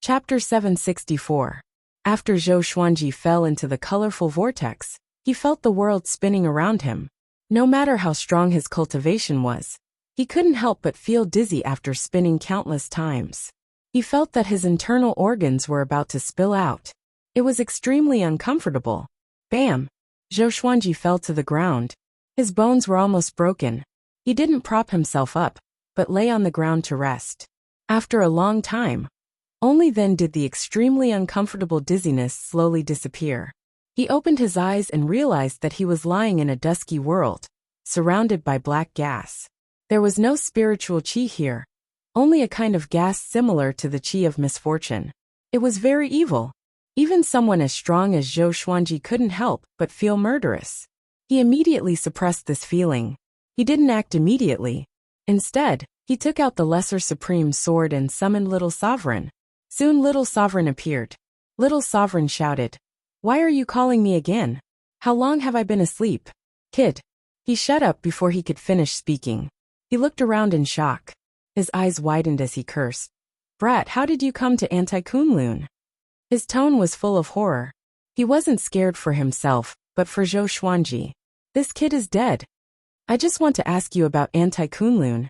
Chapter 764. After Zhou Xuanji fell into the colorful vortex, he felt the world spinning around him. No matter how strong his cultivation was, he couldn't help but feel dizzy after spinning countless times. He felt that his internal organs were about to spill out. It was extremely uncomfortable. Bam! Zhou Xuanji fell to the ground. His bones were almost broken. He didn't prop himself up, but lay on the ground to rest. After a long time, only then did the extremely uncomfortable dizziness slowly disappear. He opened his eyes and realized that he was lying in a dusky world, surrounded by black gas. There was no spiritual qi here, only a kind of gas similar to the qi of misfortune. It was very evil. Even someone as strong as Zhou Xuanji couldn't help but feel murderous. He immediately suppressed this feeling. He didn't act immediately. Instead, he took out the Lesser Supreme Sword and summoned Little Sovereign. Soon Little Sovereign appeared. Little Sovereign shouted, "Why are you calling me again? How long have I been asleep? Kid." He shut up before he could finish speaking. He looked around in shock. His eyes widened as he cursed. "Brat, how did you come to Anti-Kunlun?" His tone was full of horror. He wasn't scared for himself, but for Zhou Xuanji. "This kid is dead." "I just want to ask you about Anti-Kunlun,"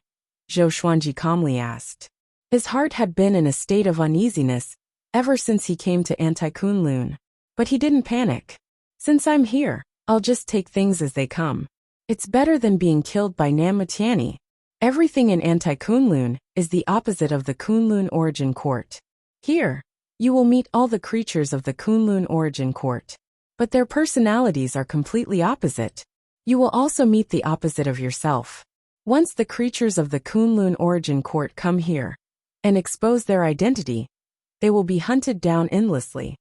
Zhou Xuanji calmly asked. His heart had been in a state of uneasiness ever since he came to Anti-Kunlun. But he didn't panic. "Since I'm here, I'll just take things as they come. It's better than being killed by Namutiani. Everything in Anti-Kunlun is the opposite of the Kunlun Origin Court. Here, you will meet all the creatures of the Kunlun Origin Court. But their personalities are completely opposite. You will also meet the opposite of yourself. Once the creatures of the Kunlun Origin Court come here and expose their identity, they will be hunted down endlessly.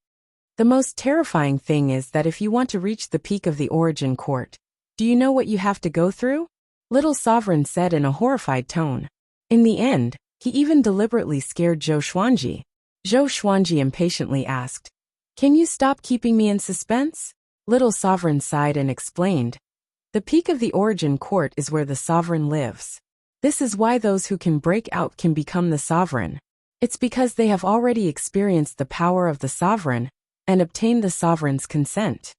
The most terrifying thing is that if you want to reach the peak of the Origin Court, do you know what you have to go through?" Little Sovereign said in a horrified tone. In the end, he even deliberately scared Zhou Xuanji. Zhou Xuanji impatiently asked, "Can you stop keeping me in suspense?" Little Sovereign sighed and explained, "The peak of the Origin Court is where the Sovereign lives. This is why those who can break out can become the Sovereign. It's because they have already experienced the power of the Sovereign and obtained the Sovereign's consent."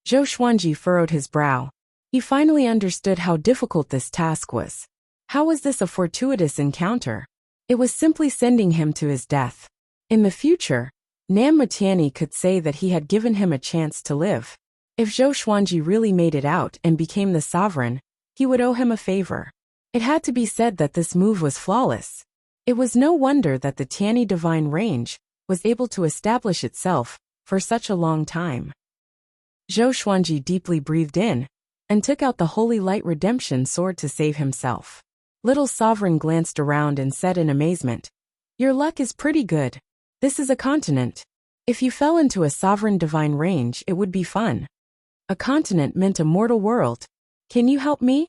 Zhou Xuanji furrowed his brow. He finally understood how difficult this task was. How was this a fortuitous encounter? It was simply sending him to his death. In the future, Namutiani could say that he had given him a chance to live. If Zhou Xuanji really made it out and became the Sovereign, he would owe him a favor. It had to be said that this move was flawless. It was no wonder that the Tiani divine range was able to establish itself for such a long time. Zhou Xuanji deeply breathed in and took out the Holy Light Redemption Sword to save himself. Little Sovereign glanced around and said in amazement, "Your luck is pretty good. This is a continent. If you fell into a sovereign divine range, it would be fun." A continent meant a mortal world. "Can you help me?"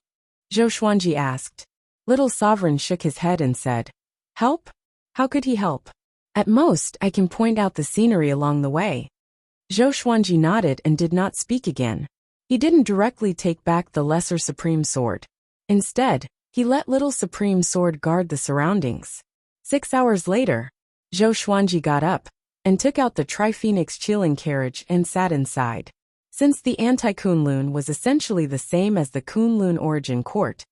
Zhou Xuanji asked. Little Sovereign shook his head and said, "Help? How could he help? At most, I can point out the scenery along the way." Zhou Xuanji nodded and did not speak again. He didn't directly take back the Lesser Supreme Sword. Instead, he let Little Supreme Sword guard the surroundings. 6 hours later, Zhou Xuanji got up and took out the Tri-Phoenix Chilling Carriage and sat inside. Since the Anti-Kunlun was essentially the same as the Kunlun Origin Court,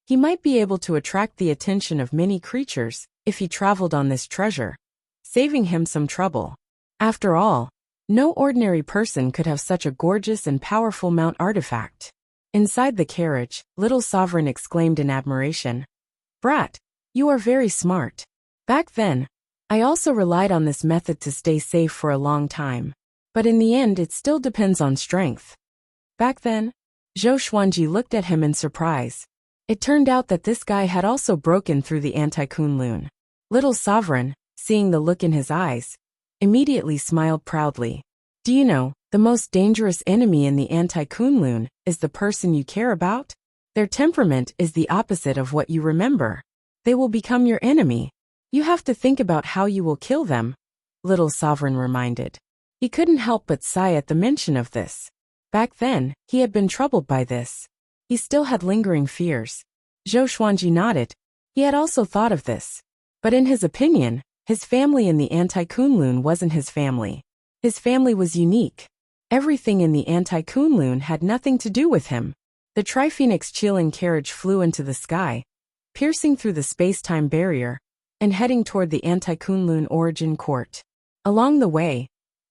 he might be able to attract the attention of many creatures if he traveled on this treasure, saving him some trouble. After all, no ordinary person could have such a gorgeous and powerful mount artifact. Inside the carriage, Little Sovereign exclaimed in admiration, "Brat, you are very smart. Back then, I also relied on this method to stay safe for a long time. But in the end it still depends on strength." Back then, Zhou Xuanji looked at him in surprise. It turned out that this guy had also broken through the Anti-Kunlun. Little Sovereign, seeing the look in his eyes, immediately smiled proudly. "Do you know, the most dangerous enemy in the Anti-Kunlun is the person you care about? Their temperament is the opposite of what you remember. They will become your enemy. You have to think about how you will kill them," Little Sovereign reminded. He couldn't help but sigh at the mention of this. Back then, he had been troubled by this. He still had lingering fears. Zhou Xuanji nodded. He had also thought of this. But in his opinion, His family in the Anti-Kunlun wasn't his family. His family was unique. Everything in the Anti-Kunlun had nothing to do with him. The Triphoenix Qilin carriage flew into the sky, piercing through the space-time barrier, and heading toward the Anti-Kunlun origin court. Along the way,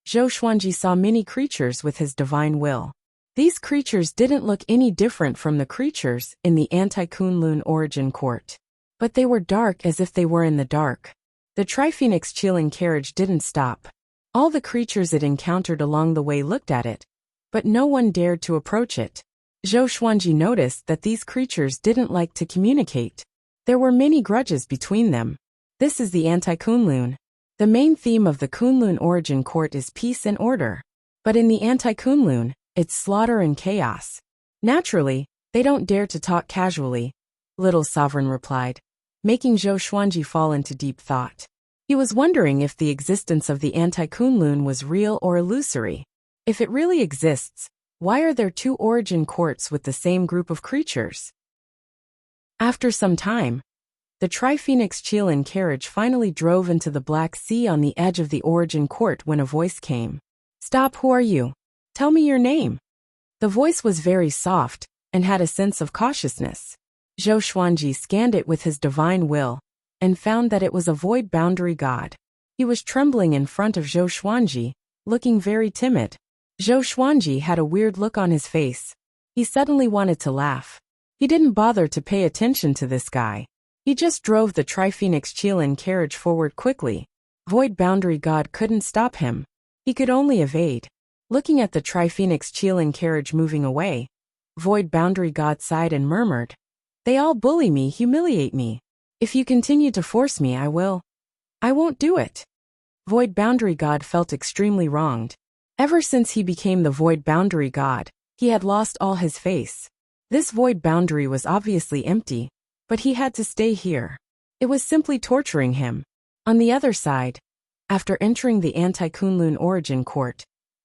Zhou Xuanji saw many creatures with his divine will. These creatures didn't look any different from the creatures in the Anti-Kunlun origin court. But they were dark as if they were in the dark. The Triphoenix Qilin carriage didn't stop. All the creatures it encountered along the way looked at it, but no one dared to approach it. Zhou Xuanji noticed that these creatures didn't like to communicate. There were many grudges between them. This is the Anti-Kunlun. The main theme of the Kunlun origin court is peace and order. But in the Anti-Kunlun, it's slaughter and chaos. Naturally, they don't dare to talk casually, Little Sovereign replied, making Zhou Xuanji fall into deep thought. He was wondering if the existence of the Anti-Kunlun was real or illusory. If it really exists, why are there two origin courts with the same group of creatures? After some time, the Triphoenix Qilin carriage finally drove into the Black Sea on the edge of the origin court when a voice came. "Stop, who are you? Tell me your name." The voice was very soft and had a sense of cautiousness. Zhou Xuanji scanned it with his divine will and found that it was a void boundary god. He was trembling in front of Zhou Xuanji, looking very timid. Zhou Xuanji had a weird look on his face. He suddenly wanted to laugh. He didn't bother to pay attention to this guy. He just drove the Triphoenix Qilin carriage forward quickly. Void boundary god couldn't stop him. He could only evade. Looking at the Triphoenix Qilin carriage moving away, Void boundary god sighed and murmured, "They all bully me, humiliate me. If you continue to force me, I won't do it." Void boundary god felt extremely wronged. Ever since he became the void boundary god, he had lost all his face. This void boundary was obviously empty, but he had to stay here. It was simply torturing him. On the other side, after entering the Anti-Kunlun origin court,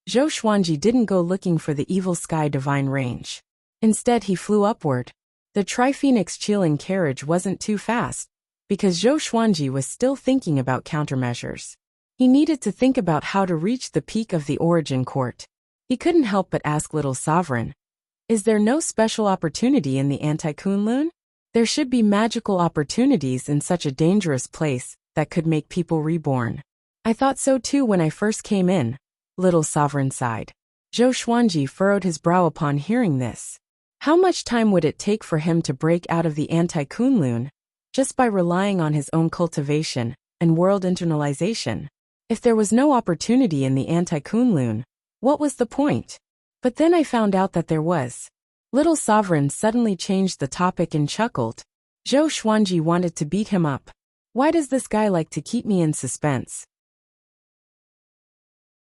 Zhou Xuanji didn't go looking for the evil sky divine range. Instead, he flew upward. The Triphoenix Qilin carriage wasn't too fast, because Zhou Xuanji was still thinking about countermeasures. He needed to think about how to reach the peak of the origin court. He couldn't help but ask Little Sovereign, "Is there no special opportunity in the Anti-Kunlun? There should be magical opportunities in such a dangerous place that could make people reborn." "I thought so too when I first came in," Little Sovereign sighed. Zhou Xuanji furrowed his brow upon hearing this. How much time would it take for him to break out of the Anti-Kunlun, just by relying on his own cultivation and world internalization? If there was no opportunity in the Anti-Kunlun, what was the point? But then I found out that there was. Little Sovereign suddenly changed the topic and chuckled. Zhou Xuanji wanted to beat him up. Why does this guy like to keep me in suspense?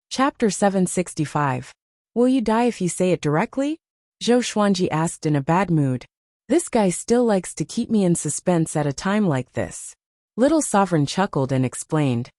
Chapter 765. Will you die if you say it directly? Zhou Xuanji asked in a bad mood. This guy still likes to keep me in suspense at a time like this. Little Sovereign chuckled and explained.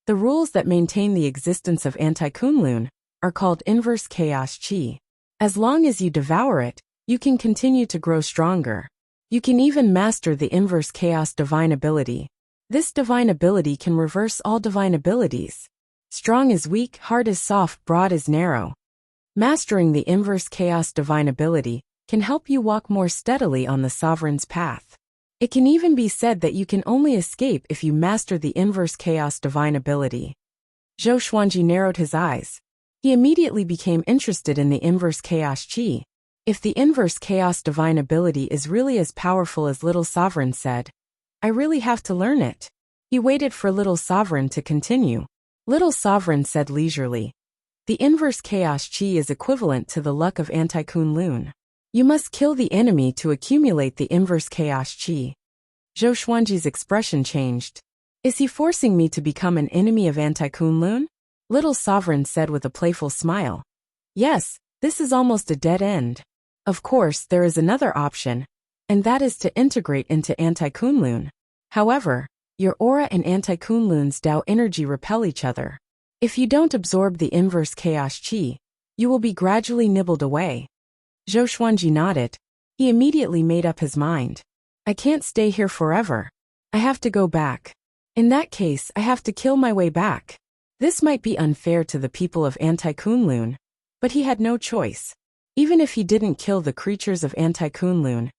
The rules that maintain the existence of Anti-Kunlun are called inverse chaos qi. As long as you devour it, you can continue to grow stronger. You can even master the inverse chaos divine ability. This divine ability can reverse all divine abilities. Strong is weak, hard is soft, broad is narrow. Mastering the inverse chaos divine ability can help you walk more steadily on the sovereign's path. It can even be said that you can only escape if you master the inverse chaos divine ability. Zhou Xuanji narrowed his eyes. He immediately became interested in the inverse chaos qi. If the inverse chaos divine ability is really as powerful as Little Sovereign said, I really have to learn it. He waited for Little Sovereign to continue. Little Sovereign said leisurely, the inverse chaos qi is equivalent to the luck of Anti-Kunlun. You must kill the enemy to accumulate the inverse chaos qi. Zhou Xuanji's expression changed. Is he forcing me to become an enemy of Anti-Kunlun? Little Sovereign said with a playful smile. Yes, this is almost a dead end. Of course, there is another option, and that is to integrate into Anti-Kunlun. However, your aura and Anti-Kunlun's Tao energy repel each other. If you don't absorb the inverse chaos qi, you will be gradually nibbled away. Zhou Xuanji nodded. He immediately made up his mind. I can't stay here forever. I have to go back. In that case, I have to kill my way back. This might be unfair to the people of Anti-Kunlun, but he had no choice. Even if he didn't kill the creatures of Anti-Kunlun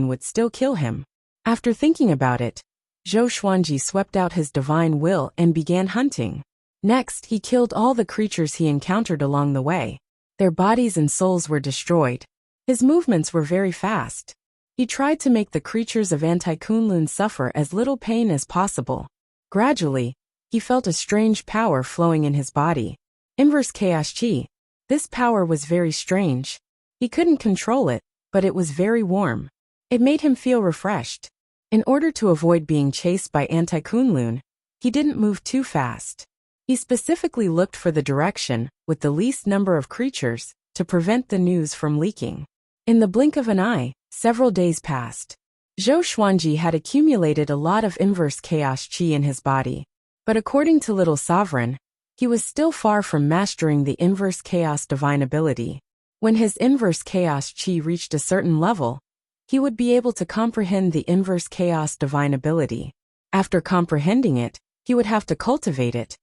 would still kill him. After thinking about it, Zhou Xuanji swept out his divine will and began hunting. Next, he killed all the creatures he encountered along the way. Their bodies and souls were destroyed. His movements were very fast. He tried to make the creatures of Anti-Kunlun suffer as little pain as possible. Gradually, he felt a strange power flowing in his body. Inverse Chaos Chi. This power was very strange. He couldn't control it, but it was very warm. It made him feel refreshed. In order to avoid being chased by Anti-Kunlun, he didn't move too fast. He specifically looked for the direction, with the least number of creatures, to prevent the news from leaking. In the blink of an eye, several days passed. Zhou Xuanji had accumulated a lot of inverse chaos chi in his body. But according to Little Sovereign, he was still far from mastering the inverse chaos divine ability. When his inverse chaos chi reached a certain level, he would be able to comprehend the inverse chaos divine ability. After comprehending it, he would have to cultivate it,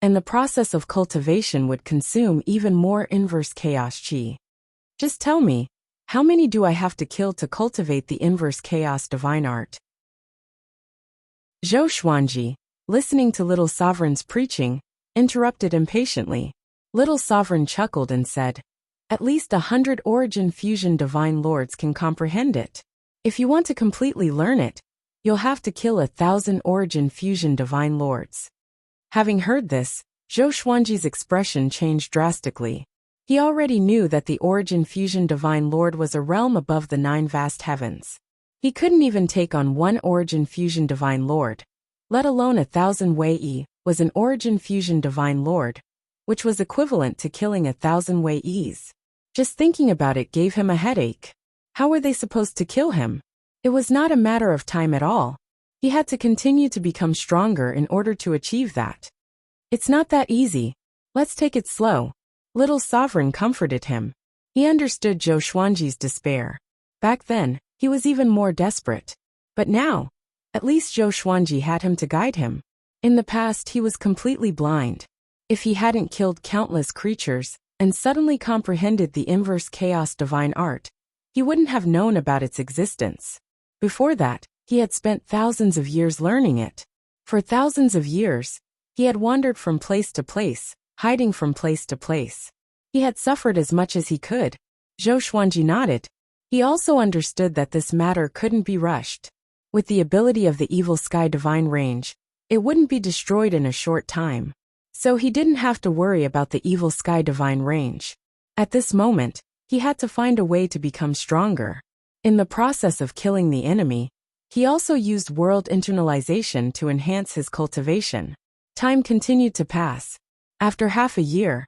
and the process of cultivation would consume even more inverse chaos chi. Just tell me, how many do I have to kill to cultivate the inverse chaos divine art? Zhou Xuanji, listening to Little Sovereign's preaching, interrupted impatiently. Little Sovereign chuckled and said, "At least 100 origin fusion divine lords can comprehend it. If you want to completely learn it, you'll have to kill 1,000 origin fusion divine lords." Having heard this, Zhou Xuanji's expression changed drastically. He already knew that the origin fusion divine lord was a realm above the 9 vast heavens. He couldn't even take on one origin fusion divine lord, let alone 1,000 Wei Yi was an origin fusion divine lord, which was equivalent to killing 1,000 Wei Yis. Just thinking about it gave him a headache. How were they supposed to kill him? It was not a matter of time at all. He had to continue to become stronger in order to achieve that. It's not that easy. Let's take it slow. Little Sovereign comforted him. He understood Zhou Xuanji's despair. Back then, he was even more desperate. But now, at least Zhou Xuanji had him to guide him. In the past, he was completely blind. If he hadn't killed countless creatures and suddenly comprehended the inverse chaos divine art, he wouldn't have known about its existence. Before that, he had spent thousands of years learning it. For thousands of years, he had wandered from place to place, hiding from place to place. He had suffered as much as he could. Zhou Xuanji nodded. He also understood that this matter couldn't be rushed. With the ability of the evil sky divine range, it wouldn't be destroyed in a short time. So he didn't have to worry about the evil sky divine range. At this moment, he had to find a way to become stronger. In the process of killing the enemy, he also used world internalization to enhance his cultivation. Time continued to pass. After half a year,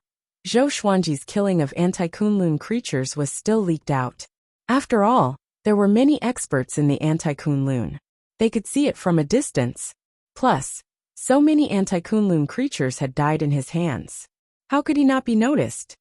Zhou Xuanji's killing of Anti-Kunlun creatures was still leaked out. After all, there were many experts in the Anti-Kunlun. They could see it from a distance. Plus, so many Anti-Kunlun creatures had died in his hands. How could he not be noticed?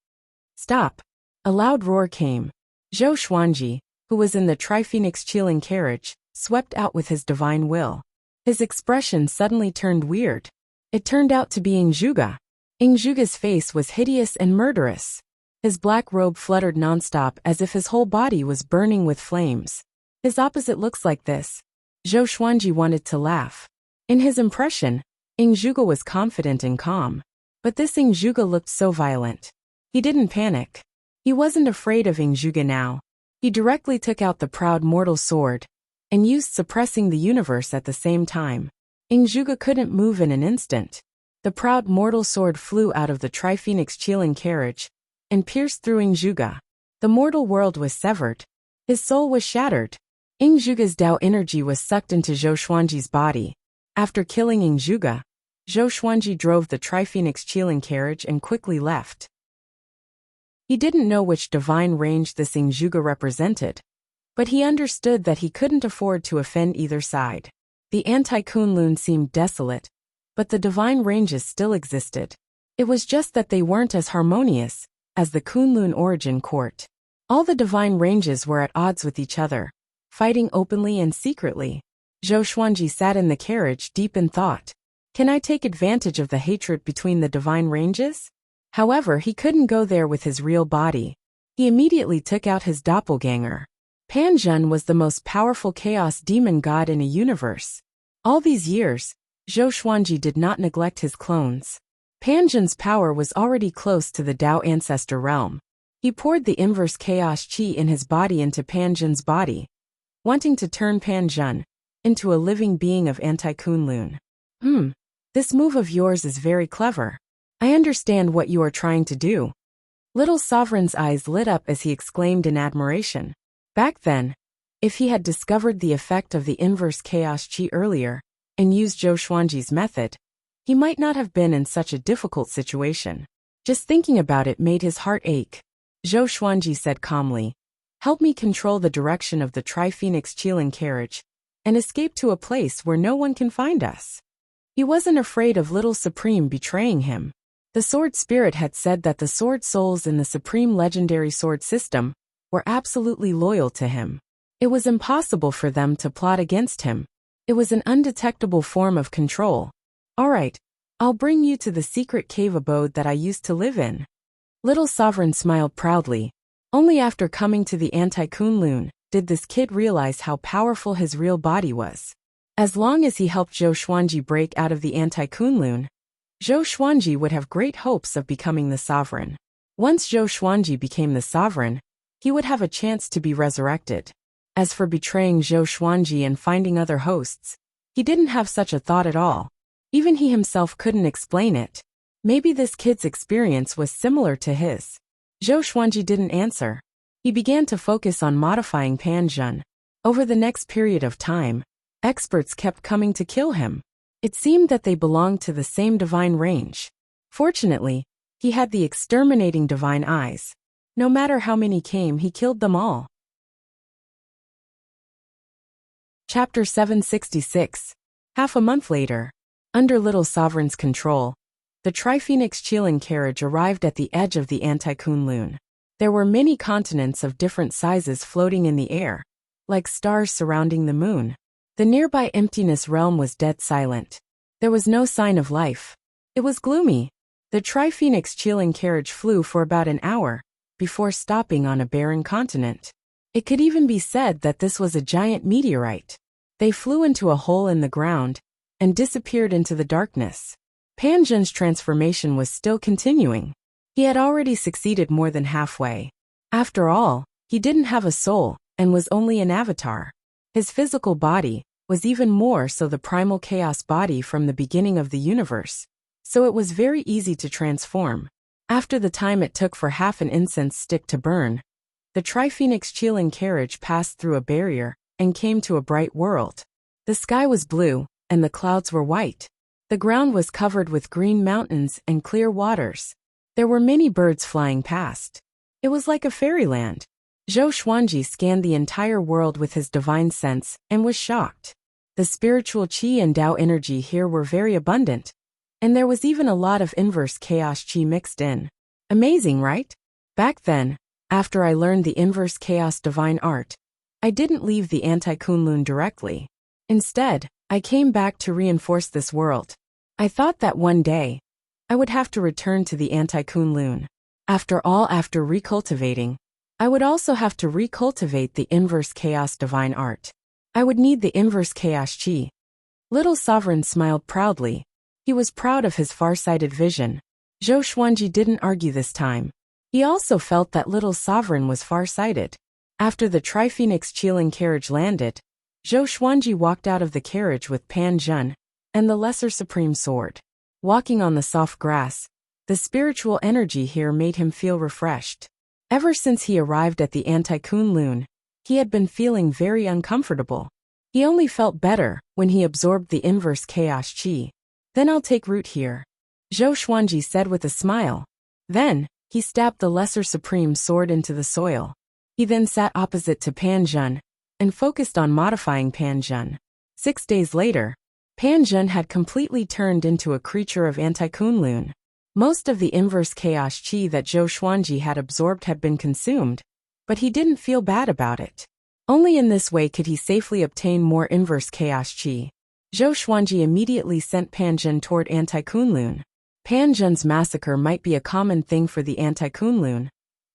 Stop! A loud roar came. Zhou Xuanji, who was in the Triphoenix Chilling carriage, swept out with his divine will. His expression suddenly turned weird. It turned out to be Ingzhuge. Ingzhuge's face was hideous and murderous. His black robe fluttered nonstop as if his whole body was burning with flames. His opposite looks like this. Zhou Xuanji wanted to laugh. In his impression, Ingzhuge was confident and calm. But this Ingzhuge looked so violent. He didn't panic. He wasn't afraid of Ingzhuge now. He directly took out the proud mortal sword and used suppressing the universe at the same time. Ingzhuge couldn't move in an instant. The proud mortal sword flew out of the Triphoenix Chilling carriage and pierced through Ingzhuge. The mortal world was severed. His soul was shattered. Ingzhuge's Tao energy was sucked into Zhou Xuanji's body. After killing Ingzhuge, Zhou Xuanji drove the Triphoenix Chilling carriage and quickly left. He didn't know which divine range this Ingzhuge represented, but he understood that he couldn't afford to offend either side. The Anti-Kunlun seemed desolate, but the divine ranges still existed. It was just that they weren't as harmonious as the Kunlun origin court. All the divine ranges were at odds with each other, fighting openly and secretly. Zhou Xuanji sat in the carriage deep in thought. Can I take advantage of the hatred between the divine ranges? However, he couldn't go there with his real body. He immediately took out his doppelganger. Pan Zhen was the most powerful chaos demon god in a universe. All these years, Zhou Xuanji did not neglect his clones. Pan Zhen's power was already close to the Tao ancestor realm. He poured the inverse chaos qi in his body into Pan Zhen's body, wanting to turn Pan Zhen into a living being of anti-Kunlun. This move of yours is very clever. I understand what you are trying to do. Little Sovereign's eyes lit up as he exclaimed in admiration. Back then, if he had discovered the effect of the inverse chaos qi earlier and used Zhou Xuanji's method, he might not have been in such a difficult situation. Just thinking about it made his heart ache. Zhou Xuanji said calmly, "Help me control the direction of the Tri-Phoenix Qilin carriage and escape to a place where no one can find us." He wasn't afraid of Little Supreme betraying him. The Sword Spirit had said that the Sword Souls in the Supreme Legendary Sword System were absolutely loyal to him. It was impossible for them to plot against him. It was an undetectable form of control. "All right, I'll bring you to the secret cave abode that I used to live in." Little Sovereign smiled proudly. Only after coming to the anti-Kunlun did this kid realize how powerful his real body was. As long as he helped Zhou Xuanji break out of the anti-Kunlun, Zhou Xuanji would have great hopes of becoming the sovereign. Once Zhou Xuanji became the sovereign, he would have a chance to be resurrected. As for betraying Zhou Xuanji and finding other hosts, he didn't have such a thought at all. Even he himself couldn't explain it. Maybe this kid's experience was similar to his. Zhou Xuanji didn't answer. He began to focus on modifying Pan Zhen. Over the next period of time, experts kept coming to kill him. It seemed that they belonged to the same divine range. Fortunately, he had the exterminating divine eyes. No matter how many came, he killed them all. Chapter 766. Half a month later, under Little Sovereign's control, the Tri-Phoenix Qilin carriage arrived at the edge of the anti-Kunlun. There were many continents of different sizes floating in the air, like stars surrounding the moon. The nearby emptiness realm was dead silent. There was no sign of life. It was gloomy. The Tri-Phoenix Qilin carriage flew for about an hour before stopping on a barren continent. It could even be said that this was a giant meteorite. They flew into a hole in the ground and disappeared into the darkness. Pan Zhen's transformation was still continuing. He had already succeeded more than halfway. After all, he didn't have a soul and was only an avatar. His physical body was even more so the primal chaos body from the beginning of the universe, so it was very easy to transform. After the time it took for half an incense stick to burn, the Tri-Phoenix Qilin carriage passed through a barrier and came to a bright world. The sky was blue, and the clouds were white. The ground was covered with green mountains and clear waters. There were many birds flying past. It was like a fairyland. Zhou Xuanji scanned the entire world with his divine sense and was shocked. The spiritual qi and Tao energy here were very abundant, and there was even a lot of inverse chaos qi mixed in. Amazing, right? Back then, after I learned the inverse chaos divine art, I didn't leave the anti-Kunlun directly. Instead, I came back to reinforce this world. I thought that one day, I would have to return to the anti-Kunlun. After all, after recultivating, I would also have to recultivate the inverse chaos divine art. I would need the inverse chaos qi. Little Sovereign smiled proudly. He was proud of his far-sighted vision. Zhou Xuanji didn't argue this time. He also felt that Little Sovereign was far-sighted. After the Tri-Phoenix Qilin carriage landed, Zhou Xuanji walked out of the carriage with Pan Zhen and the Lesser Supreme Sword. Walking on the soft grass, the spiritual energy here made him feel refreshed. Ever since he arrived at the anti-Kunlun, he had been feeling very uncomfortable. He only felt better when he absorbed the inverse chaos qi. Then I'll take root here, Zhou Xuanji said with a smile. Then, he stabbed the Lesser Supreme Sword into the soil. He then sat opposite to Pan Zhen and focused on modifying Pan Zhen. 6 days later, Pan Zhen had completely turned into a creature of anti-Kunlun. Most of the inverse chaos qi that Zhou Xuanji had absorbed had been consumed, but he didn't feel bad about it. Only in this way could he safely obtain more inverse chaos chi. Zhou Xuanji immediately sent Pan Zhen toward Anti-Kunlun. Pan Zhen's massacre might be a common thing for the Anti-Kunlun,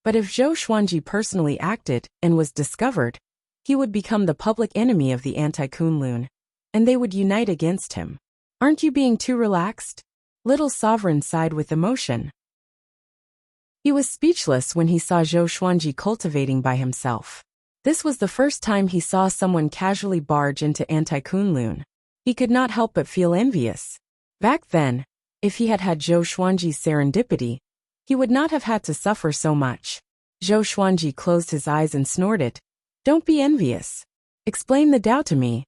but if Zhou Xuanji personally acted and was discovered, he would become the public enemy of the Anti-Kunlun, and they would unite against him. Aren't you being too relaxed? Little Sovereign sighed with emotion. He was speechless when he saw Zhou Xuanji cultivating by himself. This was the first time he saw someone casually barge into Anti-Kunlun. He could not help but feel envious. Back then, if he had had Zhou Xuanji's serendipity, he would not have had to suffer so much. Zhou Xuanji closed his eyes and snorted. Don't be envious. Explain the Tao to me.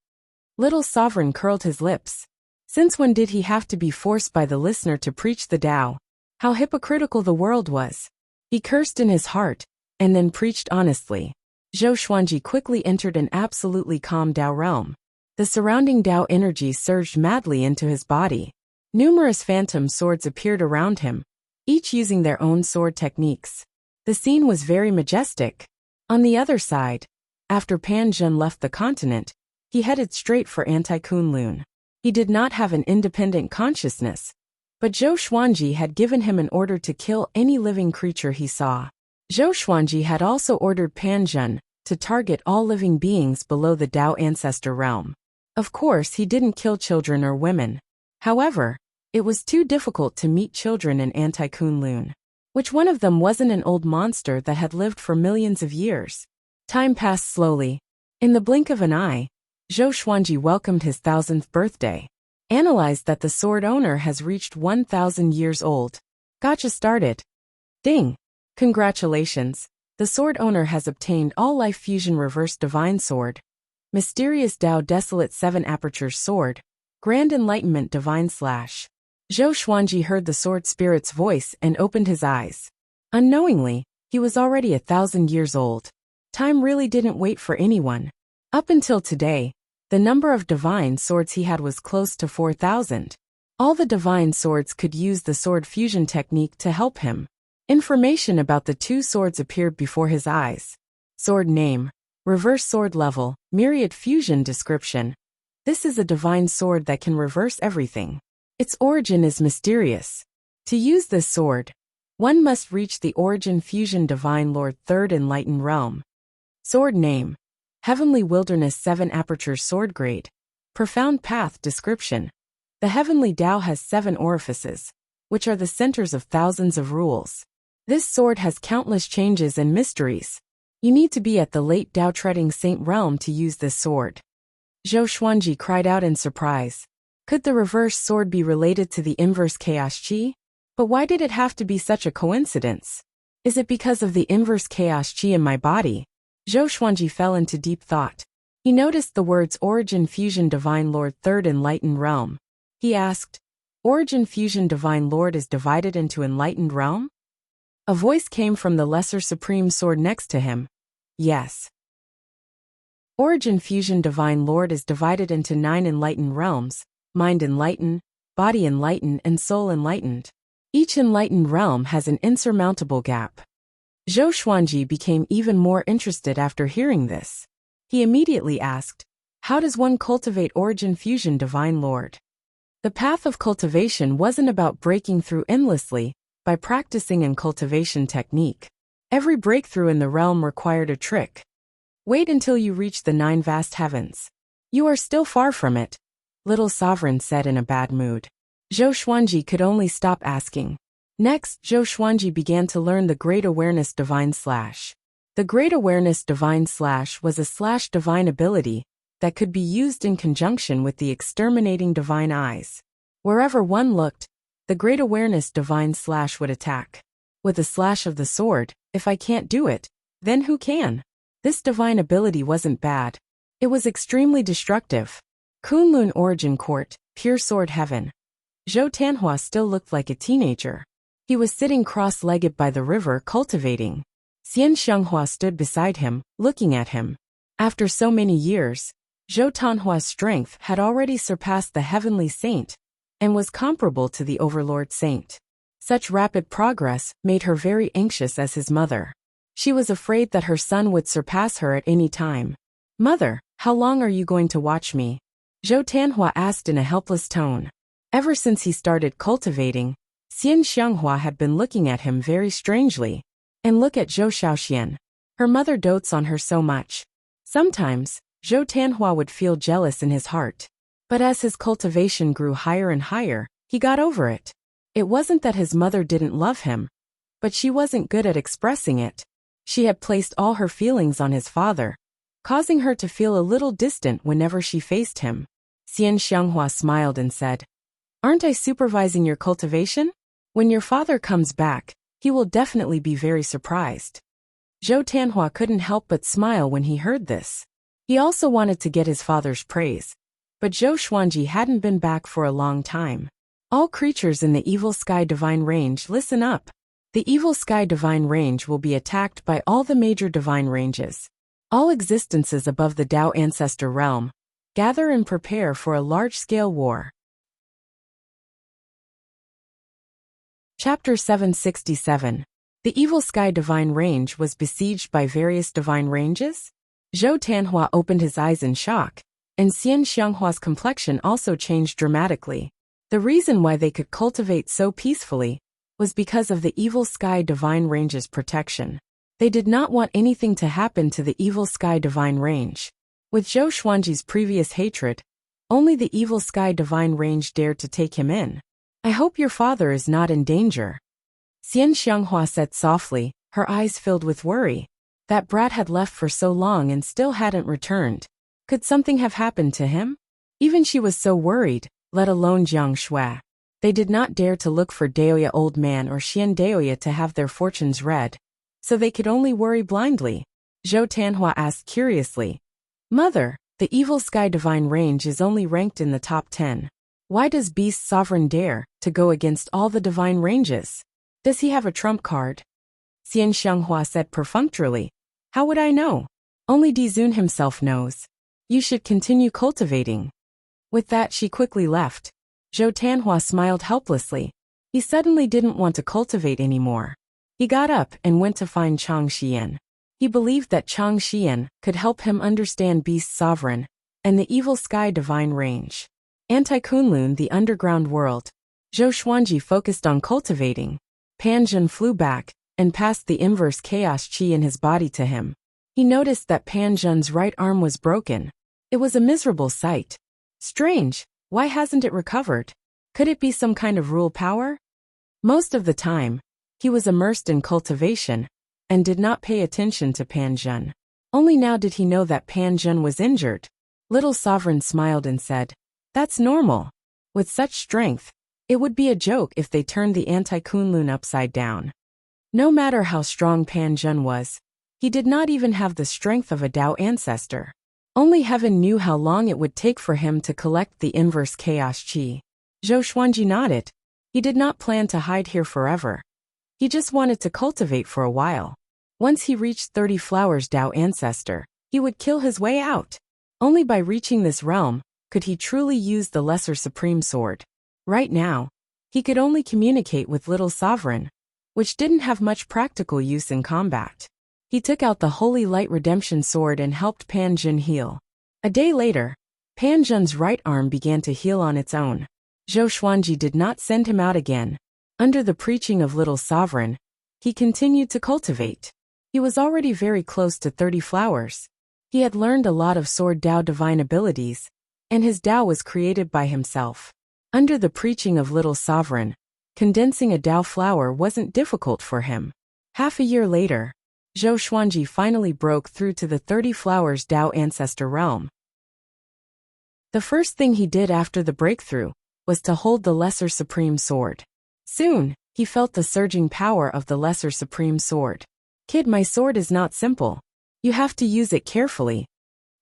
Little Sovereign curled his lips. Since when did he have to be forced by the listener to preach the Tao? How hypocritical the world was. He cursed in his heart, and then preached honestly. Zhou Xuanji quickly entered an absolutely calm Tao realm. The surrounding Tao energy surged madly into his body. Numerous phantom swords appeared around him, each using their own sword techniques. The scene was very majestic. On the other side, after Pan Zhen left the continent, he headed straight for Anti-Kunlun. He did not have an independent consciousness, but Zhou Xuanji had given him an order to kill any living creature he saw. Zhou Xuanji had also ordered Pan Zhen to target all living beings below the Tao ancestor realm. Of course, he didn't kill children or women. However, it was too difficult to meet children in Anti-Kunlun. Which one of them wasn't an old monster that had lived for millions of years? Time passed slowly. In the blink of an eye, Zhou Xuanji welcomed his 1000th birthday. Analyzed that the sword owner has reached 1000 years old. Gotcha started. Ding! Congratulations. The sword owner has obtained All Life Fusion Reverse Divine Sword, Mysterious Tao Desolate 7 Aperture Sword, Grand Enlightenment Divine Slash. Zhou Xuanji heard the sword spirit's voice and opened his eyes. Unknowingly, he was already 1000 years old. Time really didn't wait for anyone. Up until today, the number of divine swords he had was close to 4000. All the divine swords could use the sword fusion technique to help him. Information about the two swords appeared before his eyes. Sword name, reverse sword level, myriad fusion description. This is a divine sword that can reverse everything. Its origin is mysterious. To use this sword, one must reach the origin fusion divine lord 3rd enlightened realm. Sword name, Heavenly Wilderness 7 Aperture Sword Grade, Profound Path description. The Heavenly Tao has 7 orifices, which are the centers of thousands of rules. This sword has countless changes and mysteries. You need to be at the late Tao treading saint realm to use this sword. Zhou Xuanji cried out in surprise. Could the reverse sword be related to the inverse chaos chi? But why did it have to be such a coincidence? Is it because of the inverse chaos chi in my body? Zhou Xuanji fell into deep thought. He noticed the words Origin Fusion Divine Lord 3rd Enlightened Realm. He asked, Origin Fusion Divine Lord is divided into Enlightened Realm? A voice came from the Lesser Supreme Sword next to him. Yes. Origin Fusion Divine Lord is divided into 9 enlightened realms, Mind Enlightened, Body Enlightened and Soul Enlightened. Each enlightened realm has an insurmountable gap. Zhou Xuanji became even more interested after hearing this. He immediately asked, how does one cultivate Origin Fusion Divine Lord? The path of cultivation wasn't about breaking through endlessly, by practicing and cultivation technique. Every breakthrough in the realm required a trick. Wait until you reach the 9 vast heavens. You are still far from it, Little Sovereign said in a bad mood. Zhou Xuanji could only stop asking. Next, Zhou Xuanji began to learn the Great Awareness Divine Slash. The Great Awareness Divine Slash was a slash divine ability that could be used in conjunction with the Exterminating Divine Eyes. Wherever one looked, the Great Awareness Divine Slash would attack. With a slash of the sword, if I can't do it, then who can? This divine ability wasn't bad. It was extremely destructive. Kunlun Origin Court, Pure Sword Heaven. Zhou Tanhua still looked like a teenager. He was sitting cross-legged by the river cultivating. Xian Xianghua stood beside him, looking at him. After so many years, Zhou Tanhua's strength had already surpassed the heavenly saint, and was comparable to the overlord saint. Such rapid progress made her very anxious as his mother. She was afraid that her son would surpass her at any time. Mother, how long are you going to watch me? Zhou Tianhua asked in a helpless tone. Ever since he started cultivating, Xian Xianghua had been looking at him very strangely. And look at Zhou Shaoxian. Her mother dotes on her so much. Sometimes, Zhou Tianhua would feel jealous in his heart. But as his cultivation grew higher and higher, he got over it. It wasn't that his mother didn't love him, but she wasn't good at expressing it. She had placed all her feelings on his father, causing her to feel a little distant whenever she faced him. Xian Xianghua smiled and said, "Aren't I supervising your cultivation? When your father comes back, he will definitely be very surprised." Zhou Tianhua couldn't help but smile when he heard this. He also wanted to get his father's praise, but Zhou Xuanji hadn't been back for a long time. All creatures in the Evil Sky Divine Range, listen up. The Evil Sky Divine Range will be attacked by all the major divine ranges. All existences above the Tao Ancestor Realm, gather and prepare for a large-scale war. Chapter 767. The Evil Sky Divine Range was besieged by various divine ranges? Zhou Tianhua opened his eyes in shock, and Xian Xianghua's complexion also changed dramatically. The reason why they could cultivate so peacefully was because of the Evil Sky Divine Range's protection. They did not want anything to happen to the Evil Sky Divine Range. With Zhou Xuanji's previous hatred, only the Evil Sky Divine Range dared to take him in. "I hope your father is not in danger," Xian Xianghua said softly, her eyes filled with worry. That brat had left for so long and still hadn't returned. Could something have happened to him? Even she was so worried, let alone Jiang Shui. They did not dare to look for Daoya Old Man or Xian Daoya to have their fortunes read, so they could only worry blindly. Zhou Tianhua asked curiously, "Mother, the Evil Sky Divine Range is only ranked in the top 10. Why does Beast Sovereign dare to go against all the divine ranges? Does he have a trump card?" Xian Xianghua said perfunctorily, "How would I know? Only Dizun himself knows. You should continue cultivating." With that she quickly left. Zhou Tianhua smiled helplessly. He suddenly didn't want to cultivate anymore. He got up and went to find Chang Xian. He believed that Chang Xian could help him understand Beast Sovereign and the Evil Sky Divine Range. Anti-Kunlun, the underground world. Zhou Xuanji focused on cultivating. Pan Zhen flew back and passed the inverse chaos chi in his body to him. He noticed that Pan Zhen's right arm was broken. It was a miserable sight. Strange, why hasn't it recovered? Could it be some kind of rule power? Most of the time, he was immersed in cultivation and did not pay attention to Pan Zhen. Only now did he know that Pan Zhen was injured. Little Sovereign smiled and said, "That's normal. With such strength, it would be a joke if they turned the anti-Kunlun upside down." No matter how strong Pan Zhen was, he did not even have the strength of a Tao ancestor. Only heaven knew how long it would take for him to collect the inverse chaos chi. Zhou Xuanji nodded. He did not plan to hide here forever. He just wanted to cultivate for a while. Once he reached 30 Flowers Tao ancestor, he would kill his way out. Only by reaching this realm could he truly use the Lesser Supreme Sword. Right now, he could only communicate with Little Sovereign, which didn't have much practical use in combat. He took out the Holy Light Redemption Sword and helped Pan Zhen heal. A day later, Pan Zhen's right arm began to heal on its own. Zhou Xuanji did not send him out again. Under the preaching of Little Sovereign, he continued to cultivate. He was already very close to 30 flowers. He had learned a lot of Sword Tao divine abilities, and his Tao was created by himself. Under the preaching of Little Sovereign, condensing a Tao flower wasn't difficult for him. Half a year later, Zhou Xuanji finally broke through to the 30 Flowers Tao ancestor realm. The first thing he did after the breakthrough was to hold the Lesser Supreme Sword. Soon, he felt the surging power of the Lesser Supreme Sword. "Kid, my sword is not simple. You have to use it carefully,"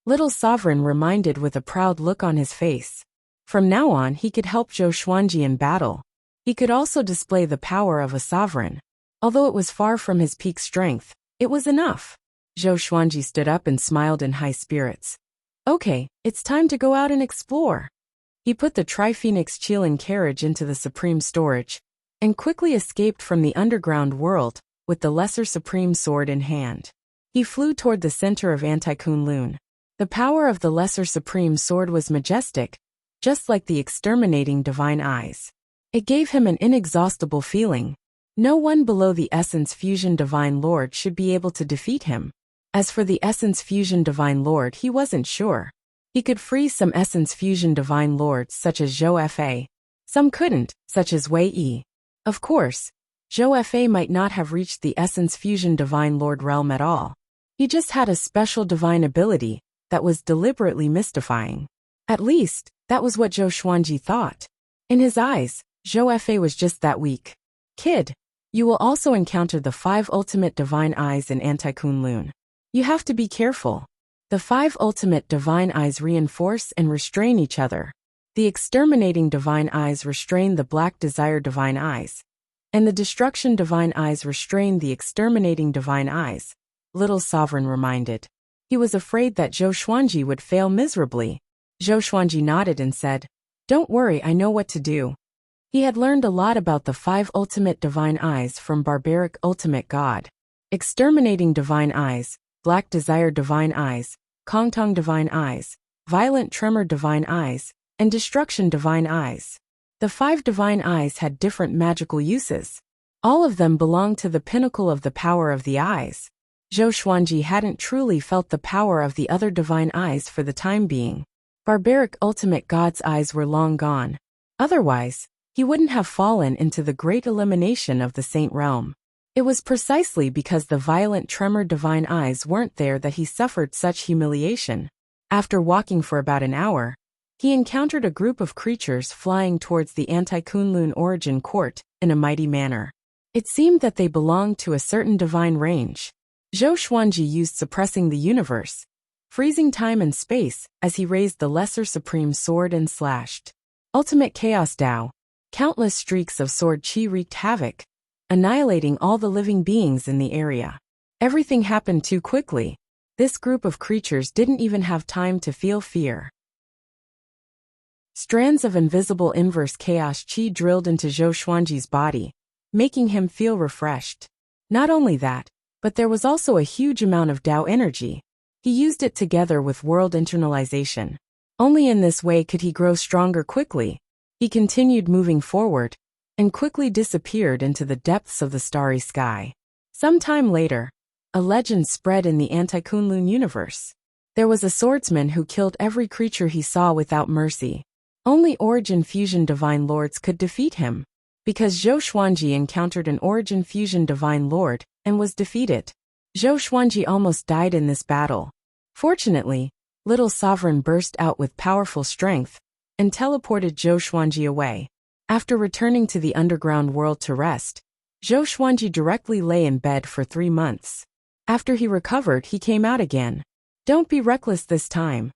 Little Sovereign reminded with a proud look on his face. From now on he could help Zhou Xuanji in battle. He could also display the power of a sovereign. Although it was far from his peak strength, it was enough. Zhou Xuanji stood up and smiled in high spirits. "Okay, it's time to go out and explore." He put the Tri-Phoenix Qilin carriage into the Supreme Storage, and quickly escaped from the underground world with the Lesser Supreme Sword in hand. He flew toward the center of Anti-Kunlun. The power of the Lesser Supreme Sword was majestic, just like the exterminating divine eyes. It gave him an inexhaustible feeling. No one below the Essence Fusion Divine Lord should be able to defeat him. As for the Essence Fusion Divine Lord, he wasn't sure. He could freeze some Essence Fusion Divine Lords such as Zhou Fa. Some couldn't, such as Wei Yi. Of course, Zhou Fa might not have reached the Essence Fusion Divine Lord realm at all. He just had a special divine ability that was deliberately mystifying. At least, that was what Zhou Xuanji thought. In his eyes, Zhou Fa was just that weak. Kid, you will also encounter the 5 ultimate divine eyes in Anti-Kunlun. You have to be careful. The 5 ultimate divine eyes reinforce and restrain each other. The exterminating divine eyes restrain the black desire divine eyes, and the destruction divine eyes restrain the exterminating divine eyes, Little Sovereign reminded. He was afraid that Zhou Xuanji would fail miserably. Zhou Xuanji nodded and said, "Don't worry, I know what to do." He had learned a lot about the 5 ultimate divine eyes from Barbaric Ultimate God. Exterminating divine eyes, Black Desire divine eyes, Kongtong divine eyes, Violent Tremor divine eyes, and Destruction divine eyes. The 5 divine eyes had different magical uses. All of them belonged to the pinnacle of the power of the eyes. Zhou Xuanji hadn't truly felt the power of the other divine eyes for the time being. Barbaric Ultimate God's eyes were long gone. Otherwise, he wouldn't have fallen into the great elimination of the Saint Realm. It was precisely because the Violent Tremor divine eyes weren't there that he suffered such humiliation. After walking for about an hour, he encountered a group of creatures flying towards the Anti-Kunlun Origin Court in a mighty manner. It seemed that they belonged to a certain divine range. Zhou Xuanji used Suppressing the Universe, freezing time and space, as he raised the Lesser Supreme Sword and slashed. Ultimate Chaos Dao. Countless streaks of sword qi wreaked havoc, annihilating all the living beings in the area. Everything happened too quickly. This group of creatures didn't even have time to feel fear. Strands of invisible inverse chaos qi drilled into Zhou Xuanji's body, making him feel refreshed. Not only that, but there was also a huge amount of Dao energy. He used it together with world internalization. Only in this way could he grow stronger quickly. He continued moving forward, and quickly disappeared into the depths of the starry sky. Some time later, a legend spread in the Anti-Kunlun universe. There was a swordsman who killed every creature he saw without mercy. Only Origin Fusion Divine Lords could defeat him. Because Zhou Xuanji encountered an Origin Fusion Divine Lord and was defeated. Zhou Xuanji almost died in this battle. Fortunately, Little Sovereign burst out with powerful strength and teleported Zhou Xuanji away. After returning to the underground world to rest, Zhou Xuanji directly lay in bed for 3 months. After he recovered, he came out again. "Don't be reckless this time,"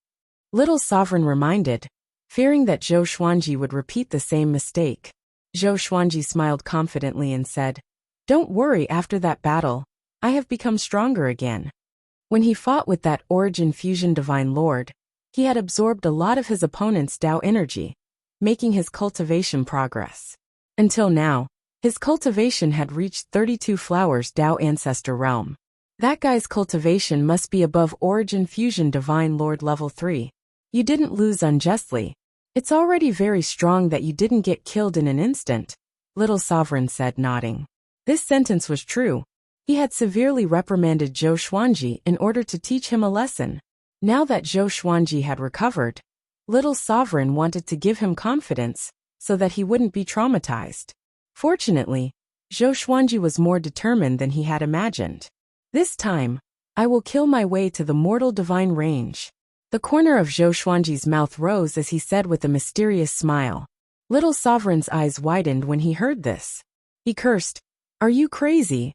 Little Sovereign reminded, fearing that Zhou Xuanji would repeat the same mistake. Zhou Xuanji smiled confidently and said, "Don't worry, after that battle, I have become stronger again." When he fought with that Origin Fusion Divine Lord, he had absorbed a lot of his opponent's Dao energy, making his cultivation progress. Until now, his cultivation had reached 32 Flowers Dao Ancestor Realm. That guy's cultivation must be above Origin Fusion Divine Lord level 3. You didn't lose unjustly. It's already very strong that you didn't get killed in an instant, Little Sovereign said, nodding. This sentence was true. He had severely reprimanded Zhou Xuanji in order to teach him a lesson. Now that Zhou Xuanji had recovered, Little Sovereign wanted to give him confidence so that he wouldn't be traumatized. Fortunately, Zhou Xuanji was more determined than he had imagined. "This time, I will kill my way to the mortal divine range." The corner of Zhou Xuanji's mouth rose as he said with a mysterious smile. Little Sovereign's eyes widened when he heard this. He cursed, "Are you crazy?"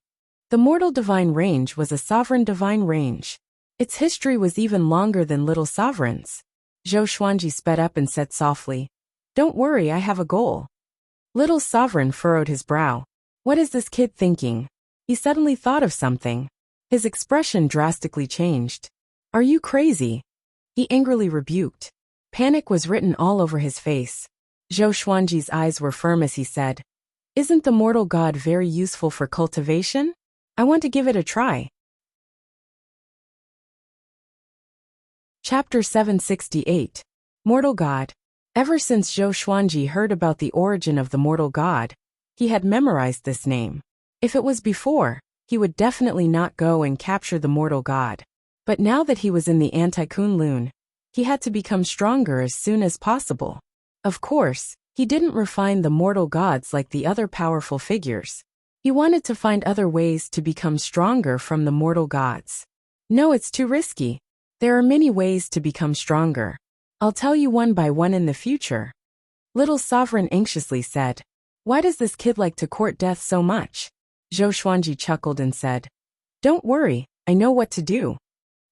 The mortal divine range was a sovereign divine range. Its history was even longer than Little Sovereign's. Zhou Xuanji sped up and said softly, "Don't worry, I have a goal." Little Sovereign furrowed his brow. What is this kid thinking? He suddenly thought of something. His expression drastically changed. "Are you crazy?" he angrily rebuked. Panic was written all over his face. Zhou Xuanji's eyes were firm as he said, "Isn't the mortal god very useful for cultivation? I want to give it a try." Chapter 768. Mortal God. Ever since Zhou Xuanji heard about the origin of the mortal god, he had memorized this name. If it was before, he would definitely not go and capture the mortal god. But now that he was in the anti-Kunlun, he had to become stronger as soon as possible. Of course, he didn't refine the mortal gods like the other powerful figures. He wanted to find other ways to become stronger from the mortal gods. No, it's too risky. There are many ways to become stronger. I'll tell you one by one in the future. Little Sovereign anxiously said. Why does this kid like to court death so much? Zhou Xuanji chuckled and said. Don't worry, I know what to do.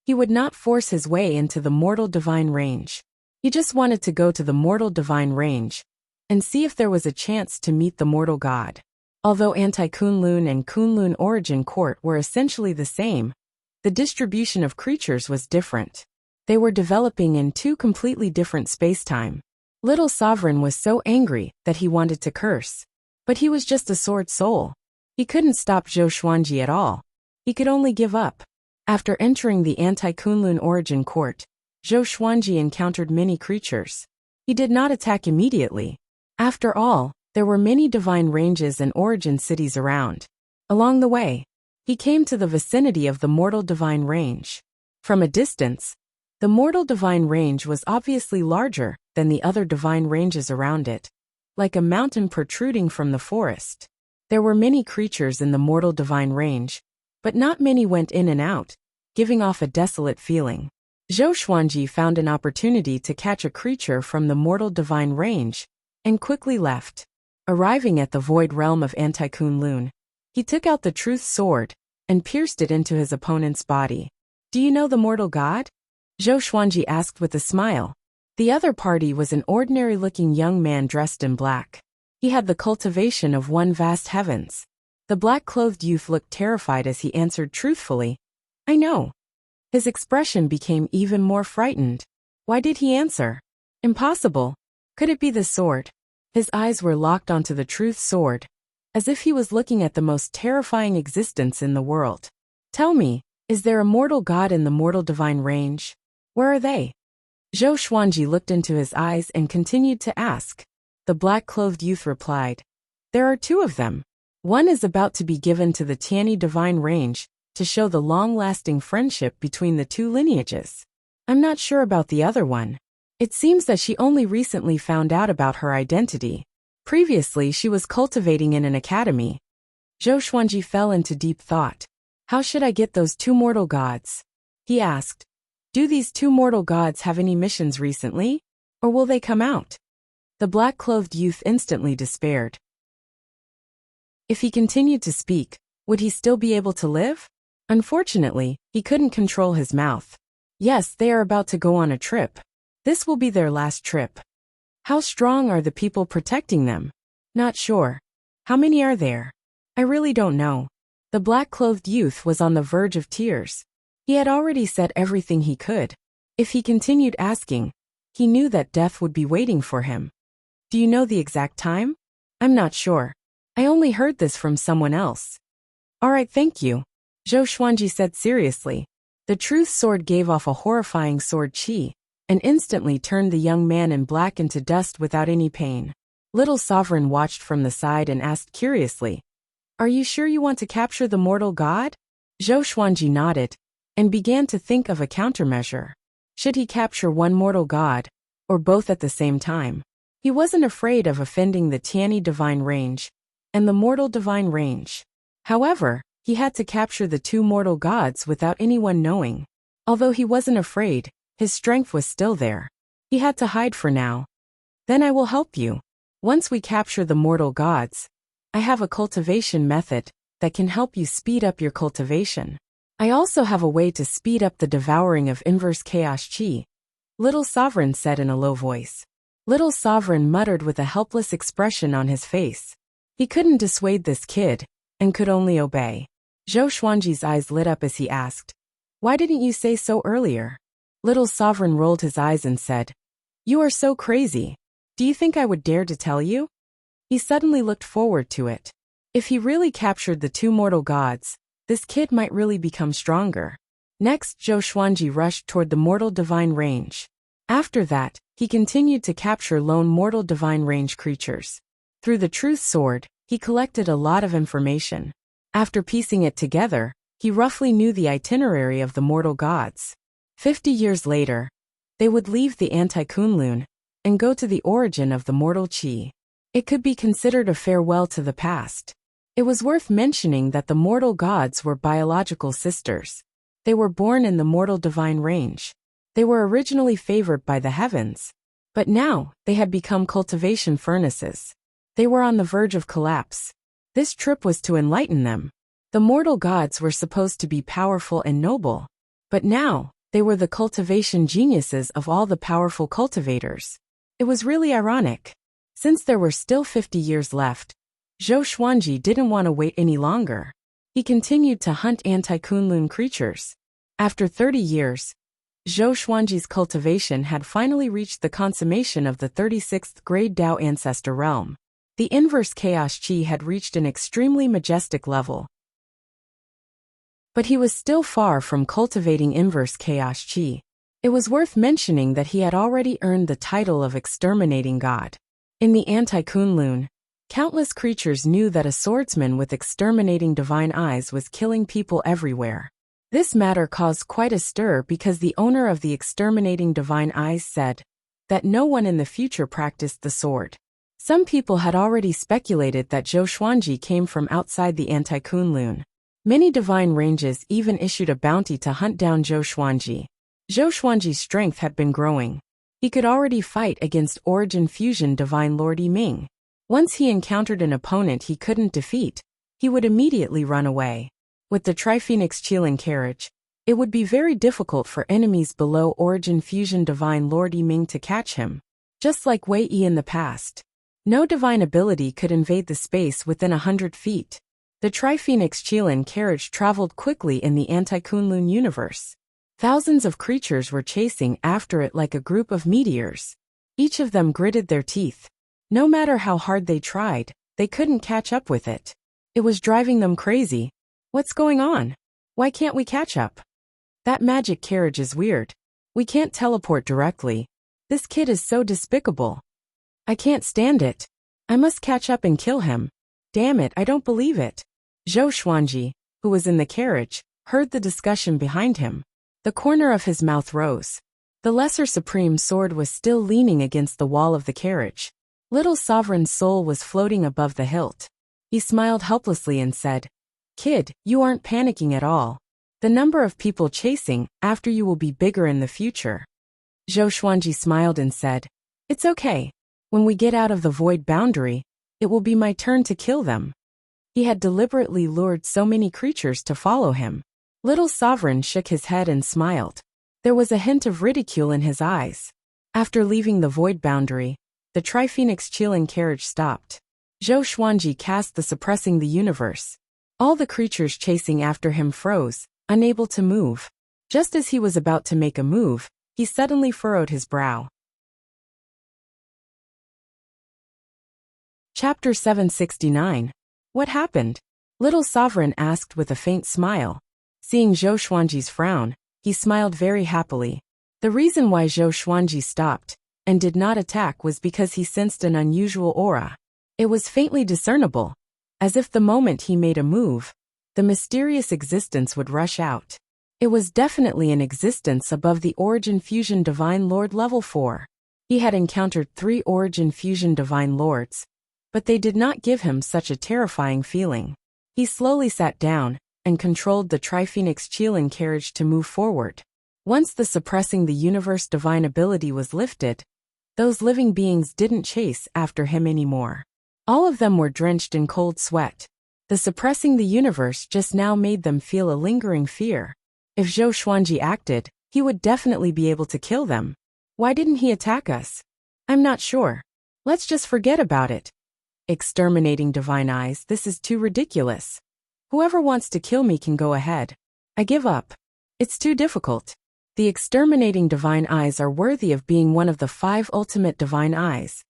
He would not force his way into the mortal divine range. He just wanted to go to the mortal divine range and see if there was a chance to meet the mortal god. Although anti-Kunlun and Kunlun origin court were essentially the same, the distribution of creatures was different. They were developing in two completely different space-time. Little Sovereign was so angry that he wanted to curse. But he was just a sword soul. He couldn't stop Zhou Xuanji at all. He could only give up. After entering the anti-Kunlun origin court, Zhou Xuanji encountered many creatures. He did not attack immediately. After all, there were many divine ranges and origin cities around. Along the way, he came to the vicinity of the mortal divine range. From a distance, the mortal divine range was obviously larger than the other divine ranges around it, like a mountain protruding from the forest. There were many creatures in the mortal divine range, but not many went in and out, giving off a desolate feeling. Zhou Xuanji found an opportunity to catch a creature from the mortal divine range, and quickly left. Arriving at the void realm of anti-Kunlun, he took out the truth sword and pierced it into his opponent's body. Do you know the mortal god? Zhou Xuanji asked with a smile. The other party was an ordinary-looking young man dressed in black. He had the cultivation of one vast heavens. The black-clothed youth looked terrified as he answered truthfully, I know. His expression became even more frightened. Why did he answer? Impossible. Could it be the sword? His eyes were locked onto the truth sword, as if he was looking at the most terrifying existence in the world. Tell me, is there a mortal god in the mortal divine range? Where are they? Zhou Xuanji looked into his eyes and continued to ask. The black-clothed youth replied, There are two of them. One is about to be given to the Tianyi divine range to show the long-lasting friendship between the two lineages. I'm not sure about the other one. It seems that she only recently found out about her identity. Previously, she was cultivating in an academy. Zhou Xuanji fell into deep thought. How should I get those two mortal gods? He asked. Do these two mortal gods have any missions recently? Or will they come out? The black-clothed youth instantly despaired. If he continued to speak, would he still be able to live? Unfortunately, he couldn't control his mouth. Yes, they are about to go on a trip. This will be their last trip. How strong are the people protecting them? Not sure. How many are there? I really don't know. The black-clothed youth was on the verge of tears. He had already said everything he could. If he continued asking, he knew that death would be waiting for him. Do you know the exact time? I'm not sure. I only heard this from someone else. All right, thank you. Zhou Xuanji said seriously. The truth sword gave off a horrifying sword chi, and instantly turned the young man in black into dust without any pain. Little Sovereign watched from the side and asked curiously, Are you sure you want to capture the mortal god? Zhou Xuanji nodded, and began to think of a countermeasure. Should he capture one mortal god, or both at the same time? He wasn't afraid of offending the Tianyi divine range, and the mortal divine range. However, he had to capture the two mortal gods without anyone knowing. Although he wasn't afraid, his strength was still there. He had to hide for now. Then I will help you. Once we capture the mortal gods, I have a cultivation method that can help you speed up your cultivation. I also have a way to speed up the devouring of inverse chaos chi, Little Sovereign said in a low voice. Little Sovereign muttered with a helpless expression on his face. He couldn't dissuade this kid, and could only obey. Zhou Xuanji's eyes lit up as he asked, Why didn't you say so earlier? Little Sovereign rolled his eyes and said, You are so crazy. Do you think I would dare to tell you? He suddenly looked forward to it. If he really captured the two mortal gods, this kid might really become stronger. Next, Zhou Xuanji rushed toward the mortal divine range. After that, he continued to capture lone mortal divine range creatures. Through the truth sword, he collected a lot of information. After piecing it together, he roughly knew the itinerary of the mortal gods. 50 years later, they would leave the anti-Kunlun and go to the origin of the mortal Qi. It could be considered a farewell to the past. It was worth mentioning that the mortal gods were biological sisters. They were born in the mortal divine range. They were originally favored by the heavens, but now they had become cultivation furnaces. They were on the verge of collapse. This trip was to enlighten them. The mortal gods were supposed to be powerful and noble, but now they were the cultivation geniuses of all the powerful cultivators. It was really ironic. Since there were still 50 years left, Zhou Xuanji didn't want to wait any longer. He continued to hunt anti-Kunlun creatures. After 30 years, Zhou Xuanji's cultivation had finally reached the consummation of the 36th grade Dao Ancestor realm. The inverse Chaos Qi had reached an extremely majestic level. But he was still far from cultivating inverse Chaos Qi. It was worth mentioning that he had already earned the title of Exterminating God. In the anti-Kunlun, countless creatures knew that a swordsman with exterminating divine eyes was killing people everywhere. This matter caused quite a stir because the owner of the exterminating divine eyes said that no one in the future practiced the sword. Some people had already speculated that Zhou Xuanji came from outside the anti-Kunlun. Many divine ranges even issued a bounty to hunt down Zhou Xuanji. Zhou Xuanji's strength had been growing. He could already fight against Origin Fusion Divine Lord Yiming. Once he encountered an opponent he couldn't defeat, he would immediately run away. With the Triphoenix Qilin carriage, it would be very difficult for enemies below Origin Fusion Divine Lord Yiming to catch him. Just like Wei Yi in the past, no divine ability could invade the space within 100 feet. The Triphoenix Qilin carriage traveled quickly in the anti-Kunlun universe. Thousands of creatures were chasing after it like a group of meteors. Each of them gritted their teeth. No matter how hard they tried, they couldn't catch up with it. It was driving them crazy. What's going on? Why can't we catch up? That magic carriage is weird. We can't teleport directly. This kid is so despicable. I can't stand it. I must catch up and kill him. Damn it, I don't believe it. Zhou Xuanji, who was in the carriage, heard the discussion behind him. The corner of his mouth rose. The Lesser Supreme Sword was still leaning against the wall of the carriage. Little Sovereign's soul was floating above the hilt. He smiled helplessly and said, "Kid, you aren't panicking at all. The number of people chasing after you will be bigger in the future." Zhou Xuanji smiled and said, "It's okay. When we get out of the void boundary, it will be my turn to kill them." He had deliberately lured so many creatures to follow him. Little Sovereign shook his head and smiled. There was a hint of ridicule in his eyes. After leaving the void boundary, the Triphoenix Qilin carriage stopped. Zhou Xuanji cast the Suppressing the Universe. All the creatures chasing after him froze, unable to move. Just as he was about to make a move, he suddenly furrowed his brow. Chapter 769. What happened? Little Sovereign asked with a faint smile. Seeing Zhou Xuanji's frown, he smiled very happily. The reason why Zhou Xuanji stopped and did not attack was because he sensed an unusual aura. It was faintly discernible, as if the moment he made a move, the mysterious existence would rush out. It was definitely an existence above the Origin Fusion Divine Lord level 4. He had encountered 3 Origin Fusion Divine Lords, but they did not give him such a terrifying feeling. He slowly sat down and controlled the Triphoenix Qilin carriage to move forward. Once the Suppressing the Universe divine ability was lifted, those living beings didn't chase after him anymore. All of them were drenched in cold sweat. The Suppressing the Universe just now made them feel a lingering fear. If Zhou Xuanji acted, he would definitely be able to kill them. Why didn't he attack us? I'm not sure. Let's just forget about it. Exterminating divine eyes, this is too ridiculous. Whoever wants to kill me can go ahead. I give up. It's too difficult. The exterminating divine eyes are worthy of being one of the 5 ultimate divine eyes.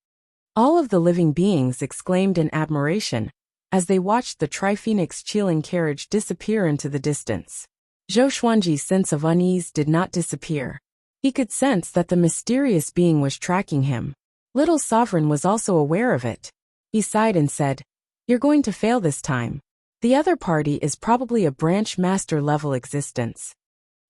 All of the living beings exclaimed in admiration as they watched the Triphoenix Qilin carriage disappear into the distance. Zhou Xuanji's sense of unease did not disappear. He could sense that the mysterious being was tracking him. Little Sovereign was also aware of it. He sighed and said, "You're going to fail this time. The other party is probably a branch master level existence."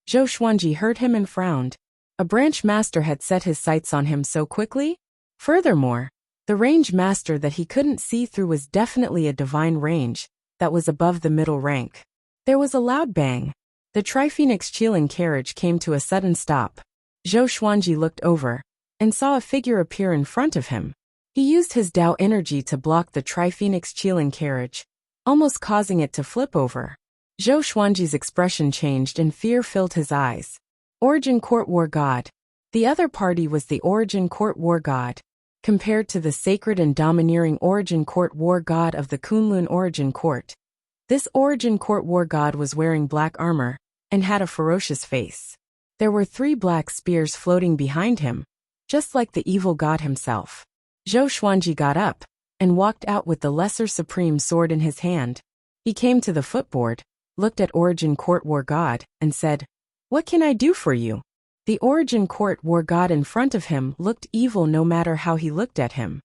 Zhou Xuanji heard him and frowned. A branch master had set his sights on him so quickly? Furthermore, the range master that he couldn't see through was definitely a divine range that was above the middle rank. There was a loud bang. The Tri-Phoenix Qilin carriage came to a sudden stop. Zhou Xuanji looked over and saw a figure appear in front of him. He used his Dao energy to block the Tri-Phoenix Qilin carriage, almost causing it to flip over. Zhou Xuanji's expression changed and fear filled his eyes. Origin Court War God. The other party was the Origin Court War God, compared to the sacred and domineering Origin Court War God of the Kunlun Origin Court. This Origin Court War God was wearing black armor and had a ferocious face. There were 3 black spears floating behind him, just like the evil god himself. Zhou Xuanji got up and walked out with the Lesser Supreme Sword in his hand. He came to the footboard, looked at Origin Court War God, and said, "What can I do for you?" The Origin Court War God in front of him looked evil no matter how he looked at him.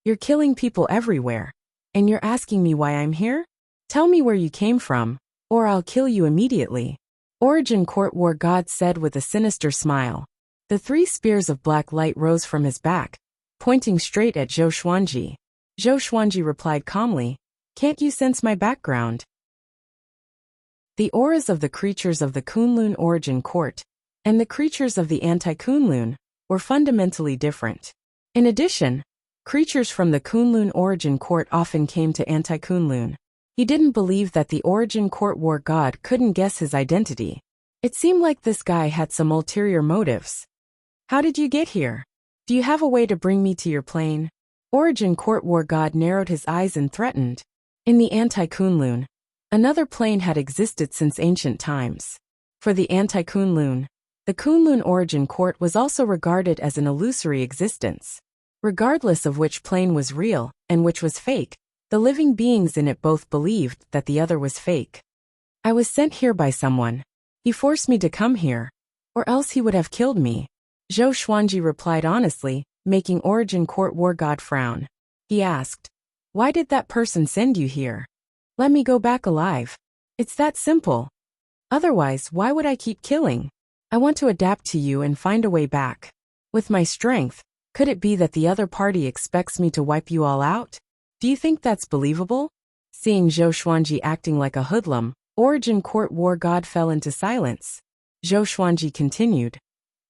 "You're killing people everywhere, and you're asking me why I'm here? Tell me where you came from, or I'll kill you immediately." Origin Court War God said with a sinister smile. The 3 spears of black light rose from his back, pointing straight at Zhou Xuanji. Zhou Xuanji replied calmly, "Can't you sense my background?" The auras of the creatures of the Kunlun Origin Court and the creatures of the anti-Kunlun were fundamentally different. In addition, creatures from the Kunlun Origin Court often came to anti-Kunlun. He didn't believe that the Origin Court War God couldn't guess his identity. It seemed like this guy had some ulterior motives. "How did you get here? Do you have a way to bring me to your plane?" Origin Court War God narrowed his eyes and threatened. In the anti-Kunlun, another plane had existed since ancient times. For the anti-Kunlun, the Kunlun Origin Court was also regarded as an illusory existence. Regardless of which plane was real and which was fake, the living beings in it both believed that the other was fake. "I was sent here by someone. He forced me to come here, or else he would have killed me." Zhou Xuanji replied honestly, making Origin Court War God frown. He asked, "Why did that person send you here? Let me go back alive. It's that simple. Otherwise, why would I keep killing? I want to adapt to you and find a way back. With my strength, could it be that the other party expects me to wipe you all out? Do you think that's believable?" Seeing Zhou Xuanji acting like a hoodlum, Origin Court War God fell into silence. Zhou Xuanji continued,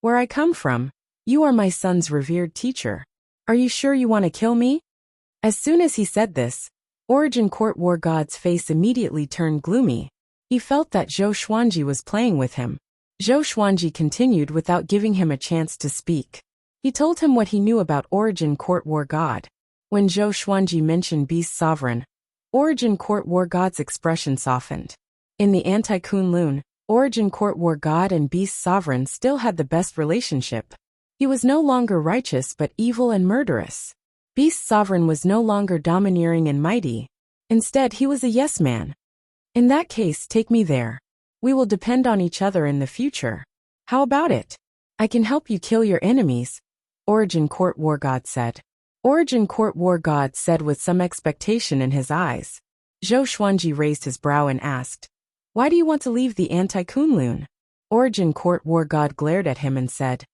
"Where I come from, you are my son's revered teacher. Are you sure you want to kill me?" As soon as he said this, Origin Court War God's face immediately turned gloomy. He felt that Zhou Xuanji was playing with him. Zhou Xuanji continued without giving him a chance to speak. He told him what he knew about Origin Court War God. When Zhou Xuanji mentioned Beast Sovereign, Origin Court War God's expression softened. In the anti-Kunlun, Origin Court War God and Beast Sovereign still had the best relationship. He was no longer righteous but evil and murderous. Beast Sovereign was no longer domineering and mighty. Instead, he was a yes man. "In that case, take me there. We will depend on each other in the future. How about it? I can help you kill your enemies," Origin Court War God said. Origin Court War God said with some expectation in his eyes. Zhou Xuanji raised his brow and asked, "Why do you want to leave the anti-Kunlun?" Origin Court War God glared at him and said,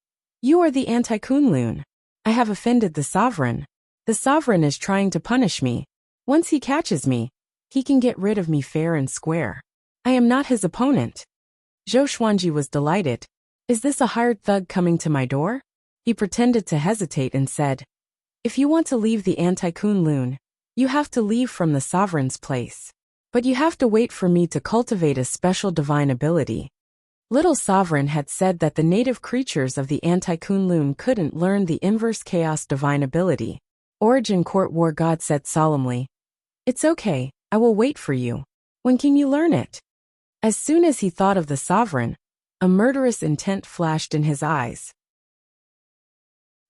"You are the anti-Kunlun. I have offended the sovereign. The sovereign is trying to punish me. Once he catches me, he can get rid of me fair and square. I am not his opponent." Zhou Xuanji was delighted. "Is this a hired thug coming to my door?" He pretended to hesitate and said, "If you want to leave the anti-Kunlun, you have to leave from the sovereign's place. But you have to wait for me to cultivate a special divine ability." Little Sovereign had said that the native creatures of the anti-Kunlun couldn't learn the inverse chaos divine ability. Origin Court War God said solemnly, "It's okay, I will wait for you. When can you learn it?" As soon as he thought of the sovereign, a murderous intent flashed in his eyes.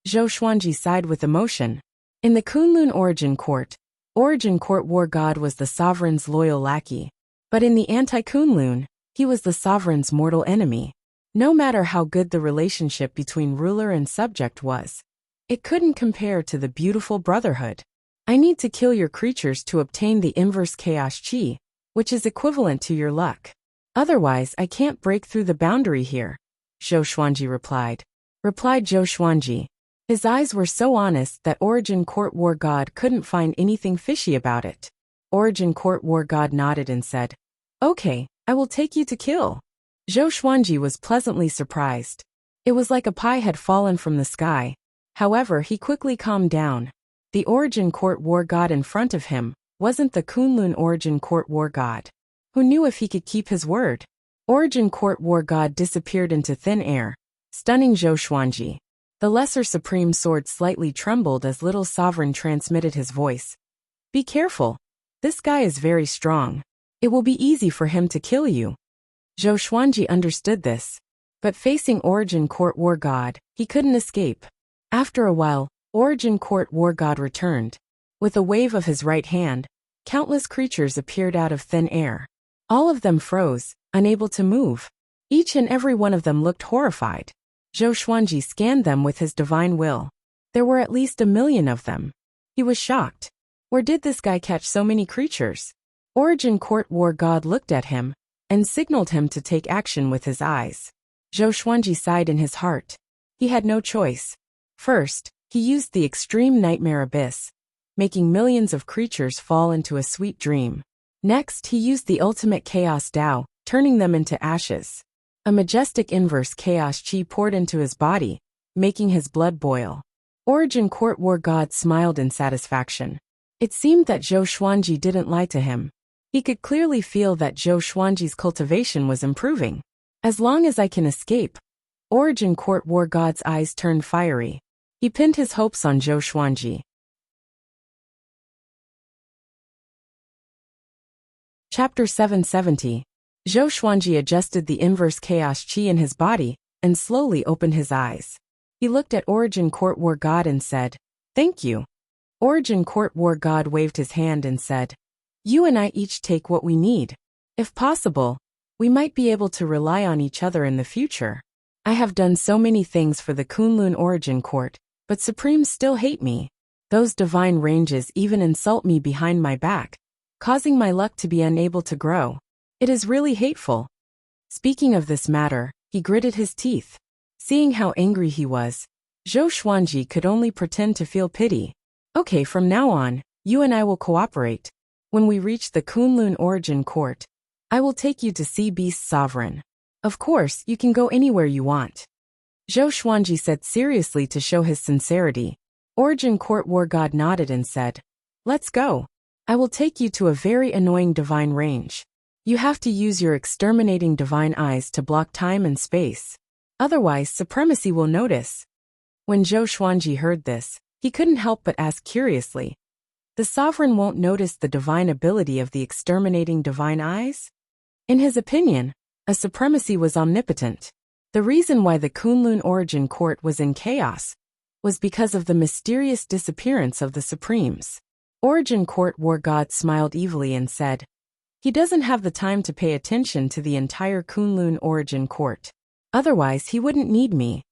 Zhou Xuanji sighed with emotion. In the Kunlun Origin Court War God was the sovereign's loyal lackey. But in the anti-Kunlun, He was the sovereign's mortal enemy. No matter how good the relationship between ruler and subject was, it couldn't compare to the beautiful brotherhood. I need to kill your creatures to obtain the inverse chaos chi, which is equivalent to your luck. Otherwise, I can't break through the boundary here, Zhou Xuanji replied. Zhou Xuanji. His eyes were so honest that Origin Court War God couldn't find anything fishy about it. Origin Court War God nodded and said, "Okay, I will take you to kill." Zhou Xuanji was pleasantly surprised. It was like a pie had fallen from the sky. However, he quickly calmed down. The Origin Court War God in front of him wasn't the Kunlun Origin Court War God. Who knew if he could keep his word? Origin Court War God disappeared into thin air, stunning Zhou Xuanji. The Lesser Supreme Sword slightly trembled as Little Sovereign transmitted his voice. "Be careful. This guy is very strong. It will be easy for him to kill you." Zhou Xuanji understood this. But facing Origin Court War God, he couldn't escape. After a while, Origin Court War God returned. With a wave of his right hand, countless creatures appeared out of thin air. All of them froze, unable to move. Each and every one of them looked horrified. Zhou Xuanji scanned them with his divine will. There were at least 1,000,000 of them. He was shocked. Where did this guy catch so many creatures? Origin Court War God looked at him and signaled him to take action with his eyes. Zhou Xuanji sighed in his heart. He had no choice. First, he used the extreme nightmare abyss, making millions of creatures fall into a sweet dream. Next, he used the ultimate chaos Tao, turning them into ashes. A majestic inverse chaos chi poured into his body, making his blood boil. Origin Court War God smiled in satisfaction. It seemed that Zhou Xuanji didn't lie to him. He could clearly feel that Zhou Xuanji's cultivation was improving. As long as I can escape. Origin Court War God's eyes turned fiery. He pinned his hopes on Zhou Xuanji. Chapter 770. Zhou Xuanji adjusted the inverse chaos chi in his body and slowly opened his eyes. He looked at Origin Court War God and said, "Thank you." Origin Court War God waved his hand and said, "You and I each take what we need. If possible, we might be able to rely on each other in the future. I have done so many things for the Kunlun Origin Court, but Supremes still hate me. Those divine ranges even insult me behind my back, causing my luck to be unable to grow. It is really hateful." Speaking of this matter, he gritted his teeth. Seeing how angry he was, Zhou Xuanji could only pretend to feel pity. "Okay, from now on, you and I will cooperate. When we reach the Kunlun Origin Court, I will take you to Sea Beast Sovereign. Of course, you can go anywhere you want." Zhou Xuanji said seriously to show his sincerity. Origin Court War God nodded and said, "Let's go. I will take you to a very annoying divine range. You have to use your exterminating divine eyes to block time and space. Otherwise, supremacy will notice." When Zhou Xuanji heard this, he couldn't help but ask curiously, "The sovereign won't notice the divine ability of the exterminating divine eyes?" In his opinion, a supremacy was omnipotent. The reason why the Kunlun Origin Court was in chaos was because of the mysterious disappearance of the Supremes. Origin Court War God smiled evilly and said, "He doesn't have the time to pay attention to the entire Kunlun Origin Court. Otherwise, he wouldn't need me."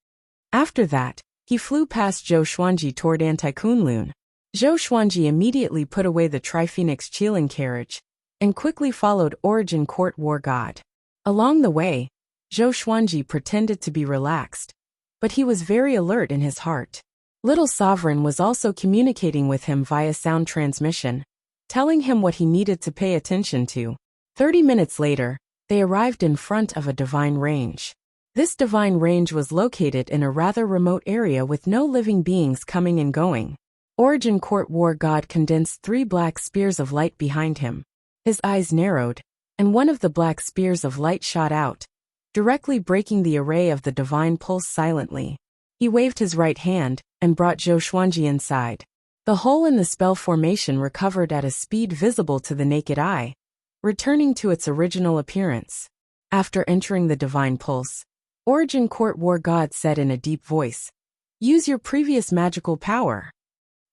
After that, he flew past Zhou Xuanji toward Anti-Kunlun. Zhou Xuanji immediately put away the Triphoenix Qilin carriage and quickly followed Origin Court War God. Along the way, Zhou Xuanji pretended to be relaxed, but he was very alert in his heart. Little Sovereign was also communicating with him via sound transmission, telling him what he needed to pay attention to. 30 minutes later, they arrived in front of a divine range. This divine range was located in a rather remote area with no living beings coming and going. Origin Court War God condensed 3 black spears of light behind him. His eyes narrowed, and one of the black spears of light shot out, directly breaking the array of the divine pulse silently. He waved his right hand and brought Zhou Xuanji inside. The hole in the spell formation recovered at a speed visible to the naked eye, returning to its original appearance. After entering the divine pulse, Origin Court War God said in a deep voice, "Use your previous magical power."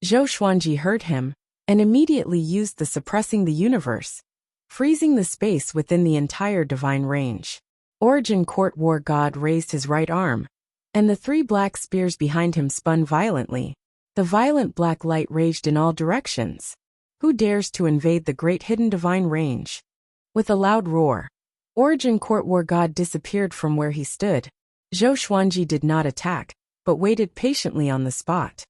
Zhou Xuanji heard him and immediately used the suppressing the universe, freezing the space within the entire divine range. Origin Court War God raised his right arm, and the 3 black spears behind him spun violently. The violent black light raged in all directions. Who dares to invade the great hidden divine range? With a loud roar, Origin Court War God disappeared from where he stood. Zhou Xuanji did not attack, but waited patiently on the spot.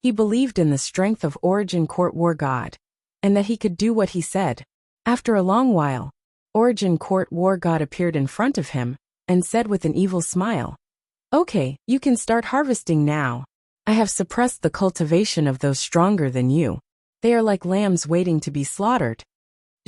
He believed in the strength of Origin Court War God, and that he could do what he said. After a long while, Origin Court War God appeared in front of him, and said with an evil smile, "Okay, you can start harvesting now. I have suppressed the cultivation of those stronger than you. They are like lambs waiting to be slaughtered."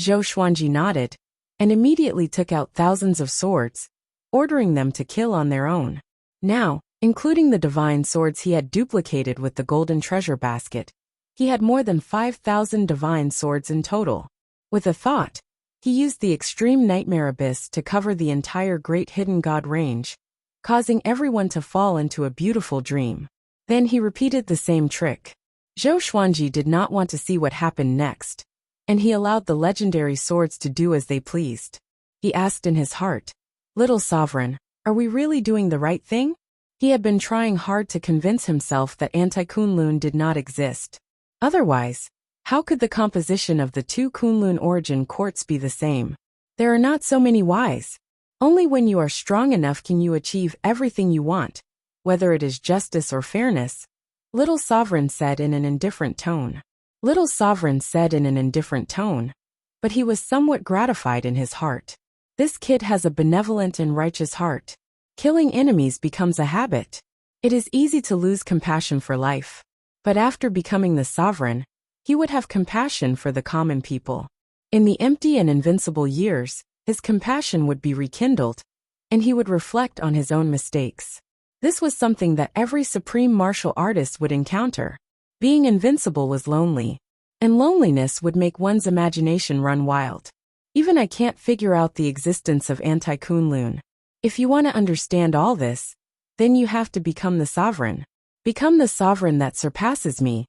Zhou Xuanji nodded, and immediately took out thousands of swords, ordering them to kill on their own. Now, including the divine swords he had duplicated with the golden treasure basket, he had more than 5,000 divine swords in total. With a thought, he used the extreme nightmare abyss to cover the entire great hidden god range, causing everyone to fall into a beautiful dream. Then he repeated the same trick. Zhou Xuanji did not want to see what happened next, and he allowed the legendary swords to do as they pleased. He asked in his heart, "Little sovereign, are we really doing the right thing?" He had been trying hard to convince himself that Anti-Kunlun did not exist. Otherwise, how could the composition of the 2 Kunlun origin courts be the same? There are not so many whys. Only when you are strong enough can you achieve everything you want, whether it is justice or fairness, Little Sovereign said in an indifferent tone. Little Sovereign said in an indifferent tone, but he was somewhat gratified in his heart. This kid has a benevolent and righteous heart. Killing enemies becomes a habit. It is easy to lose compassion for life. But after becoming the sovereign, he would have compassion for the common people. In the empty and invincible years, his compassion would be rekindled, and he would reflect on his own mistakes. This was something that every supreme martial artist would encounter. Being invincible was lonely, and loneliness would make one's imagination run wild. Even I can't figure out the existence of Anti-Kunlun. If you want to understand all this, then you have to become the sovereign. Become the sovereign that surpasses me.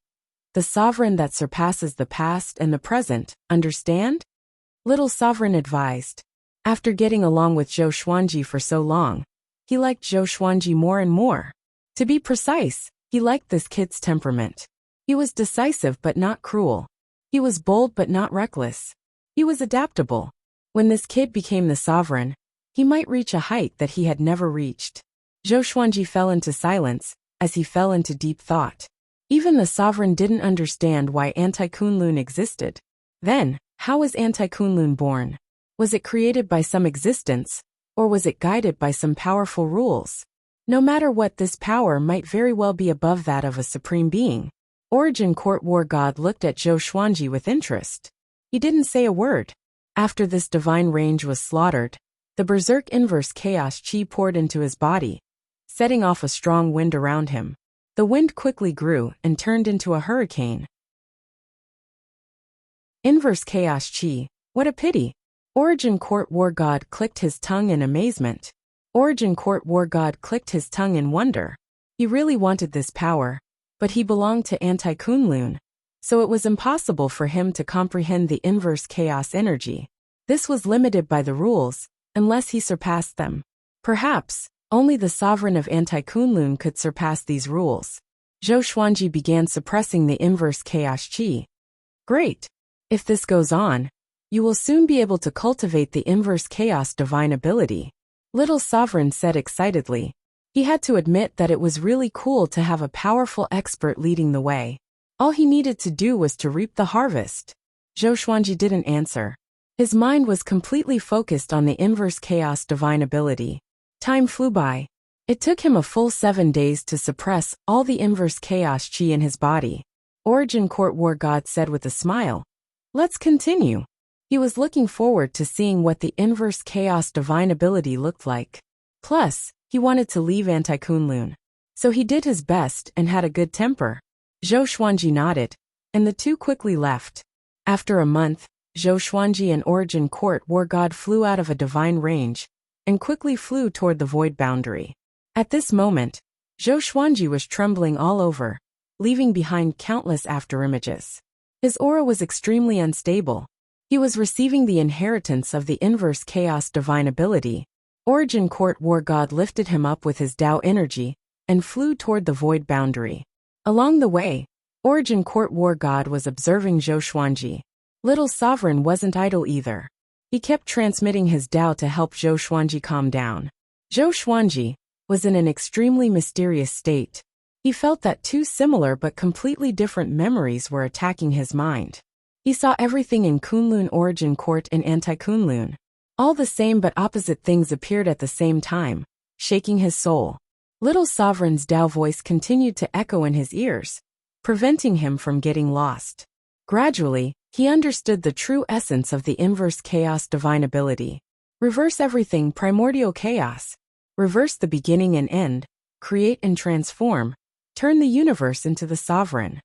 The sovereign that surpasses the past and the present, understand? Little Sovereign advised. After getting along with Zhou Xuanji for so long, he liked Zhou Xuanji more and more. To be precise, he liked this kid's temperament. He was decisive but not cruel. He was bold but not reckless. He was adaptable. When this kid became the sovereign, he might reach a height that he had never reached. Zhou Xuanji fell into silence, as he fell into deep thought. Even the sovereign didn't understand why Anti-Kunlun existed. Then, how was Anti-Kunlun born? Was it created by some existence, or was it guided by some powerful rules? No matter what, this power might very well be above that of a supreme being. Origin Court War God looked at Zhou Xuanji with interest. He didn't say a word. After this divine range was slaughtered, the berserk inverse chaos chi poured into his body, setting off a strong wind around him. The wind quickly grew and turned into a hurricane. Inverse chaos chi, what a pity. Origin Court War God clicked his tongue in amazement. Origin Court War God clicked his tongue in wonder. He really wanted this power, but he belonged to Anti-Kunlun, so it was impossible for him to comprehend the inverse chaos energy. This was limited by the rules, unless he surpassed them. Perhaps, only the sovereign of Anti-Kunlun could surpass these rules. Zhou Xuanji began suppressing the inverse chaos chi. Great! If this goes on, you will soon be able to cultivate the inverse chaos divine ability. Little Sovereign said excitedly. He had to admit that it was really cool to have a powerful expert leading the way. All he needed to do was to reap the harvest. Zhou Xuanji didn't answer. His mind was completely focused on the inverse chaos divine ability. Time flew by. It took him a full 7 days to suppress all the inverse chaos chi in his body. Origin Court War God said with a smile, "Let's continue." He was looking forward to seeing what the inverse chaos divine ability looked like. Plus, he wanted to leave Anti-Kunlun. So he did his best and had a good temper. Zhou Xuanji nodded, and the two quickly left. After a month, Zhou Xuanji and Origin Court War God flew out of a divine range, and quickly flew toward the void boundary. At this moment, Zhou Xuanji was trembling all over, leaving behind countless afterimages. His aura was extremely unstable. He was receiving the inheritance of the inverse chaos divine ability. Origin Court War God lifted him up with his Tao energy and flew toward the void boundary. Along the way, Origin Court War God was observing Zhou Xuanji. Little Sovereign wasn't idle either. He kept transmitting his Tao to help Zhou Xuanji calm down. Zhou Xuanji was in an extremely mysterious state. He felt that two similar but completely different memories were attacking his mind. He saw everything in Kunlun Origin Court and Anti-Kunlun. All the same but opposite things appeared at the same time, shaking his soul. Little Sovereign's Tao voice continued to echo in his ears, preventing him from getting lost. Gradually, he understood the true essence of the inverse chaos divine ability. Reverse everything, primordial chaos. Reverse the beginning and end, create and transform, turn the universe into the sovereign.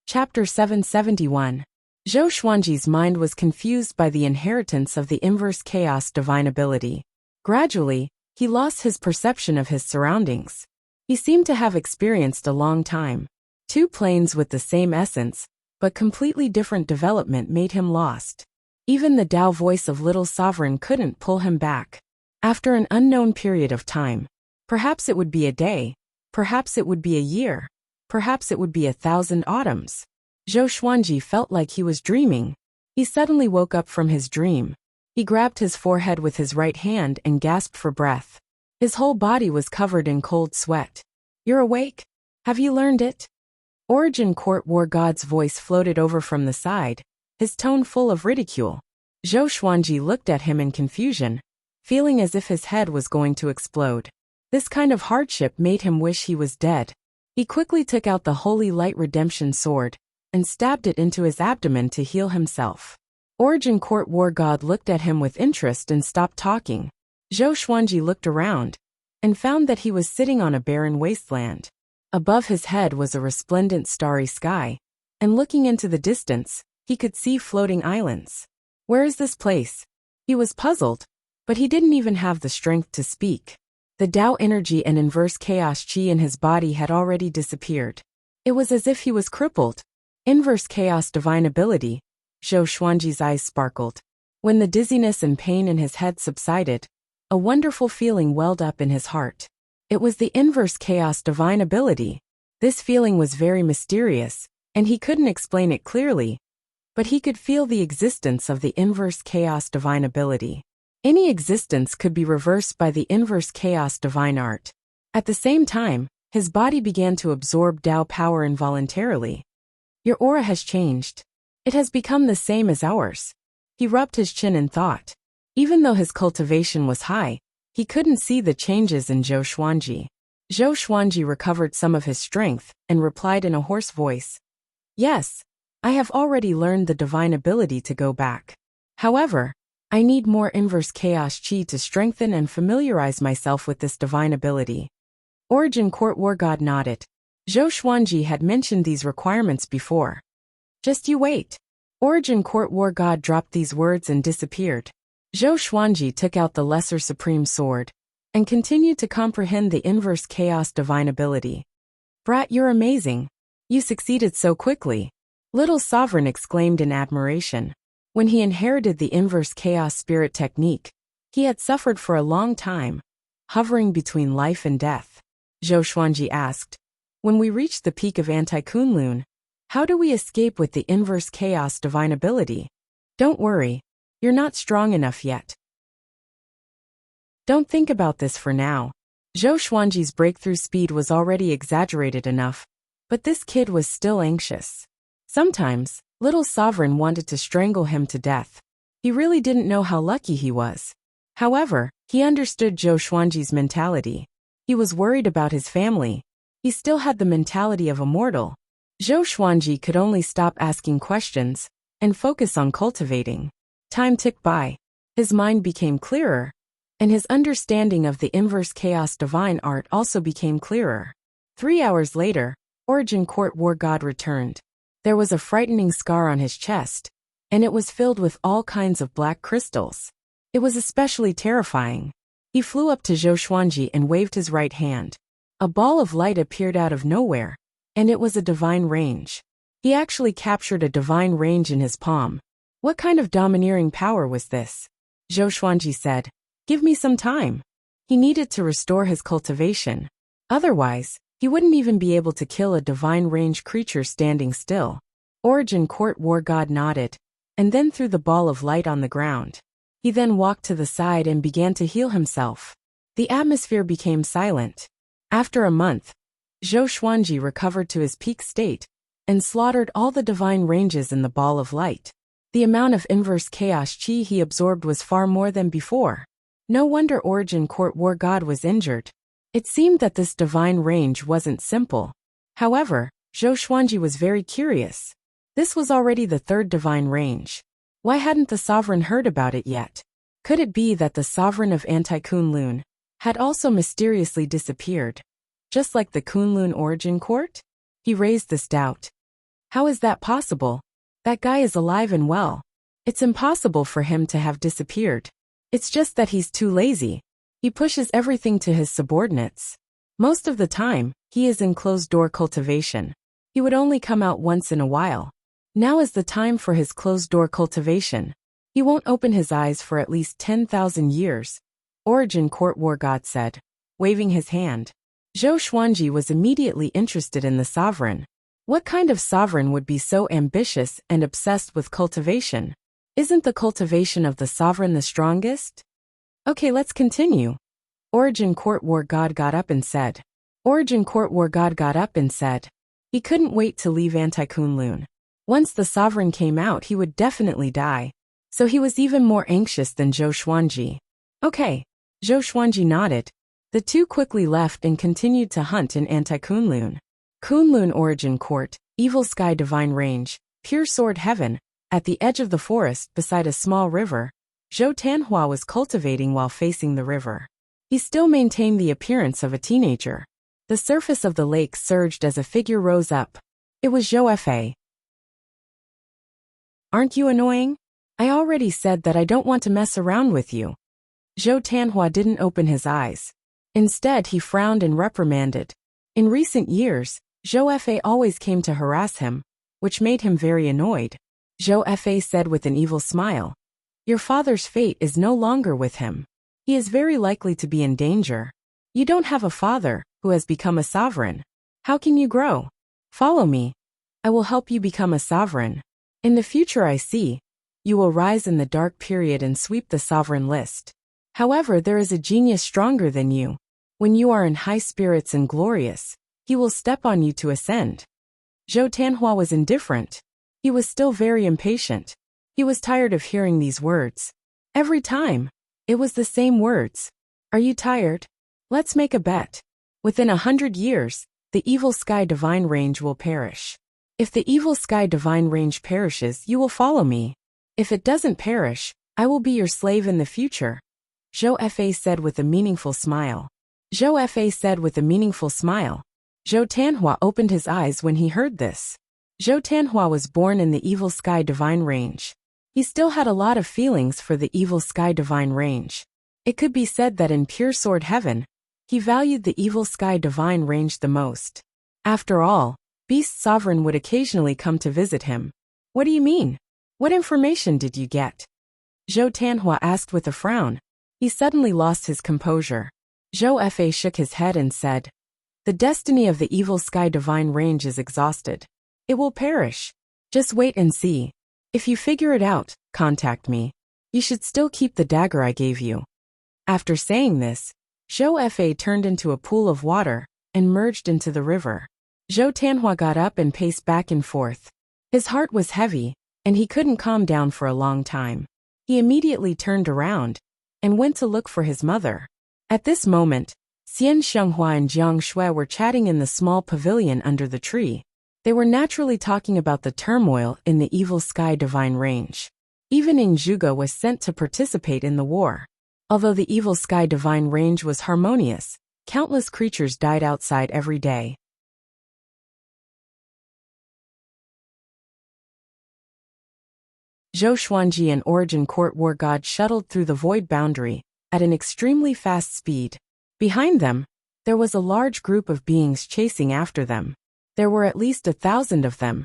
Chapter 771. Zhou Xuanji's mind was confused by the inheritance of the inverse chaos divine ability. Gradually, he lost his perception of his surroundings. He seemed to have experienced a long time. Two planes with the same essence, but completely different development made him lost. Even the Tao voice of Little Sovereign couldn't pull him back. After an unknown period of time, perhaps it would be a day, perhaps it would be a year, perhaps it would be 1,000 autumns. Zhou Xuanji felt like he was dreaming. He suddenly woke up from his dream. He grabbed his forehead with his right hand and gasped for breath. His whole body was covered in cold sweat. "You're awake? Have you learned it?" Origin Court War God's voice floated over from the side, his tone full of ridicule. Zhou Xuanji looked at him in confusion, feeling as if his head was going to explode. This kind of hardship made him wish he was dead. He quickly took out the Holy Light Redemption Sword and stabbed it into his abdomen to heal himself. Origin Court War God looked at him with interest and stopped talking. Zhou Xuanji looked around and found that he was sitting on a barren wasteland. Above his head was a resplendent starry sky, and looking into the distance, he could see floating islands. Where is this place? He was puzzled, but he didn't even have the strength to speak. The Tao energy and inverse chaos chi in his body had already disappeared. It was as if he was crippled. Inverse chaos divine ability. Zhou Xuanji's eyes sparkled. When the dizziness and pain in his head subsided, a wonderful feeling welled up in his heart. It was the inverse chaos divine ability. This feeling was very mysterious, and he couldn't explain it clearly, but he could feel the existence of the inverse chaos divine ability. Any existence could be reversed by the inverse chaos divine art. At the same time, his body began to absorb Tao power involuntarily. "Your aura has changed. It has become the same as ours." He rubbed his chin in thought. Even though his cultivation was high, he couldn't see the changes in Zhou Xuanji. Zhou Xuanji recovered some of his strength and replied in a hoarse voice, "Yes, I have already learned the divine ability to go back. However, I need more inverse chaos chi to strengthen and familiarize myself with this divine ability." Origin Court War God nodded. Zhou Xuanji had mentioned these requirements before. "Just you wait." Origin Court War God dropped these words and disappeared. Zhou Xuanji took out the Lesser Supreme Sword and continued to comprehend the inverse chaos divine ability. "Brat, you're amazing. You succeeded so quickly." Little Sovereign exclaimed in admiration. When he inherited the inverse chaos spirit technique, he had suffered for a long time, hovering between life and death. Zhou Xuanji asked, "When we reach the peak of Anti-Kunlun, how do we escape with the inverse chaos divine ability?" "Don't worry, you're not strong enough yet. Don't think about this for now." Zhou Xuanji's breakthrough speed was already exaggerated enough, but this kid was still anxious. Sometimes, Little Sovereign wanted to strangle him to death. He really didn't know how lucky he was. However, he understood Zhou Xuanji's mentality. He was worried about his family. He still had the mentality of a mortal. Zhou Xuanji could only stop asking questions and focus on cultivating. Time ticked by. His mind became clearer, and his understanding of the inverse chaos divine art also became clearer. 3 hours later, Origin Court War God returned. There was a frightening scar on his chest, and it was filled with all kinds of black crystals. It was especially terrifying. He flew up to Zhou Xuanji and waved his right hand. A ball of light appeared out of nowhere, and it was a divine range. He actually captured a divine range in his palm. What kind of domineering power was this? Zhou Xuanji said. Give me some time. He needed to restore his cultivation. Otherwise, he wouldn't even be able to kill a divine range creature standing still. Origin Court War God nodded, and then threw the ball of light on the ground. He then walked to the side and began to heal himself. The atmosphere became silent. After a month, Zhou Xuanji recovered to his peak state and slaughtered all the divine ranges in the ball of light. The amount of inverse chaos chi he absorbed was far more than before. No wonder Origin Court War God was injured. It seemed that this divine range wasn't simple. However, Zhou Xuanji was very curious. This was already the third divine range. Why hadn't the sovereign heard about it yet? Could it be that the sovereign of Anti-Kunlun had also mysteriously disappeared, just like the Kunlun Origin Court? He raised this doubt. How is that possible? That guy is alive and well. It's impossible for him to have disappeared. It's just that he's too lazy. He pushes everything to his subordinates. Most of the time, he is in closed-door cultivation. He would only come out once in a while. Now is the time for his closed-door cultivation. He won't open his eyes for at least 10,000 years, Origin Court War God said, waving his hand. Zhou Xuanji was immediately interested in the sovereign. What kind of sovereign would be so ambitious and obsessed with cultivation? Isn't the cultivation of the sovereign the strongest? Okay, let's continue. Origin Court War God got up and said. Origin Court War God got up and said. He couldn't wait to leave Anti-Kunlun. Once the sovereign came out, he would definitely die. So he was even more anxious than Zhou Xuanji. Okay. Zhou Xuanji nodded. The two quickly left and continued to hunt in Anti-Kunlun. Kunlun Origin Court, Evil Sky Divine Range, Pure Sword Heaven. At the edge of the forest, beside a small river, Zhou Tanhua was cultivating while facing the river. He still maintained the appearance of a teenager. The surface of the lake surged as a figure rose up. It was Zhou Fa. Aren't you annoying? I already said that I don't want to mess around with you. Zhou Tanhua didn't open his eyes. Instead, he frowned and reprimanded. In recent years, Zhou Fa always came to harass him, which made him very annoyed. Zhou Fa said with an evil smile. Your father's fate is no longer with him. He is very likely to be in danger. You don't have a father who has become a sovereign. How can you grow? Follow me. I will help you become a sovereign. In the future, I see, you will rise in the dark period and sweep the sovereign list. However, there is a genius stronger than you. When you are in high spirits and glorious, he will step on you to ascend. Zhou Tanhua was indifferent. He was still very impatient. He was tired of hearing these words. Every time, it was the same words. Are you tired? Let's make a bet. Within 100 years, the Evil Sky Divine Range will perish. If the Evil Sky Divine Range perishes, you will follow me. If it doesn't perish, I will be your slave in the future. Zhou Fa said with a meaningful smile. Zhou Fa said with a meaningful smile. Zhou Tanhua opened his eyes when he heard this. Zhou Tanhua was born in the Evil Sky Divine Range. He still had a lot of feelings for the Evil Sky Divine Range. It could be said that in Pure Sword Heaven, he valued the Evil Sky Divine Range the most. After all, Beast Sovereign would occasionally come to visit him. What do you mean? What information did you get? Zhou Tanhua asked with a frown. He suddenly lost his composure. Zhou Fa shook his head and said, The destiny of the Evil Sky Divine Range is exhausted. It will perish. Just wait and see. If you figure it out, contact me. You should still keep the dagger I gave you. After saying this, Zhou Fa turned into a pool of water and merged into the river. Zhou Tanhua got up and paced back and forth. His heart was heavy, and he couldn't calm down for a long time. He immediately turned around and went to look for his mother. At this moment, Xian Shenghua and Jiang Shui were chatting in the small pavilion under the tree. They were naturally talking about the turmoil in the Evil Sky Divine Range. Even Ing Zhuge was sent to participate in the war. Although the Evil Sky Divine Range was harmonious, countless creatures died outside every day. Zhou Xuanji and Origin Court War God shuttled through the void boundary at an extremely fast speed. Behind them, there was a large group of beings chasing after them. There were at least 1,000 of them,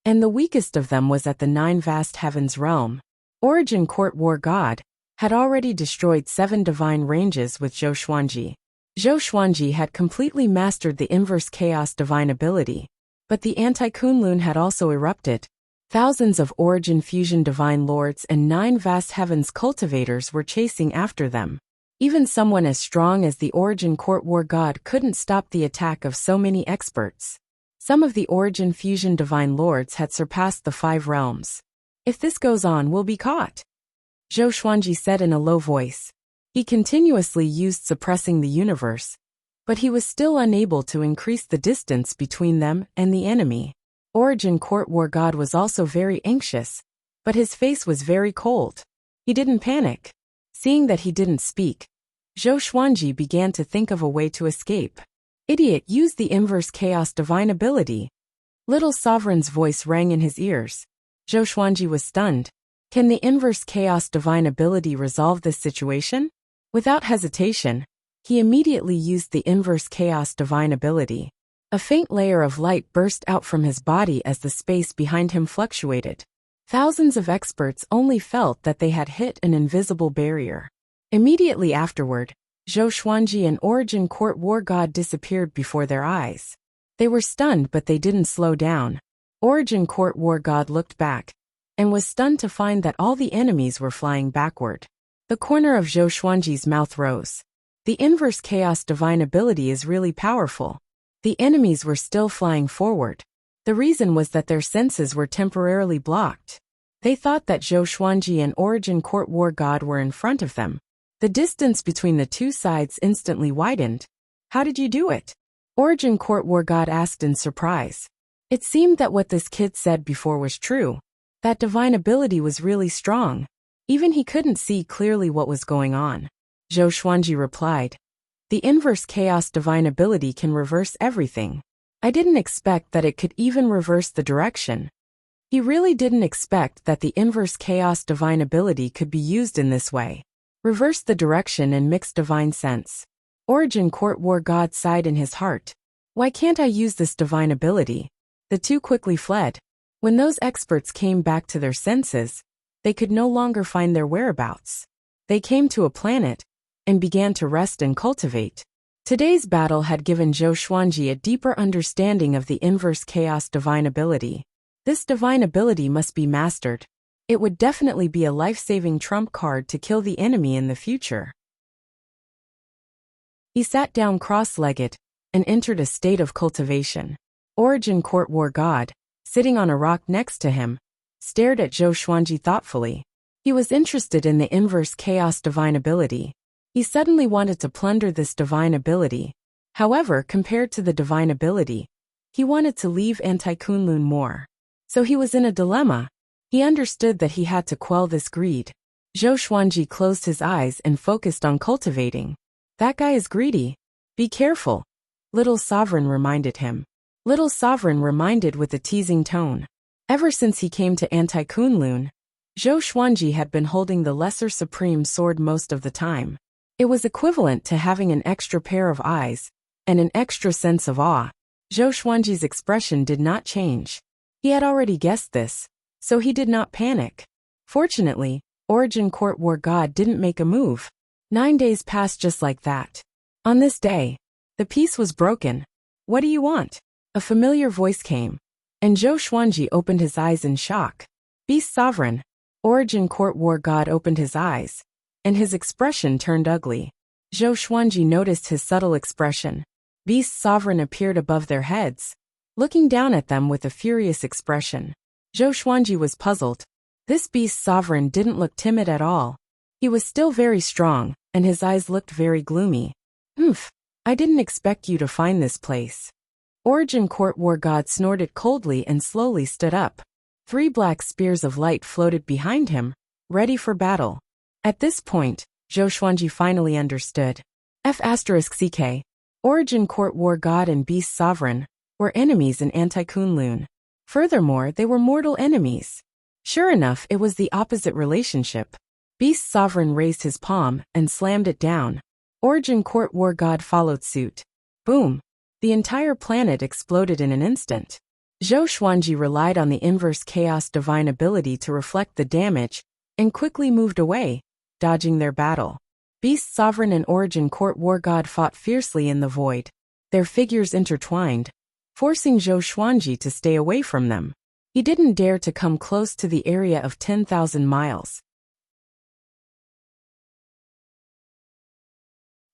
and the weakest of them was at the 9 vast heavens realm. Origin Court War God had already destroyed 7 divine ranges with Zhou Xuanji. Zhou Xuanji had completely mastered the inverse chaos divine ability, but the anti-Kunlun had also erupted. Thousands of Origin Fusion divine lords and 9 vast heavens cultivators were chasing after them. Even someone as strong as the Origin Court War God couldn't stop the attack of so many experts. Some of the Origin Fusion divine lords had surpassed the 5 realms. If this goes on, we'll be caught, Zhou Xuanji said in a low voice. He continuously used suppressing the universe, but he was still unable to increase the distance between them and the enemy. Origin Court War God was also very anxious, but his face was very cold. He didn't panic. Seeing that he didn't speak, Zhou Xuanji began to think of a way to escape. Idiot, use the inverse chaos divine ability. Little Sovereign's voice rang in his ears. Zhou Xuanji was stunned. Can the inverse chaos divine ability resolve this situation? Without hesitation, he immediately used the inverse chaos divine ability. A faint layer of light burst out from his body as the space behind him fluctuated. Thousands of experts only felt that they had hit an invisible barrier. Immediately afterward, Zhou Xuanji and Origin Court War God disappeared before their eyes. They were stunned, but they didn't slow down. Origin Court War God looked back and was stunned to find that all the enemies were flying backward. The corner of Zhou Xuanji's mouth rose. The inverse chaos divine ability is really powerful. The enemies were still flying forward. The reason was that their senses were temporarily blocked. They thought that Zhou Xuanji and Origin Court War God were in front of them. The distance between the two sides instantly widened. How did you do it? Origin Court War God asked in surprise. It seemed that what this kid said before was true. That divine ability was really strong. Even he couldn't see clearly what was going on. Zhou Xuanji replied. The inverse chaos divine ability can reverse everything. I didn't expect that it could even reverse the direction. He really didn't expect that the inverse chaos divine ability could be used in this way. Reverse the direction and mix divine sense. Origin Court War God sighed in his heart. Why can't I use this divine ability? The two quickly fled. When those experts came back to their senses, they could no longer find their whereabouts. They came to a planet and began to rest and cultivate. Today's battle had given Zhou Xuanji a deeper understanding of the inverse chaos divine ability. This divine ability must be mastered. It would definitely be a life-saving trump card to kill the enemy in the future. He sat down cross-legged and entered a state of cultivation. Origin Court War God, sitting on a rock next to him, stared at Zhou Xuanji thoughtfully. He was interested in the inverse chaos divine ability. He suddenly wanted to plunder this divine ability. However, compared to the divine ability, he wanted to leave Anti-Kunlun more. So he was in a dilemma. He understood that he had to quell this greed. Zhou Xuanji closed his eyes and focused on cultivating. That guy is greedy. Be careful, Little Sovereign reminded him. Little Sovereign reminded with a teasing tone. Ever since he came to Anti-Kunlun, Zhou Xuanji had been holding the Lesser Supreme Sword most of the time. It was equivalent to having an extra pair of eyes and an extra sense of awe. Zhou Xuanji's expression did not change. He had already guessed this, so he did not panic. Fortunately, Origin Court War God didn't make a move. 9 days passed just like that. On this day, the peace was broken. What do you want? A familiar voice came, and Zhou Xuanji opened his eyes in shock. Beast Sovereign. Origin Court War God opened his eyes, and his expression turned ugly. Zhou Xuanji noticed his subtle expression. Beast Sovereign appeared above their heads, looking down at them with a furious expression. Zhou Xuanji was puzzled. This Beast Sovereign didn't look timid at all. He was still very strong, and his eyes looked very gloomy. I didn't expect you to find this place. Origin Court War God snorted coldly and slowly stood up. 3 black spears of light floated behind him, ready for battle. At this point, Zhou Xuanji finally understood. F***CK. Origin Court War God and Beast Sovereign were enemies in Anti-Kunlun. Furthermore, they were mortal enemies. Sure enough, it was the opposite relationship. Beast Sovereign raised his palm and slammed it down. Origin Court War God followed suit. Boom! The entire planet exploded in an instant. Zhou Xuanji relied on the inverse chaos divine ability to reflect the damage and quickly moved away, dodging their battle. Beast Sovereign and Origin Court War God fought fiercely in the void. Their figures intertwined, forcing Zhou Xuanji to stay away from them. He didn't dare to come close to the area of 10,000 miles.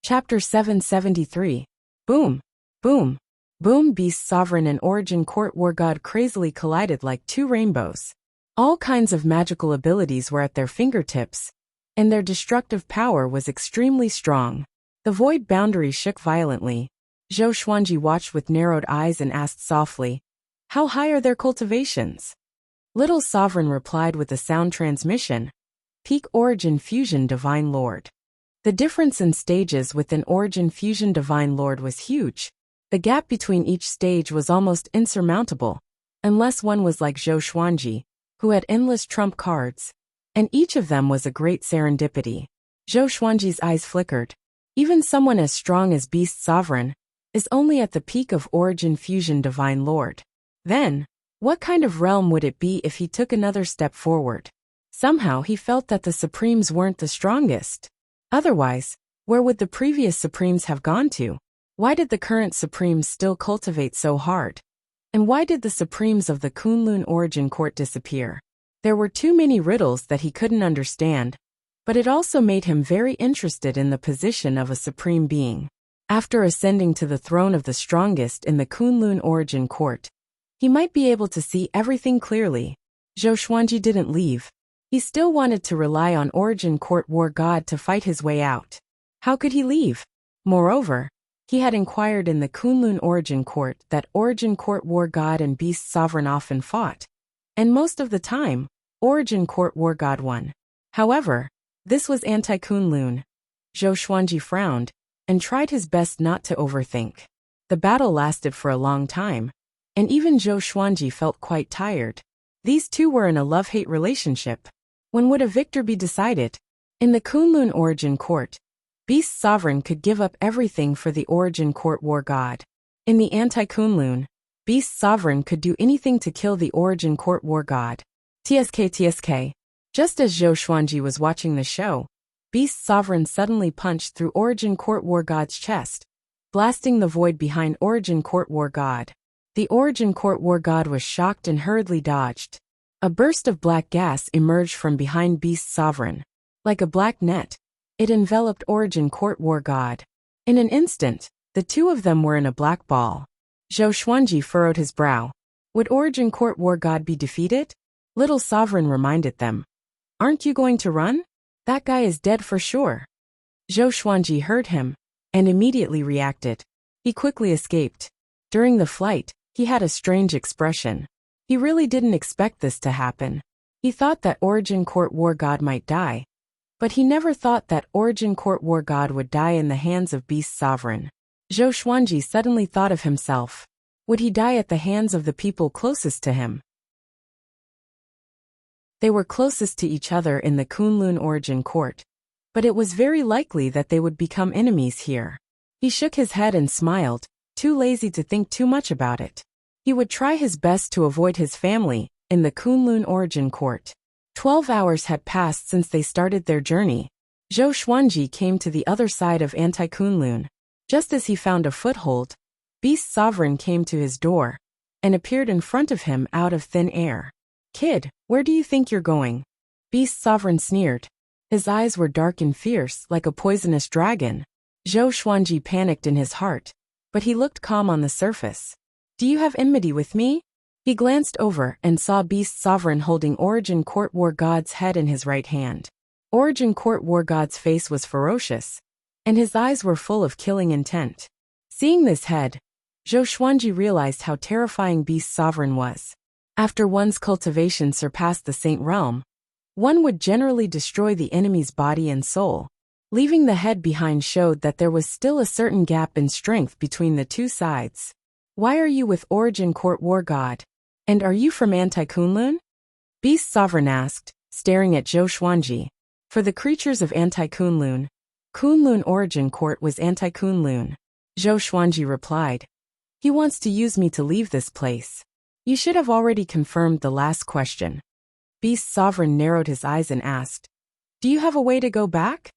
Chapter 773. Boom! Boom! Boom! Beast Sovereign and Origin Court War God crazily collided like two rainbows. All kinds of magical abilities were at their fingertips, and their destructive power was extremely strong. The void boundary shook violently. Zhou Xuanji watched with narrowed eyes and asked softly, "How high are their cultivations?" Little Sovereign replied with a sound transmission, "Peak Origin Fusion Divine Lord." The difference in stages within Origin Fusion Divine Lord was huge. The gap between each stage was almost insurmountable, unless one was like Zhou Xuanji, who had endless trump cards, and each of them was a great serendipity. Zhou Xuanji's eyes flickered. Even someone as strong as Beast Sovereign is only at the peak of Origin Fusion Divine Lord. Then, what kind of realm would it be if he took another step forward? Somehow he felt that the Supremes weren't the strongest. Otherwise, where would the previous Supremes have gone to? Why did the current Supremes still cultivate so hard? And why did the Supremes of the Kunlun Origin Court disappear? There were too many riddles that he couldn't understand, but it also made him very interested in the position of a Supreme Being. After ascending to the throne of the strongest in the Kunlun Origin Court, he might be able to see everything clearly. Zhou Xuanji didn't leave. He still wanted to rely on Origin Court War God to fight his way out. How could he leave? Moreover, he had inquired in the Kunlun Origin Court that Origin Court War God and Beast Sovereign often fought, and most of the time, Origin Court War God won. However, this was anti-Kunlun. Zhou Xuanji frowned and tried his best not to overthink. The battle lasted for a long time, and even Zhou Xuanji felt quite tired. These two were in a love-hate relationship. When would a victor be decided? In the Kunlun Origin Court, Beast Sovereign could give up everything for the Origin Court War God. In the anti-Kunlun, Beast Sovereign could do anything to kill the Origin Court War God. TSK. Just as Zhou Xuanji was watching the show, Beast Sovereign suddenly punched through Origin Court War God's chest, blasting the void behind Origin Court War God. The Origin Court War God was shocked and hurriedly dodged. A burst of black gas emerged from behind Beast Sovereign. Like a black net, it enveloped Origin Court War God. In an instant, the two of them were in a black ball. Zhou Xuanji furrowed his brow. Would Origin Court War God be defeated? Little Sovereign reminded them. "Aren't you going to run? That guy is dead for sure." Zhou Xuanji heard him and immediately reacted. He quickly escaped. During the flight, he had a strange expression. He really didn't expect this to happen. He thought that Origin Court War God might die, but he never thought that Origin Court War God would die in the hands of Beast Sovereign. Zhou Xuanji suddenly thought of himself. Would he die at the hands of the people closest to him? They were closest to each other in the Kunlun Origin Court, but it was very likely that they would become enemies here. He shook his head and smiled, too lazy to think too much about it. He would try his best to avoid his family in the Kunlun Origin Court. 12 hours had passed since they started their journey. Zhou Xuanji came to the other side of Anti-Kunlun. Just as he found a foothold, Beast Sovereign came to his door and appeared in front of him out of thin air. "Kid, where do you think you're going?" Beast Sovereign sneered. His eyes were dark and fierce like a poisonous dragon. Zhou Xuanji panicked in his heart, but he looked calm on the surface. "Do you have enmity with me?" He glanced over and saw Beast Sovereign holding Origin Court War God's head in his right hand. Origin Court War God's face was ferocious, and his eyes were full of killing intent. Seeing this head, Zhou Xuanji realized how terrifying Beast Sovereign was. After one's cultivation surpassed the Saint Realm, one would generally destroy the enemy's body and soul. Leaving the head behind showed that there was still a certain gap in strength between the two sides. "Why are you with Origin Court War God? And are you from Anti-Kunlun?" Beast Sovereign asked, staring at Zhou Xuanji. For the creatures of Anti-Kunlun, Kunlun Origin Court was Anti-Kunlun. Zhou Xuanji replied. "He wants to use me to leave this place." You should have already confirmed the last question. Beast Sovereign narrowed his eyes and asked, Do you have a way to go back?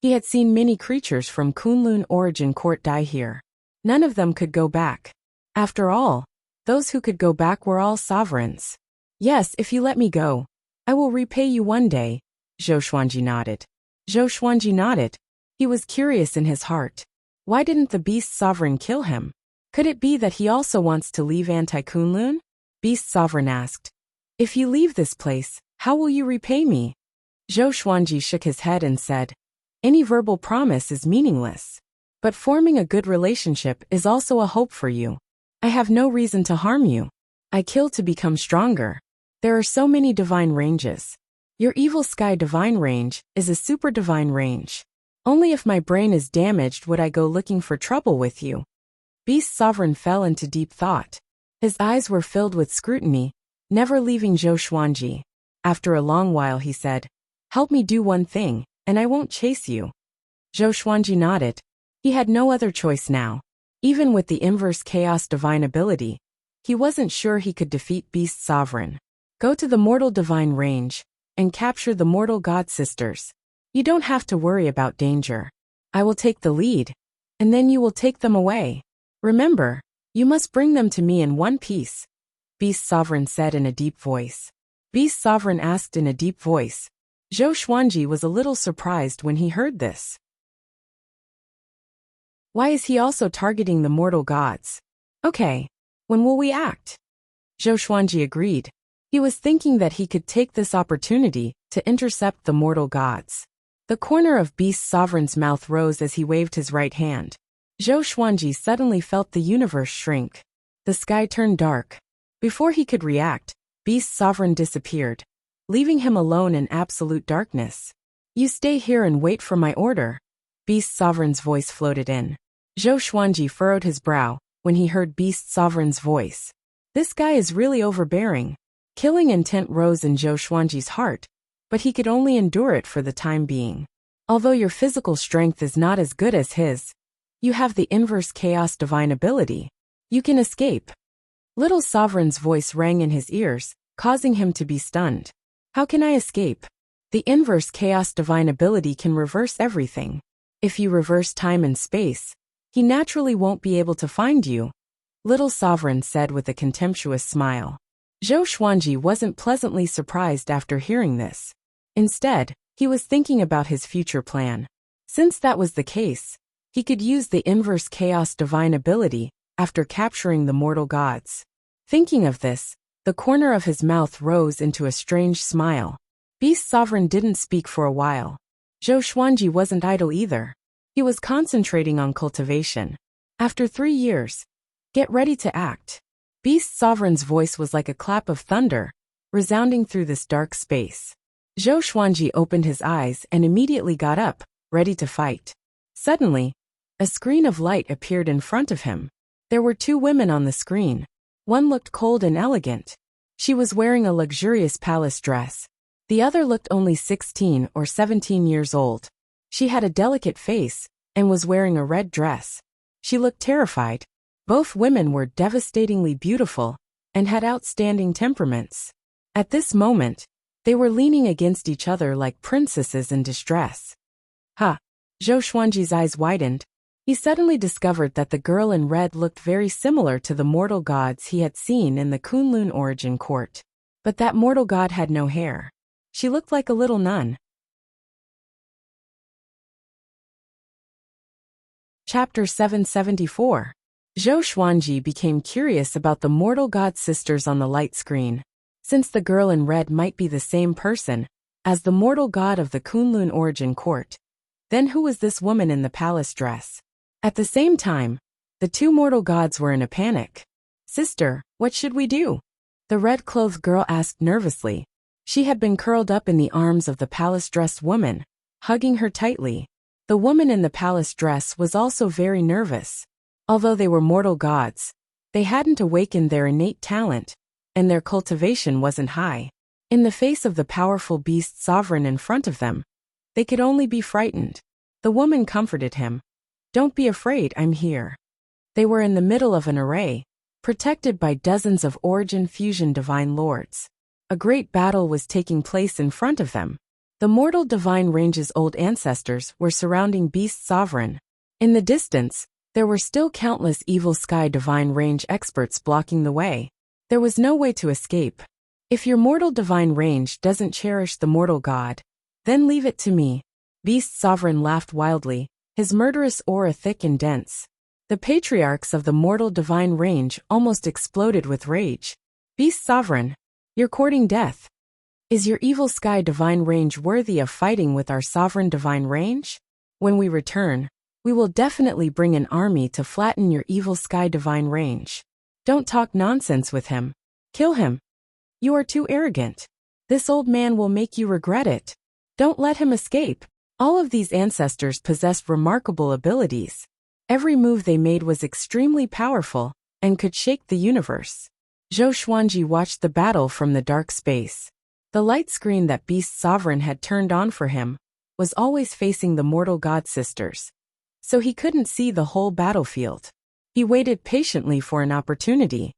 He had seen many creatures from Kunlun Origin Court die here. None of them could go back. After all, those who could go back were all sovereigns. Yes, if you let me go, I will repay you one day, Zhou Xuanji nodded. Zhou Xuanji nodded. He was curious in his heart. Why didn't the Beast Sovereign kill him? Could it be that he also wants to leave Anti-Kunlun? Beast Sovereign asked. If you leave this place, how will you repay me? Zhou Xuanji shook his head and said, Any verbal promise is meaningless. But forming a good relationship is also a hope for you. I have no reason to harm you. I kill to become stronger. There are so many divine ranges. Your Evil Sky divine range is a super divine range. Only if my brain is damaged would I go looking for trouble with you. Beast Sovereign fell into deep thought. His eyes were filled with scrutiny, never leaving Zhou Xuanji. After a long while he said, Help me do one thing, and I won't chase you. Zhou Xuanji nodded. He had no other choice now. Even with the inverse chaos divine ability, he wasn't sure he could defeat Beast Sovereign. Go to the mortal divine range, and capture the mortal god sisters. You don't have to worry about danger. I will take the lead, and then you will take them away. Remember, you must bring them to me in one piece, Beast Sovereign said in a deep voice. Beast Sovereign asked in a deep voice. Zhou Xuanji was a little surprised when he heard this. Why is he also targeting the mortal gods? Okay, when will we act? Zhou Xuanji agreed. He was thinking that he could take this opportunity to intercept the mortal gods. The corner of Beast Sovereign's mouth rose as he waved his right hand. Zhou Xuanji suddenly felt the universe shrink. The sky turned dark. Before he could react, Beast Sovereign disappeared, leaving him alone in absolute darkness. You stay here and wait for my order. Beast Sovereign's voice floated in. Zhou Xuanji furrowed his brow when he heard Beast Sovereign's voice. This guy is really overbearing. Killing intent rose in Zhou Xuanji's heart, but he could only endure it for the time being. Although your physical strength is not as good as his, you have the inverse chaos divine ability. You can escape. Little Sovereign's voice rang in his ears, causing him to be stunned. How can I escape? The inverse chaos divine ability can reverse everything. If you reverse time and space, he naturally won't be able to find you, Little Sovereign said with a contemptuous smile. Zhou Xuanji wasn't pleasantly surprised after hearing this. Instead, he was thinking about his future plan. Since that was the case, he could use the inverse chaos divine ability after capturing the mortal gods. Thinking of this, the corner of his mouth rose into a strange smile. Beast Sovereign didn't speak for a while. Zhou Xuanji wasn't idle either. He was concentrating on cultivation. After 3 years, get ready to act. Beast Sovereign's voice was like a clap of thunder, resounding through this dark space. Zhou Xuanji opened his eyes and immediately got up, ready to fight. Suddenly, a screen of light appeared in front of him. There were 2 women on the screen. One looked cold and elegant. She was wearing a luxurious palace dress. The other looked only 16 or 17 years old. She had a delicate face and was wearing a red dress. She looked terrified. Both women were devastatingly beautiful and had outstanding temperaments. At this moment, they were leaning against each other like princesses in distress. Ha! Zhou Xuanji's eyes widened. He suddenly discovered that the girl in red looked very similar to the mortal gods he had seen in the Kunlun Origin Court. But that mortal god had no hair. She looked like a little nun. Chapter 774. Zhou Xuanji became curious about the mortal god sisters on the light screen. Since the girl in red might be the same person as the mortal god of the Kunlun Origin Court, then who was this woman in the palace dress? At the same time, the 2 mortal gods were in a panic. Sister, what should we do? The red-clothed girl asked nervously. She had been curled up in the arms of the palace-dressed woman, hugging her tightly. The woman in the palace dress was also very nervous. Although they were mortal gods, they hadn't awakened their innate talent, and their cultivation wasn't high. In the face of the powerful Beast Sovereign in front of them, they could only be frightened. The woman comforted him. Don't be afraid, I'm here. They were in the middle of an array, protected by dozens of Origin Fusion Divine Lords. A great battle was taking place in front of them. The mortal Divine Range's old ancestors were surrounding Beast Sovereign. In the distance, there were still countless Evil Sky Divine Range experts blocking the way. There was no way to escape. If your mortal Divine Range doesn't cherish the mortal god, then leave it to me. Beast Sovereign laughed wildly, his murderous aura thick and dense. The patriarchs of the mortal Divine Range almost exploded with rage. Beast Sovereign, you're courting death. Is your Evil Sky Divine Range worthy of fighting with our Sovereign Divine Range? When we return, we will definitely bring an army to flatten your Evil Sky Divine Range. Don't talk nonsense with him. Kill him. You are too arrogant. This old man will make you regret it. Don't let him escape. All of these ancestors possessed remarkable abilities. Every move they made was extremely powerful and could shake the universe. Zhou Xuanji watched the battle from the dark space. The light screen that Beast Sovereign had turned on for him was always facing the mortal god sisters, so he couldn't see the whole battlefield. He waited patiently for an opportunity.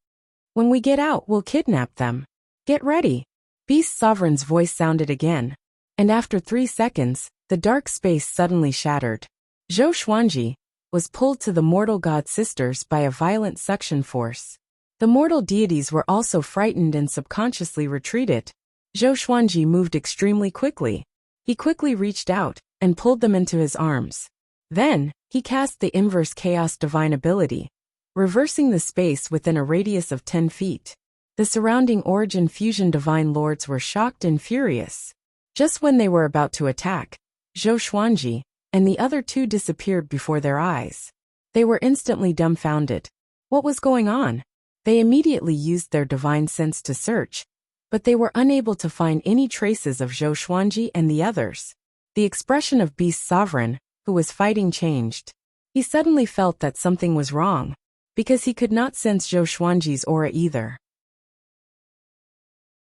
When we get out, we'll kidnap them. Get ready. Beast Sovereign's voice sounded again, and after 3 seconds, the dark space suddenly shattered. Zhou Xuanji was pulled to the mortal god sisters by a violent suction force. The mortal deities were also frightened and subconsciously retreated. Zhou Xuanji moved extremely quickly. He quickly reached out and pulled them into his arms. Then, he cast the Inverse Chaos Divine ability, reversing the space within a radius of 10 feet. The surrounding Origin Fusion Divine Lords were shocked and furious. Just when they were about to attack, Zhou Xuanji and the other two disappeared before their eyes. They were instantly dumbfounded. What was going on? They immediately used their divine sense to search, but they were unable to find any traces of Zhou Xuanji and the others. The expression of Beast Sovereign, who was fighting, changed. He suddenly felt that something was wrong, because he could not sense Zhou Xuanji's aura either.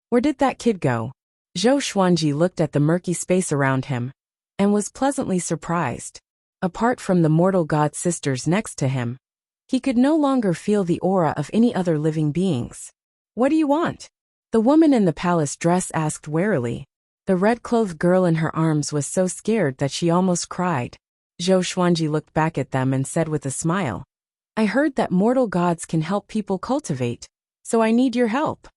Where did that kid go? Zhou Xuanji looked at the murky space around him, and was pleasantly surprised. Apart from the mortal god sisters next to him, he could no longer feel the aura of any other living beings. What do you want? The woman in the palace dress asked warily. The red-clothed girl in her arms was so scared that she almost cried. Zhou Xuanji looked back at them and said with a smile, I heard that mortal gods can help people cultivate, so I need your help.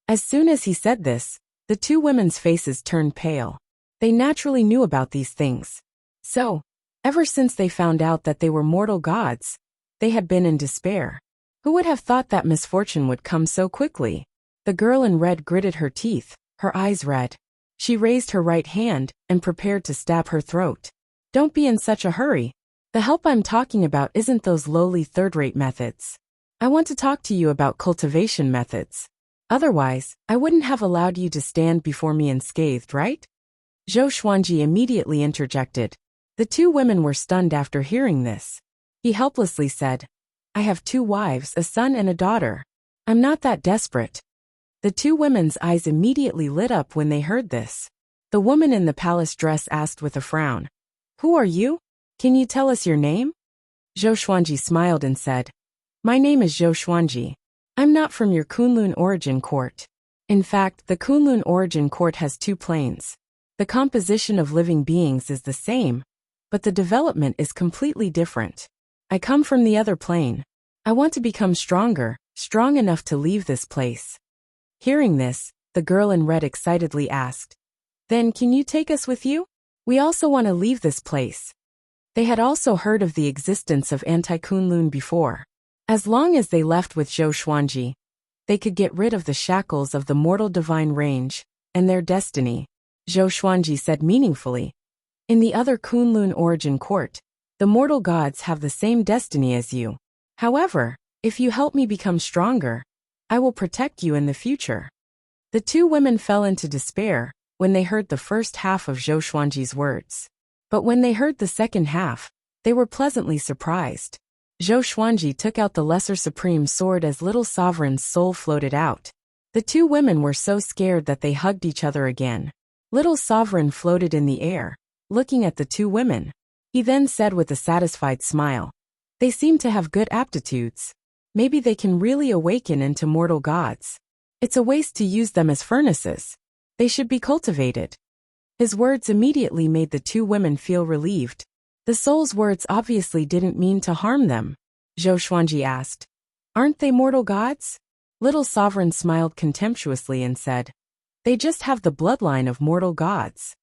As soon as he said this, the two women's faces turned pale. They naturally knew about these things. So, ever since they found out that they were mortal gods, they had been in despair. Who would have thought that misfortune would come so quickly? The girl in red gritted her teeth, her eyes red. She raised her right hand and prepared to stab her throat. Don't be in such a hurry. The help I'm talking about isn't those lowly third-rate methods. I want to talk to you about cultivation methods. Otherwise, I wouldn't have allowed you to stand before me unscathed, right? Zhou Xuanji immediately interjected. The two women were stunned after hearing this. He helplessly said, I have 2 wives, a son and a daughter. I'm not that desperate. The two women's eyes immediately lit up when they heard this. The woman in the palace dress asked with a frown, Who are you? Can you tell us your name? Zhou Xuanji smiled and said, My name is Zhou Xuanji. I'm not from your Kunlun origin court. In fact, the Kunlun origin court has 2 planes. The composition of living beings is the same, but the development is completely different. I come from the other plane. I want to become stronger, strong enough to leave this place. Hearing this, the girl in red excitedly asked, Then can you take us with you? We also want to leave this place. They had also heard of the existence of Anti-Kunlun before. As long as they left with Zhou Xuanji, they could get rid of the shackles of the mortal divine range and their destiny. Zhou Xuanji said meaningfully, In the other Kunlun origin court, the mortal gods have the same destiny as you. However, if you help me become stronger, I will protect you in the future. The two women fell into despair when they heard the first half of Zhou Xuanji's words. But when they heard the second half, they were pleasantly surprised. Zhou Xuanji took out the Lesser Supreme Sword as Little Sovereign's soul floated out. The two women were so scared that they hugged each other again. Little Sovereign floated in the air, looking at the two women. He then said with a satisfied smile, They seem to have good aptitudes. Maybe they can really awaken into mortal gods. It's a waste to use them as furnaces. They should be cultivated. His words immediately made the two women feel relieved. The soul's words obviously didn't mean to harm them. Zhou Xuanji asked, "Aren't they mortal gods?" Little Sovereign smiled contemptuously and said, "They just have the bloodline of mortal gods.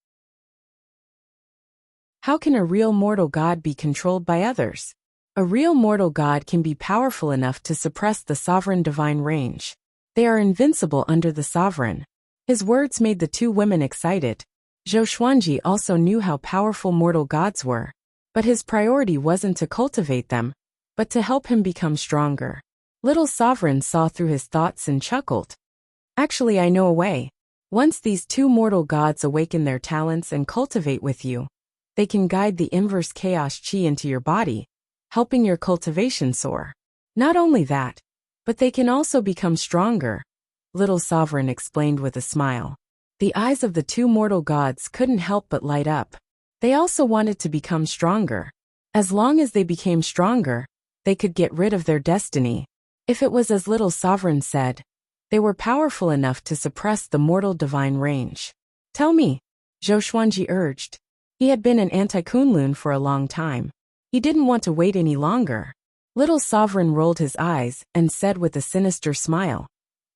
How can a real mortal god be controlled by others? A real mortal god can be powerful enough to suppress the sovereign divine range. They are invincible under the sovereign." His words made the two women excited. Zhou Xuanji also knew how powerful mortal gods were, but his priority wasn't to cultivate them, but to help him become stronger. Little Sovereign saw through his thoughts and chuckled. "Actually, I know a way. Once these two mortal gods awaken their talents and cultivate with you, they can guide the inverse chaos chi into your body, helping your cultivation soar. Not only that, but they can also become stronger," Little Sovereign explained with a smile. The eyes of the two mortal gods couldn't help but light up. They also wanted to become stronger. As long as they became stronger, they could get rid of their destiny. If it was as Little Sovereign said, they were powerful enough to suppress the mortal divine range. "Tell me," Zhou Xuanji urged. He had been an anti-Kunlun for a long time. He didn't want to wait any longer. Little Sovereign rolled his eyes and said with a sinister smile,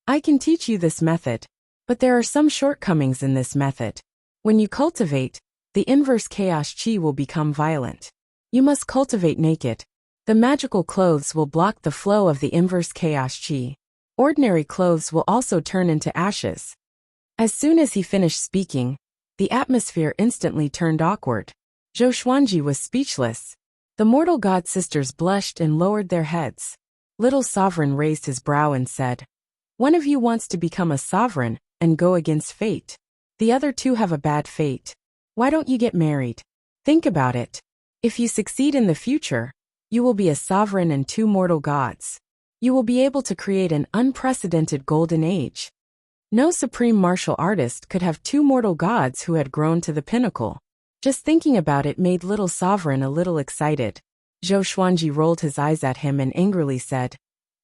"I can teach you this method, but there are some shortcomings in this method. When you cultivate, the inverse chaos chi will become violent. You must cultivate naked. The magical clothes will block the flow of the inverse chaos chi. Ordinary clothes will also turn into ashes." As soon as he finished speaking, the atmosphere instantly turned awkward. Zhou Xuanji was speechless. The mortal god sisters blushed and lowered their heads. Little Sovereign raised his brow and said, "One of you wants to become a sovereign and go against fate. The other two have a bad fate. Why don't you get married? Think about it. If you succeed in the future, you will be a sovereign and two mortal gods. You will be able to create an unprecedented golden age. No supreme martial artist could have two mortal gods who had grown to the pinnacle." Just thinking about it made Little Sovereign a little excited. Zhou Xuanji rolled his eyes at him and angrily said,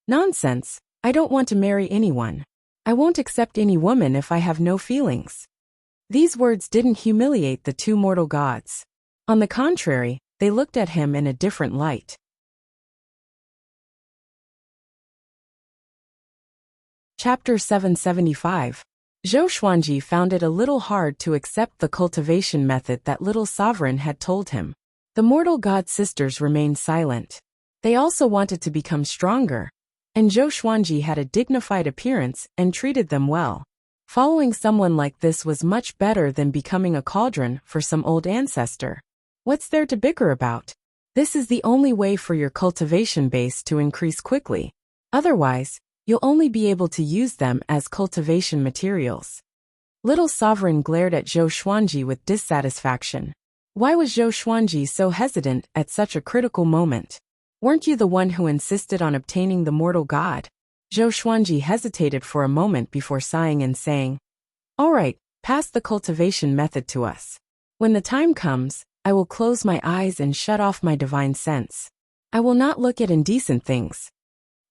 "Nonsense, I don't want to marry anyone. I won't accept any woman if I have no feelings." These words didn't humiliate the two mortal gods. On the contrary, they looked at him in a different light. Chapter 775. Zhou Xuanji found it a little hard to accept the cultivation method that Little Sovereign had told him. The mortal god sisters remained silent. They also wanted to become stronger, and Zhou Xuanji had a dignified appearance and treated them well. Following someone like this was much better than becoming a cauldron for some old ancestor. What's there to bicker about? This is the only way for your cultivation base to increase quickly. Otherwise, you'll only be able to use them as cultivation materials. Little Sovereign glared at Zhou Xuanji with dissatisfaction. Why was Zhou Xuanji so hesitant at such a critical moment? Weren't you the one who insisted on obtaining the mortal god? Zhou Xuanji hesitated for a moment before sighing and saying, "All right, pass the cultivation method to us. When the time comes, I will close my eyes and shut off my divine sense. I will not look at indecent things."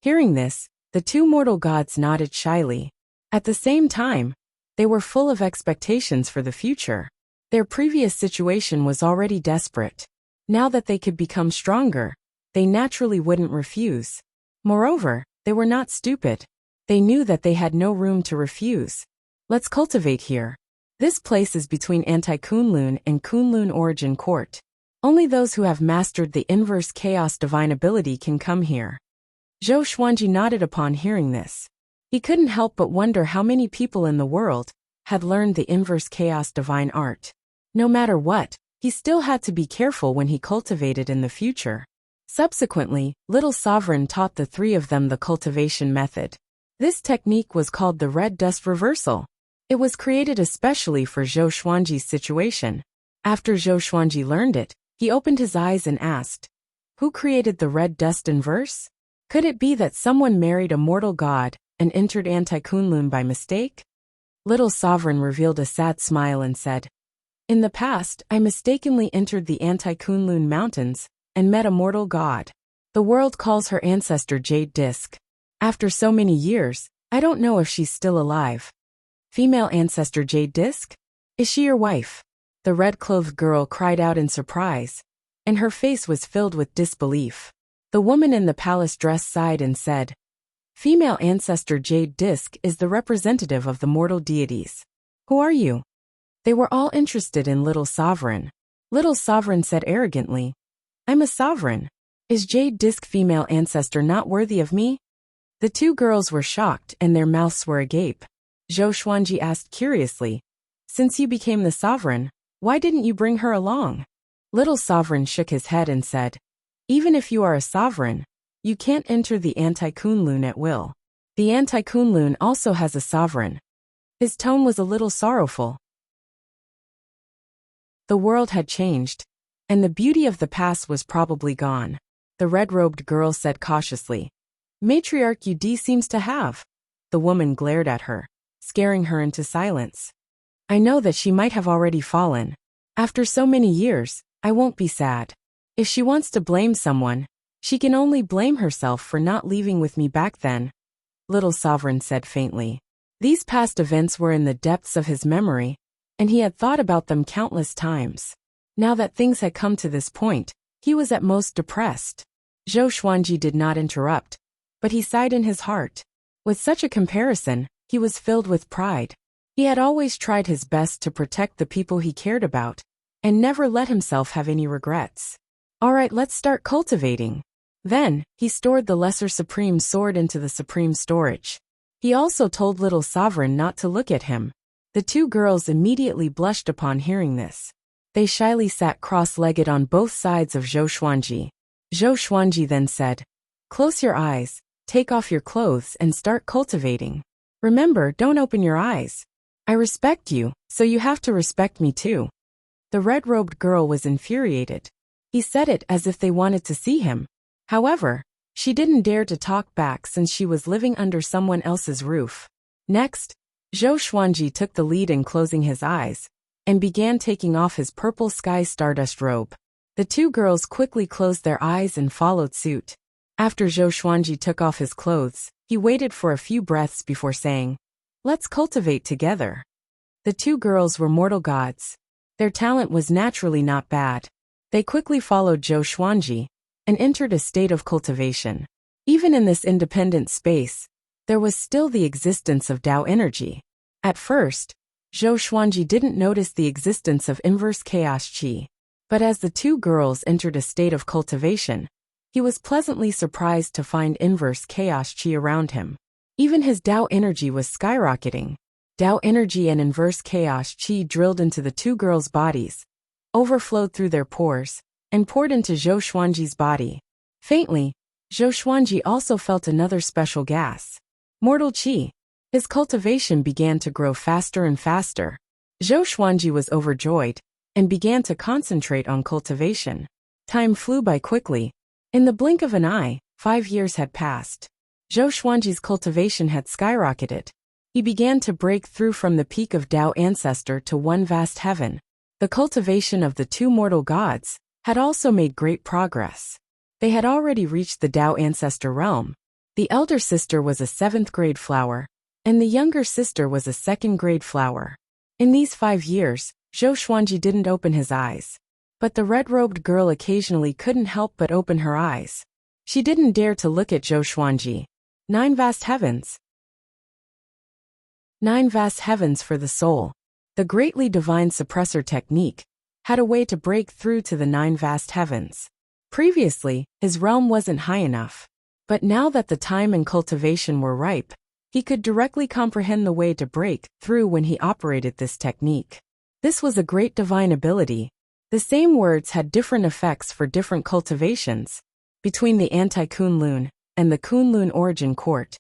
Hearing this, the two mortal gods nodded shyly. At the same time, they were full of expectations for the future. Their previous situation was already desperate. Now that they could become stronger, they naturally wouldn't refuse. Moreover, they were not stupid. They knew that they had no room to refuse. "Let's cultivate here. This place is between anti-Kunlun and Kunlun origin court. Only those who have mastered the inverse chaos divine ability can come here." Zhou Xuanji nodded upon hearing this. He couldn't help but wonder how many people in the world had learned the inverse chaos divine art. No matter what, he still had to be careful when he cultivated in the future. Subsequently, Little Sovereign taught the three of them the cultivation method. This technique was called the red dust reversal. It was created especially for Zhou Xuanji's situation. After Zhou Xuanji learned it, he opened his eyes and asked, "Who created the red dust inverse? Could it be that someone married a mortal god and entered anti-Kunlun by mistake?" Little Sovereign revealed a sad smile and said, "In the past, I mistakenly entered the anti-Kunlun mountains and met a mortal god. The world calls her ancestor Jade Disc. After so many years, I don't know if she's still alive. Female ancestor Jade Disc? Is she your wife? The red-clothed girl cried out in surprise, and her face was filled with disbelief. The woman in the palace dress sighed and said, Female ancestor Jade Disc is the representative of the mortal deities. Who are you? They were all interested in Little Sovereign. Little Sovereign said arrogantly, I'm a sovereign. Is Jade Disc female ancestor not worthy of me? The two girls were shocked and their mouths were agape. Zhou Xuanji asked curiously, Since you became the sovereign, why didn't you bring her along? Little Sovereign shook his head and said, Even if you are a sovereign, you can't enter the Anti-Kunlun at will. The Anti-Kunlun also has a sovereign. His tone was a little sorrowful. The world had changed, and the beauty of the past was probably gone. The red-robed girl said cautiously, Matriarch Ud seems to have. The woman glared at her, scaring her into silence. I know that she might have already fallen. After so many years, I won't be sad. If she wants to blame someone, she can only blame herself for not leaving with me back then. Little Sovereign said faintly. These past events were in the depths of his memory, and he had thought about them countless times. Now that things had come to this point, he was at most depressed. Zhou Xuanji did not interrupt, but he sighed in his heart. With such a comparison, he was filled with pride. He had always tried his best to protect the people he cared about, and never let himself have any regrets. All right, let's start cultivating. Then, he stored the Lesser Supreme Sword into the Supreme Storage. He also told Little Sovereign not to look at him. The two girls immediately blushed upon hearing this. They shyly sat cross-legged on both sides of Zhou Xuanji. Zhou Xuanji then said, Close your eyes, take off your clothes and start cultivating. Remember, don't open your eyes. I respect you, so you have to respect me too. The red-robed girl was infuriated. He said it as if they wanted to see him. However, she didn't dare to talk back since she was living under someone else's roof. Next, Zhou Xuanji took the lead in closing his eyes, and began taking off his purple sky stardust robe. The two girls quickly closed their eyes and followed suit. After Zhou Xuanji took off his clothes, he waited for a few breaths before saying, Let's cultivate together. The two girls were mortal gods. Their talent was naturally not bad. They quickly followed Zhou Xuanji, and entered a state of cultivation. Even in this independent space, there was still the existence of Tao energy. At first, Zhou Xuanji didn't notice the existence of inverse chaos qi. But as the two girls entered a state of cultivation, he was pleasantly surprised to find inverse chaos qi around him. Even his Tao energy was skyrocketing. Tao energy and inverse chaos qi drilled into the two girls' bodies, overflowed through their pores, and poured into Zhou Xuanji's body. Faintly, Zhou Xuanji also felt another special gas. Mortal qi. His cultivation began to grow faster and faster. Zhou Xuanji was overjoyed, and began to concentrate on cultivation. Time flew by quickly. In the blink of an eye, 5 years had passed. Zhou Xuanji's cultivation had skyrocketed. He began to break through from the peak of Tao ancestor to one vast heaven. The cultivation of the two mortal gods had also made great progress. They had already reached the Tao ancestor realm. The elder sister was a 7th grade flower, and the younger sister was a 2nd grade flower. In these 5 years, Zhou Xuanji didn't open his eyes. But the red-robed girl occasionally couldn't help but open her eyes. She didn't dare to look at Zhou Xuanji. 9 vast heavens. 9 vast heavens for the soul. The greatly divine suppressor technique had a way to break through to the 9 vast heavens. Previously, his realm wasn't high enough. But now that the time and cultivation were ripe, he could directly comprehend the way to break through when he operated this technique. This was a great divine ability. The same words had different effects for different cultivations. Between the anti-Kunlun and the Kunlun origin court,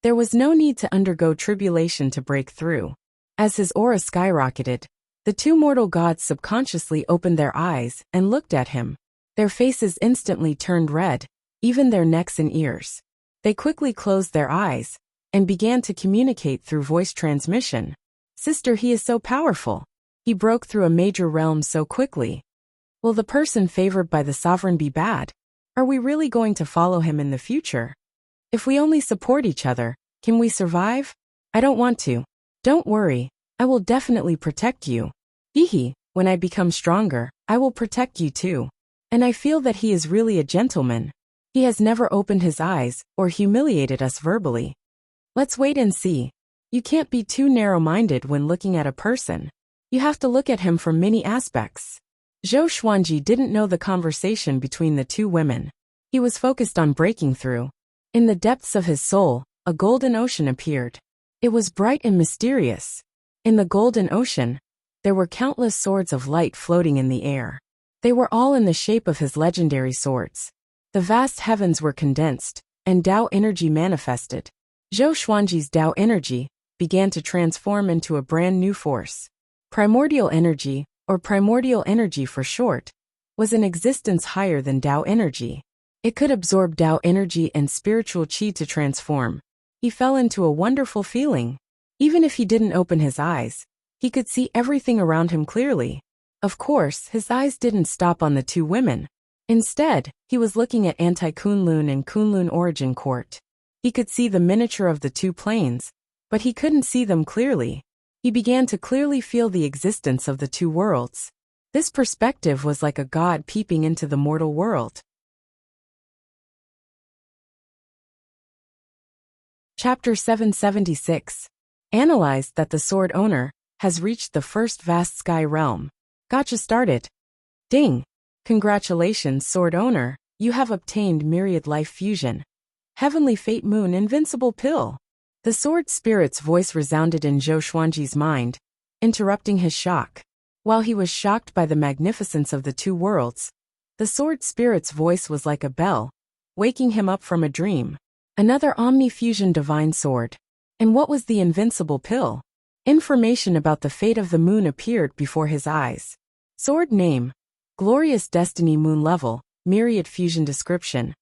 there was no need to undergo tribulation to break through. As his aura skyrocketed, the two mortal gods subconsciously opened their eyes and looked at him. Their faces instantly turned red, even their necks and ears. They quickly closed their eyes and began to communicate through voice transmission. Sister, he is so powerful. He broke through a major realm so quickly. Will the person favored by the sovereign be bad? Are we really going to follow him in the future? If we only support each other, can we survive? I don't want to. Don't worry, I will definitely protect you. Hihi, when I become stronger, I will protect you too. And I feel that he is really a gentleman. He has never opened his eyes or humiliated us verbally. Let's wait and see. You can't be too narrow-minded when looking at a person. You have to look at him from many aspects. Zhou Xuanji didn't know the conversation between the two women. He was focused on breaking through. In the depths of his soul, a golden ocean appeared. It was bright and mysterious. In the golden ocean, there were countless swords of light floating in the air. They were all in the shape of his legendary swords. The vast heavens were condensed, and Tao energy manifested. Zhou Xuanji's Tao energy began to transform into a brand new force. Primordial energy, or primordial energy for short, was an existence higher than Tao energy. It could absorb Tao energy and spiritual qi to transform. He fell into a wonderful feeling. Even if he didn't open his eyes, he could see everything around him clearly. Of course, his eyes didn't stop on the two women. Instead, he was looking at Anti-Kunlun and Kunlun Origin Court. He could see the miniature of the two planes, but he couldn't see them clearly. He began to clearly feel the existence of the two worlds. This perspective was like a god peeping into the mortal world. Chapter 776. Analyzed that the sword owner has reached the first vast sky realm. Gotcha started. Ding! Congratulations, sword owner, you have obtained myriad life fusion. Heavenly Fate Moon Invincible Pill. The sword spirit's voice resounded in Zhou Xuanji's mind, interrupting his shock. While he was shocked by the magnificence of the two worlds, the sword spirit's voice was like a bell, waking him up from a dream. Another Omni-Fusion Divine Sword. And what was the invincible pill? Information about the fate of the moon appeared before his eyes. Sword name. Glorious Destiny Moon Level, Myriad Fusion Description.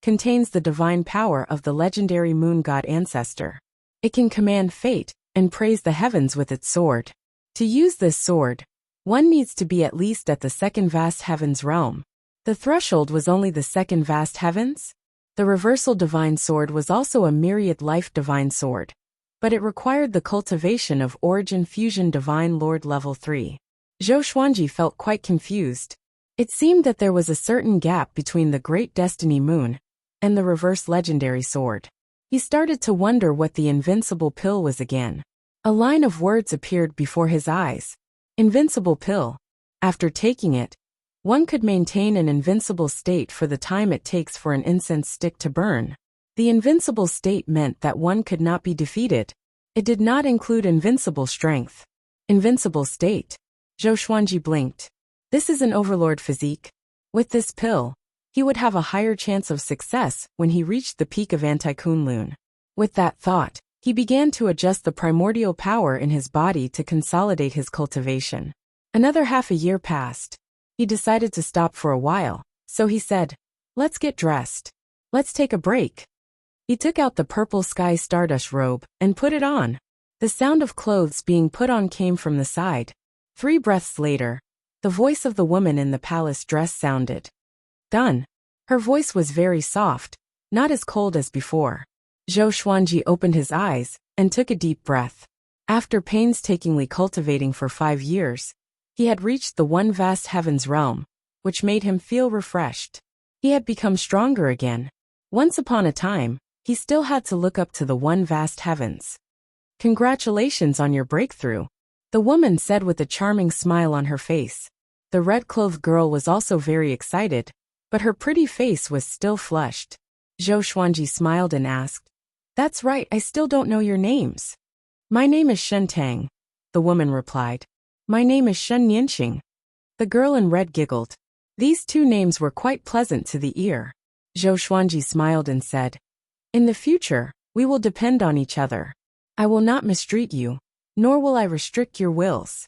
Contains the divine power of the legendary moon god ancestor. It can command fate and praise the heavens with its sword. To use this sword, one needs to be at least at the second vast heavens realm. The threshold was only the second vast heavens? The reversal divine sword was also a myriad life divine sword, but it required the cultivation of Origin Fusion Divine Lord Level 3. Zhou Xuanji felt quite confused. It seemed that there was a certain gap between the Great Destiny Moon and the reverse legendary sword. He started to wonder what the invincible pill was again. A line of words appeared before his eyes. Invincible pill. After taking it, one could maintain an invincible state for the time it takes for an incense stick to burn. The invincible state meant that one could not be defeated. It did not include invincible strength. Invincible state. Zhou Xuanji blinked. This is an overlord physique. With this pill, he would have a higher chance of success when he reached the peak of Anti-Kunlun. With that thought, he began to adjust the primordial power in his body to consolidate his cultivation. Another half a year passed. He decided to stop for a while, so he said, "Let's get dressed. Let's take a break." He took out the purple sky stardust robe and put it on. The sound of clothes being put on came from the side. 3 breaths later, the voice of the woman in the palace dress sounded. Done. Her voice was very soft, not as cold as before. Zhou Xuanji opened his eyes and took a deep breath. After painstakingly cultivating for 5 years, he had reached the one vast heavens realm, which made him feel refreshed. He had become stronger again. Once upon a time, he still had to look up to the one vast heavens. Congratulations on your breakthrough, the woman said with a charming smile on her face. The red-clothed girl was also very excited, but her pretty face was still flushed. Zhou Xuanji smiled and asked, "That's right, I still don't know your names." "My name is Shen Tang," the woman replied. "My name is Shen Nianxing." The girl in red giggled. These two names were quite pleasant to the ear. Zhou Xuanji smiled and said, "In the future, we will depend on each other. I will not mistreat you, nor will I restrict your wills."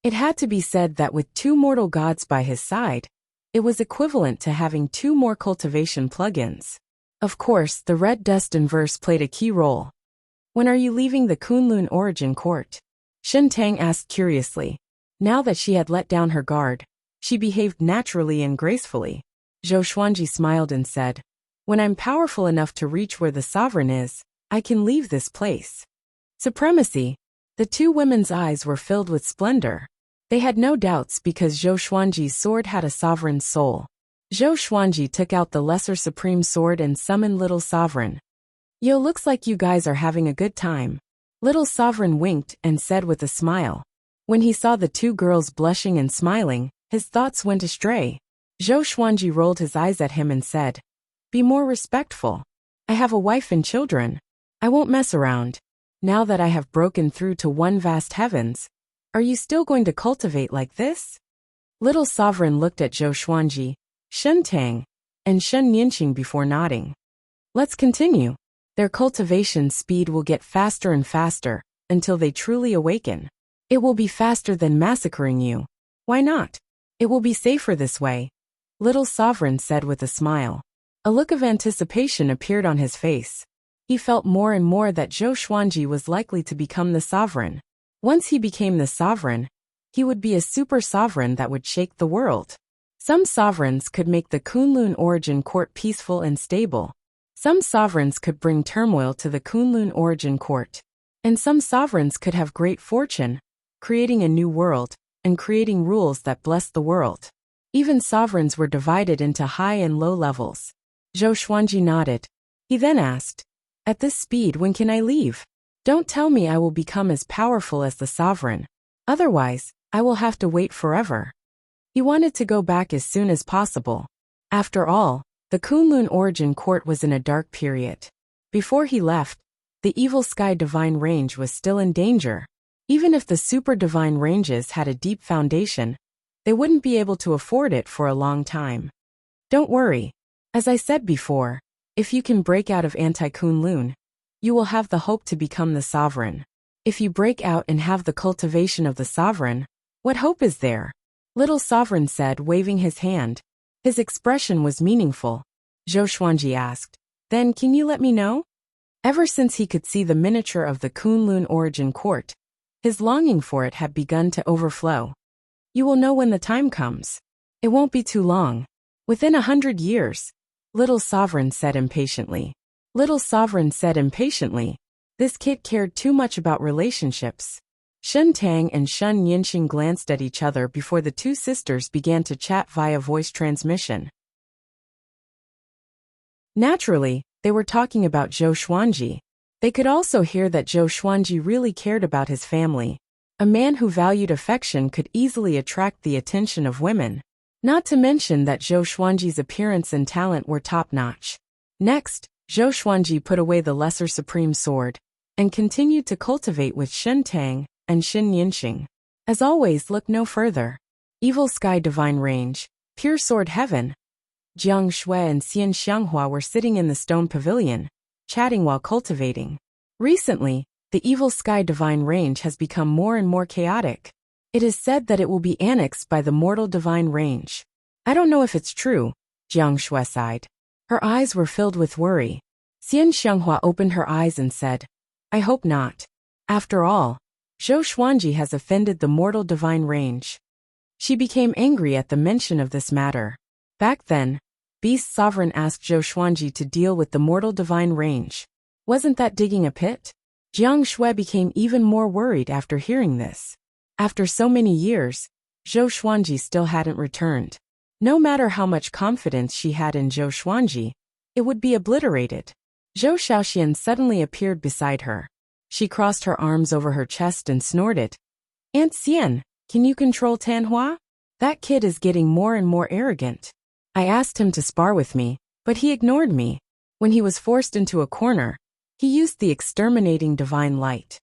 It had to be said that with 2 mortal gods by his side, it was equivalent to having 2 more cultivation plugins. Of course, the red dust in verse played a key role. "When are you leaving the Kunlun Origin Court?" Shen Tang asked curiously. Now that she had let down her guard, She behaved naturally and gracefully. Zhou Xuanji smiled and said, "When I'm powerful enough to reach where the sovereign is, I can leave this place." Supremacy. The two women's eyes were filled with splendor. They had no doubts because Zhou Xuanji's sword had a sovereign's soul. Zhou Xuanji took out the lesser supreme sword and summoned Little Sovereign. "Yo, looks like you guys are having a good time." Little Sovereign winked and said with a smile. When he saw the two girls blushing and smiling, his thoughts went astray. Zhou Xuanji rolled his eyes at him and said, "Be more respectful. I have a wife and children. I won't mess around. Now that I have broken through to one vast heavens, are you still going to cultivate like this?" Little Sovereign looked at Zhou Xuanji, Shen Tang, and Shen Yinqing before nodding. "Let's continue. Their cultivation speed will get faster and faster, until they truly awaken. It will be faster than massacring you. Why not? It will be safer this way," Little Sovereign said with a smile. A look of anticipation appeared on his face. He felt more and more that Zhou Xuanji was likely to become the sovereign. Once he became the sovereign, he would be a super sovereign that would shake the world. Some sovereigns could make the Kunlun origin court peaceful and stable. Some sovereigns could bring turmoil to the Kunlun origin court. And some sovereigns could have great fortune, creating a new world, and creating rules that bless the world. Even sovereigns were divided into high and low levels. Zhou Xuanji nodded. He then asked, "At this speed, when can I leave? Don't tell me I will become as powerful as the sovereign. Otherwise, I will have to wait forever." He wanted to go back as soon as possible. After all, the Kunlun origin court was in a dark period. Before he left, the evil sky divine range was still in danger. Even if the super divine ranges had a deep foundation, they wouldn't be able to afford it for a long time. Don't worry. As I said before, if you can break out of anti-Kunlun, you will have the hope to become the sovereign. If you break out and have the cultivation of the sovereign, what hope is there? Little Sovereign said, waving his hand. His expression was meaningful. Zhou Xuanji asked, "Then can you let me know?" Ever since he could see the miniature of the Kunlun origin court, his longing for it had begun to overflow. "You will know when the time comes. It won't be too long. Within 100 years, Little Sovereign said impatiently. Little Sovereign said impatiently. This kid cared too much about relationships. Shen Tang and Shen Yinqing glanced at each other before the two sisters began to chat via voice transmission. Naturally, they were talking about Zhou Xuanji. They could also hear that Zhou Xuanji really cared about his family. A man who valued affection could easily attract the attention of women. Not to mention that Zhou Xuanji's appearance and talent were top-notch. Next, Zhou Xuanji put away the lesser supreme sword and continued to cultivate with Shen Tang and Shen Yinqing. As always, look no further. Evil Sky Divine Range, Pure Sword Heaven. Jiang Shui and Xian Xianghua were sitting in the stone pavilion, chatting while cultivating. Recently, the Evil Sky Divine Range has become more and more chaotic. It is said that it will be annexed by the Mortal Divine Range. I don't know if it's true, Jiang Shui sighed. Her eyes were filled with worry. Xian Xianghua opened her eyes and said, "I hope not. After all, Zhou Xuanji has offended the Mortal Divine Range." She became angry at the mention of this matter. Back then, Beast Sovereign asked Zhou Xuanji to deal with the Mortal Divine Range. Wasn't that digging a pit? Jiang Shui became even more worried after hearing this. After so many years, Zhou Xuanji still hadn't returned. No matter how much confidence she had in Zhou Xuanji, it would be obliterated. Zhou Xiaoxian suddenly appeared beside her. She crossed her arms over her chest and snorted. "Aunt Xian, can you control Tanhua? That kid is getting more and more arrogant. I asked him to spar with me, but he ignored me. When he was forced into a corner, he used the exterminating divine light."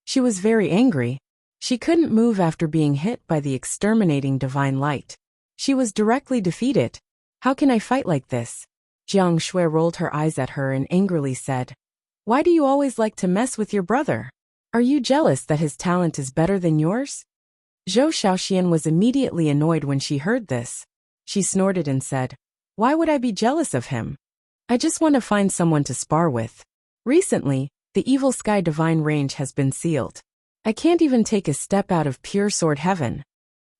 She was very angry. She couldn't move after being hit by the exterminating divine light. She was directly defeated. "How can I fight like this?" Jiang Shui rolled her eyes at her and angrily said, "Why do you always like to mess with your brother? Are you jealous that his talent is better than yours?" Zhou Xiaoxian was immediately annoyed when she heard this. She snorted and said, "Why would I be jealous of him? I just want to find someone to spar with. Recently, the Evil Sky Divine Range has been sealed. I can't even take a step out of Pure Sword Heaven."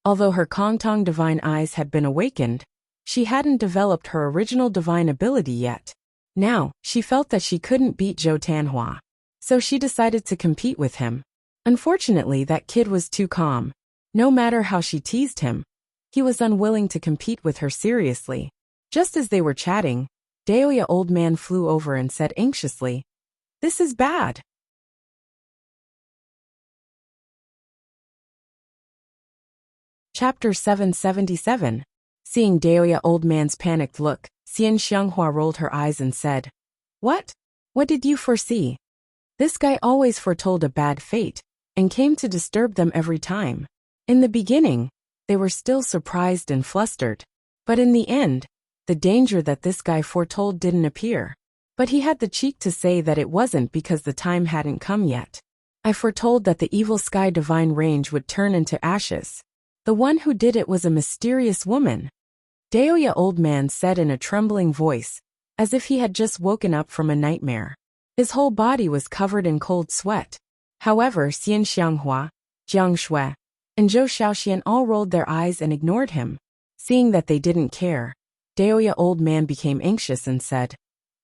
Although her Kongtong divine eyes had been awakened, she hadn't developed her original divine ability yet. Now, she felt that she couldn't beat Zhou Tanhua. So she decided to compete with him. Unfortunately, that kid was too calm. No matter how she teased him, he was unwilling to compete with her seriously. Just as they were chatting, Daoya old man flew over and said anxiously, "This is bad." Chapter 777. Seeing Daoya old man's panicked look, Xian Xianghua rolled her eyes and said, "What? What did you foresee? This guy always foretold a bad fate, and came to disturb them every time." In the beginning, they were still surprised and flustered. But in the end, the danger that this guy foretold didn't appear. But he had the cheek to say that it wasn't because the time hadn't come yet. "I foretold that the evil sky divine range would turn into ashes. The one who did it was a mysterious woman," Daoya old man said in a trembling voice, as if he had just woken up from a nightmare. His whole body was covered in cold sweat. However, Xian Xianghua, Jiang Shui, and Zhou Shaoxian all rolled their eyes and ignored him. Seeing that they didn't care, Daoya old man became anxious and said,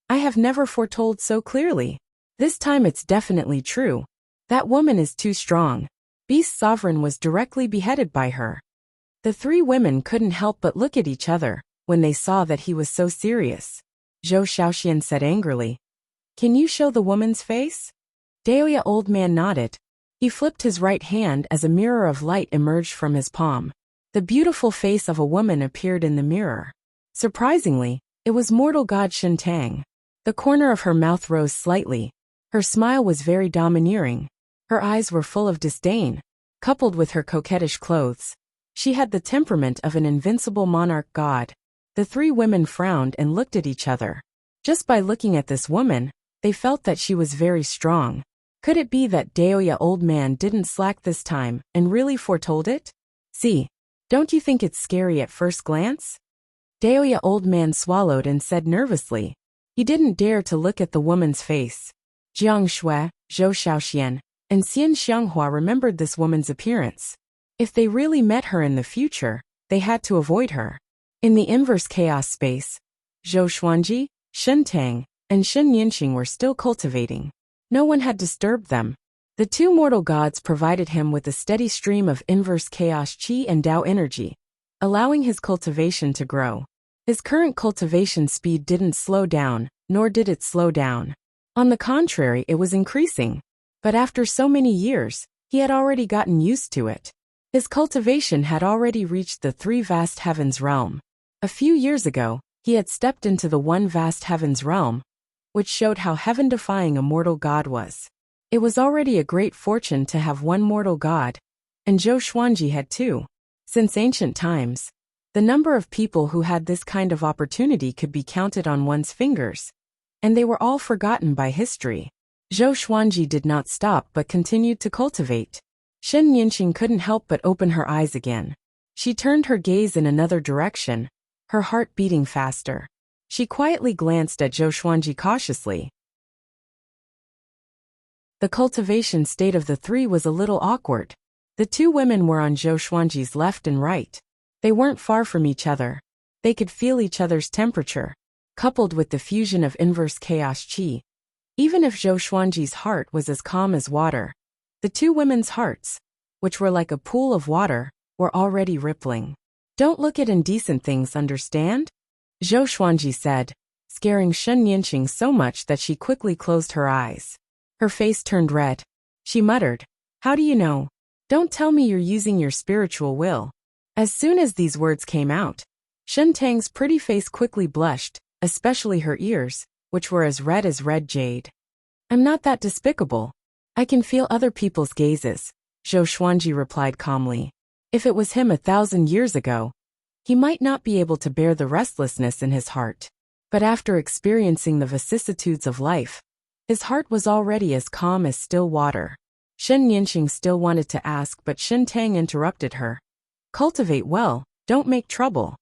"I have never foretold so clearly. This time it's definitely true. That woman is too strong. Beast Sovereign was directly beheaded by her." The three women couldn't help but look at each other when they saw that he was so serious. Zhou Shaoxian said angrily, "Can you show the woman's face?" Daoya old man nodded. He flipped his right hand as a mirror of light emerged from his palm. The beautiful face of a woman appeared in the mirror. Surprisingly, it was mortal god Shen Tang. The corner of her mouth rose slightly. Her smile was very domineering. Her eyes were full of disdain, coupled with her coquettish clothes. She had the temperament of an invincible monarch god. The three women frowned and looked at each other. Just by looking at this woman, they felt that she was very strong. Could it be that Daoya old man didn't slack this time and really foretold it? "See, don't you think it's scary at first glance?" Daoya old man swallowed and said nervously. He didn't dare to look at the woman's face. Jiang Shui, Zhou Shaoxian, and Xian Xianghua remembered this woman's appearance. If they really met her in the future, they had to avoid her. In the inverse chaos space, Zhou Xuanji, Shen Tang, and Shen Yinxing were still cultivating. No one had disturbed them. The two mortal gods provided him with a steady stream of inverse chaos qi and Tao energy, allowing his cultivation to grow. His current cultivation speed didn't slow down, nor did it slow down. On the contrary, it was increasing. But after so many years, he had already gotten used to it. His cultivation had already reached the three vast heavens realm. A few years ago, he had stepped into the one vast heavens realm, which showed how heaven-defying a mortal god was. It was already a great fortune to have one mortal god, and Zhou Xuanji had two. Since ancient times, the number of people who had this kind of opportunity could be counted on one's fingers, and they were all forgotten by history. Zhou Xuanji did not stop but continued to cultivate. Shen Yinxing couldn't help but open her eyes again. She turned her gaze in another direction, her heart beating faster. She quietly glanced at Zhou Xuanji cautiously. The cultivation state of the three was a little awkward. The two women were on Zhou Xuanji's left and right. They weren't far from each other. They could feel each other's temperature, coupled with the fusion of inverse chaos qi. Even if Zhou Xuanji's heart was as calm as water, the two women's hearts, which were like a pool of water, were already rippling. "Don't look at indecent things, understand?" Zhou Xuanji said, scaring Shen Yinxing so much that she quickly closed her eyes. Her face turned red. She muttered, "How do you know? Don't tell me you're using your spiritual will." As soon as these words came out, Shen Tang's pretty face quickly blushed, especially her ears, which were as red jade. "I'm not that despicable. I can feel other people's gazes," Zhou Xuanji replied calmly. If it was him 1,000 years ago, he might not be able to bear the restlessness in his heart. But after experiencing the vicissitudes of life, his heart was already as calm as still water. Shen Yinxing still wanted to ask, but Shen Tang interrupted her. "Cultivate well, don't make trouble."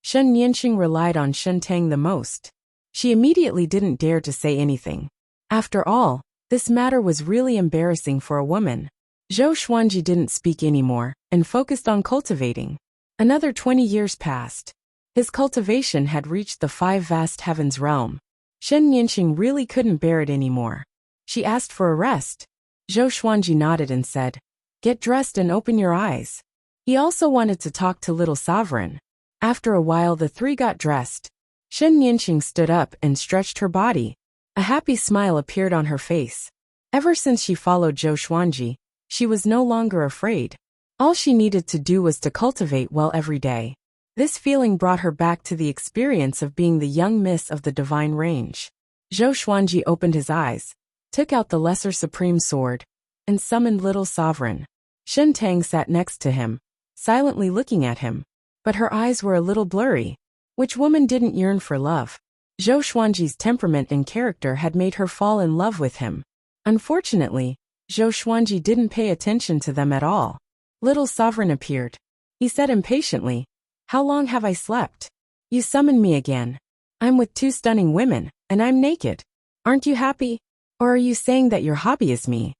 Shen Yinxing relied on Shen Tang the most. She immediately didn't dare to say anything. After all, this matter was really embarrassing for a woman. Zhou Xuanji didn't speak anymore and focused on cultivating. Another 20 years passed. His cultivation had reached the 5 vast heavens realm. Shen Nianqing really couldn't bear it anymore. She asked for a rest. Zhou Xuanji nodded and said, "Get dressed and open your eyes." He also wanted to talk to Little Sovereign. After a while the three got dressed. Shen Nianqing stood up and stretched her body. A happy smile appeared on her face. Ever since she followed Zhou Xuanji, she was no longer afraid. All she needed to do was to cultivate well every day. This feeling brought her back to the experience of being the young miss of the divine range. Zhou Xuanji opened his eyes, took out the Lesser Supreme Sword, and summoned Little Sovereign. Shen Tang sat next to him, silently looking at him. But her eyes were a little blurry. Which woman didn't yearn for love? Zhou Xuanji's temperament and character had made her fall in love with him. Unfortunately, Zhou Xuanji didn't pay attention to them at all. Little Sovereign appeared. He said impatiently, "How long have I slept? You summoned me again. I'm with 2 stunning women, and I'm naked. Aren't you happy? Or are you saying that your hobby is me?"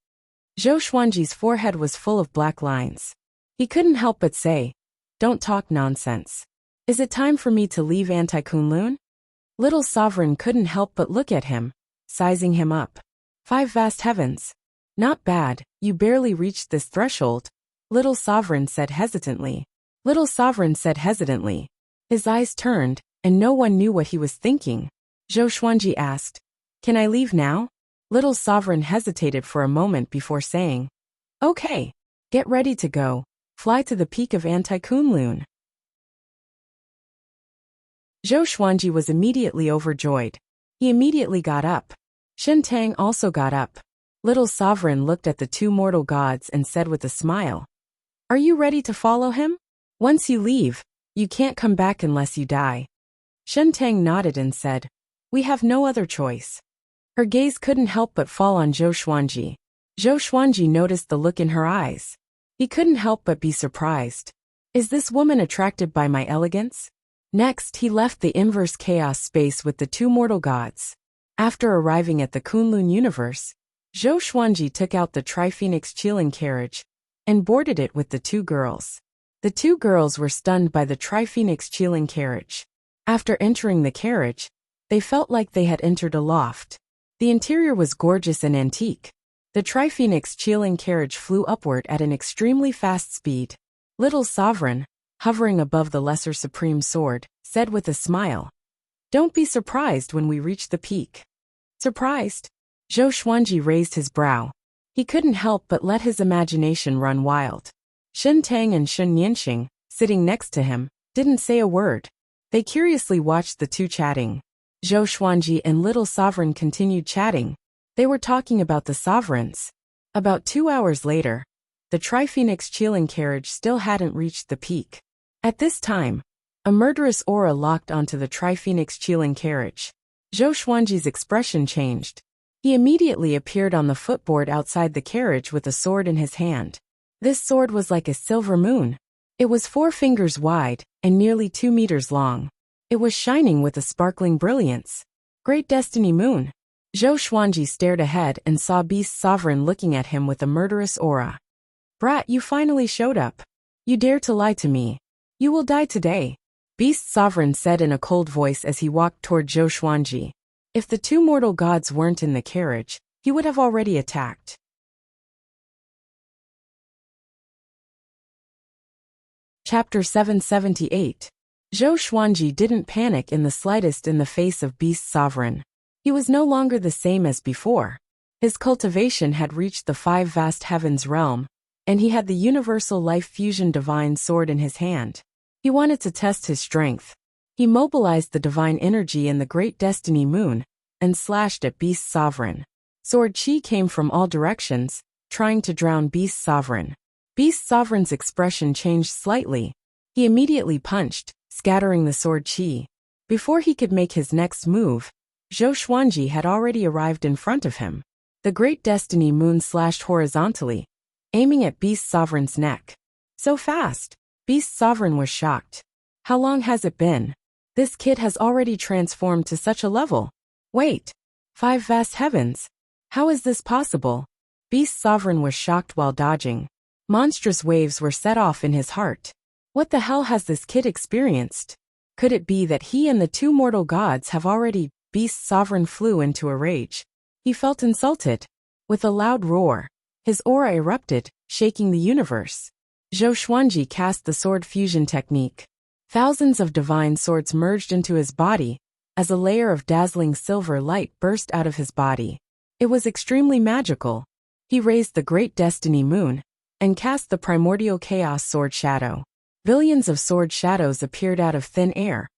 Zhou Xuanji's forehead was full of black lines. He couldn't help but say, "Don't talk nonsense. Is it time for me to leave Anti-Kunlun?" Little Sovereign couldn't help but look at him, sizing him up. 5 vast heavens. Not bad, you barely reached this threshold, Little Sovereign said hesitantly. His eyes turned, and no one knew what he was thinking. Zhou Xuanji asked, "Can I leave now?" Little Sovereign hesitated for a moment before saying, "Okay. Get ready to go. Fly to the peak of Anti-Kunlun." Zhou Xuanji was immediately overjoyed. He immediately got up. Shen Tang also got up. Little Sovereign looked at the 2 mortal gods and said with a smile, "Are you ready to follow him? Once you leave, you can't come back unless you die." Shen Tang nodded and said, "We have no other choice." Her gaze couldn't help but fall on Zhou Xuanji. Zhou Xuanji noticed the look in her eyes. He couldn't help but be surprised. Is this woman attracted by my elegance? Next, he left the inverse chaos space with the 2 mortal gods. After arriving at the Kunlun universe, Zhou Xuanji took out the Tri-Phoenix Qilin carriage and boarded it with the 2 girls. The 2 girls were stunned by the Tri-Phoenix Qilin carriage. After entering the carriage, they felt like they had entered a loft. The interior was gorgeous and antique. The Tri-Phoenix Qilin carriage flew upward at an extremely fast speed. Little Sovereign, hovering above the Lesser Supreme Sword, said with a smile, "Don't be surprised when we reach the peak." Surprised? Zhou Xuanji raised his brow. He couldn't help but let his imagination run wild. Shen Tang and Shen Nianqing, sitting next to him, didn't say a word. They curiously watched the 2 chatting. Zhou Xuanji and Little Sovereign continued chatting. They were talking about the sovereigns. About 2 hours later, the Tri-Phoenix Qilin carriage still hadn't reached the peak. At this time, a murderous aura locked onto the Tri-Phoenix Qilin carriage. Zhou Xuanji's expression changed. He immediately appeared on the footboard outside the carriage with a sword in his hand. This sword was like a silver moon. It was 4 fingers wide and nearly 2 meters long. It was shining with a sparkling brilliance. Great Destiny Moon. Zhou Xuanji stared ahead and saw Beast Sovereign looking at him with a murderous aura. "Brat, you finally showed up. You dare to lie to me. You will die today," Beast Sovereign said in a cold voice as he walked toward Zhou Xuanji. If the 2 mortal gods weren't in the carriage, he would have already attacked. Chapter 778. Zhou Xuanji didn't panic in the slightest in the face of Beast Sovereign. He was no longer the same as before. His cultivation had reached the 5 vast heavens realm, and he had the universal life fusion divine sword in his hand. He wanted to test his strength. He mobilized the divine energy in the Great Destiny Moon and slashed at Beast Sovereign. Sword chi came from all directions, trying to drown Beast Sovereign. Beast Sovereign's expression changed slightly. He immediately punched, scattering the sword chi. Before he could make his next move, Zhou Xuanji had already arrived in front of him. The Great Destiny Moon slashed horizontally, aiming at Beast Sovereign's neck. So fast! Beast Sovereign was shocked. How long has it been? This kid has already transformed to such a level. Wait! 5 vast heavens! How is this possible? Beast Sovereign was shocked while dodging. Monstrous waves were set off in his heart. What the hell has this kid experienced? Could it be that he and the two mortal gods have already? Beast Sovereign flew into a rage. He felt insulted. With a loud roar, his aura erupted, shaking the universe. Zhou Xuanji cast the sword fusion technique. Thousands of divine swords merged into his body, as a layer of dazzling silver light burst out of his body. It was extremely magical. He raised the Great Destiny Moon, and cast the primordial chaos sword shadow. Billions of sword shadows appeared out of thin air,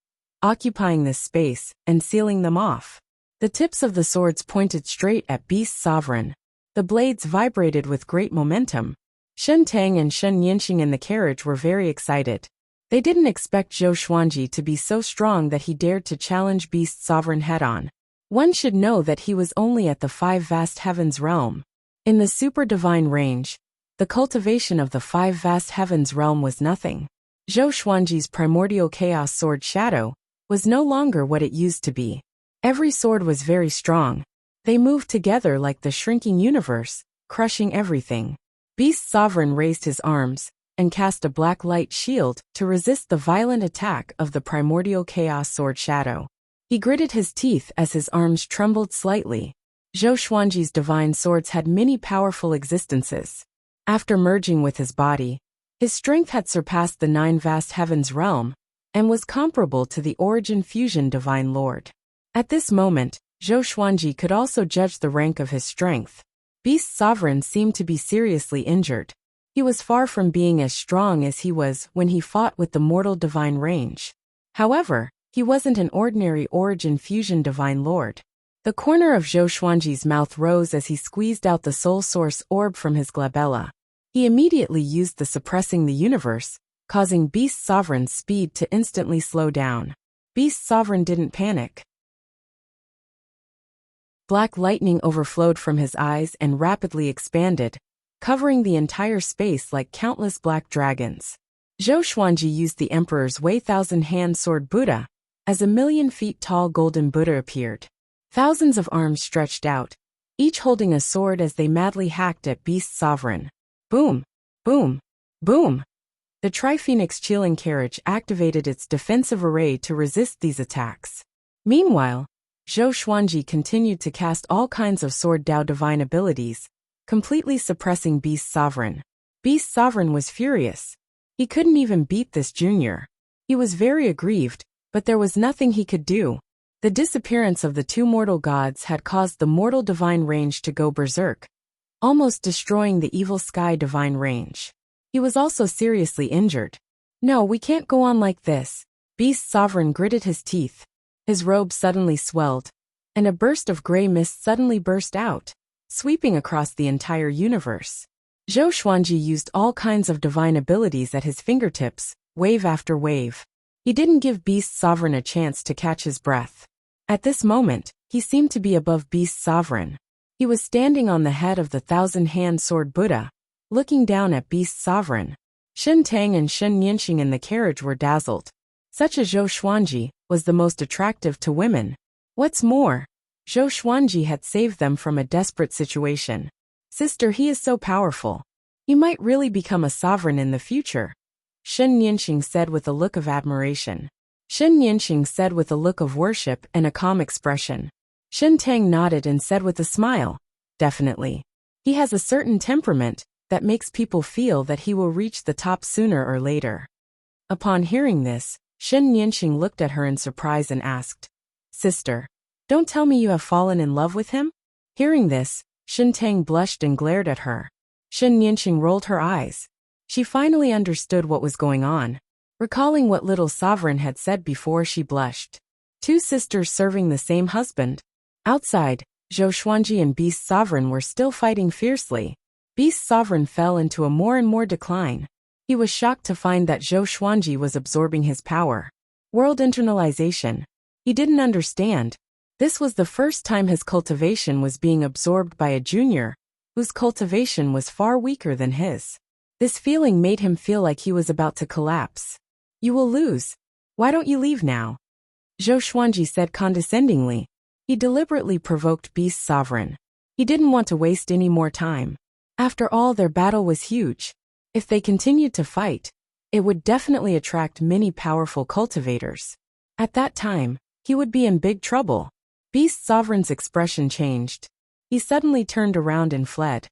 occupying this space and sealing them off. The tips of the swords pointed straight at Beast Sovereign. The blades vibrated with great momentum. Shen Tang and Shen Yinxing in the carriage were very excited. They didn't expect Zhou Xuanji to be so strong that he dared to challenge Beast Sovereign head-on. One should know that he was only at the five vast heavens realm. In the super divine range, the cultivation of the five vast heavens realm was nothing. Zhou Xuanji's primordial chaos sword shadow was no longer what it used to be. Every sword was very strong. They moved together like the shrinking universe, crushing everything. Beast Sovereign raised his arms and cast a black light shield to resist the violent attack of the primordial chaos sword shadow. He gritted his teeth as his arms trembled slightly. Zhou Xuanji's divine swords had many powerful existences. After merging with his body, his strength had surpassed the nine vast heavens realm and was comparable to the origin fusion divine lord. At this moment, Zhou Xuanji could also judge the rank of his strength. Beast Sovereign seemed to be seriously injured. He was far from being as strong as he was when he fought with the mortal divine range. However, he wasn't an ordinary origin fusion divine lord. The corner of Zhou Xuanji's mouth rose as he squeezed out the soul source orb from his glabella. He immediately used the suppressing the universe, causing Beast Sovereign's speed to instantly slow down. Beast Sovereign didn't panic. Black lightning overflowed from his eyes and rapidly expanded, covering the entire space like countless black dragons. Zhou Xuanji used the Emperor's Wei thousand-hand sword Buddha, as a 1,000,000-feet-tall golden Buddha appeared. Thousands of arms stretched out, each holding a sword as they madly hacked at Beast Sovereign. Boom! Boom! Boom! The Tri-Phoenix Chilling Carriage activated its defensive array to resist these attacks. Meanwhile, Zhou Xuanji continued to cast all kinds of Sword Dao divine abilities, completely suppressing Beast Sovereign. Beast Sovereign was furious. He couldn't even beat this junior. He was very aggrieved, but there was nothing he could do. The disappearance of the two mortal gods had caused the mortal divine range to go berserk, almost destroying the evil sky divine range. He was also seriously injured. No, we can't go on like this. Beast Sovereign gritted his teeth. His robe suddenly swelled, and a burst of gray mist suddenly burst out, sweeping across the entire universe. Zhou Xuanji used all kinds of divine abilities at his fingertips, wave after wave. He didn't give Beast Sovereign a chance to catch his breath. At this moment, he seemed to be above Beast Sovereign. He was standing on the head of the thousand-hand sword Buddha, looking down at Beast Sovereign. Shen Tang and Shen Yinxing in the carriage were dazzled. Such a Zhou Xuanji was the most attractive to women. What's more, Zhou Xuanji had saved them from a desperate situation. Sister, he is so powerful. He might really become a sovereign in the future, Shen Yinxing said with a look of admiration. Shen Yinxing said with a look of worship and a calm expression. Shen Tang nodded and said with a smile, definitely. He has a certain temperament that makes people feel that he will reach the top sooner or later. Upon hearing this, Shen Yinxing looked at her in surprise and asked, Sister, don't tell me you have fallen in love with him? Hearing this, Shen Tang blushed and glared at her. Shen Yinxing rolled her eyes. She finally understood what was going on. Recalling what little sovereign had said before, she blushed. Two sisters serving the same husband. Outside, Zhou Xuanji and Beast Sovereign were still fighting fiercely. Beast Sovereign fell into a more and more decline. He was shocked to find that Zhou Xuanji was absorbing his power. World internalization. He didn't understand. This was the first time his cultivation was being absorbed by a junior, whose cultivation was far weaker than his. This feeling made him feel like he was about to collapse. You will lose. Why don't you leave now? Zhou Xuanji said condescendingly. He deliberately provoked Beast Sovereign. He didn't want to waste any more time. After all, their battle was huge. If they continued to fight, it would definitely attract many powerful cultivators. At that time, he would be in big trouble. Beast Sovereign's expression changed. He suddenly turned around and fled.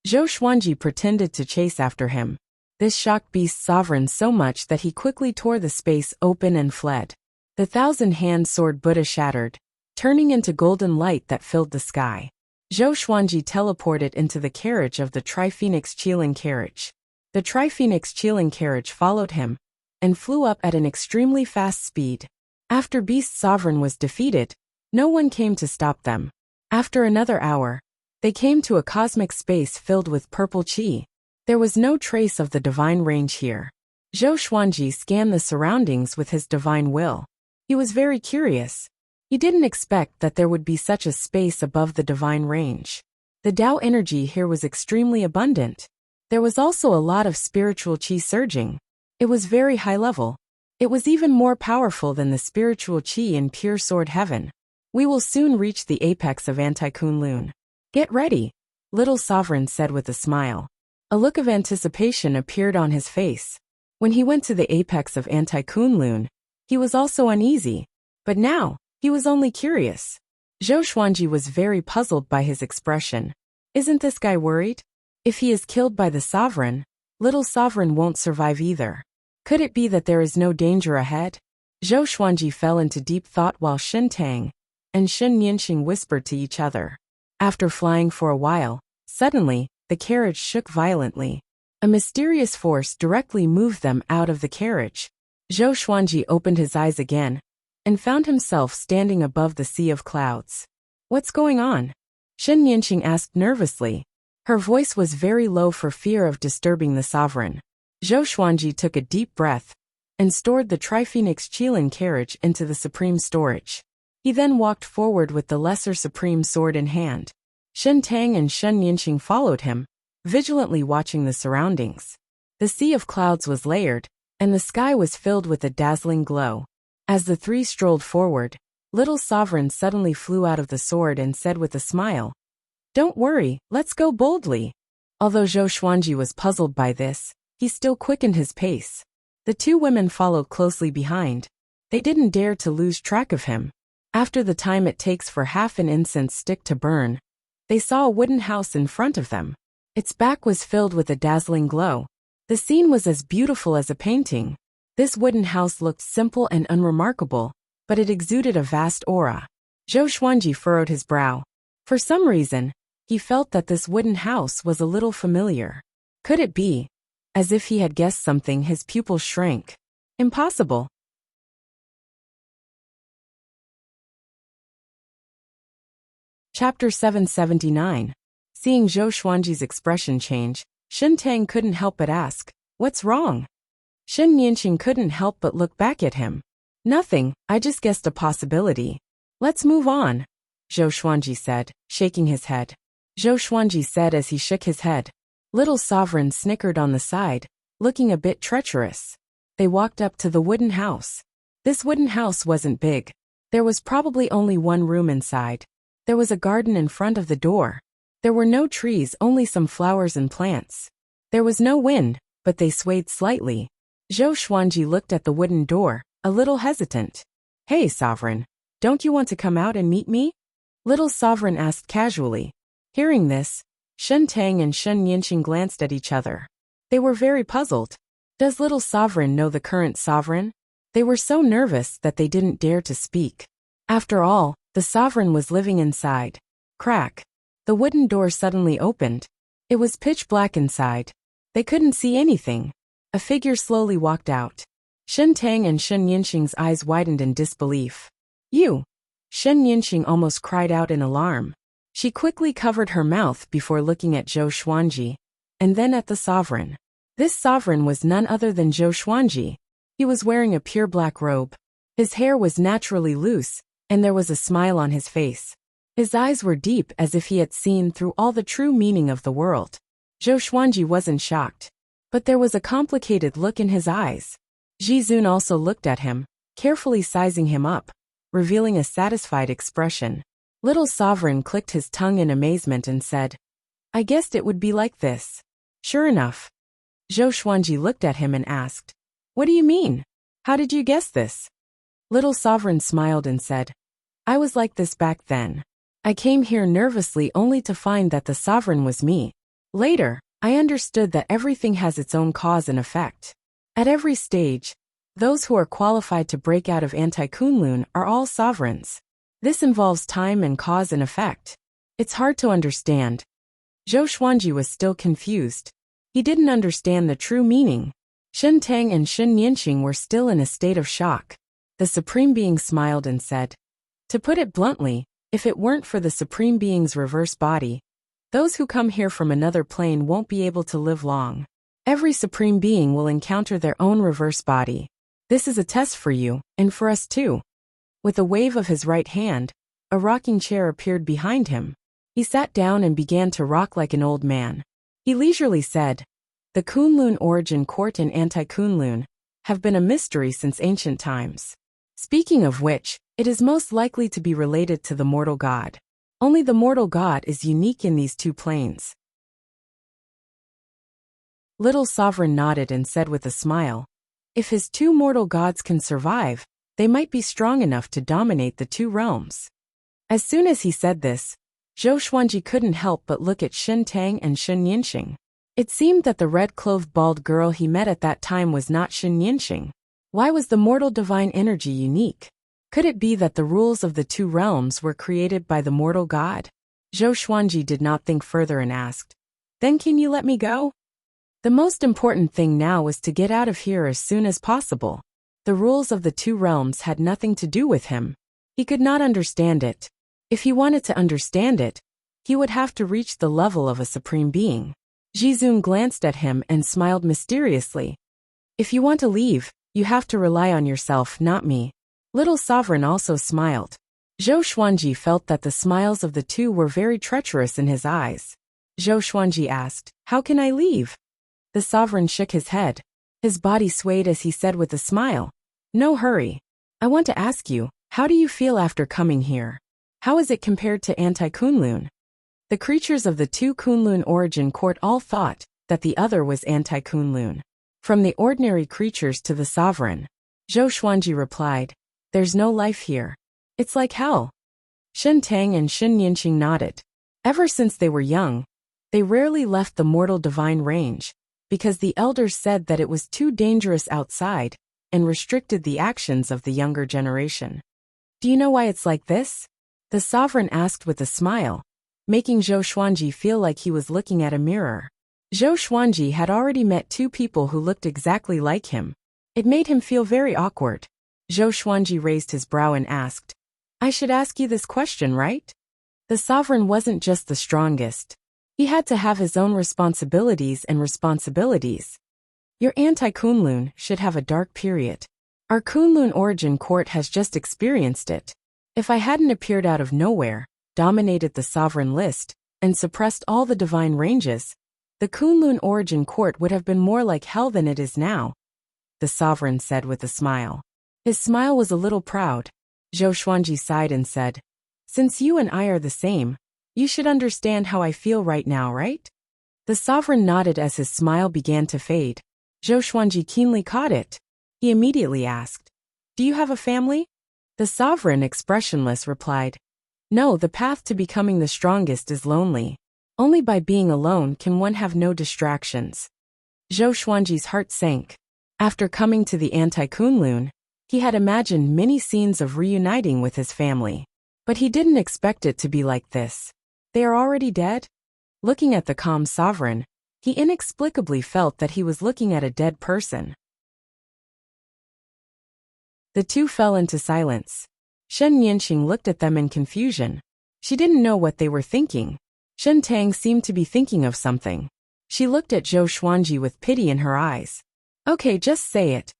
Zhou Xuanji pretended to chase after him. This shocked Beast Sovereign so much that he quickly tore the space open and fled. The 1,000-hand sword Buddha shattered, turning into golden light that filled the sky. Zhou Xuanji teleported into the carriage of the Tri-Phoenix Qilin carriage. The Tri-Phoenix Qilin carriage followed him and flew up at an extremely fast speed. After Beast Sovereign was defeated, no one came to stop them. After another hour, they came to a cosmic space filled with purple qi. There was no trace of the divine range here. Zhou Xuanji scanned the surroundings with his divine will. He was very curious. He didn't expect that there would be such a space above the divine range. The Tao energy here was extremely abundant. There was also a lot of spiritual qi surging. It was very high level. It was even more powerful than the spiritual qi in pure sword heaven. We will soon reach the apex of Anti-Kunlun. Get ready, Little Sovereign said with a smile. A look of anticipation appeared on his face. When he went to the apex of Anti-Kunlun, he was also uneasy. But now, he was only curious. Zhou Xuanji was very puzzled by his expression. Isn't this guy worried? If he is killed by the Sovereign, Little Sovereign won't survive either. Could it be that there is no danger ahead? Zhou Xuanji fell into deep thought while Xin Tang and Shen Yinxing whispered to each other. After flying for a while, suddenly, the carriage shook violently. A mysterious force directly moved them out of the carriage. Zhou Xuanji opened his eyes again and found himself standing above the sea of clouds. What's going on? Shen Yinxing asked nervously. Her voice was very low for fear of disturbing the Sovereign. Zhou Xuanji took a deep breath and stored the Tri-Phoenix Qilin carriage into the supreme storage. He then walked forward with the lesser supreme sword in hand. Shen Tang and Shen Yinxing followed him, vigilantly watching the surroundings. The sea of clouds was layered, and the sky was filled with a dazzling glow. As the three strolled forward, Little Sovereign suddenly flew out of the sword and said with a smile, "Don't worry, let's go boldly." Although Zhou Xuanji was puzzled by this, he still quickened his pace. The two women followed closely behind. They didn't dare to lose track of him. After the time it takes for half an incense stick to burn, they saw a wooden house in front of them. Its back was filled with a dazzling glow. The scene was as beautiful as a painting. This wooden house looked simple and unremarkable, but it exuded a vast aura. Zhou Xuanji furrowed his brow. For some reason, he felt that this wooden house was a little familiar. Could it be? As if he had guessed something, his pupils shrank. Impossible. Chapter 779. Seeing Zhou Xuanji's expression change, Xin Tang couldn't help but ask, "What's wrong?" Shen Yinxing couldn't help but look back at him. "Nothing, I just guessed a possibility. Let's move on," Zhou Xuanji said, shaking his head. Zhou Xuanji said as he shook his head. Little Sovereign snickered on the side, looking a bit treacherous. They walked up to the wooden house. This wooden house wasn't big. There was probably only one room inside. There was a garden in front of the door. There were no trees, only some flowers and plants. There was no wind, but they swayed slightly. Zhou Xuanji looked at the wooden door, a little hesitant. "Hey, Sovereign, don't you want to come out and meet me?" Little Sovereign asked casually. Hearing this, Shen Tang and Shen Yinxing glanced at each other. They were very puzzled. Does Little Sovereign know the current Sovereign? They were so nervous that they didn't dare to speak. After all, the Sovereign was living inside. Crack. The wooden door suddenly opened. It was pitch black inside. They couldn't see anything. A figure slowly walked out. Shen Tang and Shen Yinxing's eyes widened in disbelief. "You!" Shen Yinxing almost cried out in alarm. She quickly covered her mouth before looking at Zhou Xuanji, and then at the Sovereign. This Sovereign was none other than Zhou Xuanji. He was wearing a pure black robe. His hair was naturally loose, and there was a smile on his face. His eyes were deep as if he had seen through all the true meaning of the world. Zhou Xuanji wasn't shocked, but there was a complicated look in his eyes. Ji Zun also looked at him, carefully sizing him up, revealing a satisfied expression. Little Sovereign clicked his tongue in amazement and said, I guessed it would be like this. Sure enough. Zhou Xuanji looked at him and asked, What do you mean? How did you guess this? Little Sovereign smiled and said, I was like this back then. I came here nervously only to find that the sovereign was me. Later, I understood that everything has its own cause and effect. At every stage, those who are qualified to break out of anti-Kunlun are all sovereigns. This involves time and cause and effect. It's hard to understand. Zhou Xuanji was still confused. He didn't understand the true meaning. Shen Tang and Shen Nianxing were still in a state of shock. The Supreme Being smiled and said, To put it bluntly, if it weren't for the Supreme Being's reverse body, those who come here from another plane won't be able to live long. Every Supreme Being will encounter their own reverse body. This is a test for you, and for us too. With a wave of his right hand, a rocking chair appeared behind him. He sat down and began to rock like an old man. He leisurely said, The Kunlun origin court and anti-Kunlun have been a mystery since ancient times. Speaking of which, it is most likely to be related to the mortal god. Only the mortal god is unique in these two planes. Little Sovereign nodded and said with a smile, If his two mortal gods can survive, they might be strong enough to dominate the two realms. As soon as he said this, Zhou Xuanji couldn't help but look at Shen Tang and Shen Nianxing. It seemed that the red-clothed bald girl he met at that time was not Shen Nianxing. Why was the mortal divine energy unique? Could it be that the rules of the two realms were created by the mortal god? Zhou Xuanji did not think further and asked, Then can you let me go? The most important thing now was to get out of here as soon as possible. The rules of the two realms had nothing to do with him. He could not understand it. If he wanted to understand it, he would have to reach the level of a supreme being. Jizun glanced at him and smiled mysteriously. If you want to leave, you have to rely on yourself, not me. Little Sovereign also smiled. Zhou Xuanji felt that the smiles of the two were very treacherous in his eyes. Zhou Xuanji asked, How can I leave? The Sovereign shook his head. His body swayed as he said with a smile, No hurry. I want to ask you, how do you feel after coming here? How is it compared to anti-Kunlun? The creatures of the two Kunlun origin court all thought that the other was anti-Kunlun. From the ordinary creatures to the sovereign, Zhou Xuanji replied, There's no life here. It's like hell. Shen Tang and Shen Nianxing nodded. Ever since they were young, they rarely left the mortal divine range, because the elders said that it was too dangerous outside and restricted the actions of the younger generation. Do you know why it's like this? The sovereign asked with a smile, making Zhou Xuanji feel like he was looking at a mirror. Zhou Xuanji had already met two people who looked exactly like him. It made him feel very awkward. Zhou Xuanji raised his brow and asked, I should ask you this question, right? The sovereign wasn't just the strongest. He had to have his own responsibilities and responsibilities. Your anti-Kunlun should have a dark period. Our Kunlun origin court has just experienced it. If I hadn't appeared out of nowhere, dominated the sovereign list, and suppressed all the divine ranges, the Kunlun origin court would have been more like hell than it is now, the sovereign said with a smile. His smile was a little proud. Zhou Xuanji sighed and said, Since you and I are the same, you should understand how I feel right now, right? The sovereign nodded as his smile began to fade. Zhou Xuanji keenly caught it. He immediately asked, Do you have a family? The sovereign, expressionless, replied, No, the path to becoming the strongest is lonely. Only by being alone can one have no distractions. Zhou Xuanji's heart sank. After coming to the anti-Kunlun, he had imagined many scenes of reuniting with his family. But he didn't expect it to be like this. They are already dead? Looking at the calm sovereign, he inexplicably felt that he was looking at a dead person. The two fell into silence. Shen Nianxing looked at them in confusion. She didn't know what they were thinking. Shen Tang seemed to be thinking of something. She looked at Zhou Xuanji with pity in her eyes. Okay, just say it.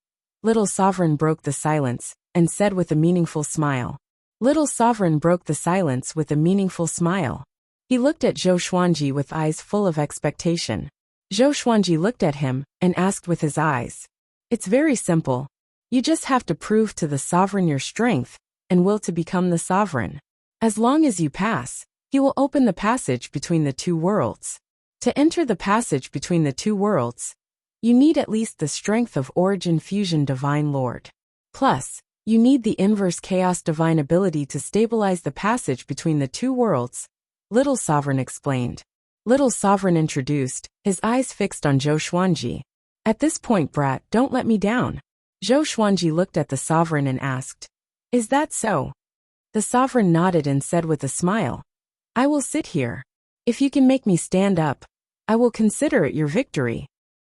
Little Sovereign broke the silence, and said with a meaningful smile. Little Sovereign broke the silence with a meaningful smile. He looked at Zhou Xuanji with eyes full of expectation. Zhou Xuanji looked at him, and asked with his eyes. It's very simple. You just have to prove to the sovereign your strength, and will to become the sovereign. As long as you pass, he will open the passage between the two worlds. To enter the passage between the two worlds, you need at least the strength of Origin Fusion Divine Lord. Plus, you need the inverse Chaos Divine ability to stabilize the passage between the two worlds, Little Sovereign explained. Little Sovereign introduced, his eyes fixed on Zhou Xuanji. At this point, brat, don't let me down. Zhou Xuanji looked at the Sovereign and asked, "Is that so?" The Sovereign nodded and said with a smile, "I will sit here. If you can make me stand up, I will consider it your victory."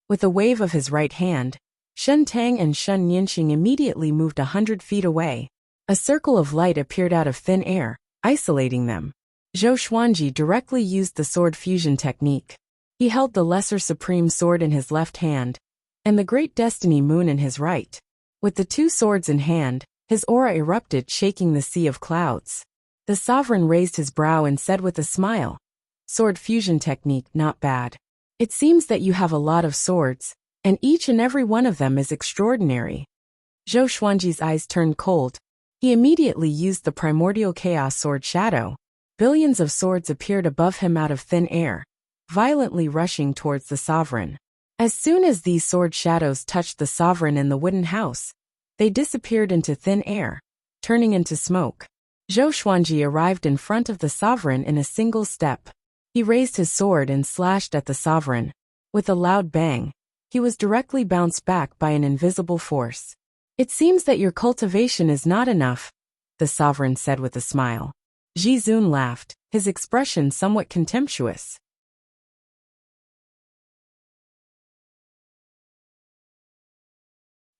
With a wave of his right hand, Shen Tang and Shen Yinxing immediately moved 100 feet away. A circle of light appeared out of thin air, isolating them. Zhou Xuanji directly used the sword fusion technique. He held the Lesser Supreme Sword in his left hand, and the Great Destiny Moon in his right. With the two swords in hand, his aura erupted, shaking the sea of clouds. The Sovereign raised his brow and said with a smile, "Sword fusion technique, not bad. It seems that you have a lot of swords, and each and every one of them is extraordinary." Zhou Xuanji's eyes turned cold. He immediately used the primordial chaos sword shadow. Billions of swords appeared above him out of thin air, violently rushing towards the Sovereign. As soon as these sword shadows touched the Sovereign in the wooden house, they disappeared into thin air, turning into smoke. Zhou Xuanji arrived in front of the Sovereign in a single step. He raised his sword and slashed at the Sovereign. With a loud bang, he was directly bounced back by an invisible force. "It seems that your cultivation is not enough," the Sovereign said with a smile. Ji Zun laughed, his expression somewhat contemptuous.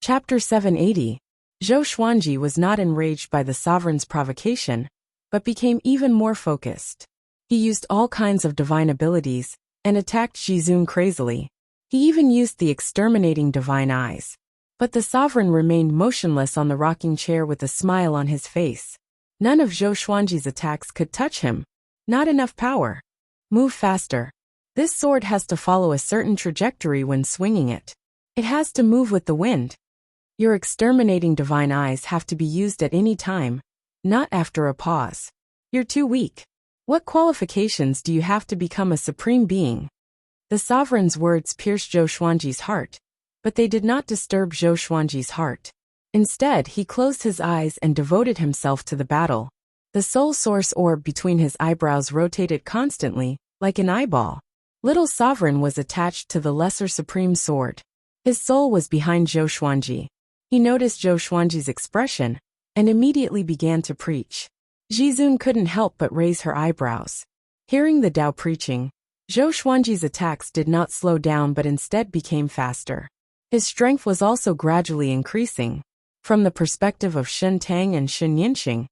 Chapter 780. Zhou Xuanji was not enraged by the Sovereign's provocation, but became even more focused. He used all kinds of divine abilities, and attacked Ji Zun crazily. He even used the exterminating divine eyes. But the Sovereign remained motionless on the rocking chair with a smile on his face. None of Zhou Xuanji's attacks could touch him. Not enough power. Move faster. This sword has to follow a certain trajectory when swinging it. It has to move with the wind. Your exterminating divine eyes have to be used at any time, not after a pause. You're too weak. What qualifications do you have to become a supreme being? The Sovereign's words pierced Zhou Xuanji's heart, but they did not disturb Zhou Xuanji's heart. Instead, he closed his eyes and devoted himself to the battle. The soul source orb between his eyebrows rotated constantly, like an eyeball. Little Sovereign was attached to the Lesser Supreme Sword. His soul was behind Zhou Xuanji. He noticed Zhou Xuanji's expression, and immediately began to preach. Ji Zun couldn't help but raise her eyebrows. Hearing the Tao preaching, Zhou Xuanji's attacks did not slow down but instead became faster. His strength was also gradually increasing. From the perspective of Shen Tang and Shen Yinxing,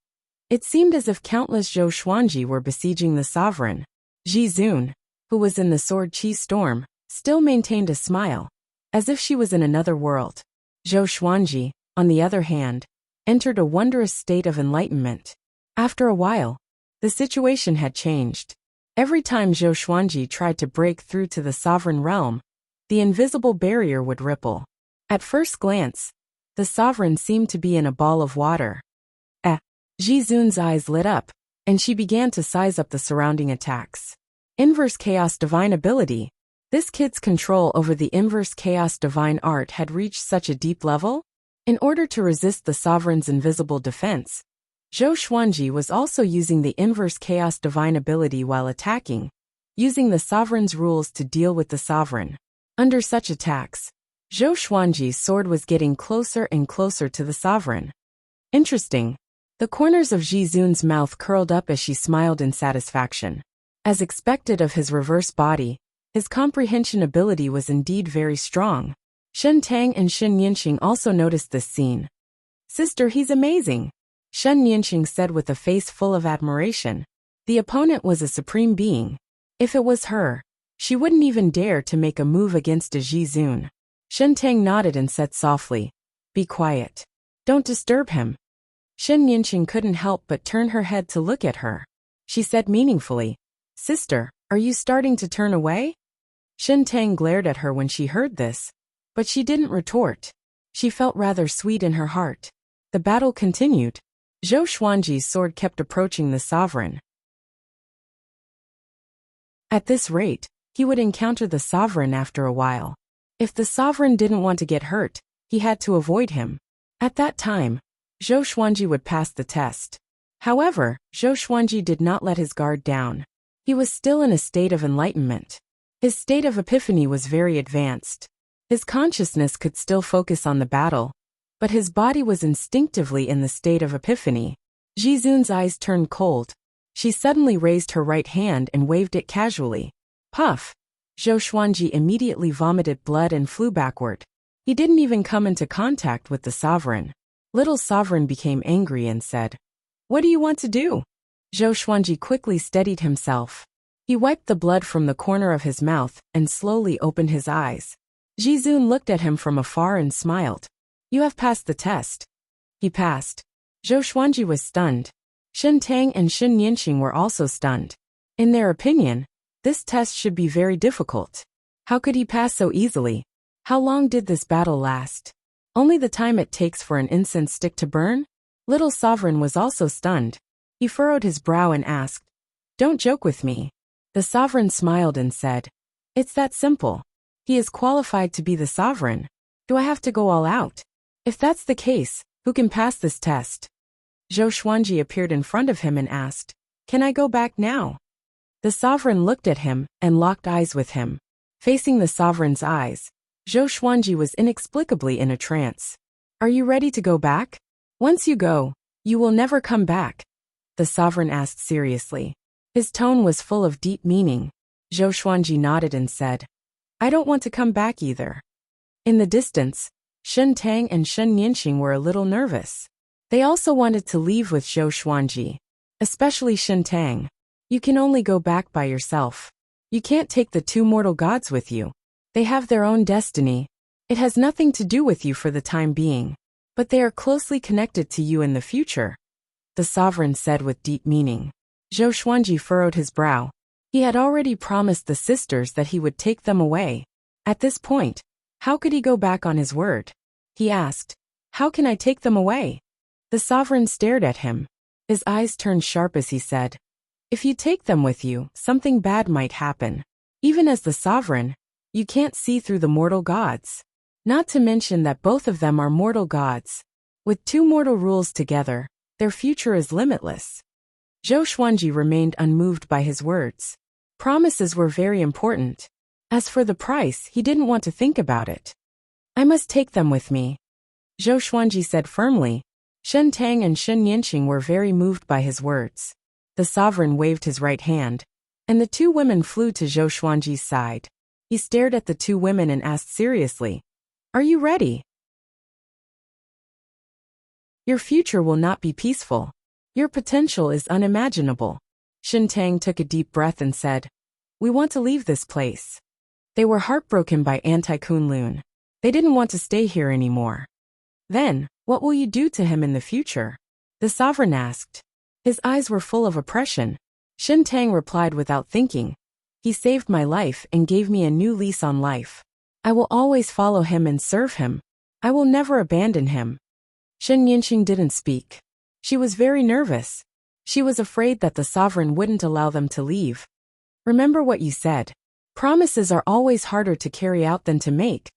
it seemed as if countless Zhou Xuanji were besieging the Sovereign. Ji Zun, who was in the sword chi storm, still maintained a smile, as if she was in another world. Zhou Xuanji, on the other hand, entered a wondrous state of enlightenment. After a while, the situation had changed. Every time Zhou Xuanji tried to break through to the Sovereign realm, the invisible barrier would ripple. At first glance, the Sovereign seemed to be in a ball of water. Ji Zun's eyes lit up, and she began to size up the surrounding attacks. Inverse Chaos Divine ability. This kid's control over the Inverse Chaos Divine art had reached such a deep level. In order to resist the Sovereign's invisible defense, Zhou Xuanji was also using the Inverse Chaos Divine ability while attacking, using the Sovereign's rules to deal with the Sovereign. Under such attacks, Zhou Xuanji's sword was getting closer and closer to the Sovereign. Interesting. The corners of Ji Zun's mouth curled up as she smiled in satisfaction. As expected of his reverse body, his comprehension ability was indeed very strong. Shen Tang and Shen Yinxing also noticed this scene. "Sister, he's amazing," Shen Yinxing said with a face full of admiration. The opponent was a supreme being. If it was her, she wouldn't even dare to make a move against a Ji Zun. Shen Tang nodded and said softly, "Be quiet. Don't disturb him." Shen Yinxing couldn't help but turn her head to look at her. She said meaningfully, "Sister, are you starting to turn away?" Shen Tang glared at her when she heard this, but she didn't retort. She felt rather sweet in her heart. The battle continued. Zhou Xuanji's sword kept approaching the sovereign. At this rate, he would encounter the sovereign after a while. If the sovereign didn't want to get hurt, he had to avoid him. At that time, Zhou Xuanji would pass the test. However, Zhou Xuanji did not let his guard down. He was still in a state of enlightenment. His state of epiphany was very advanced. His consciousness could still focus on the battle, but his body was instinctively in the state of epiphany. Jizun's eyes turned cold. She suddenly raised her right hand and waved it casually. Puff! Zhou Xuanji immediately vomited blood and flew backward. He didn't even come into contact with the sovereign. Little sovereign became angry and said, "What do you want to do?" Zhou Xuanji quickly steadied himself. He wiped the blood from the corner of his mouth and slowly opened his eyes. Jizun looked at him from afar and smiled. "You have passed the test." He passed. Zhou Xuanji was stunned. Shen Tang and Shen Yinxing were also stunned. In their opinion, this test should be very difficult. How could he pass so easily? How long did this battle last? Only the time it takes for an incense stick to burn? Little Sovereign was also stunned. He furrowed his brow and asked, "Don't joke with me." The sovereign smiled and said, "It's that simple. He is qualified to be the sovereign. Do I have to go all out? If that's the case, who can pass this test?" Zhou Xuanji appeared in front of him and asked, "Can I go back now?" The sovereign looked at him and locked eyes with him. Facing the sovereign's eyes, Zhou Xuanji was inexplicably in a trance. "Are you ready to go back? Once you go, you will never come back," the sovereign asked seriously. His tone was full of deep meaning. Zhou Xuanji nodded and said, "I don't want to come back either." In the distance, Shen Tang and Shen Yinxing were a little nervous. They also wanted to leave with Zhou Xuanji, especially Shen Tang. "You can only go back by yourself. You can't take the two mortal gods with you. They have their own destiny. It has nothing to do with you for the time being, but they are closely connected to you in the future," the sovereign said with deep meaning. Zhou Xuanji furrowed his brow. He had already promised the sisters that he would take them away. At this point, how could he go back on his word? He asked, "How can I take them away?" The sovereign stared at him. His eyes turned sharp as he said, "If you take them with you, something bad might happen. Even as the sovereign, you can't see through the mortal gods. Not to mention that both of them are mortal gods. With two mortal rules together, their future is limitless." Zhou Xuanji remained unmoved by his words. Promises were very important. As for the price, he didn't want to think about it. "I must take them with me," Zhou Xuanji said firmly. Shen Tang and Shen Yinxing were very moved by his words. The sovereign waved his right hand, and the two women flew to Zhou Xuanji's side. He stared at the two women and asked seriously, "Are you ready? Your future will not be peaceful. Your potential is unimaginable." Shen Tang took a deep breath and said, "We want to leave this place." They were heartbroken by Anti-Kunlun. They didn't want to stay here anymore. "Then, what will you do to him in the future?" the sovereign asked. His eyes were full of oppression. Shen Tang replied without thinking, "He saved my life and gave me a new lease on life. I will always follow him and serve him. I will never abandon him." Shen Yinxing didn't speak. She was very nervous. She was afraid that the sovereign wouldn't allow them to leave. "Remember what you said. Promises are always harder to carry out than to make,"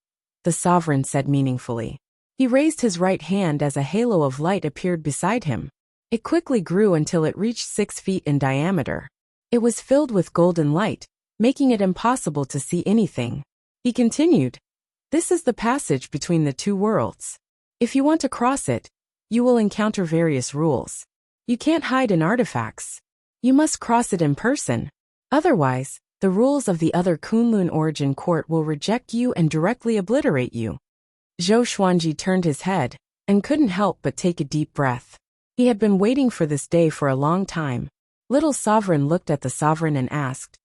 the sovereign said meaningfully. He raised his right hand as a halo of light appeared beside him. It quickly grew until it reached 6 feet in diameter. It was filled with golden light, making it impossible to see anything. He continued, "This is the passage between the two worlds. If you want to cross it, you will encounter various rules. You can't hide in artifacts. You must cross it in person. Otherwise, the rules of the other Kunlun origin court will reject you and directly obliterate you." Zhou Xuanji turned his head and couldn't help but take a deep breath. He had been waiting for this day for a long time. Little Sovereign looked at the sovereign and asked,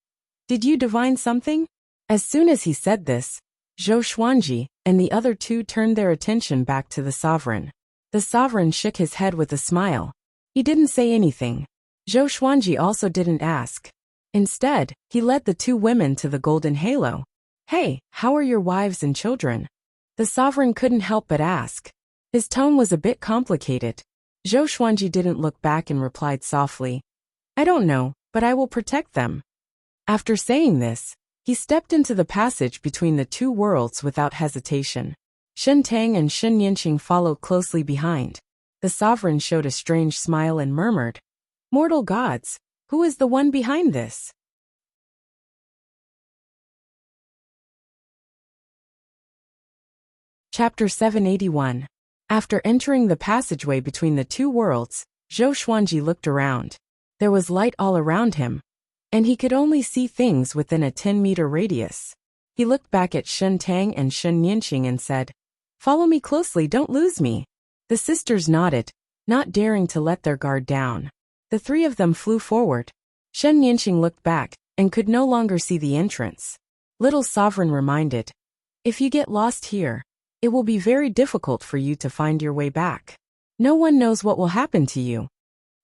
"Did you divine something?" As soon as he said this, Zhou Xuanji and the other two turned their attention back to the sovereign. The sovereign shook his head with a smile. He didn't say anything. Zhou Xuanji also didn't ask. Instead, he led the two women to the golden halo. "Hey, how are your wives and children?" the sovereign couldn't help but ask. His tone was a bit complicated. Zhou Xuanji didn't look back and replied softly, I don't know, but I will protect them. After saying this, he stepped into the passage between the two worlds without hesitation. Shen Tang and Shen Yinqing followed closely behind. The sovereign showed a strange smile and murmured, Mortal gods, who is the one behind this? Chapter 781. After entering the passageway between the two worlds, Zhou Xuanji looked around. There was light all around him, and he could only see things within a 10-meter radius. He looked back at Shen Tang and Shen Yinqing and said, Follow me closely, don't lose me. The sisters nodded, not daring to let their guard down. The three of them flew forward. Shen Yinqing looked back and could no longer see the entrance. Little Sovereign reminded, If you get lost here, it will be very difficult for you to find your way back. No one knows what will happen to you.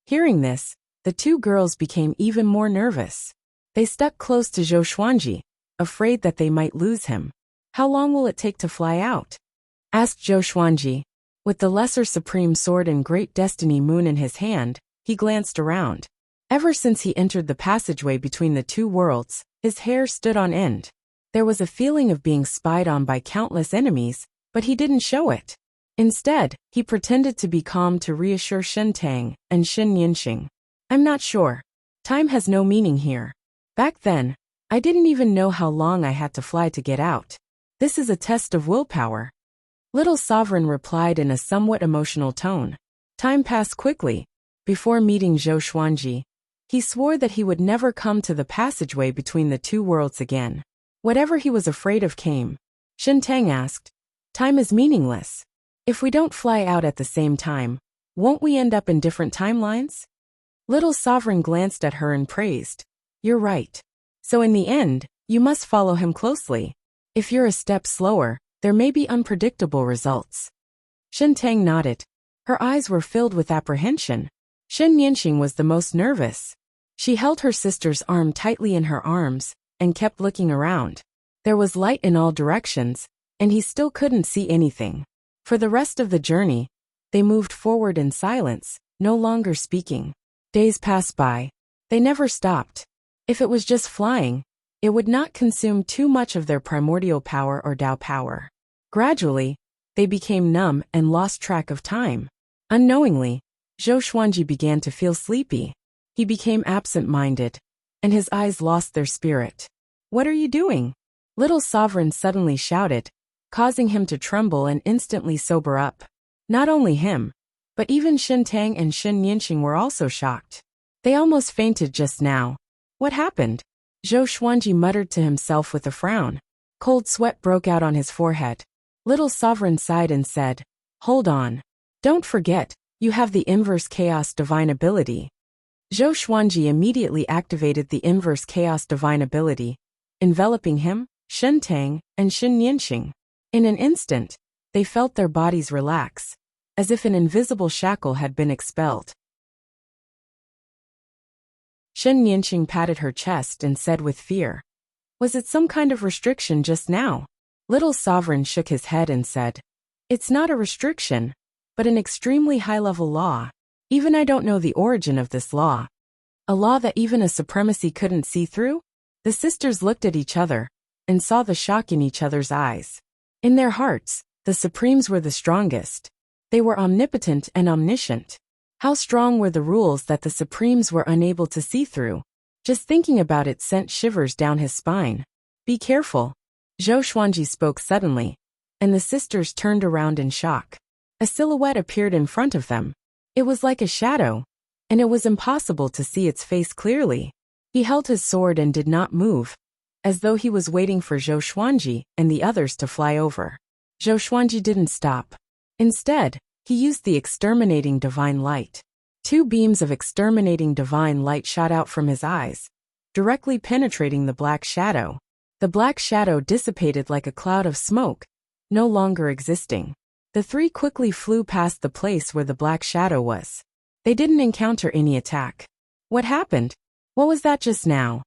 Hearing this, the two girls became even more nervous. They stuck close to Zhou Xuanji, afraid that they might lose him. How long will it take to fly out? Asked Zhou Xuanji. With the Lesser Supreme Sword and Great Destiny Moon in his hand, he glanced around. Ever since he entered the passageway between the two worlds, his hair stood on end. There was a feeling of being spied on by countless enemies, but he didn't show it. Instead, he pretended to be calm to reassure Shen Tang and Shen Yinqing. I'm not sure. Time has no meaning here. Back then, I didn't even know how long I had to fly to get out. This is a test of willpower. Little Sovereign replied in a somewhat emotional tone. Time passed quickly. Before meeting Zhou Xuanji, he swore that he would never come to the passageway between the two worlds again. Whatever he was afraid of came. Shen Tang asked, Time is meaningless. If we don't fly out at the same time, won't we end up in different timelines? Little Sovereign glanced at her and praised. You're right. So in the end, you must follow him closely. If you're a step slower, there may be unpredictable results. Shen Tang nodded. Her eyes were filled with apprehension. Shen Yinqing was the most nervous. She held her sister's arm tightly in her arms and kept looking around. There was light in all directions, and he still couldn't see anything. For the rest of the journey, they moved forward in silence, no longer speaking. Days passed by. They never stopped. If it was just flying, it would not consume too much of their primordial power or Tao power. Gradually, they became numb and lost track of time. Unknowingly, Zhou Xuanji began to feel sleepy. He became absent-minded, and his eyes lost their spirit. What are you doing? Little Sovereign suddenly shouted, causing him to tremble and instantly sober up. Not only him, but even Shen Tang and Shen Yinqing were also shocked. They almost fainted just now. What happened? Zhou Xuanji muttered to himself with a frown. Cold sweat broke out on his forehead. Little Sovereign sighed and said, Hold on. Don't forget, you have the inverse chaos divine ability. Zhou Xuanji immediately activated the inverse chaos divine ability, enveloping him, Shen Tang, and Shen Yinqing. In an instant, they felt their bodies relax, as if an invisible shackle had been expelled. Shen Yinqing patted her chest and said with fear, Was it some kind of restriction just now? Little Sovereign shook his head and said, It's not a restriction, but an extremely high-level law. Even I don't know the origin of this law. A law that even a supremacy couldn't see through? The sisters looked at each other and saw the shock in each other's eyes. In their hearts, the Supremes were the strongest. They were omnipotent and omniscient. How strong were the rules that the Supremes were unable to see through? Just thinking about it sent shivers down his spine. Be careful. Zhou Xuanji spoke suddenly, and the sisters turned around in shock. A silhouette appeared in front of them. It was like a shadow, and it was impossible to see its face clearly. He held his sword and did not move, as though he was waiting for Zhou Xuanji and the others to fly over. Zhou Xuanji didn't stop. Instead, he used the exterminating divine light. 2 beams of exterminating divine light shot out from his eyes, directly penetrating the black shadow. The black shadow dissipated like a cloud of smoke, no longer existing. The 3 quickly flew past the place where the black shadow was. They didn't encounter any attack. What happened? What was that just now?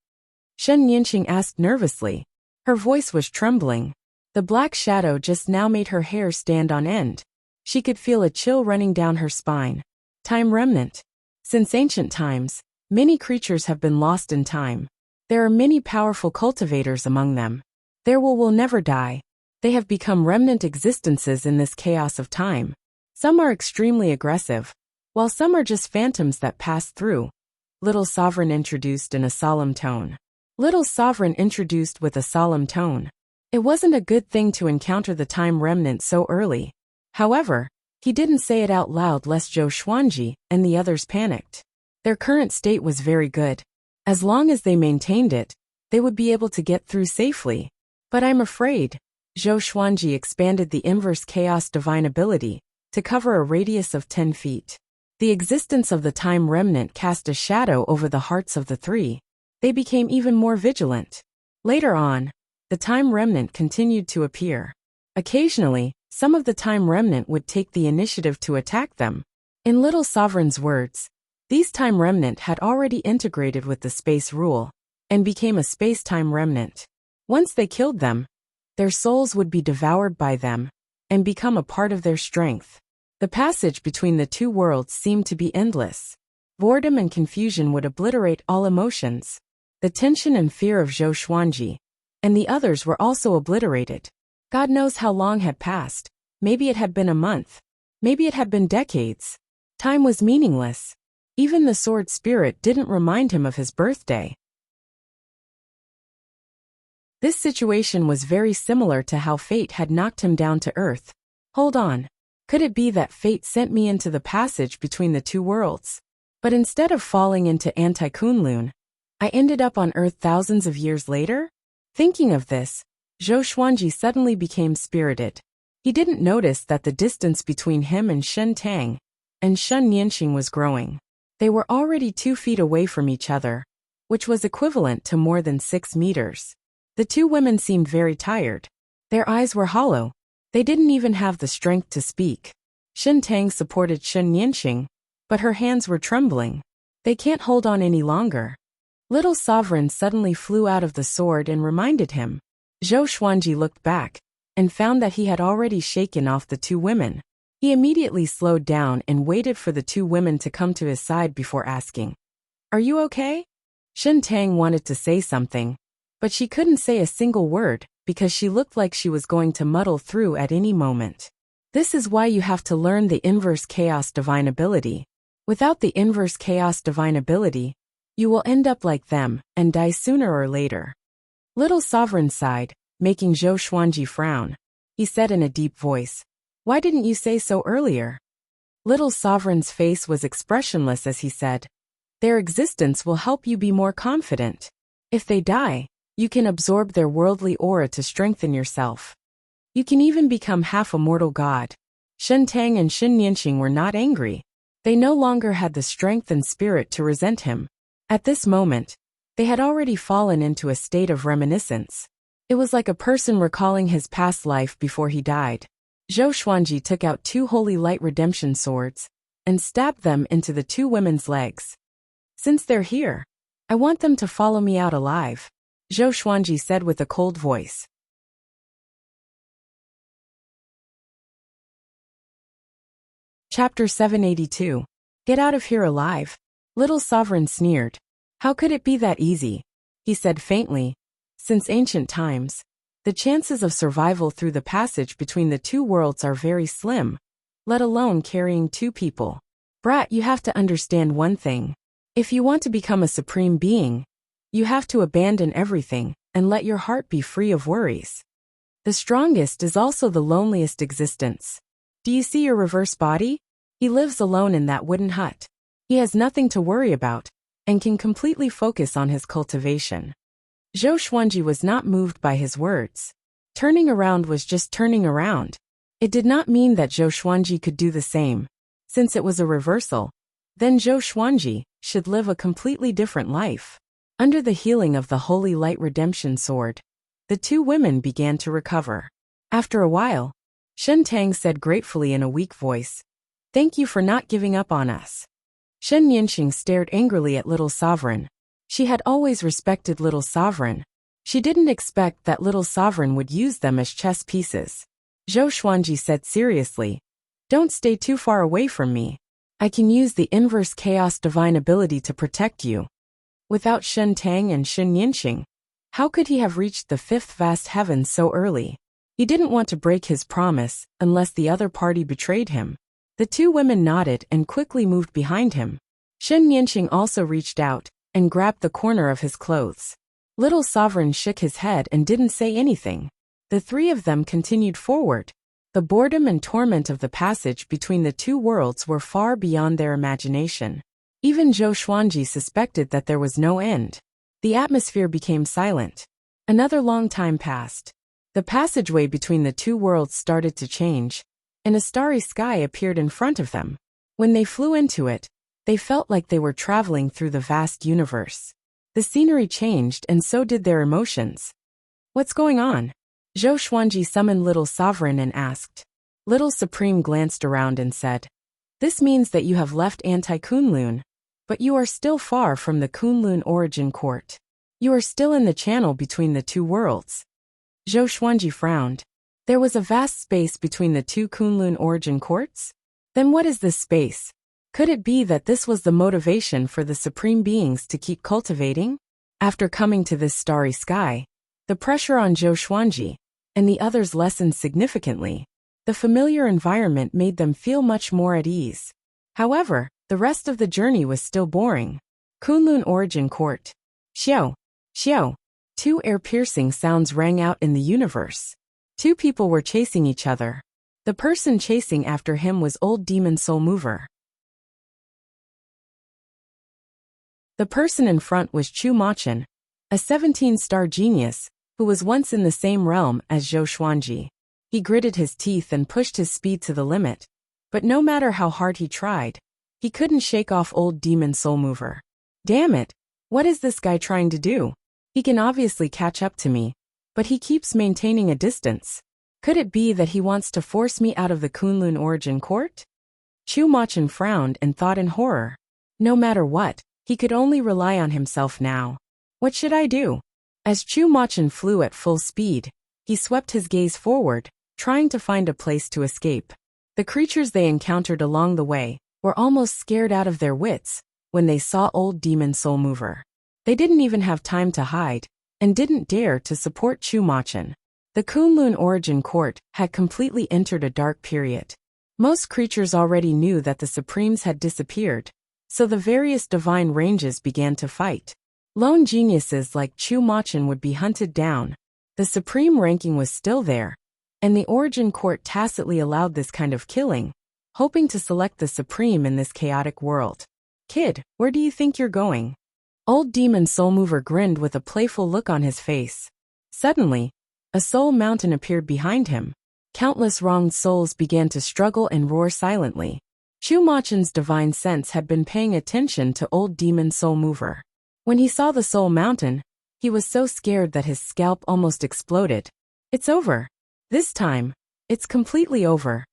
Shen Yinqing asked nervously. Her voice was trembling. The black shadow just now made her hair stand on end. She could feel a chill running down her spine. Time remnant. Since ancient times, many creatures have been lost in time. There are many powerful cultivators among them. Their will never die. They have become remnant existences in this chaos of time. Some are extremely aggressive, while some are just phantoms that pass through. Little Sovereign introduced in a solemn tone. Little Sovereign introduced with a solemn tone. It wasn't a good thing to encounter the time remnant so early. However, he didn't say it out loud lest Zhou Xuanji and the others panicked. Their current state was very good. As long as they maintained it, they would be able to get through safely. But I'm afraid. Zhou Xuanji expanded the inverse chaos divine ability to cover a radius of 10 feet. The existence of the time remnant cast a shadow over the hearts of the three. They became even more vigilant. Later on, the time remnant continued to appear. Occasionally, some of the time remnant would take the initiative to attack them. In Little Sovereign's words, these time remnant had already integrated with the space rule and became a space-time remnant. Once they killed them, their souls would be devoured by them and become a part of their strength. The passage between the two worlds seemed to be endless. Boredom and confusion would obliterate all emotions. The tension and fear of Zhou Xuanji and the others were also obliterated. God knows how long had passed. Maybe it had been a month. Maybe it had been decades. Time was meaningless. Even the sword spirit didn't remind him of his birthday. This situation was very similar to how fate had knocked him down to earth. Hold on. Could it be that fate sent me into the passage between the two worlds? But instead of falling into Anti-Kunlun, I ended up on Earth thousands of years later? Thinking of this, Zhou Xuanji suddenly became spirited. He didn't notice that the distance between him and Shen Tang and Shen Nianxing was growing. They were already 2 feet away from each other, which was equivalent to more than 6 meters. The two women seemed very tired. Their eyes were hollow. They didn't even have the strength to speak. Shen Tang supported Shen Nianxing, but her hands were trembling. They can't hold on any longer. Little Sovereign suddenly flew out of the sword and reminded him. Zhou Xuanji looked back and found that he had already shaken off the two women. He immediately slowed down and waited for the two women to come to his side before asking, "Are you okay?" Shen Tang wanted to say something, but she couldn't say a single word because she looked like she was going to muddle through at any moment. This is why you have to learn the inverse chaos divine ability. Without the inverse chaos divine ability, you will end up like them and die sooner or later. Little Sovereign sighed, making Zhou Xuanji frown. He said in a deep voice, "Why didn't you say so earlier?" Little Sovereign's face was expressionless as he said, "Their existence will help you be more confident. If they die, you can absorb their worldly aura to strengthen yourself. You can even become half a mortal god." Shen Tang and Shen Nianxing were not angry. They no longer had the strength and spirit to resent him. At this moment, they had already fallen into a state of reminiscence. It was like a person recalling his past life before he died. Zhou Xuanji took out 2 holy light redemption swords and stabbed them into the two women's legs. "Since they're here, I want them to follow me out alive," Zhou Xuanji said with a cold voice. Chapter 782. Get out of here alive. Little Sovereign sneered. "How could it be that easy?" he said faintly. "Since ancient times, the chances of survival through the passage between the two worlds are very slim, let alone carrying 2 people. Brat, you have to understand one thing. If you want to become a supreme being, you have to abandon everything and let your heart be free of worries. The strongest is also the loneliest existence. Do you see your reverse body? He lives alone in that wooden hut. He has nothing to worry about and can completely focus on his cultivation." Zhou Xuanji was not moved by his words. Turning around was just turning around. It did not mean that Zhou Xuanji could do the same. Since it was a reversal, then Zhou Xuanji should live a completely different life. Under the healing of the Holy Light Redemption Sword, the two women began to recover. After a while, Shen Tang said gratefully in a weak voice, "Thank you for not giving up on us." Shen Nianxing stared angrily at Little Sovereign. She had always respected Little Sovereign. She didn't expect that Little Sovereign would use them as chess pieces. Zhou Xuanji said seriously, "Don't stay too far away from me. I can use the inverse chaos divine ability to protect you. Without Shen Tang and Shen Yinxing, how could he have reached the fifth vast heavens so early? He didn't want to break his promise unless the other party betrayed him. The two women nodded and quickly moved behind him. Shen Yinxing also reached out and grabbed the corner of his clothes. Little Sovereign shook his head and didn't say anything. The three of them continued forward. The boredom and torment of the passage between the two worlds were far beyond their imagination. Even Zhou Xuanji suspected that there was no end. The atmosphere became silent. Another long time passed. The passageway between the two worlds started to change, and a starry sky appeared in front of them. When they flew into it, they felt like they were traveling through the vast universe. The scenery changed and so did their emotions. What's going on? Zhou Xuanji summoned Little Sovereign and asked. Little Supreme glanced around and said, This means that you have left Anti-Kunlun, but you are still far from the Kunlun origin court. You are still in the channel between the two worlds. Zhou Xuanji frowned. There was a vast space between the two Kunlun origin courts? Then what is this space? Could it be that this was the motivation for the supreme beings to keep cultivating? After coming to this starry sky, the pressure on Zhou Xuanji and the others lessened significantly. The familiar environment made them feel much more at ease. However, the rest of the journey was still boring. Kunlun origin court. Xiao, xiao. Two ear-piercing sounds rang out in the universe. Two people were chasing each other. The person chasing after him was Old Demon Soul Mover. The person in front was Chu Machin, a 17-star genius, who was once in the same realm as Zhou Xuanji. He gritted his teeth and pushed his speed to the limit, but no matter how hard he tried, he couldn't shake off Old Demon Soul Mover. Damn it! What is this guy trying to do? He can obviously catch up to me, but he keeps maintaining a distance. Could it be that he wants to force me out of the Kunlun origin court? Chu Machin frowned and thought in horror. No matter what, he could only rely on himself now. What should I do? As Chu Machin flew at full speed, he swept his gaze forward, trying to find a place to escape. The creatures they encountered along the way were almost scared out of their wits when they saw Old Demon Soul Mover. They didn't even have time to hide, and didn't dare to support Chu Machin. The Kunlun origin court had completely entered a dark period. Most creatures already knew that the Supremes had disappeared, so the various divine ranges began to fight. Lone geniuses like Chu Machin would be hunted down. The Supreme ranking was still there, and the origin court tacitly allowed this kind of killing, hoping to select the Supreme in this chaotic world. Kid, where do you think you're going? Old Demon Soul Mover grinned with a playful look on his face. Suddenly, a soul mountain appeared behind him. Countless wronged souls began to struggle and roar silently. Chu Machin's divine sense had been paying attention to Old Demon Soul Mover. When he saw the soul mountain, he was so scared that his scalp almost exploded. It's over. This time, it's completely over.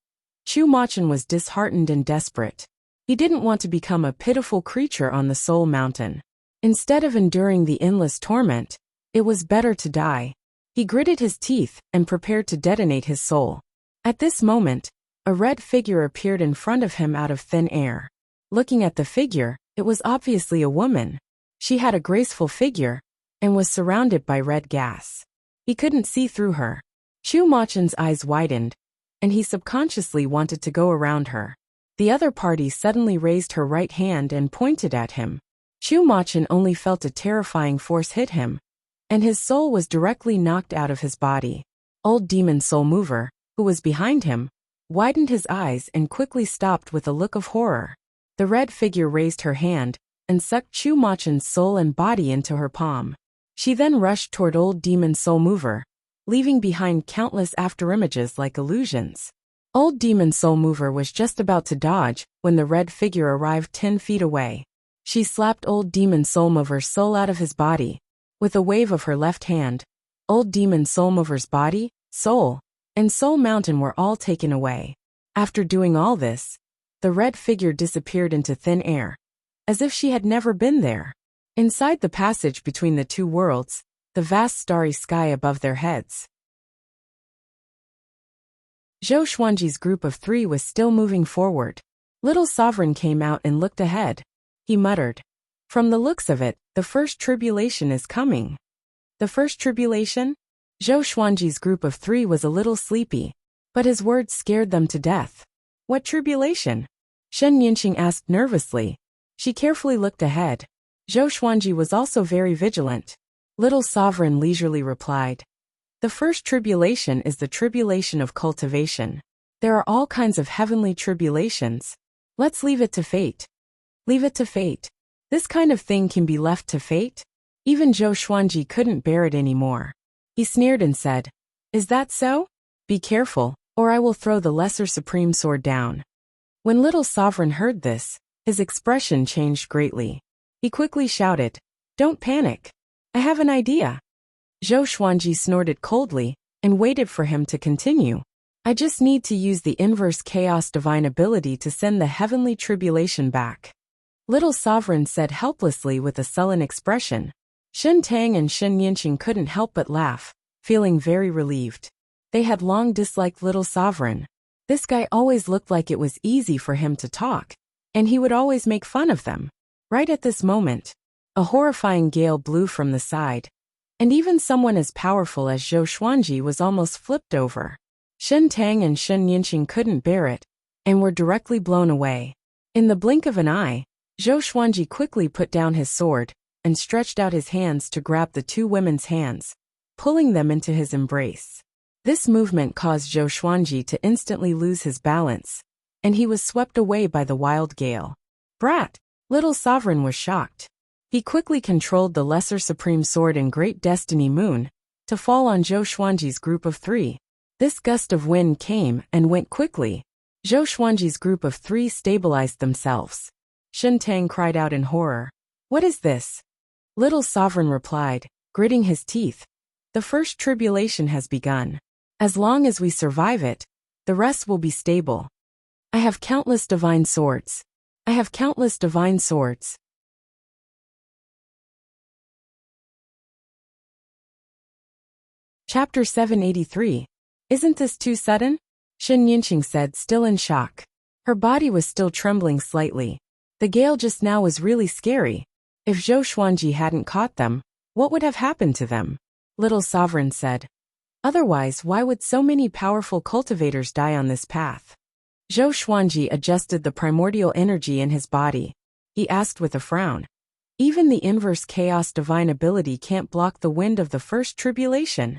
Chu Machin was disheartened and desperate. He didn't want to become a pitiful creature on the soul mountain. Instead of enduring the endless torment, it was better to die. He gritted his teeth and prepared to detonate his soul. At this moment, a red figure appeared in front of him out of thin air. Looking at the figure, it was obviously a woman. She had a graceful figure and was surrounded by red gas. He couldn't see through her. Chu Machin's eyes widened, and he subconsciously wanted to go around her. The other party suddenly raised her right hand and pointed at him. Chu Machin only felt a terrifying force hit him, and his soul was directly knocked out of his body. Old Demon Soul Mover, who was behind him, widened his eyes and quickly stopped with a look of horror. The red figure raised her hand and sucked Chu Machin's soul and body into her palm. She then rushed toward Old Demon Soul Mover, leaving behind countless afterimages like illusions. Old Demon Soul Mover was just about to dodge when the red figure arrived 10 feet away. She slapped Old Demon Soul Mover's soul out of his body. With a wave of her left hand, Old Demon Soul Mover's body, soul, and Soul Mountain were all taken away. After doing all this, the red figure disappeared into thin air, as if she had never been there. Inside the passage between the two worlds, the vast starry sky above their heads. Zhou Xuanji's group of three was still moving forward. Little Sovereign came out and looked ahead. He muttered, "From the looks of it, the first tribulation is coming." The first tribulation? Zhou Xuanji's group of 3 was a little sleepy, but his words scared them to death. What tribulation? Shen Yinqing asked nervously. She carefully looked ahead. Zhou Xuanji was also very vigilant. Little Sovereign leisurely replied, "The first tribulation is the tribulation of cultivation. There are all kinds of heavenly tribulations. Let's leave it to fate." Leave it to fate. This kind of thing can be left to fate? Even Zhou Xuanji couldn't bear it anymore. He sneered and said, "Is that so? Be careful, or I will throw the lesser supreme sword down." When Little Sovereign heard this, his expression changed greatly. He quickly shouted, "Don't panic. I have an idea." Zhou Xuanji snorted coldly and waited for him to continue. "I just need to use the inverse chaos divine ability to send the heavenly tribulation back." Little Sovereign said helplessly with a sullen expression. Shen Tang and Shen Yinqing couldn't help but laugh, feeling very relieved. They had long disliked Little Sovereign. This guy always looked like it was easy for him to talk, and he would always make fun of them. Right at this moment, a horrifying gale blew from the side, and even someone as powerful as Zhou Xuanji was almost flipped over. Shen Tang and Shen Yinqing couldn't bear it, and were directly blown away. In the blink of an eye, Zhou Xuanji quickly put down his sword and stretched out his hands to grab the 2 women's hands, pulling them into his embrace. This movement caused Zhou Xuanji to instantly lose his balance, and he was swept away by the wild gale. "Brat!" Little Sovereign was shocked. He quickly controlled the Lesser Supreme Sword and Great Destiny Moon to fall on Zhou Xuanji's group of 3. This gust of wind came and went quickly. Zhou Xuanji's group of 3 stabilized themselves. Shen Tang cried out in horror, "What is this?" Little Sovereign replied, gritting his teeth, "The first tribulation has begun. As long as we survive it, the rest will be stable. I have countless divine swords. I have countless divine swords." Chapter 783. "Isn't this too sudden?" Shen Yinqing said, still in shock. Her body was still trembling slightly. The gale just now was really scary. If Zhou Xuanji hadn't caught them, what would have happened to them? Little Sovereign said, "Otherwise, why would so many powerful cultivators die on this path?" Zhou Xuanji adjusted the primordial energy in his body. He asked with a frown, "Even the inverse chaos divine ability can't block the wind of the first tribulation?"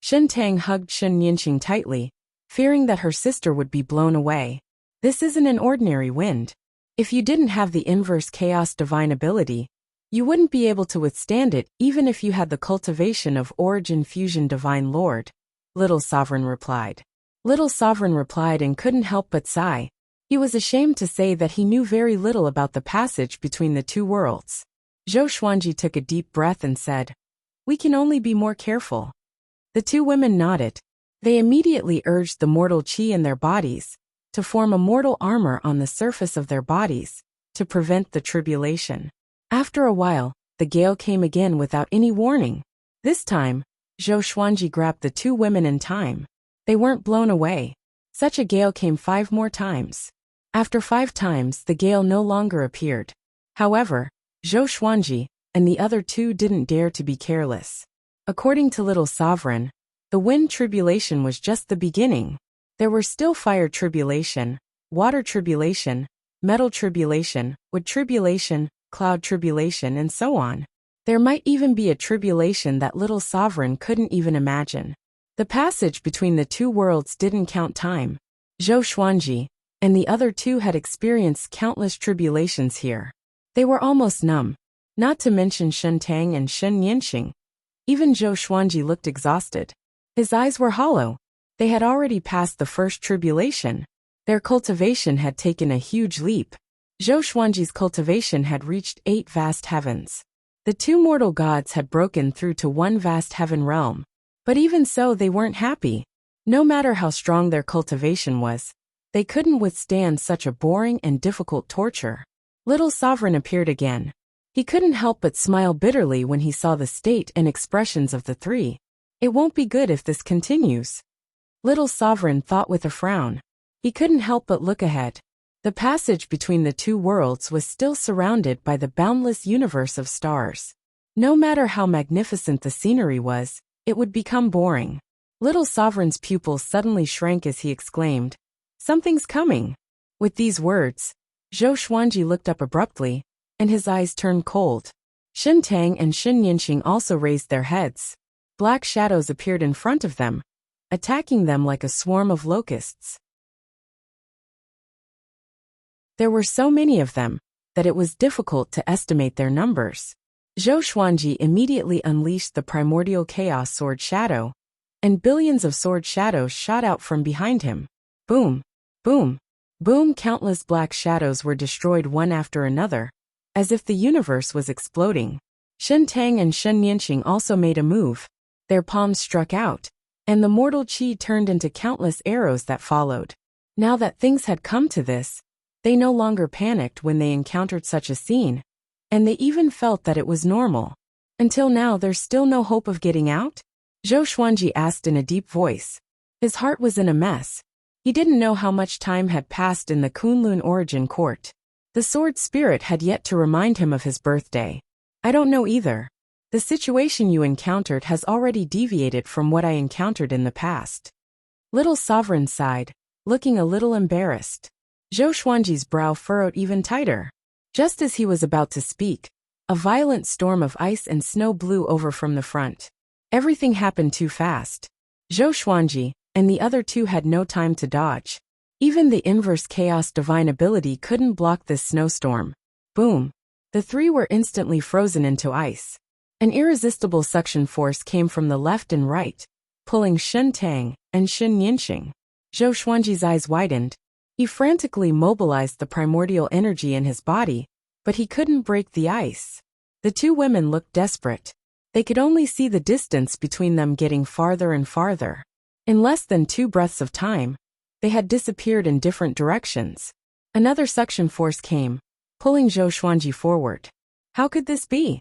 Shen Tang hugged Shen Yinqing tightly, fearing that her sister would be blown away. "This isn't an ordinary wind. If you didn't have the inverse chaos divine ability, you wouldn't be able to withstand it even if you had the cultivation of Origin Fusion Divine Lord," Little Sovereign replied. Little Sovereign replied and couldn't help but sigh. He was ashamed to say that he knew very little about the passage between the 2 worlds. Zhou Xuanji took a deep breath and said, "We can only be more careful." The 2 women nodded. They immediately urged the mortal qi in their bodies to form a mortal armor on the surface of their bodies to prevent the tribulation. After a while, the gale came again without any warning. This time, Zhou Xuanji grabbed the 2 women in time. They weren't blown away. Such a gale came 5 more times. After 5 times, the gale no longer appeared. However, Zhou Xuanji and the other 2 didn't dare to be careless. According to Little Sovereign, the wind tribulation was just the beginning. There were still fire tribulation, water tribulation, metal tribulation, wood tribulation, cloud tribulation, and so on. There might even be a tribulation that Little Sovereign couldn't even imagine. The passage between the 2 worlds didn't count time. Zhou Xuanji and the other 2 had experienced countless tribulations here. They were almost numb, not to mention Shen Tang and Shen Yinqing. Even Zhou Xuanji looked exhausted. His eyes were hollow. They had already passed the first tribulation. Their cultivation had taken a huge leap. Zhou Xuanji's cultivation had reached 8 vast heavens. The 2 mortal gods had broken through to 1 vast heaven realm. But even so, they weren't happy. No matter how strong their cultivation was, they couldn't withstand such a boring and difficult torture. Little Sovereign appeared again. He couldn't help but smile bitterly when he saw the state and expressions of the 3. It won't be good if this continues. Little Sovereign thought with a frown. He couldn't help but look ahead. The passage between the two worlds was still surrounded by the boundless universe of stars. No matter how magnificent the scenery was, it would become boring. Little Sovereign's pupils suddenly shrank as he exclaimed, "Something's coming!" With these words, Zhou Xuanji looked up abruptly, and his eyes turned cold. Shen Tang and Shen Yinxing also raised their heads. Black shadows appeared in front of them, attacking them like a swarm of locusts. There were so many of them that it was difficult to estimate their numbers. Zhou Xuanji immediately unleashed the primordial chaos sword shadow, and billions of sword shadows shot out from behind him. Boom! Boom! Boom! Countless black shadows were destroyed one after another, as if the universe was exploding. Shen Tang and Shen Yinxing also made a move. Their palms struck out, and the mortal chi turned into countless arrows that followed. Now that things had come to this, they no longer panicked when they encountered such a scene, and they even felt that it was normal. Until now, there's still no hope of getting out? Zhou Xuanji asked in a deep voice. His heart was in a mess. He didn't know how much time had passed in the Kunlun origin court. The sword spirit had yet to remind him of his birthday. I don't know either. The situation you encountered has already deviated from what I encountered in the past. Little Sovereign sighed, looking a little embarrassed. Zhou Xuanji's brow furrowed even tighter. Just as he was about to speak, a violent storm of ice and snow blew over from the front. Everything happened too fast. Zhou Xuanji and the other two had no time to dodge. Even the inverse chaos divine ability couldn't block this snowstorm. Boom! The three were instantly frozen into ice. An irresistible suction force came from the left and right, pulling Shen Tang and Shen Yinxing. Zhou Xuanji's eyes widened. He frantically mobilized the primordial energy in his body, but he couldn't break the ice. The two women looked desperate. They could only see the distance between them getting farther and farther. In less than 2 breaths of time, they had disappeared in different directions. Another suction force came, pulling Zhou Xuanji forward. How could this be?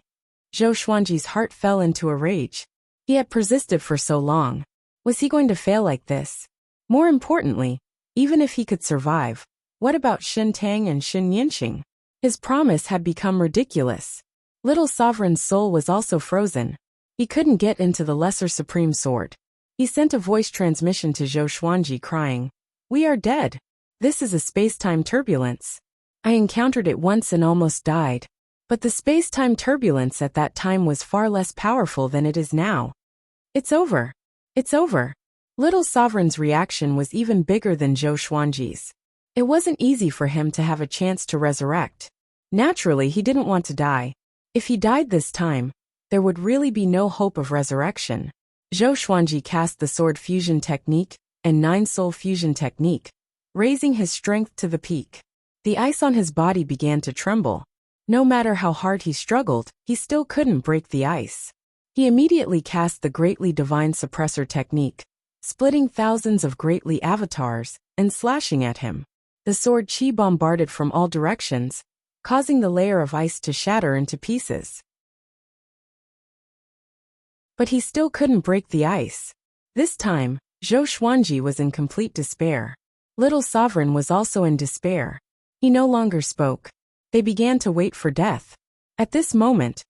Zhou Xuanji's heart fell into a rage. He had persisted for so long. Was he going to fail like this? More importantly, even if he could survive, what about Shen Tang and Shen Yinxing? His promise had become ridiculous. Little Sovereign's soul was also frozen. He couldn't get into the Lesser Supreme Sword. He sent a voice transmission to Zhou Xuanji crying, "We are dead. This is a space-time turbulence. I encountered it once and almost died. But the space-time turbulence at that time was far less powerful than it is now. It's over. It's over." Little Sovereign's reaction was even bigger than Zhou Xuanji's. It wasn't easy for him to have a chance to resurrect. Naturally, he didn't want to die. If he died this time, there would really be no hope of resurrection. Zhou Xuanji cast the Sword Fusion Technique and 9 Soul Fusion Technique, raising his strength to the peak. The ice on his body began to tremble. No matter how hard he struggled, he still couldn't break the ice. He immediately cast the Greatly Divine Suppressor Technique, splitting thousands of Greatly avatars and slashing at him. The sword chi bombarded from all directions, causing the layer of ice to shatter into pieces. But he still couldn't break the ice. This time, Zhou Xuanji was in complete despair. Little Sovereign was also in despair. He no longer spoke. They began to wait for death. At this moment,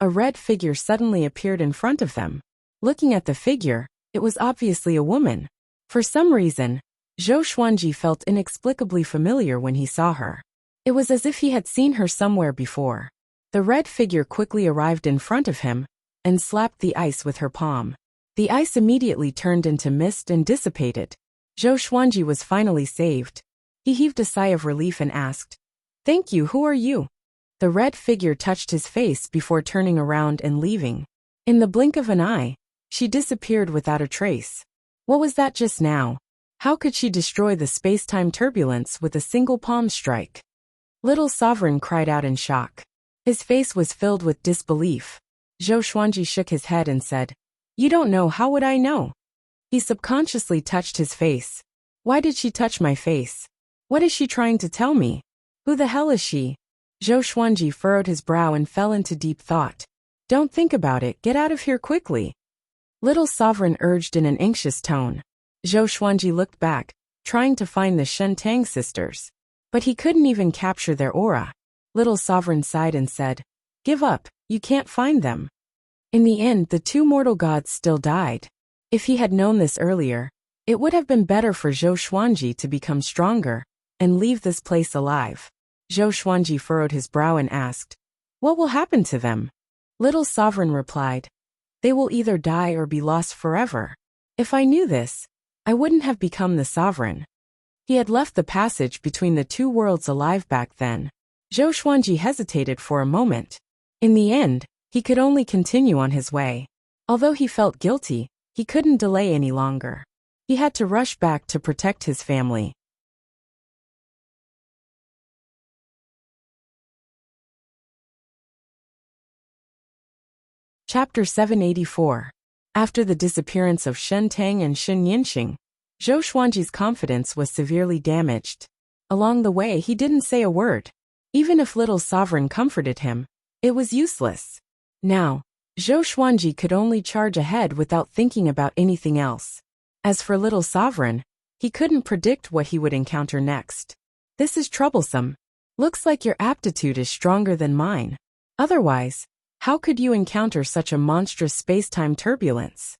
a red figure suddenly appeared in front of them. Looking at the figure, it was obviously a woman. For some reason, Zhou Xuanji felt inexplicably familiar when he saw her. It was as if he had seen her somewhere before. The red figure quickly arrived in front of him and slapped the ice with her palm. The ice immediately turned into mist and dissipated. Zhou Xuanji was finally saved. He heaved a sigh of relief and asked, "Thank you, who are you?" The red figure touched his face before turning around and leaving. In the blink of an eye, she disappeared without a trace. What was that just now? How could she destroy the space-time turbulence with a single palm strike? Little Sovereign cried out in shock. His face was filled with disbelief. Zhou Xuanji shook his head and said, "You don't know, how would I know?" He subconsciously touched his face. Why did she touch my face? What is she trying to tell me? Who the hell is she? Zhou Xuanji furrowed his brow and fell into deep thought. Don't think about it, get out of here quickly. Little Sovereign urged in an anxious tone. Zhou Xuanji looked back, trying to find the Shen Tang sisters. but he couldn't even capture their aura. Little Sovereign sighed and said, "Give up, you can't find them." In the end, the two mortal gods still died. If he had known this earlier, it would have been better for Zhou Xuanji to become stronger and leave this place alive. Zhou Xuanji furrowed his brow and asked, "What will happen to them?" Little Sovereign replied, "They will either die or be lost forever. If I knew this, I wouldn't have become the sovereign." He had left the passage between the two worlds alive back then. Zhou Xuanji hesitated for a moment. In the end, he could only continue on his way. Although he felt guilty, he couldn't delay any longer. He had to rush back to protect his family. Chapter 784. After the disappearance of Shen Tang and Shen Yinxing, Zhou Xuanji's confidence was severely damaged. Along the way, he didn't say a word. Even if Little Sovereign comforted him, it was useless. Now, Zhou Xuanji could only charge ahead without thinking about anything else. As for Little Sovereign, he couldn't predict what he would encounter next. "This is troublesome. Looks like your aptitude is stronger than mine. Otherwise, how could you encounter such a monstrous space-time turbulence?"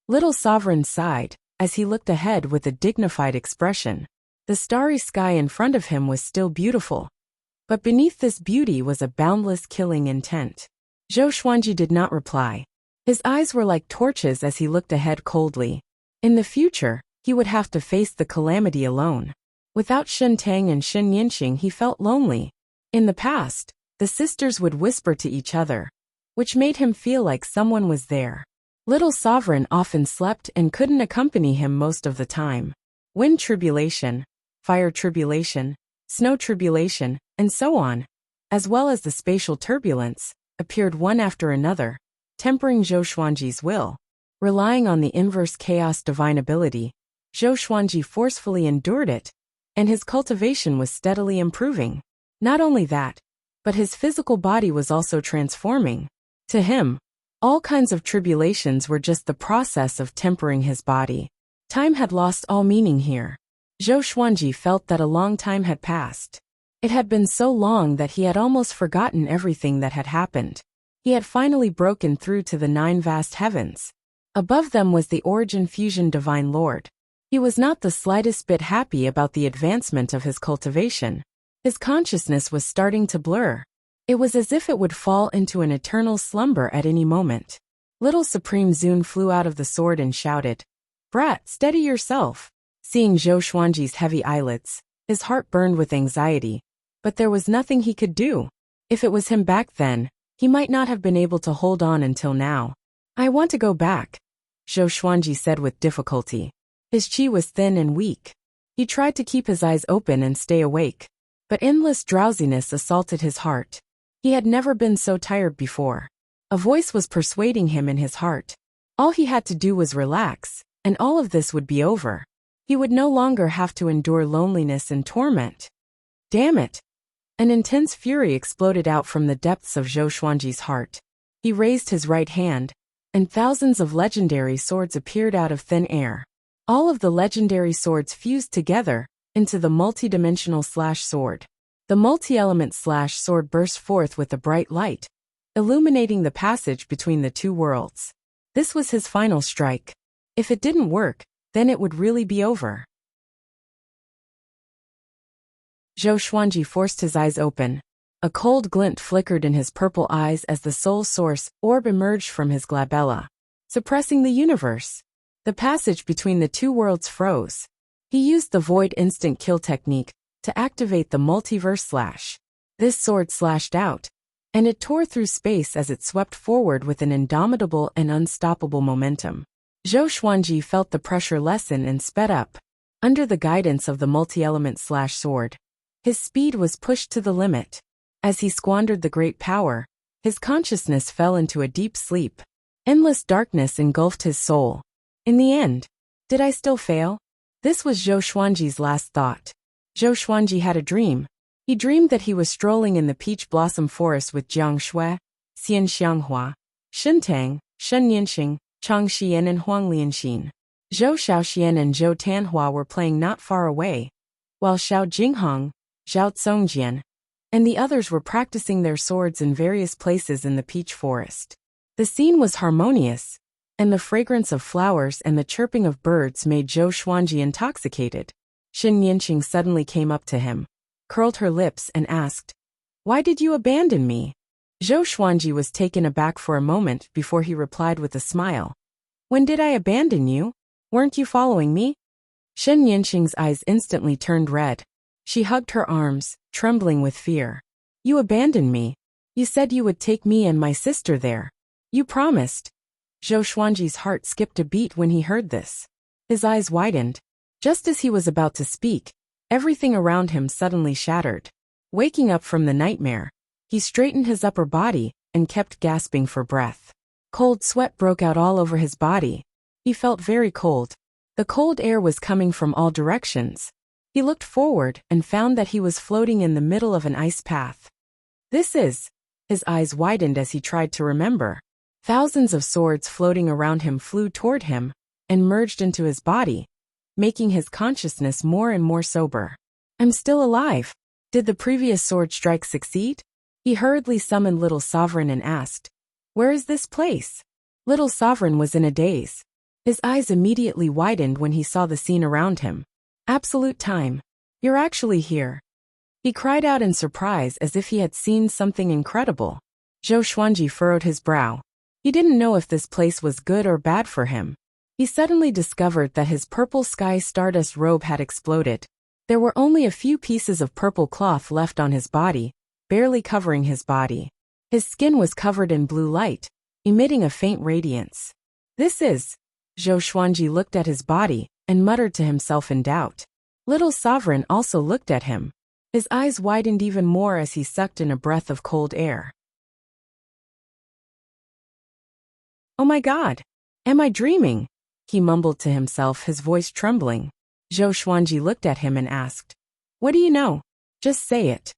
Little Sovereign sighed as he looked ahead with a dignified expression. The starry sky in front of him was still beautiful, but beneath this beauty was a boundless killing intent. Zhou Xuanji did not reply. His eyes were like torches as he looked ahead coldly. In the future, he would have to face the calamity alone. Without Shen Tang and Shen Yinxing, he felt lonely. In the past, the sisters would whisper to each other, which made him feel like someone was there. Little Sovereign often slept and couldn't accompany him most of the time. Wind tribulation, fire tribulation, snow tribulation, and so on, as well as the spatial turbulence, appeared one after another, tempering Zhou Xuanji's will. Relying on the inverse chaos divine ability, Zhou Xuanji forcefully endured it, and his cultivation was steadily improving. Not only that, but his physical body was also transforming. To him, all kinds of tribulations were just the process of tempering his body. Time had lost all meaning here. Zhou Xuanji felt that a long time had passed. It had been so long that he had almost forgotten everything that had happened. He had finally broken through to the 9 vast heavens. Above them was the Origin Fusion Divine Lord. He was not the slightest bit happy about the advancement of his cultivation. His consciousness was starting to blur. It was as if it would fall into an eternal slumber at any moment. Little Supreme Zun flew out of the sword and shouted, "Brat, steady yourself." Seeing Zhou Xuanji's heavy eyelids, his heart burned with anxiety, but there was nothing he could do. If it was him back then, he might not have been able to hold on until now. "I want to go back," Zhou Xuanji said with difficulty. His qi was thin and weak. He tried to keep his eyes open and stay awake, but endless drowsiness assaulted his heart. He had never been so tired before. A voice was persuading him in his heart. All he had to do was relax, and all of this would be over. He would no longer have to endure loneliness and torment. Damn it! An intense fury exploded out from the depths of Zhou Xuanji's heart. He raised his right hand, and thousands of legendary swords appeared out of thin air. All of the legendary swords fused together into the multidimensional slash sword. The multi-element slash sword burst forth with a bright light, illuminating the passage between the two worlds. This was his final strike. If it didn't work, then it would really be over. Zhou Xuanji forced his eyes open. A cold glint flickered in his purple eyes as the soul source orb emerged from his glabella, suppressing the universe. The passage between the two worlds froze. He used the void instant kill technique to activate the multiverse slash. This sword slashed out, and it tore through space as it swept forward with an indomitable and unstoppable momentum. Zhou Xuanji felt the pressure lessen and sped up. Under the guidance of the multi-element slash sword, his speed was pushed to the limit. As he squandered the great power, his consciousness fell into a deep sleep. Endless darkness engulfed his soul. In the end, did I still fail? This was Zhou Xuanji's last thought. Zhou Xuanji had a dream. He dreamed that he was strolling in the peach blossom forest with Jiang Shui, Xian Xianghua, Shen Tang, Shen Yinxing, Chang Xian and Huang Lianxin. Zhou Shaoxian and Zhou Tanhua were playing not far away, while Xiao Jinghong, Zhao Tsongjian, and the others were practicing their swords in various places in the peach forest. The scene was harmonious, and the fragrance of flowers and the chirping of birds made Zhou Xuanji intoxicated. Xin Yanqing suddenly came up to him, curled her lips and asked, "Why did you abandon me?" Zhou Xuanji was taken aback for a moment before he replied with a smile. "When did I abandon you? Weren't you following me?" Xin Yanqing's eyes instantly turned red. She hugged her arms, trembling with fear. "You abandoned me. You said you would take me and my sister there. You promised." Zhou Xuanji's heart skipped a beat when he heard this. His eyes widened. Just as he was about to speak, everything around him suddenly shattered. Waking up from the nightmare, he straightened his upper body and kept gasping for breath. Cold sweat broke out all over his body. He felt very cold. The cold air was coming from all directions. He looked forward and found that he was floating in the middle of an ice path. This is... His eyes widened as he tried to remember. Thousands of swords floating around him flew toward him and merged into his body, making his consciousness more and more sober. "I'm still alive. Did the previous sword strike succeed?" He hurriedly summoned Little Sovereign and asked, "Where is this place?" Little Sovereign was in a daze. His eyes immediately widened when he saw the scene around him. "Absolute time. You're actually here." He cried out in surprise as if he had seen something incredible. Zhou Xuanji furrowed his brow. He didn't know if this place was good or bad for him. He suddenly discovered that his purple sky stardust robe had exploded. There were only a few pieces of purple cloth left on his body, barely covering his body. His skin was covered in blue light, emitting a faint radiance. "This is..." Zhou Xuanji looked at his body and muttered to himself in doubt. Little Sovereign also looked at him. His eyes widened even more as he sucked in a breath of cold air. "Oh my God! Am I dreaming?" he mumbled to himself, his voice trembling. Zhou Xuanji looked at him and asked, "What do you know? Just say it.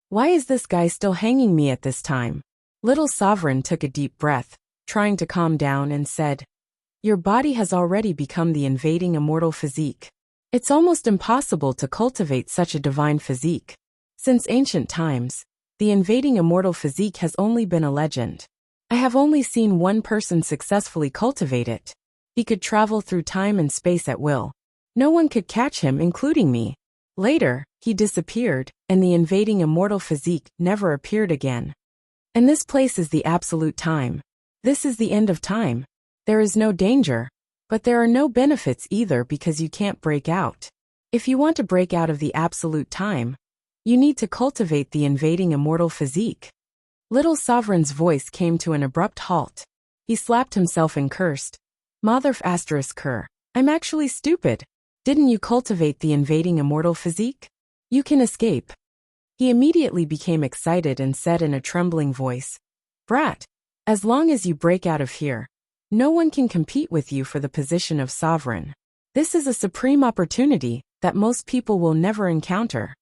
Why is this guy still hanging me at this time?" Little Sovereign took a deep breath, trying to calm down, and said, "Your body has already become the invading immortal physique. It's almost impossible to cultivate such a divine physique. Since ancient times, the invading immortal physique has only been a legend. I have only seen one person successfully cultivate it. He could travel through time and space at will. No one could catch him, including me. Later, he disappeared, and the invading immortal physique never appeared again. And this place is the absolute time. This is the end of time. There is no danger, but there are no benefits either because you can't break out. If you want to break out of the absolute time, you need to cultivate the invading immortal physique." Little Sovereign's voice came to an abrupt halt. He slapped himself and cursed, "Mother****, I'm actually stupid. Didn't you cultivate the invading immortal physique? You can escape." He immediately became excited and said in a trembling voice, "Brat, as long as you break out of here, no one can compete with you for the position of sovereign. This is a supreme opportunity that most people will never encounter.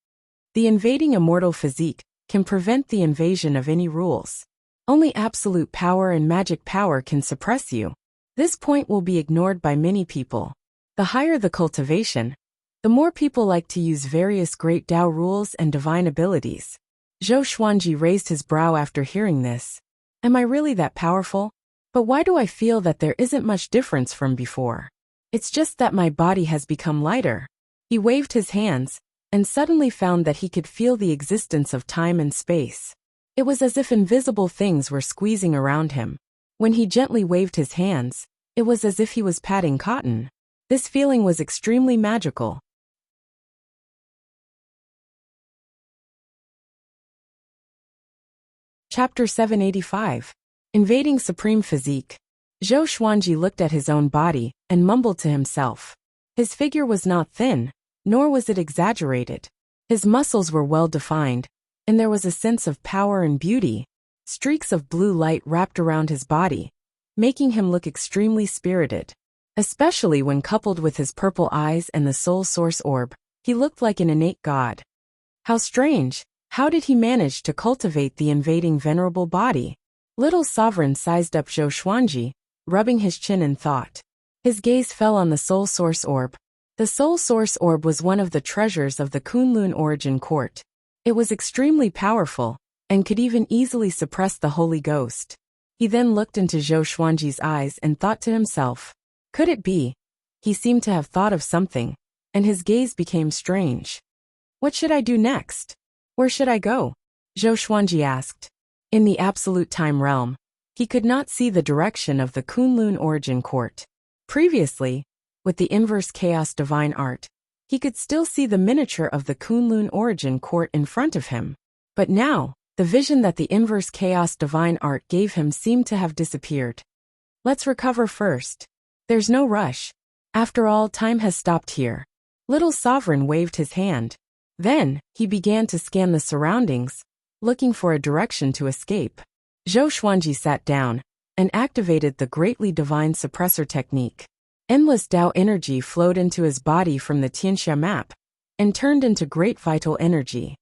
The invading immortal physique can prevent the invasion of any rules. Only absolute power and magic power can suppress you. This point will be ignored by many people. The higher the cultivation, the more people like to use various great Tao rules and divine abilities." Zhou Xuanji raised his brow after hearing this. "Am I really that powerful? But why do I feel that there isn't much difference from before? It's just that my body has become lighter." He waved his hands, and suddenly found that he could feel the existence of time and space. It was as if invisible things were squeezing around him. When he gently waved his hands, it was as if he was patting cotton. This feeling was extremely magical. Chapter 785. Invading Supreme Physique. Zhou Xuanji looked at his own body and mumbled to himself. His figure was not thin, nor was it exaggerated. His muscles were well defined, and there was a sense of power and beauty. Streaks of blue light wrapped around his body, making him look extremely spirited. Especially when coupled with his purple eyes and the soul source orb, he looked like an innate god. How strange! How did he manage to cultivate the invading venerable body? Little Sovereign sized up Zhou Xuanji, rubbing his chin in thought. His gaze fell on the soul source orb. The soul source orb was one of the treasures of the Kunlun origin court. It was extremely powerful, and could even easily suppress the Holy Ghost. He then looked into Zhou Xuanji's eyes and thought to himself, could it be? He seemed to have thought of something, and his gaze became strange. What should I do next? Where should I go? Zhou Xuanji asked. In the absolute time realm, he could not see the direction of the Kunlun origin court. Previously, with the inverse chaos divine art, he could still see the miniature of the Kunlun origin court in front of him. But now, the vision that the inverse chaos divine art gave him seemed to have disappeared. Let's recover first. There's no rush. After all, time has stopped here. Little Sovereign waved his hand. Then, he began to scan the surroundings, looking for a direction to escape. Zhou Xuanji sat down and activated the greatly divine suppressor technique. Endless Tao energy flowed into his body from the Tianxia map and turned into great vital energy.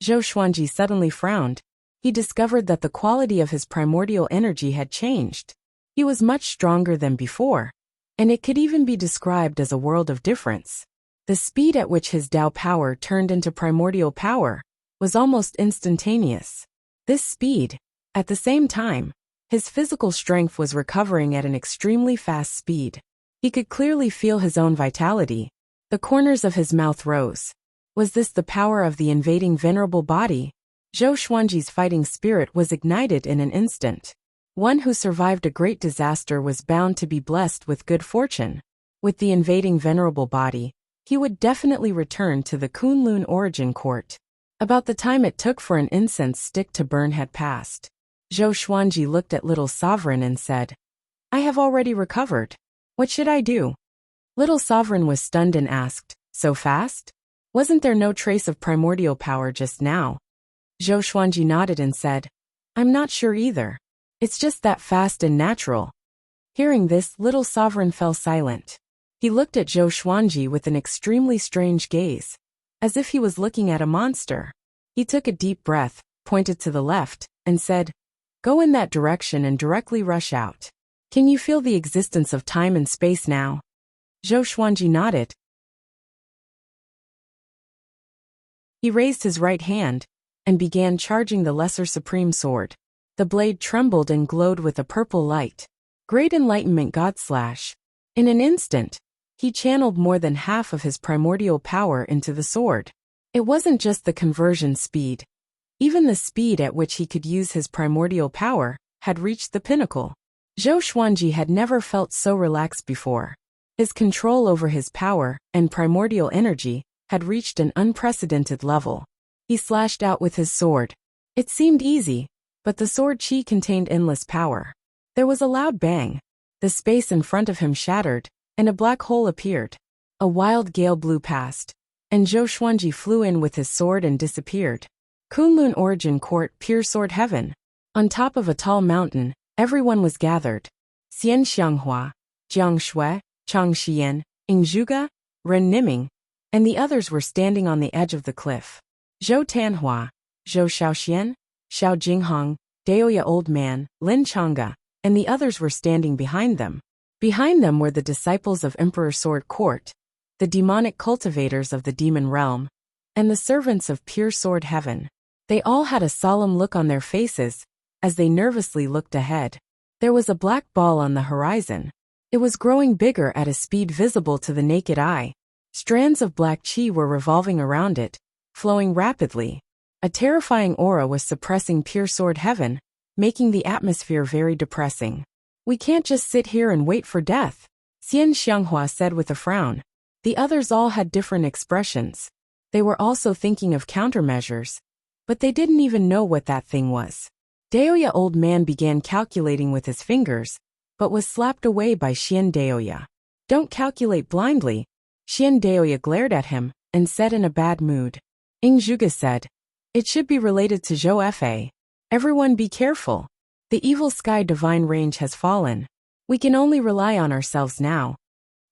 Zhou Xuanji suddenly frowned. He discovered that the quality of his primordial energy had changed. He was much stronger than before, and it could even be described as a world of difference. The speed at which his Tao power turned into primordial power was almost instantaneous. This speed, at the same time, his physical strength was recovering at an extremely fast speed. He could clearly feel his own vitality. The corners of his mouth rose. Was this the power of the invading venerable body? Zhou Xuanji's fighting spirit was ignited in an instant. One who survived a great disaster was bound to be blessed with good fortune. With the invading venerable body, he would definitely return to the Kunlun origin court. About the time it took for an incense stick to burn had passed. Zhou Xuanji looked at Little Sovereign and said, I have already recovered. What should I do? Little Sovereign was stunned and asked, so fast? Wasn't there no trace of primordial power just now? Zhou Xuanji nodded and said, I'm not sure either. It's just that fast and natural. Hearing this, Little Sovereign fell silent. He looked at Zhou Xuanji with an extremely strange gaze, as if he was looking at a monster. He took a deep breath, pointed to the left, and said, Go in that direction and directly rush out. Can you feel the existence of time and space now? Zhou Xuanji nodded. He raised his right hand and began charging the Lesser Supreme Sword. The blade trembled and glowed with a purple light. Great Enlightenment Godslash. In an instant, he channeled more than half of his primordial power into the sword. It wasn't just the conversion speed. Even the speed at which he could use his primordial power had reached the pinnacle. Zhou Xuanji had never felt so relaxed before. His control over his power and primordial energy had reached an unprecedented level. He slashed out with his sword. It seemed easy, but the sword chi contained endless power. There was a loud bang. The space in front of him shattered, and a black hole appeared. A wild gale blew past, and Zhou Xuanji flew in with his sword and disappeared. Kunlun Origin Court, Pure Sword Heaven. On top of a tall mountain, everyone was gathered. Xian Xianghua, Jiang Shui, Chang Xian, Ing Zhuge, Ren Niming, and the others were standing on the edge of the cliff. Zhou Tanhua, Zhou Shaoxian, Xiao Jinghong, Daoya Old Man, Lin Changge, and the others were standing behind them. Behind them were the disciples of Emperor Sword Court, the demonic cultivators of the demon realm, and the servants of Pure Sword Heaven. They all had a solemn look on their faces as they nervously looked ahead. There was a black ball on the horizon. It was growing bigger at a speed visible to the naked eye. Strands of black chi were revolving around it, flowing rapidly. A terrifying aura was suppressing Pure Sword Heaven, making the atmosphere very depressing. We can't just sit here and wait for death, Xian Xianghua said with a frown. The others all had different expressions. They were also thinking of countermeasures, but they didn't even know what that thing was. Daoya Old Man began calculating with his fingers, but was slapped away by Xian Daoya. Don't calculate blindly. Xian Daoya glared at him and said in a bad mood. Ing Zhuge said, It should be related to Zhou Fa. Everyone be careful. The evil sky divine range has fallen. We can only rely on ourselves now.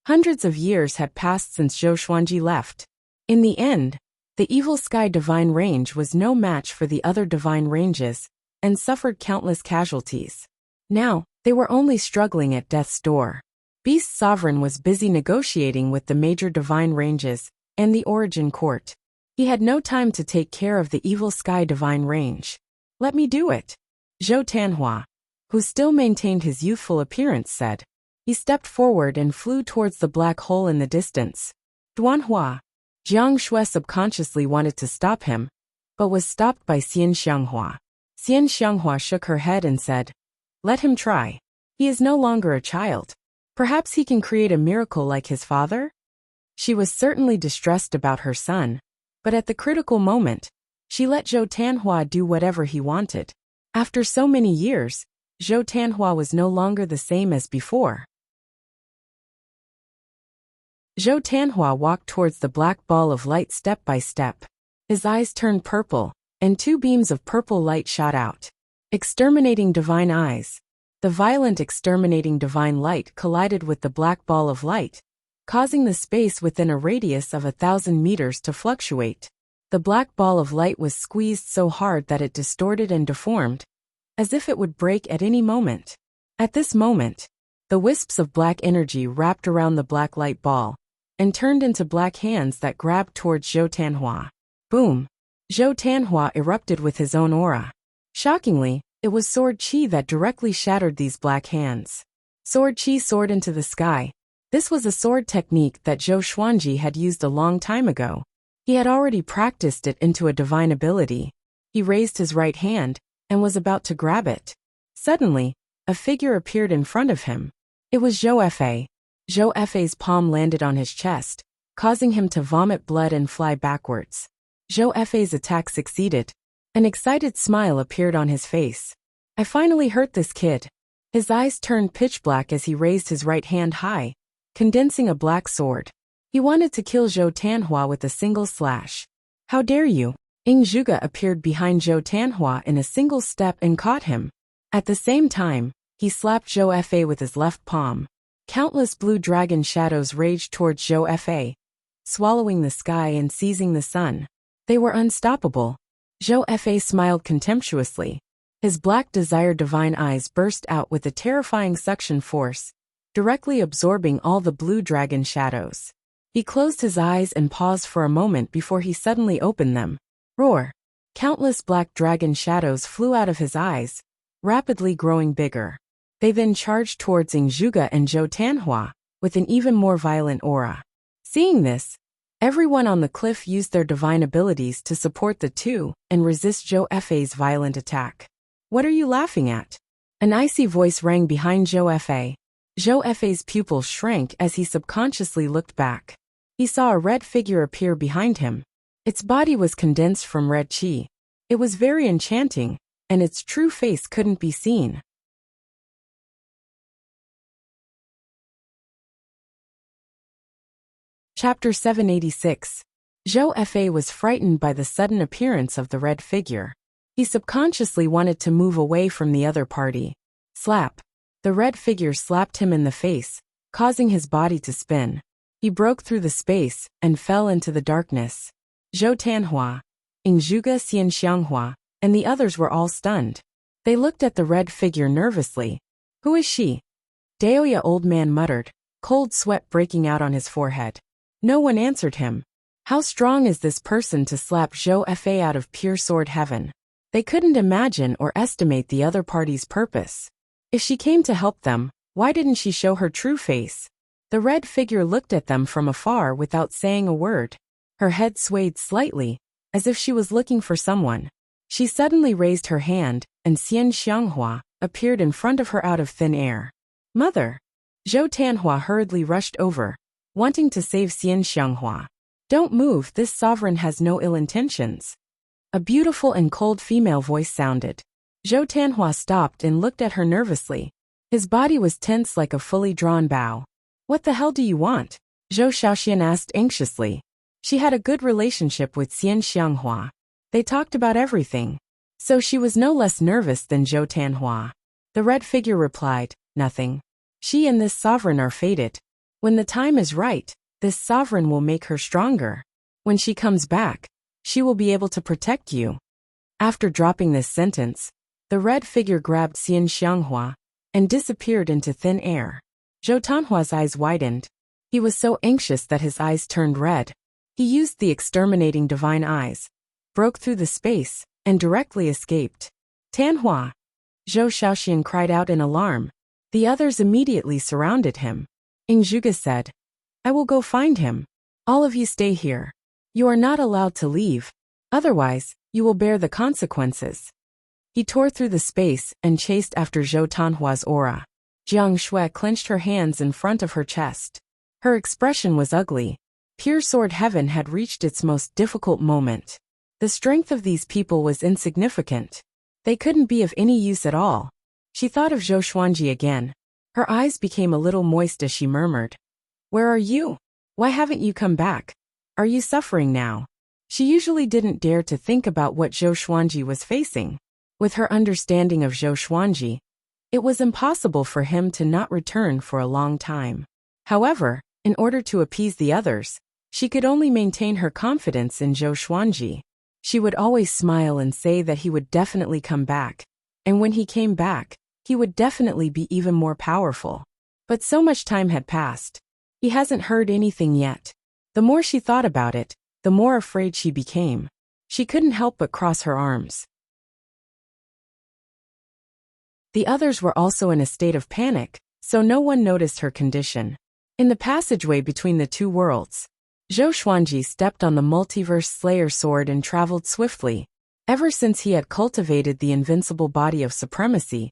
Hundreds of years had passed since Zhou Xuanji left. In the end, the evil sky divine range was no match for the other divine ranges, and suffered countless casualties. Now, they were only struggling at death's door. Beast Sovereign was busy negotiating with the major divine ranges and the Origin Court. He had no time to take care of the evil sky divine range. Let me do it. Zhou Tanhua, who still maintained his youthful appearance, said. He stepped forward and flew towards the black hole in the distance. Duanhua. Jiang Shui subconsciously wanted to stop him, but was stopped by Xian Xianghua. Xian Xianghua shook her head and said, let him try. He is no longer a child. Perhaps he can create a miracle like his father? She was certainly distressed about her son, but at the critical moment, she let Zhou Tanhua do whatever he wanted. After so many years, Zhou Tanhua was no longer the same as before. Zhou Tanhua walked towards the black ball of light step by step. His eyes turned purple, and 2 beams of purple light shot out. Exterminating divine eyes. The violent exterminating divine light collided with the black ball of light, causing the space within a radius of 1,000 meters to fluctuate. The black ball of light was squeezed so hard that it distorted and deformed, as if it would break at any moment. At this moment, the wisps of black energy wrapped around the black light ball, and turned into black hands that grabbed towards Zhou Tanhua. Boom! Zhou Tanhua erupted with his own aura. Shockingly, it was sword qi that directly shattered these black hands. Sword qi soared into the sky. This was a sword technique that Zhou Xuanji had used a long time ago. He had already practiced it into a divine ability. He raised his right hand, and was about to grab it. Suddenly, a figure appeared in front of him. It was Zhou Fa. Zhou Fa's palm landed on his chest, causing him to vomit blood and fly backwards. Zhou Fa's attack succeeded. An excited smile appeared on his face. I finally hurt this kid. His eyes turned pitch black as he raised his right hand high, condensing a black sword. He wanted to kill Zhou Tanhua with a single slash. How dare you? Ing Zhuge appeared behind Zhou Tanhua in a single step and caught him. At the same time, he slapped Zhou Fa with his left palm. Countless blue dragon shadows raged towards Zhou Fa, swallowing the sky and seizing the sun. They were unstoppable. Zhou Fa smiled contemptuously. His black desire divine eyes burst out with a terrifying suction force, directly absorbing all the blue dragon shadows. He closed his eyes and paused for a moment before he suddenly opened them. Roar! Countless black dragon shadows flew out of his eyes, rapidly growing bigger. They then charged towards Ing Zhuge and Zhou Tanhua, with an even more violent aura. Seeing this, everyone on the cliff used their divine abilities to support the two and resist Zhou Fa's violent attack. What are you laughing at? An icy voice rang behind Zhou Fa. Zhou Fa's pupils shrank as he subconsciously looked back. He saw a red figure appear behind him. Its body was condensed from red qi. It was very enchanting, and its true face couldn't be seen. Chapter 786. Zhou Fa was frightened by the sudden appearance of the red figure. He subconsciously wanted to move away from the other party. Slap! The red figure slapped him in the face, causing his body to spin. He broke through the space and fell into the darkness. Zhou Tanhua, Ing Zhuge, Xian Xianghua, and the others were all stunned. They looked at the red figure nervously. Who is she? Daoya old man muttered, cold sweat breaking out on his forehead. No one answered him. How strong is this person to slap Zhou Fa out of pure sword heaven? They couldn't imagine or estimate the other party's purpose. If she came to help them, why didn't she show her true face? The red figure looked at them from afar without saying a word. Her head swayed slightly, as if she was looking for someone. She suddenly raised her hand, and Xian Xianghua appeared in front of her out of thin air. Mother! Zhou Tanhua hurriedly rushed over, wanting to save Xian Xianghua. Don't move, this sovereign has no ill intentions. A beautiful and cold female voice sounded. Zhou Tanhua stopped and looked at her nervously. His body was tense like a fully drawn bow. What the hell do you want? Zhou Shaoxian asked anxiously. She had a good relationship with Xian Xianghua. They talked about everything. So she was no less nervous than Zhou Tanhua. The red figure replied, nothing. She and this sovereign are fated. When the time is right, this sovereign will make her stronger. When she comes back, she will be able to protect you. After dropping this sentence, the red figure grabbed Xian Xianghua and disappeared into thin air. Zhou Tanhua's eyes widened. He was so anxious that his eyes turned red. He used the exterminating divine eyes, broke through the space, and directly escaped. Tanhua! Zhou Shaoxian cried out in alarm. The others immediately surrounded him. Ingzhuge said, I will go find him. All of you stay here. You are not allowed to leave. Otherwise, you will bear the consequences. He tore through the space and chased after Zhou Tanhua's aura. Jiang Shui clenched her hands in front of her chest. Her expression was ugly. Pure sword heaven had reached its most difficult moment. The strength of these people was insignificant. They couldn't be of any use at all. She thought of Zhou Xuanji again. Her eyes became a little moist as she murmured, Where are you? Why haven't you come back? Are you suffering now? She usually didn't dare to think about what Zhou Xuanji was facing. With her understanding of Zhou Xuanji, it was impossible for him to not return for a long time. However, in order to appease the others, she could only maintain her confidence in Zhou Xuanji. She would always smile and say that he would definitely come back, and when he came back, he would definitely be even more powerful. But so much time had passed. He hasn't heard anything yet. The more she thought about it, the more afraid she became. She couldn't help but cross her arms. The others were also in a state of panic, so no one noticed her condition. In the passageway between the two worlds, Zhou Xuanji stepped on the multiverse slayer sword and traveled swiftly. Ever since he had cultivated the invincible body of supremacy,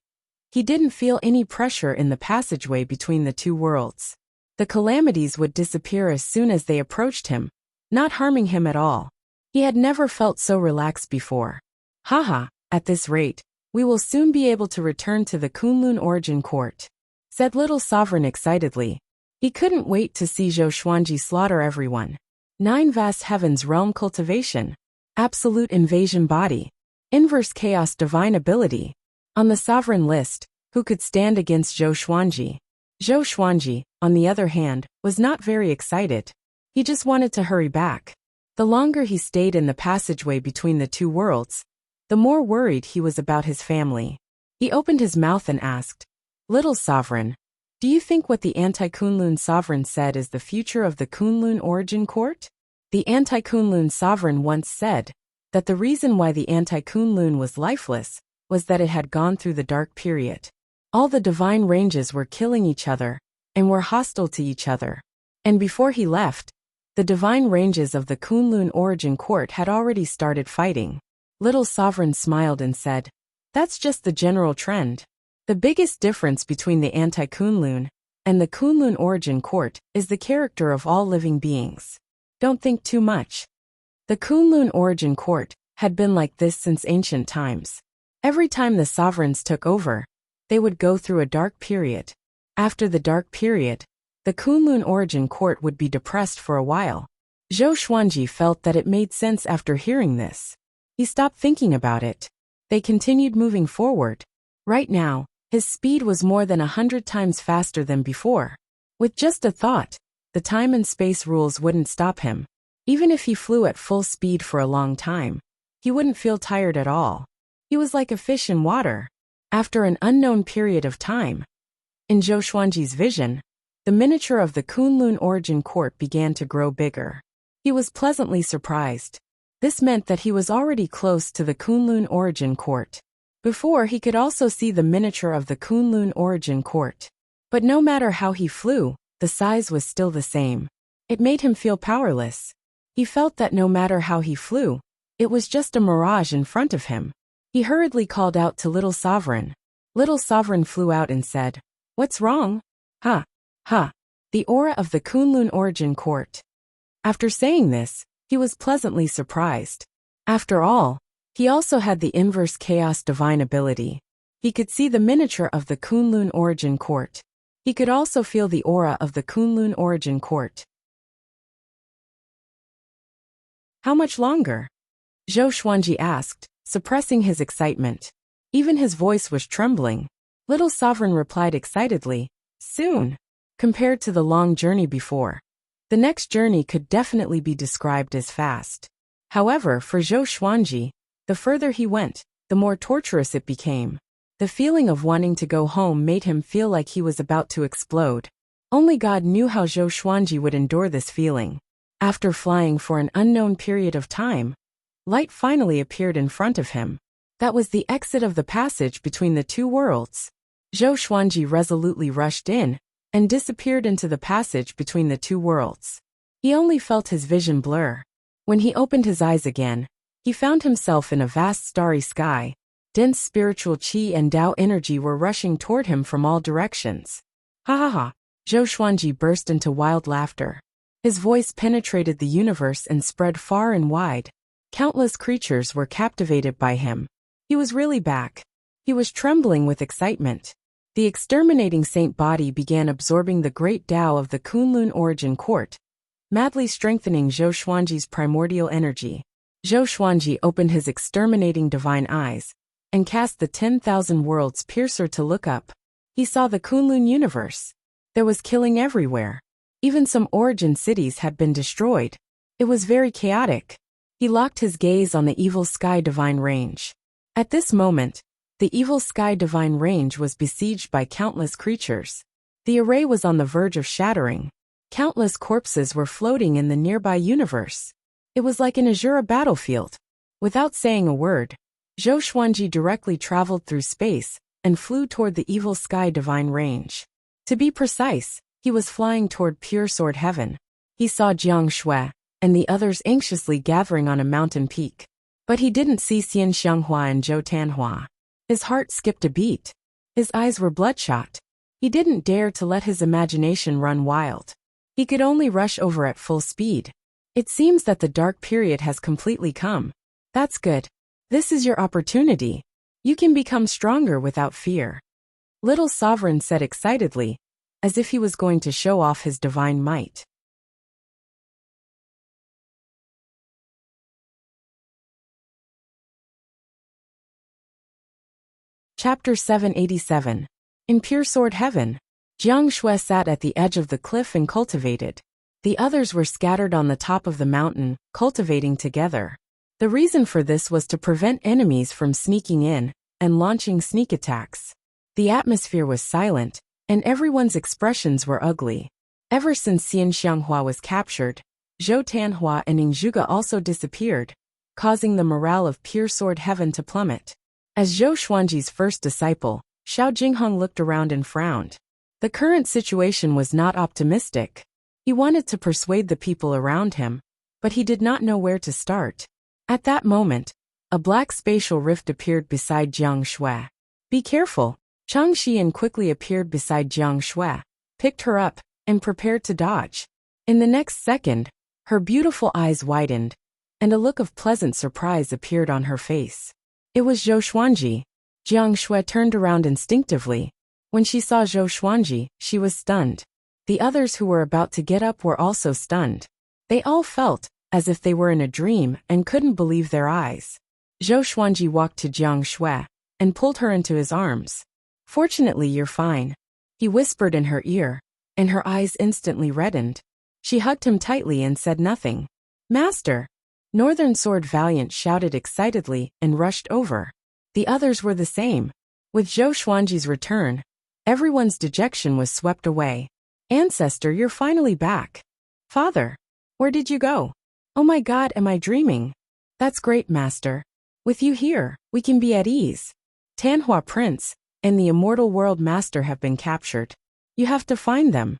he didn't feel any pressure in the passageway between the two worlds. The calamities would disappear as soon as they approached him, not harming him at all. He had never felt so relaxed before. Haha, at this rate, we will soon be able to return to the Kunlun Origin Court, said Little Sovereign excitedly. He couldn't wait to see Zhou Xuanji slaughter everyone. 9 vast heavens realm cultivation, absolute invasion body, inverse chaos divine ability. On the sovereign list, who could stand against Zhou Xuanji? Zhou Xuanji, on the other hand, was not very excited. He just wanted to hurry back. The longer he stayed in the passageway between the two worlds, the more worried he was about his family. He opened his mouth and asked, Little Sovereign, do you think what the anti-Kunlun sovereign said is the future of the Kunlun Origin Court? The anti-Kunlun sovereign once said that the reason why the anti-Kunlun was lifeless was that it had gone through the dark period. All the divine ranges were killing each other and were hostile to each other. And before he left, the divine ranges of the Kunlun Origin Court had already started fighting. Little Sovereign smiled and said, That's just the general trend. The biggest difference between the anti-Kunlun and the Kunlun Origin Court is the character of all living beings. Don't think too much. The Kunlun Origin Court had been like this since ancient times. Every time the sovereigns took over, they would go through a dark period. After the dark period, the Kunlun Origin Court would be depressed for a while. Zhou Xuanji felt that it made sense after hearing this. He stopped thinking about it. They continued moving forward. Right now, his speed was more than 100 times faster than before. With just a thought, the time and space rules wouldn't stop him. Even if he flew at full speed for a long time, he wouldn't feel tired at all. He was like a fish in water. After an unknown period of time, in Zhou Xuanji's vision, the miniature of the Kunlun Origin Court began to grow bigger. He was pleasantly surprised. This meant that he was already close to the Kunlun Origin Court. Before, he could also see the miniature of the Kunlun Origin Court. But no matter how he flew, the size was still the same. It made him feel powerless. He felt that no matter how he flew, it was just a mirage in front of him. He hurriedly called out to Little Sovereign. Little Sovereign flew out and said, What's wrong? Ha! Ha! The aura of the Kunlun Origin Court. After saying this, he was pleasantly surprised. After all, he also had the inverse chaos divine ability. He could see the miniature of the Kunlun Origin Court. He could also feel the aura of the Kunlun Origin Court. How much longer? Zhou Xuanji asked, suppressing his excitement. Even his voice was trembling. Little Sovereign replied excitedly, Soon. Compared to the long journey before, the next journey could definitely be described as fast. However, for Zhou Xuanji, the further he went, the more torturous it became. The feeling of wanting to go home made him feel like he was about to explode. Only God knew how Zhou Xuanji would endure this feeling. After flying for an unknown period of time, light finally appeared in front of him. That was the exit of the passage between the two worlds. Zhou Xuanji resolutely rushed in and disappeared into the passage between the two worlds. He only felt his vision blur. When he opened his eyes again, he found himself in a vast starry sky. Dense spiritual qi and Tao energy were rushing toward him from all directions. Ha ha ha! Zhou Xuanji burst into wild laughter. His voice penetrated the universe and spread far and wide. Countless creatures were captivated by him. He was really back. He was trembling with excitement. The exterminating saint body began absorbing the great Tao of the Kunlun origin court, madly strengthening Zhou Xuanji's primordial energy. Zhou Xuanji opened his exterminating divine eyes and cast the 10,000 worlds piercer to look up. He saw the Kunlun universe. There was killing everywhere. Even some origin cities had been destroyed. It was very chaotic. He locked his gaze on the evil sky divine range. At this moment, the evil sky divine range was besieged by countless creatures. The array was on the verge of shattering. Countless corpses were floating in the nearby universe. It was like an azure battlefield. Without saying a word, Zhou Xuanji directly traveled through space and flew toward the evil sky divine range. To be precise, he was flying toward pure sword heaven. He saw Jiang Shui and the others anxiously gathering on a mountain peak. But he didn't see Xian Xianghua and Zhou Tanhua. His heart skipped a beat. His eyes were bloodshot. He didn't dare to let his imagination run wild. He could only rush over at full speed. It seems that the dark period has completely come. That's good. This is your opportunity. You can become stronger without fear. Little Sovereign said excitedly, as if he was going to show off his divine might. Chapter 787. In pure sword heaven, Jiang Shui sat at the edge of the cliff and cultivated. The others were scattered on the top of the mountain, cultivating together. The reason for this was to prevent enemies from sneaking in and launching sneak attacks. The atmosphere was silent, and everyone's expressions were ugly. Ever since Xian Xianghua was captured, Zhou Tanhua and Ningzhuge also disappeared, causing the morale of pure sword heaven to plummet. As Zhou Xuanji's first disciple, Xiao Jingheng looked around and frowned. The current situation was not optimistic. He wanted to persuade the people around him, but he did not know where to start. At that moment, a black spatial rift appeared beside Jiang Shui. Be careful! Chang Xian quickly appeared beside Jiang Shui, picked her up, and prepared to dodge. In the next second, her beautiful eyes widened, and a look of pleasant surprise appeared on her face. It was Zhou Xuanji. Jiang Shui turned around instinctively. When she saw Zhou Xuanji, she was stunned. The others who were about to get up were also stunned. They all felt as if they were in a dream and couldn't believe their eyes. Zhou Xuanji walked to Jiang Shui and pulled her into his arms. Fortunately, you're fine, he whispered in her ear, and her eyes instantly reddened. She hugged him tightly and said nothing. Master! Northern Sword Valiant shouted excitedly and rushed over. The others were the same. With Zhou Xuanji's return, everyone's dejection was swept away. Ancestor, you're finally back. Father, where did you go? Oh my God, am I dreaming? That's great, Master. With you here, we can be at ease. Tanhua Prince and the Immortal World Master have been captured. You have to find them.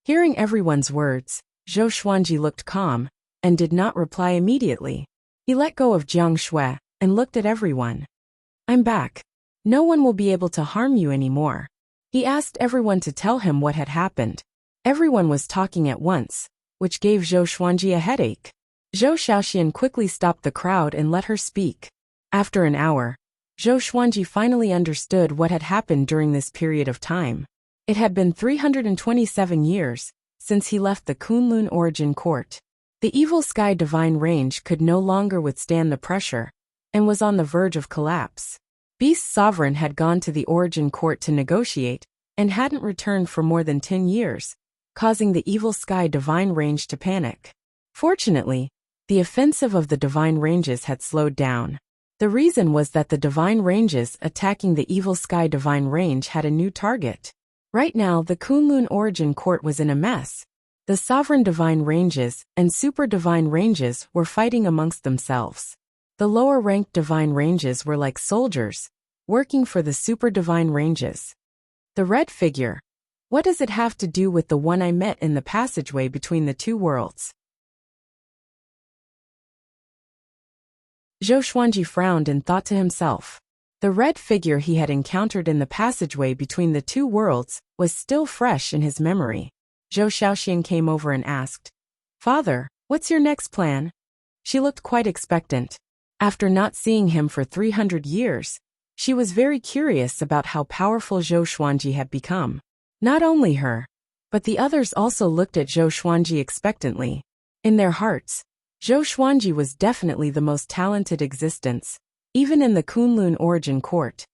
Hearing everyone's words, Zhou Xuanji looked calm and did not reply immediately. He let go of Jiang Shui and looked at everyone. I'm back. No one will be able to harm you anymore. He asked everyone to tell him what had happened. Everyone was talking at once, which gave Zhou Xuanji a headache. Zhou Xiaoxian quickly stopped the crowd and let her speak. After an hour, Zhou Xuanji finally understood what had happened during this period of time. It had been 327 years since he left the Kunlun origin court. The evil sky divine range could no longer withstand the pressure and was on the verge of collapse. Beast Sovereign had gone to the origin court to negotiate and hadn't returned for more than 10 years, causing the evil sky divine range to panic. Fortunately, the offensive of the divine ranges had slowed down. The reason was that the divine ranges attacking the evil sky divine range had a new target. Right now, the Kunlun origin court was in a mess. The sovereign divine ranges and super divine ranges were fighting amongst themselves. The lower-ranked divine ranges were like soldiers, working for the super divine ranges. The red figure. What does it have to do with the one I met in the passageway between the two worlds? Zhou Xuanji frowned and thought to himself. The red figure he had encountered in the passageway between the two worlds was still fresh in his memory. Zhou Xiaoxian came over and asked, "Father, what's your next plan?" She looked quite expectant. After not seeing him for 300 years, she was very curious about how powerful Zhou Xuanji had become. Not only her, but the others also looked at Zhou Xuanji expectantly. In their hearts, Zhou Xuanji was definitely the most talented existence, even in the Kunlun origin court.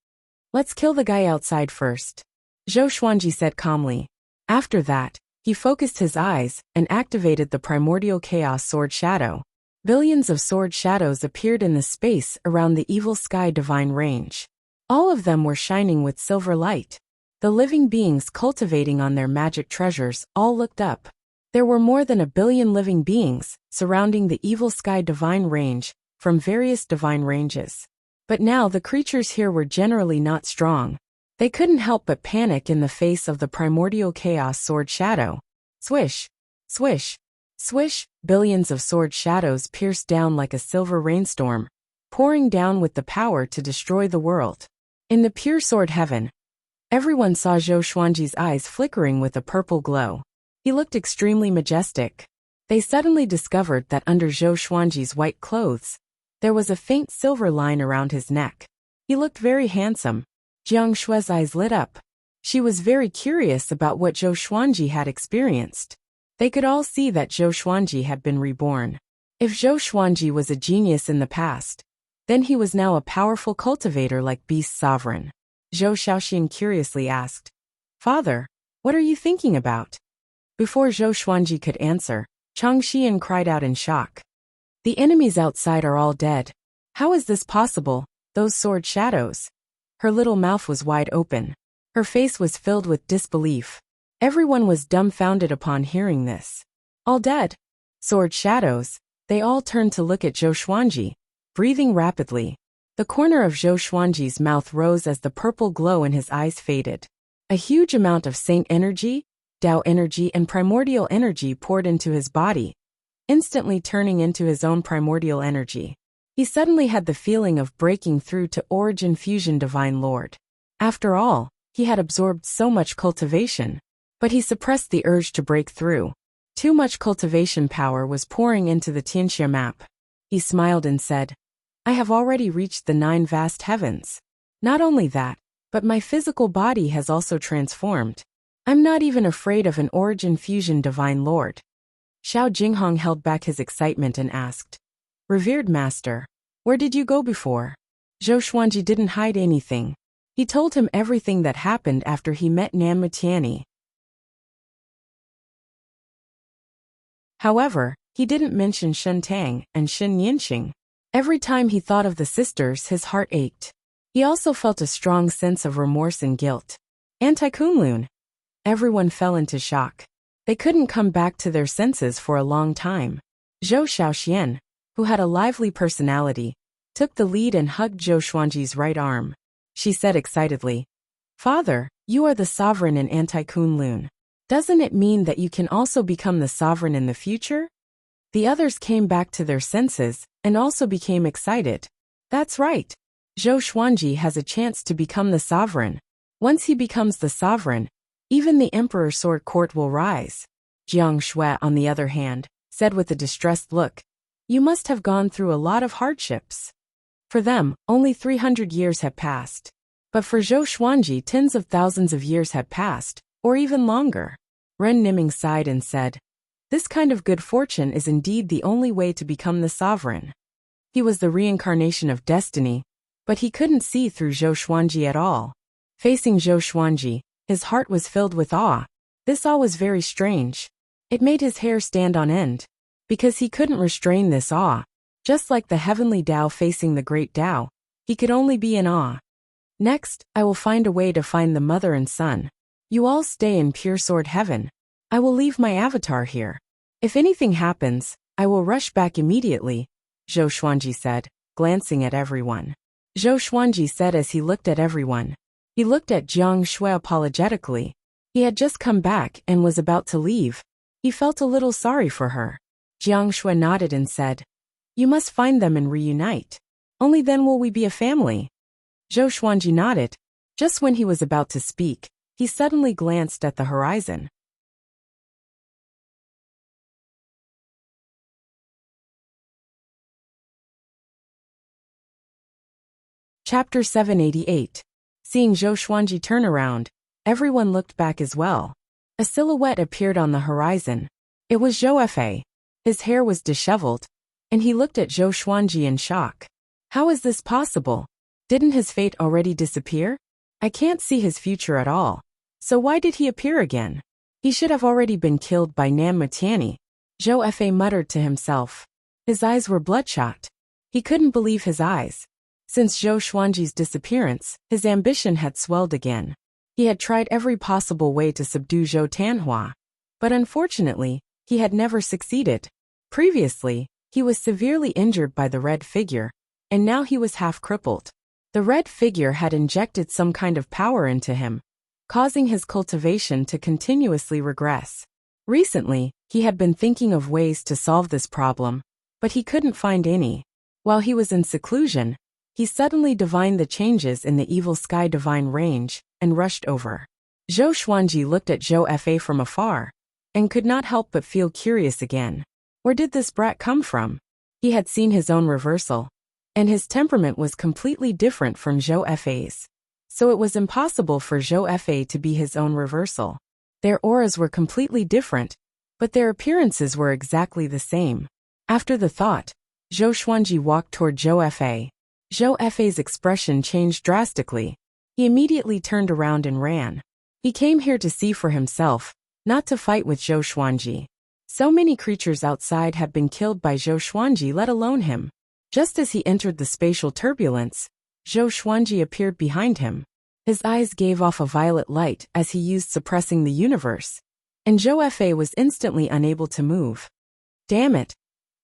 "Let's kill the guy outside first," Zhou Xuanji said calmly. After that, he focused his eyes and activated the primordial chaos sword shadow. Billions of sword shadows appeared in the space around the evil sky divine range. All of them were shining with silver light. The living beings cultivating on their magic treasures all looked up. There were more than 1 billion living beings surrounding the evil sky divine range from various divine ranges. But now the creatures here were generally not strong. They couldn't help but panic in the face of the primordial chaos sword shadow. Swish, swish, swish, billions of sword shadows pierced down like a silver rainstorm, pouring down with the power to destroy the world. In the pure sword heaven, everyone saw Zhou Xuanji's eyes flickering with a purple glow. He looked extremely majestic. They suddenly discovered that under Zhou Xuanji's white clothes, there was a faint silver line around his neck. He looked very handsome. Jiang Shue's eyes lit up. She was very curious about what Zhou Xuanji had experienced. They could all see that Zhou Xuanji had been reborn. If Zhou Xuanji was a genius in the past, then he was now a powerful cultivator like Beast Sovereign. Zhou Xiaoxian curiously asked, "Father, what are you thinking about?" Before Zhou Xuanji could answer, Chang Xian cried out in shock. "The enemies outside are all dead. How is this possible, those sword shadows?" Her little mouth was wide open. Her face was filled with disbelief. Everyone was dumbfounded upon hearing this. All dead? Sword shadows? They all turned to look at Zhou Xuanji, breathing rapidly. The corner of Zhou Xuanji's mouth rose as the purple glow in his eyes faded. A huge amount of saint energy, Tao energy and primordial energy poured into his body, instantly turning into his own primordial energy. He suddenly had the feeling of breaking through to Origin Fusion Divine Lord. After all, he had absorbed so much cultivation, but he suppressed the urge to break through. Too much cultivation power was pouring into the Tianxia map. He smiled and said, "I have already reached the 9 vast heavens. Not only that, but my physical body has also transformed. I'm not even afraid of an Origin Fusion Divine Lord." Xiao Jinghong held back his excitement and asked, "Revered Master, where did you go before?" Zhou Xuanji didn't hide anything. He told him everything that happened after he met Nan Mutiani. However, he didn't mention Shen Tang and Shen Yinxing. Every time he thought of the sisters, his heart ached. He also felt a strong sense of remorse and guilt. Anti-Kunlun. Everyone fell into shock. They couldn't come back to their senses for a long time. Zhou Xiaoxian, who had a lively personality, took the lead and hugged Zhou Xuanji's right arm. She said excitedly, "Father, you are the sovereign in Anti-Kunlun. Doesn't it mean that you can also become the sovereign in the future?" The others came back to their senses and also became excited. That's right. Zhou Xuanji has a chance to become the sovereign. Once he becomes the sovereign, even the Emperor Sword Court will rise. Jiang Shui, on the other hand, said with a distressed look, "You must have gone through a lot of hardships." For them, only 300 years had passed. But for Zhou Xuanji, tens of thousands of years had passed, or even longer. Ren Niming sighed and said, "This kind of good fortune is indeed the only way to become the sovereign." He was the reincarnation of destiny, but he couldn't see through Zhou Xuanji at all. Facing Zhou Xuanji, his heart was filled with awe. This awe was very strange. It made his hair stand on end, because he couldn't restrain this awe. Just like the heavenly Tao facing the great Tao, he could only be in awe. "Next, I will find a way to find the mother and son. You all stay in pure sword heaven. I will leave my avatar here. If anything happens, I will rush back immediately, Zhou Xuanji said, glancing at everyone. Zhou Xuanji said as he looked at everyone. He looked at Jiang Shui apologetically. He had just come back and was about to leave. He felt a little sorry for her. Jiang Shui nodded and said, You must find them and reunite. Only then will we be a family. Zhou Xuanji nodded. Just when he was about to speak, he suddenly glanced at the horizon. Chapter 788. Seeing Zhou Xuanji turn around, everyone looked back as well. A silhouette appeared on the horizon. It was Zhou Fa. His hair was disheveled, and he looked at Zhou Xuanji in shock. How is this possible? Didn't his fate already disappear? I can't see his future at all. So why did he appear again? He should have already been killed by Nam Mutiani. Zhou Fa muttered to himself. His eyes were bloodshot. He couldn't believe his eyes. Since Zhou Xuanji's disappearance, his ambition had swelled again. He had tried every possible way to subdue Zhou Tanhua. But unfortunately, he had never succeeded. Previously, he was severely injured by the red figure, and now he was half crippled. The red figure had injected some kind of power into him, causing his cultivation to continuously regress. Recently, he had been thinking of ways to solve this problem, but he couldn't find any. While he was in seclusion, he suddenly divined the changes in the evil sky divine range and rushed over. Zhou Xuanji looked at Zhou Fa from afar and could not help but feel curious again. Where did this brat come from? He had seen his own reversal, and his temperament was completely different from Zhou Fa's. So it was impossible for Zhou Fa to be his own reversal. Their auras were completely different, but their appearances were exactly the same. After the thought, Zhou Xuanji walked toward Zhou Fa. Zhou Fa's expression changed drastically. He immediately turned around and ran. He came here to see for himself, not to fight with Zhou Xuanji. So many creatures outside had been killed by Zhou Xuanji, let alone him. Just as he entered the spatial turbulence, Zhou Xuanji appeared behind him. His eyes gave off a violet light as he used suppressing the universe, and Zhou Fa was instantly unable to move. Damn it!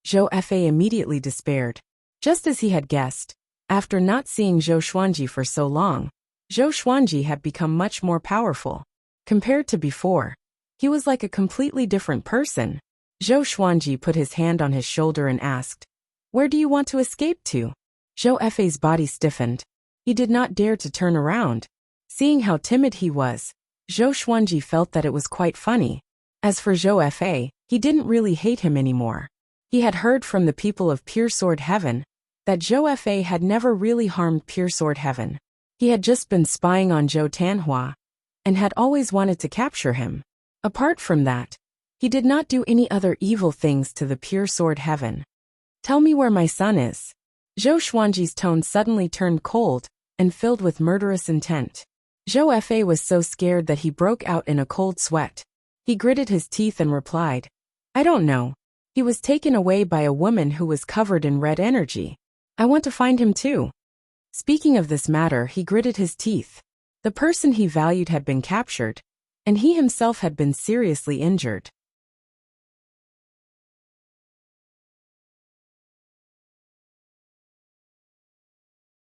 Zhou Fa immediately despaired. Just as he had guessed, after not seeing Zhou Xuanji for so long, Zhou Xuanji had become much more powerful. Compared to before, he was like a completely different person. Zhou Xuanji put his hand on his shoulder and asked, Where do you want to escape to? Zhou Fa's body stiffened. He did not dare to turn around. Seeing how timid he was, Zhou Xuanji felt that it was quite funny. As for Zhou Fa, he didn't really hate him anymore. He had heard from the people of Pure Sword Heaven that Zhou Fa had never really harmed Pure Sword Heaven. He had just been spying on Zhou Tanhua and had always wanted to capture him. Apart from that, he did not do any other evil things to the Pure Sword Heaven. Tell me where my son is. Zhou Xuanji's tone suddenly turned cold and filled with murderous intent. Zhou Fa was so scared that he broke out in a cold sweat. He gritted his teeth and replied, I don't know. He was taken away by a woman who was covered in red energy. I want to find him too. Speaking of this matter, he gritted his teeth. The person he valued had been captured, and he himself had been seriously injured.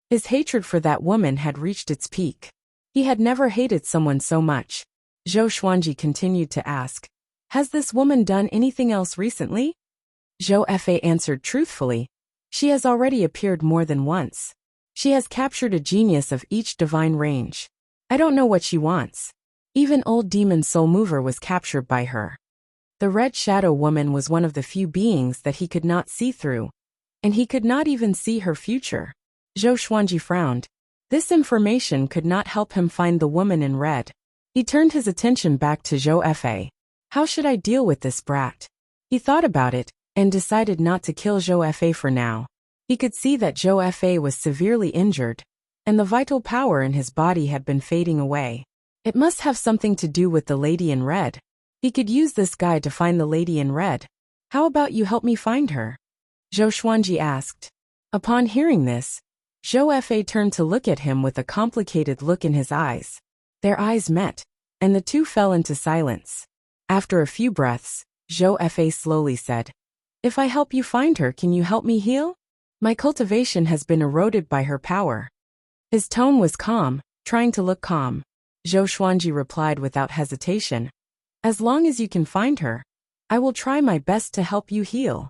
His hatred for that woman had reached its peak. He had never hated someone so much. Zhou Xuanji continued to ask, Has this woman done anything else recently? Zhou Fa answered truthfully, She has already appeared more than once. She has captured a genius of each divine range. I don't know what she wants. Even old demon Soul Mover was captured by her. The Red Shadow Woman was one of the few beings that he could not see through, and he could not even see her future. Zhou Xuanji frowned. This information could not help him find the woman in red. He turned his attention back to Zhou Fa. How should I deal with this brat? He thought about it and decided not to kill Zhou Fa for now. He could see that Zhou Fa was severely injured, and the vital power in his body had been fading away. It must have something to do with the lady in red. He could use this guy to find the lady in red. How about you help me find her? Zhou Xuanji asked. Upon hearing this, Zhou Fa turned to look at him with a complicated look in his eyes. Their eyes met, and the two fell into silence. After a few breaths, Zhou Fa slowly said, "If I help you find her, can you help me heal? My cultivation has been eroded by her power." His tone was calm, trying to look calm. Zhou Xuanji replied without hesitation, "As long as you can find her, I will try my best to help you heal."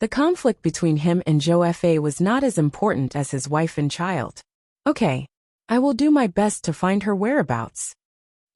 The conflict between him and Zhou Fa was not as important as his wife and child. "Okay, I will do my best to find her whereabouts."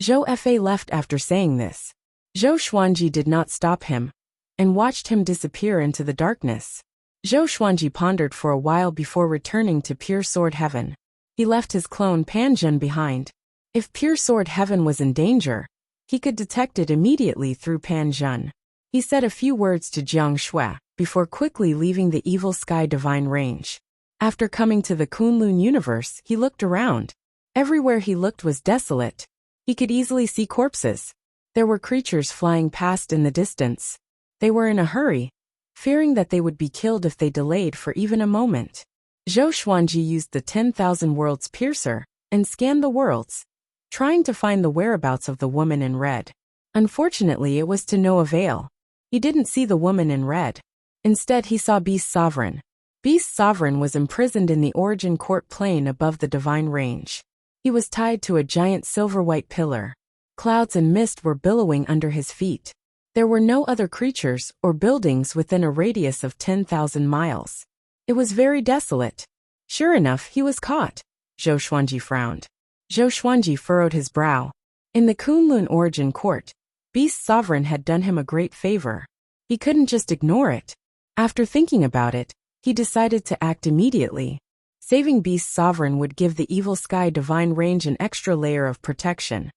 Zhou Fa left after saying this. Zhou Xuanji did not stop him, and watched him disappear into the darkness. Zhou Xuanji pondered for a while before returning to Pure Sword Heaven. He left his clone Pan Zhen behind. If Pure Sword Heaven was in danger, he could detect it immediately through Pan Zhen. He said a few words to Jiang Shui before quickly leaving the Evil Sky Divine Range. After coming to the Kunlun universe, he looked around. Everywhere he looked was desolate. He could easily see corpses. There were creatures flying past in the distance. They were in a hurry, fearing that they would be killed if they delayed for even a moment. Zhou Xuanji used the 10,000 Worlds Piercer and scanned the worlds, trying to find the whereabouts of the woman in red. Unfortunately, it was to no avail. He didn't see the woman in red. Instead, he saw Beast Sovereign. Beast Sovereign was imprisoned in the Origin Court plane above the Divine Range. He was tied to a giant silver-white pillar. Clouds and mist were billowing under his feet. There were no other creatures or buildings within a radius of 10,000 miles. It was very desolate. Sure enough, he was caught. Zhou Xuanji frowned. Zhou Xuanji furrowed his brow. In the Kunlun Origin Court, Beast Sovereign had done him a great favor. He couldn't just ignore it. After thinking about it, he decided to act immediately. Saving Beast Sovereign would give the Evil Sky Divine Range an extra layer of protection.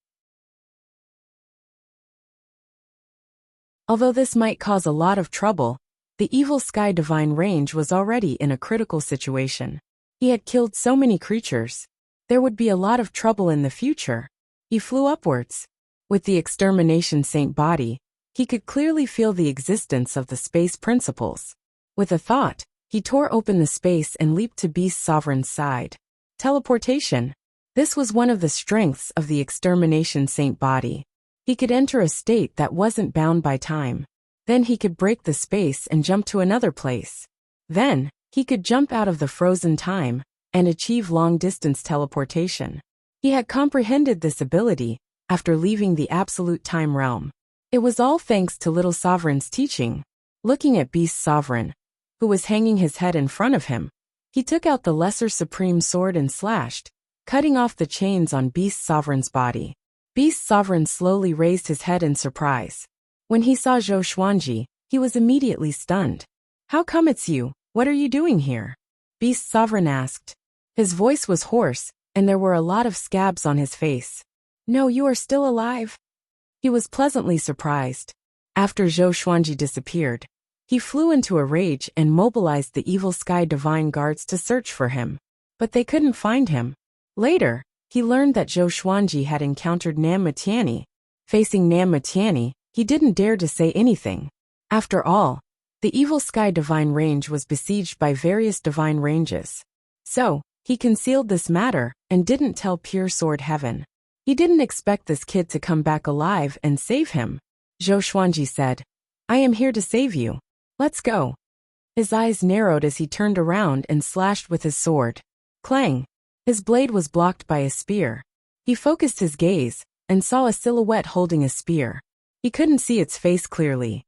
Although this might cause a lot of trouble, the Evil Sky Divine Range was already in a critical situation. He had killed so many creatures. There would be a lot of trouble in the future. He flew upwards. With the Extermination Saint body, he could clearly feel the existence of the space principles. With a thought, he tore open the space and leaped to Beast Sovereign's side. Teleportation. This was one of the strengths of the Extermination Saint body. He could enter a state that wasn't bound by time. Then he could break the space and jump to another place. Then, he could jump out of the frozen time and achieve long-distance teleportation. He had comprehended this ability after leaving the Absolute Time Realm. It was all thanks to Little Sovereign's teaching. Looking at Beast Sovereign, who was hanging his head in front of him, he took out the Lesser Supreme Sword and slashed, cutting off the chains on Beast Sovereign's body. Beast Sovereign slowly raised his head in surprise. When he saw Zhou Xuanji, he was immediately stunned. "How come it's you? What are you doing here?" Beast Sovereign asked. His voice was hoarse, and there were a lot of scabs on his face. "No, you are still alive?" He was pleasantly surprised. After Zhou Xuanji disappeared, he flew into a rage and mobilized the Evil Sky Divine Guards to search for him. But they couldn't find him. Later, he learned that Zhou Xuanji had encountered Nam Matiani. Facing Nam Matiani, he didn't dare to say anything. After all, the Evil Sky Divine Range was besieged by various divine ranges. So, he concealed this matter and didn't tell Pure Sword Heaven. He didn't expect this kid to come back alive and save him. Zhou Xuanji said, "I am here to save you. Let's go." His eyes narrowed as he turned around and slashed with his sword. Clang! His blade was blocked by a spear. He focused his gaze and saw a silhouette holding a spear. He couldn't see its face clearly.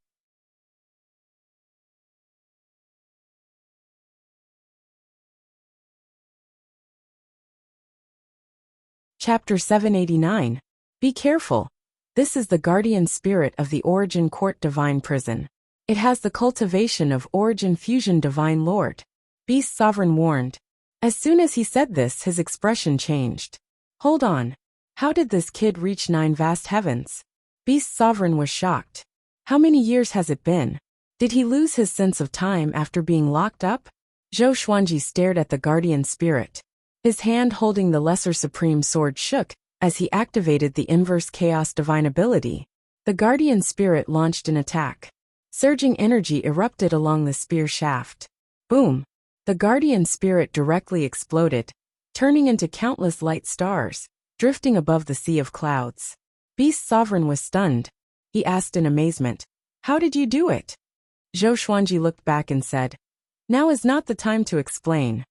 Chapter 789. Be careful. This is the guardian spirit of the Origin Court Divine Prison. It has the cultivation of Origin Fusion Divine Lord. Beast Sovereign warned. As soon as he said this, his expression changed. Hold on. How did this kid reach 9 vast heavens? Beast Sovereign was shocked. How many years has it been? Did he lose his sense of time after being locked up? Zhou Xuanji stared at the guardian spirit. His hand holding the Lesser Supreme Sword shook as he activated the Inverse Chaos Divine ability. The guardian spirit launched an attack. Surging energy erupted along the spear shaft. Boom! The guardian spirit directly exploded, turning into countless light stars, drifting above the sea of clouds. Beast Sovereign was stunned. he asked in amazement. How did you do it? Zhou Xuanji looked back and said, Now is not the time to explain.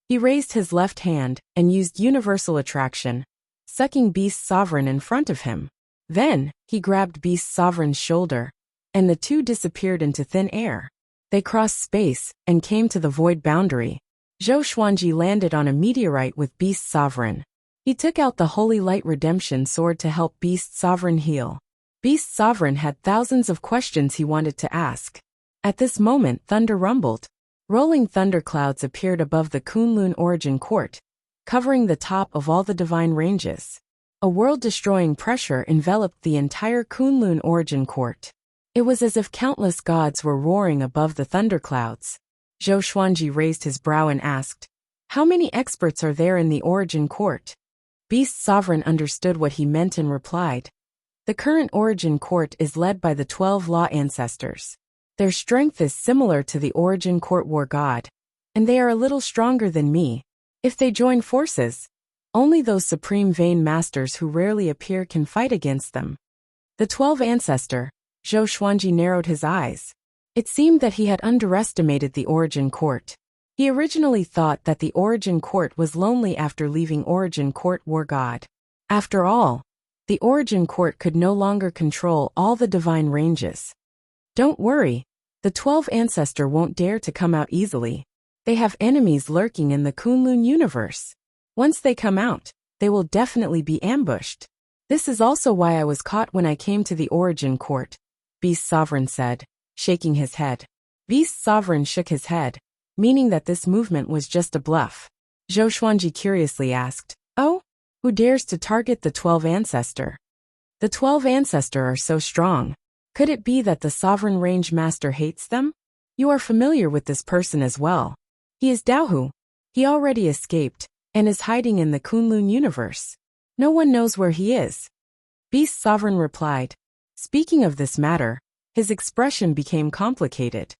He raised his left hand and used universal attraction, sucking Beast Sovereign in front of him. Then, he grabbed Beast Sovereign's shoulder, and the two disappeared into thin air. They crossed space and came to the void boundary. Zhou Xuanji landed on a meteorite with Beast Sovereign. He took out the Holy Light Redemption Sword to help Beast Sovereign heal. Beast Sovereign had thousands of questions he wanted to ask. At this moment, thunder rumbled. Rolling thunderclouds appeared above the Kunlun Origin Court, covering the top of all the divine ranges. A world-destroying pressure enveloped the entire Kunlun Origin Court. It was as if countless gods were roaring above the thunderclouds. Zhou Xuanji raised his brow and asked, How many experts are there in the Origin Court? Beast Sovereign understood what he meant and replied, The current Origin Court is led by the 12 Law Ancestors. Their strength is similar to the Origin Court War God, and they are a little stronger than me. If they join forces, only those supreme Vein Masters who rarely appear can fight against them. The 12 Ancestor, Zhou Xuanji narrowed his eyes. It seemed that he had underestimated the Origin Court. He originally thought that the Origin Court was lonely after leaving Origin Court War God. After all, the Origin Court could no longer control all the divine ranges. Don't worry, the 12 Ancestor won't dare to come out easily. They have enemies lurking in the Kunlun universe. Once they come out, they will definitely be ambushed. This is also why I was caught when I came to the Origin Court, Beast Sovereign said, shaking his head. Beast Sovereign shook his head, meaning that this movement was just a bluff. Zhou Xuanji curiously asked, Oh? Who dares to target the 12 Ancestor? The 12 Ancestor are so strong. Could it be that the Sovereign Range Master hates them? You are familiar with this person as well. He is Daohu. He already escaped, and is hiding in the Kunlun universe. No one knows where he is. Beast Sovereign replied. Speaking of this matter, his expression became complicated.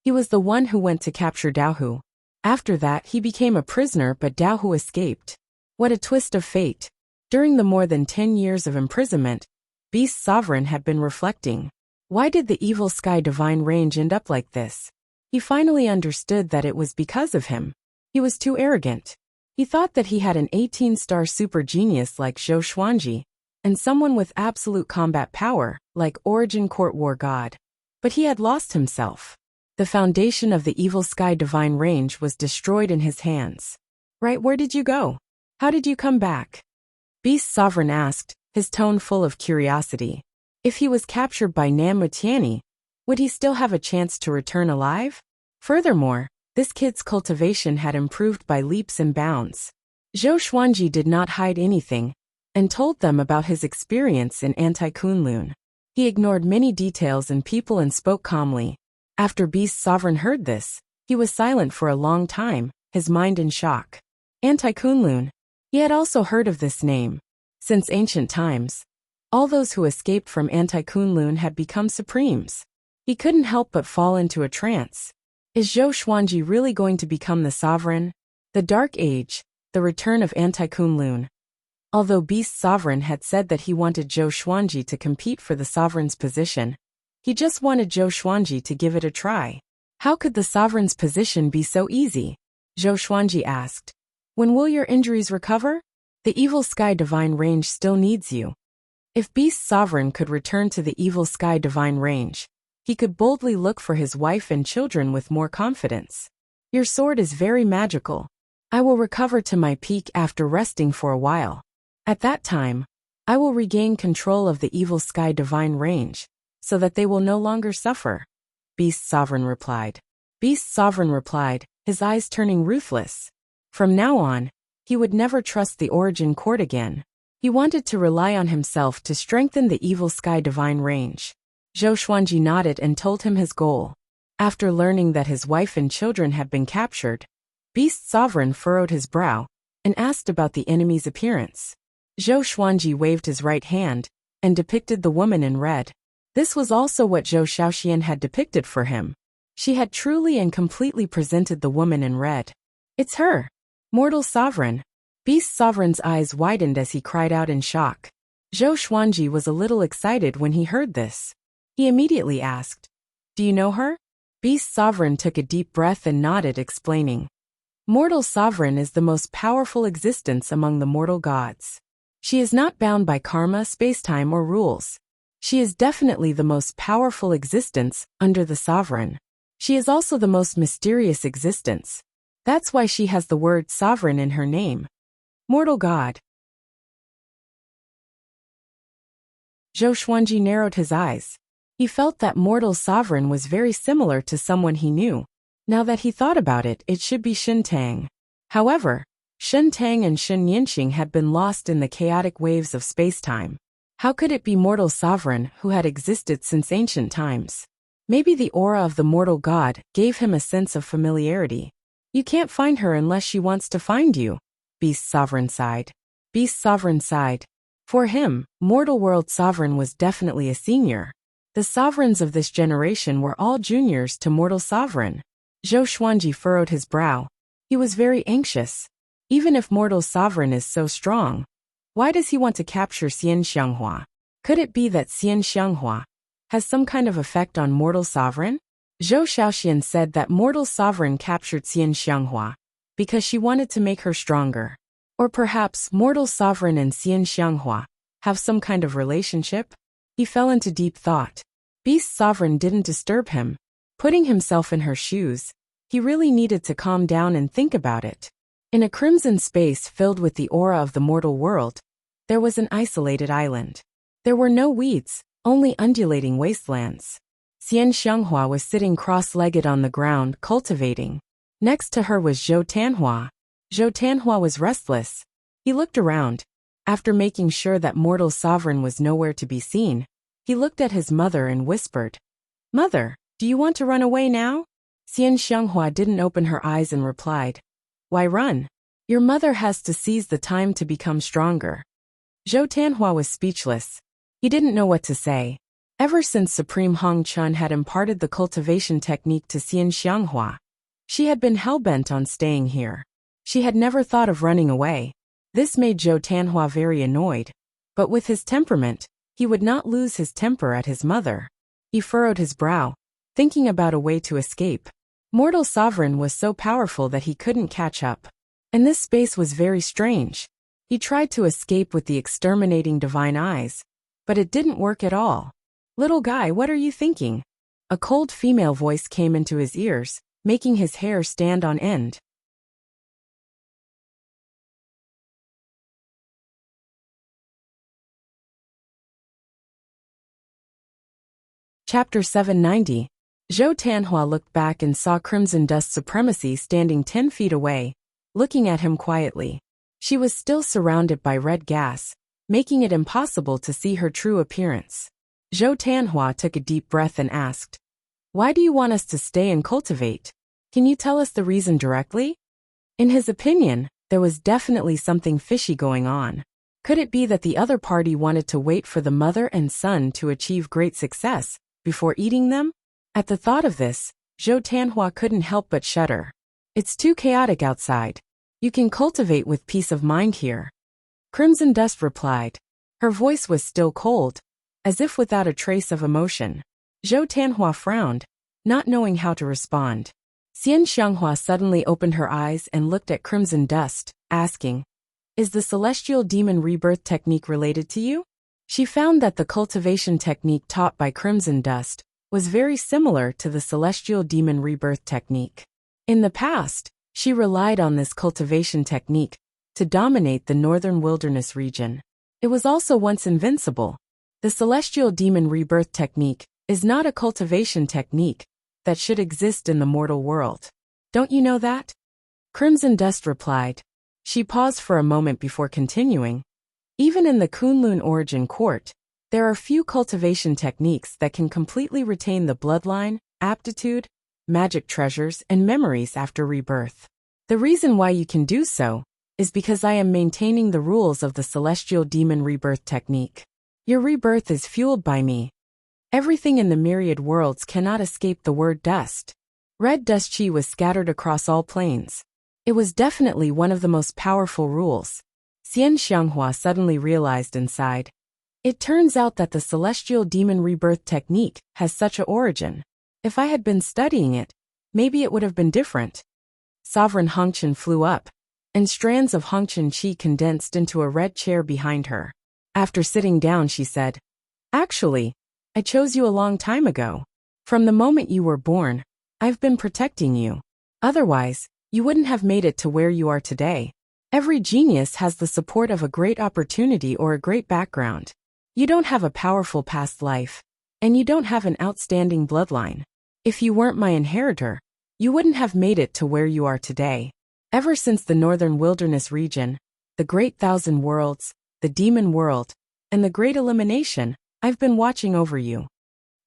He was the one who went to capture Daohu. After that he became a prisoner, but Daohu escaped. What a twist of fate. During the more than 10 years of imprisonment, Beast Sovereign had been reflecting. Why did the Evil Sky Divine Range end up like this? He finally understood that it was because of him. He was too arrogant. He thought that he had an 18-star super genius like Zhou Xuanji, and someone with absolute combat power, like Origin Court War God. But he had lost himself. The foundation of the Evil Sky Divine Range was destroyed in his hands. Right, where did you go? How did you come back? Beast Sovereign asked, his tone full of curiosity. If he was captured by Nam Mutiani, would he still have a chance to return alive? Furthermore, this kid's cultivation had improved by leaps and bounds. Zhou Xuanji did not hide anything, and told them about his experience in Anti-Kunlun. He ignored many details and people and spoke calmly. After Beast Sovereign heard this, he was silent for a long time, his mind in shock. Anti-Kunlun. He had also heard of this name. Since ancient times, all those who escaped from Anti-Kunlun had become supremes. He couldn't help but fall into a trance. Is Zhou Xuanji really going to become the sovereign? The Dark Age, the return of Anti-Kunlun. Although Beast Sovereign had said that he wanted Zhou Xuanji to compete for the sovereign's position, he just wanted Zhou Xuanji to give it a try. How could the sovereign's position be so easy? Zhou Xuanji asked. When will your injuries recover? The Evil Sky Divine Range still needs you. If Beast Sovereign could return to the Evil Sky Divine Range, he could boldly look for his wife and children with more confidence. Your sword is very magical. I will recover to my peak after resting for a while. At that time, I will regain control of the Evil Sky Divine Range, so that they will no longer suffer. Beast Sovereign replied. Beast Sovereign replied, his eyes turning ruthless. From now on, he would never trust the Origin Court again. He wanted to rely on himself to strengthen the Evil Sky Divine Range. Zhou Xuanji nodded and told him his goal. After learning that his wife and children had been captured, Beast Sovereign furrowed his brow and asked about the enemy's appearance. Zhou Xuanji waved his right hand and depicted the woman in red. This was also what Zhou Shaoxian had depicted for him. She had truly and completely presented the woman in red. It's her. Mortal Sovereign. Beast Sovereign's eyes widened as he cried out in shock. Zhou Xuanji was a little excited when he heard this. He immediately asked, "Do you know her?" Beast Sovereign took a deep breath and nodded, explaining, "Mortal Sovereign is the most powerful existence among the mortal gods. She is not bound by karma, spacetime, or rules. She is definitely the most powerful existence under the Sovereign. She is also the most mysterious existence. That's why she has the word sovereign in her name. Mortal God." Zhou Xuanji narrowed his eyes. He felt that mortal sovereign was very similar to someone he knew. Now that he thought about it, it should be Shen Tang. However, Shen Tang and Shen Yinxing had been lost in the chaotic waves of spacetime. How could it be mortal sovereign who had existed since ancient times? Maybe the aura of the mortal god gave him a sense of familiarity. "You can't find her unless she wants to find you," Beast Sovereign sighed. Beast Sovereign sighed. For him, mortal world sovereign was definitely a senior. The sovereigns of this generation were all juniors to mortal sovereign. Zhou Xuanji furrowed his brow. He was very anxious. Even if mortal sovereign is so strong, why does he want to capture Xian Xianghua? Could it be that Xian Xianghua has some kind of effect on mortal sovereign? Zhou Shaoxian said that mortal sovereign captured Xian Xianghua because she wanted to make her stronger. Or perhaps mortal sovereign and Xian Xianghua have some kind of relationship? He fell into deep thought. Beast Sovereign didn't disturb him. Putting himself in her shoes, he really needed to calm down and think about it. In a crimson space filled with the aura of the mortal world, there was an isolated island. There were no weeds, only undulating wastelands. Xian Xianghua was sitting cross-legged on the ground, cultivating. Next to her was Zhou Tanhua. Zhou Tanhua was restless. He looked around. After making sure that mortal sovereign was nowhere to be seen, he looked at his mother and whispered, "Mother, do you want to run away now?" Xian Xianghua didn't open her eyes and replied, "Why run? Your mother has to seize the time to become stronger." Zhou Tanhua was speechless. He didn't know what to say. Ever since Supreme Hong Chun had imparted the cultivation technique to Xian Xianghua, she had been hell-bent on staying here. She had never thought of running away. This made Zhou Tanhua very annoyed. But with his temperament, he would not lose his temper at his mother. He furrowed his brow, thinking about a way to escape. Mortal sovereign was so powerful that he couldn't catch up. And this space was very strange. He tried to escape with the exterminating divine eyes, but it didn't work at all. "Little guy, what are you thinking?" A cold female voice came into his ears, making his hair stand on end. Chapter 790. Zhou Tanhua looked back and saw Crimson Dust Supremacy standing 10 feet away, looking at him quietly. She was still surrounded by red gas, making it impossible to see her true appearance. Zhou Tanhua took a deep breath and asked, "Why do you want us to stay and cultivate? Can you tell us the reason directly?" In his opinion, there was definitely something fishy going on. Could it be that the other party wanted to wait for the mother and son to achieve great success before eating them? At the thought of this, Zhou Tanhua couldn't help but shudder. "It's too chaotic outside. You can cultivate with peace of mind here." Crimson Dust replied. Her voice was still cold, as if without a trace of emotion. Zhou Tanhua frowned, not knowing how to respond. Xian Xianghua suddenly opened her eyes and looked at Crimson Dust, asking, "Is the celestial demon rebirth technique related to you?" She found that the cultivation technique taught by Crimson Dust was very similar to the celestial demon rebirth technique. In the past, she relied on this cultivation technique to dominate the northern wilderness region. It was also once invincible. The celestial demon rebirth technique is not a cultivation technique that should exist in the mortal world. Don't you know that? Crimson Dust replied. She paused for a moment before continuing. Even in the Kunlun origin court, there are few cultivation techniques that can completely retain the bloodline, aptitude, magic treasures, and memories after rebirth. The reason why you can do so is because I am maintaining the rules of the celestial demon rebirth technique. Your rebirth is fueled by me. Everything in the myriad worlds cannot escape the word dust. Red dust chi was scattered across all planes. It was definitely one of the most powerful rules. Xian Xianghua suddenly realized and sighed. It turns out that the celestial demon rebirth technique has such an origin. If I had been studying it, maybe it would have been different. Sovereign Hongqian flew up, and strands of Hongqian qi condensed into a red chair behind her. After sitting down, she said, "Actually, I chose you a long time ago. From the moment you were born, I've been protecting you. Otherwise, you wouldn't have made it to where you are today. Every genius has the support of a great opportunity or a great background. You don't have a powerful past life, and you don't have an outstanding bloodline. If you weren't my inheritor, you wouldn't have made it to where you are today. Ever since the Northern Wilderness region, the Great Thousand Worlds, the Demon World, and the Great Elimination, I've been watching over you."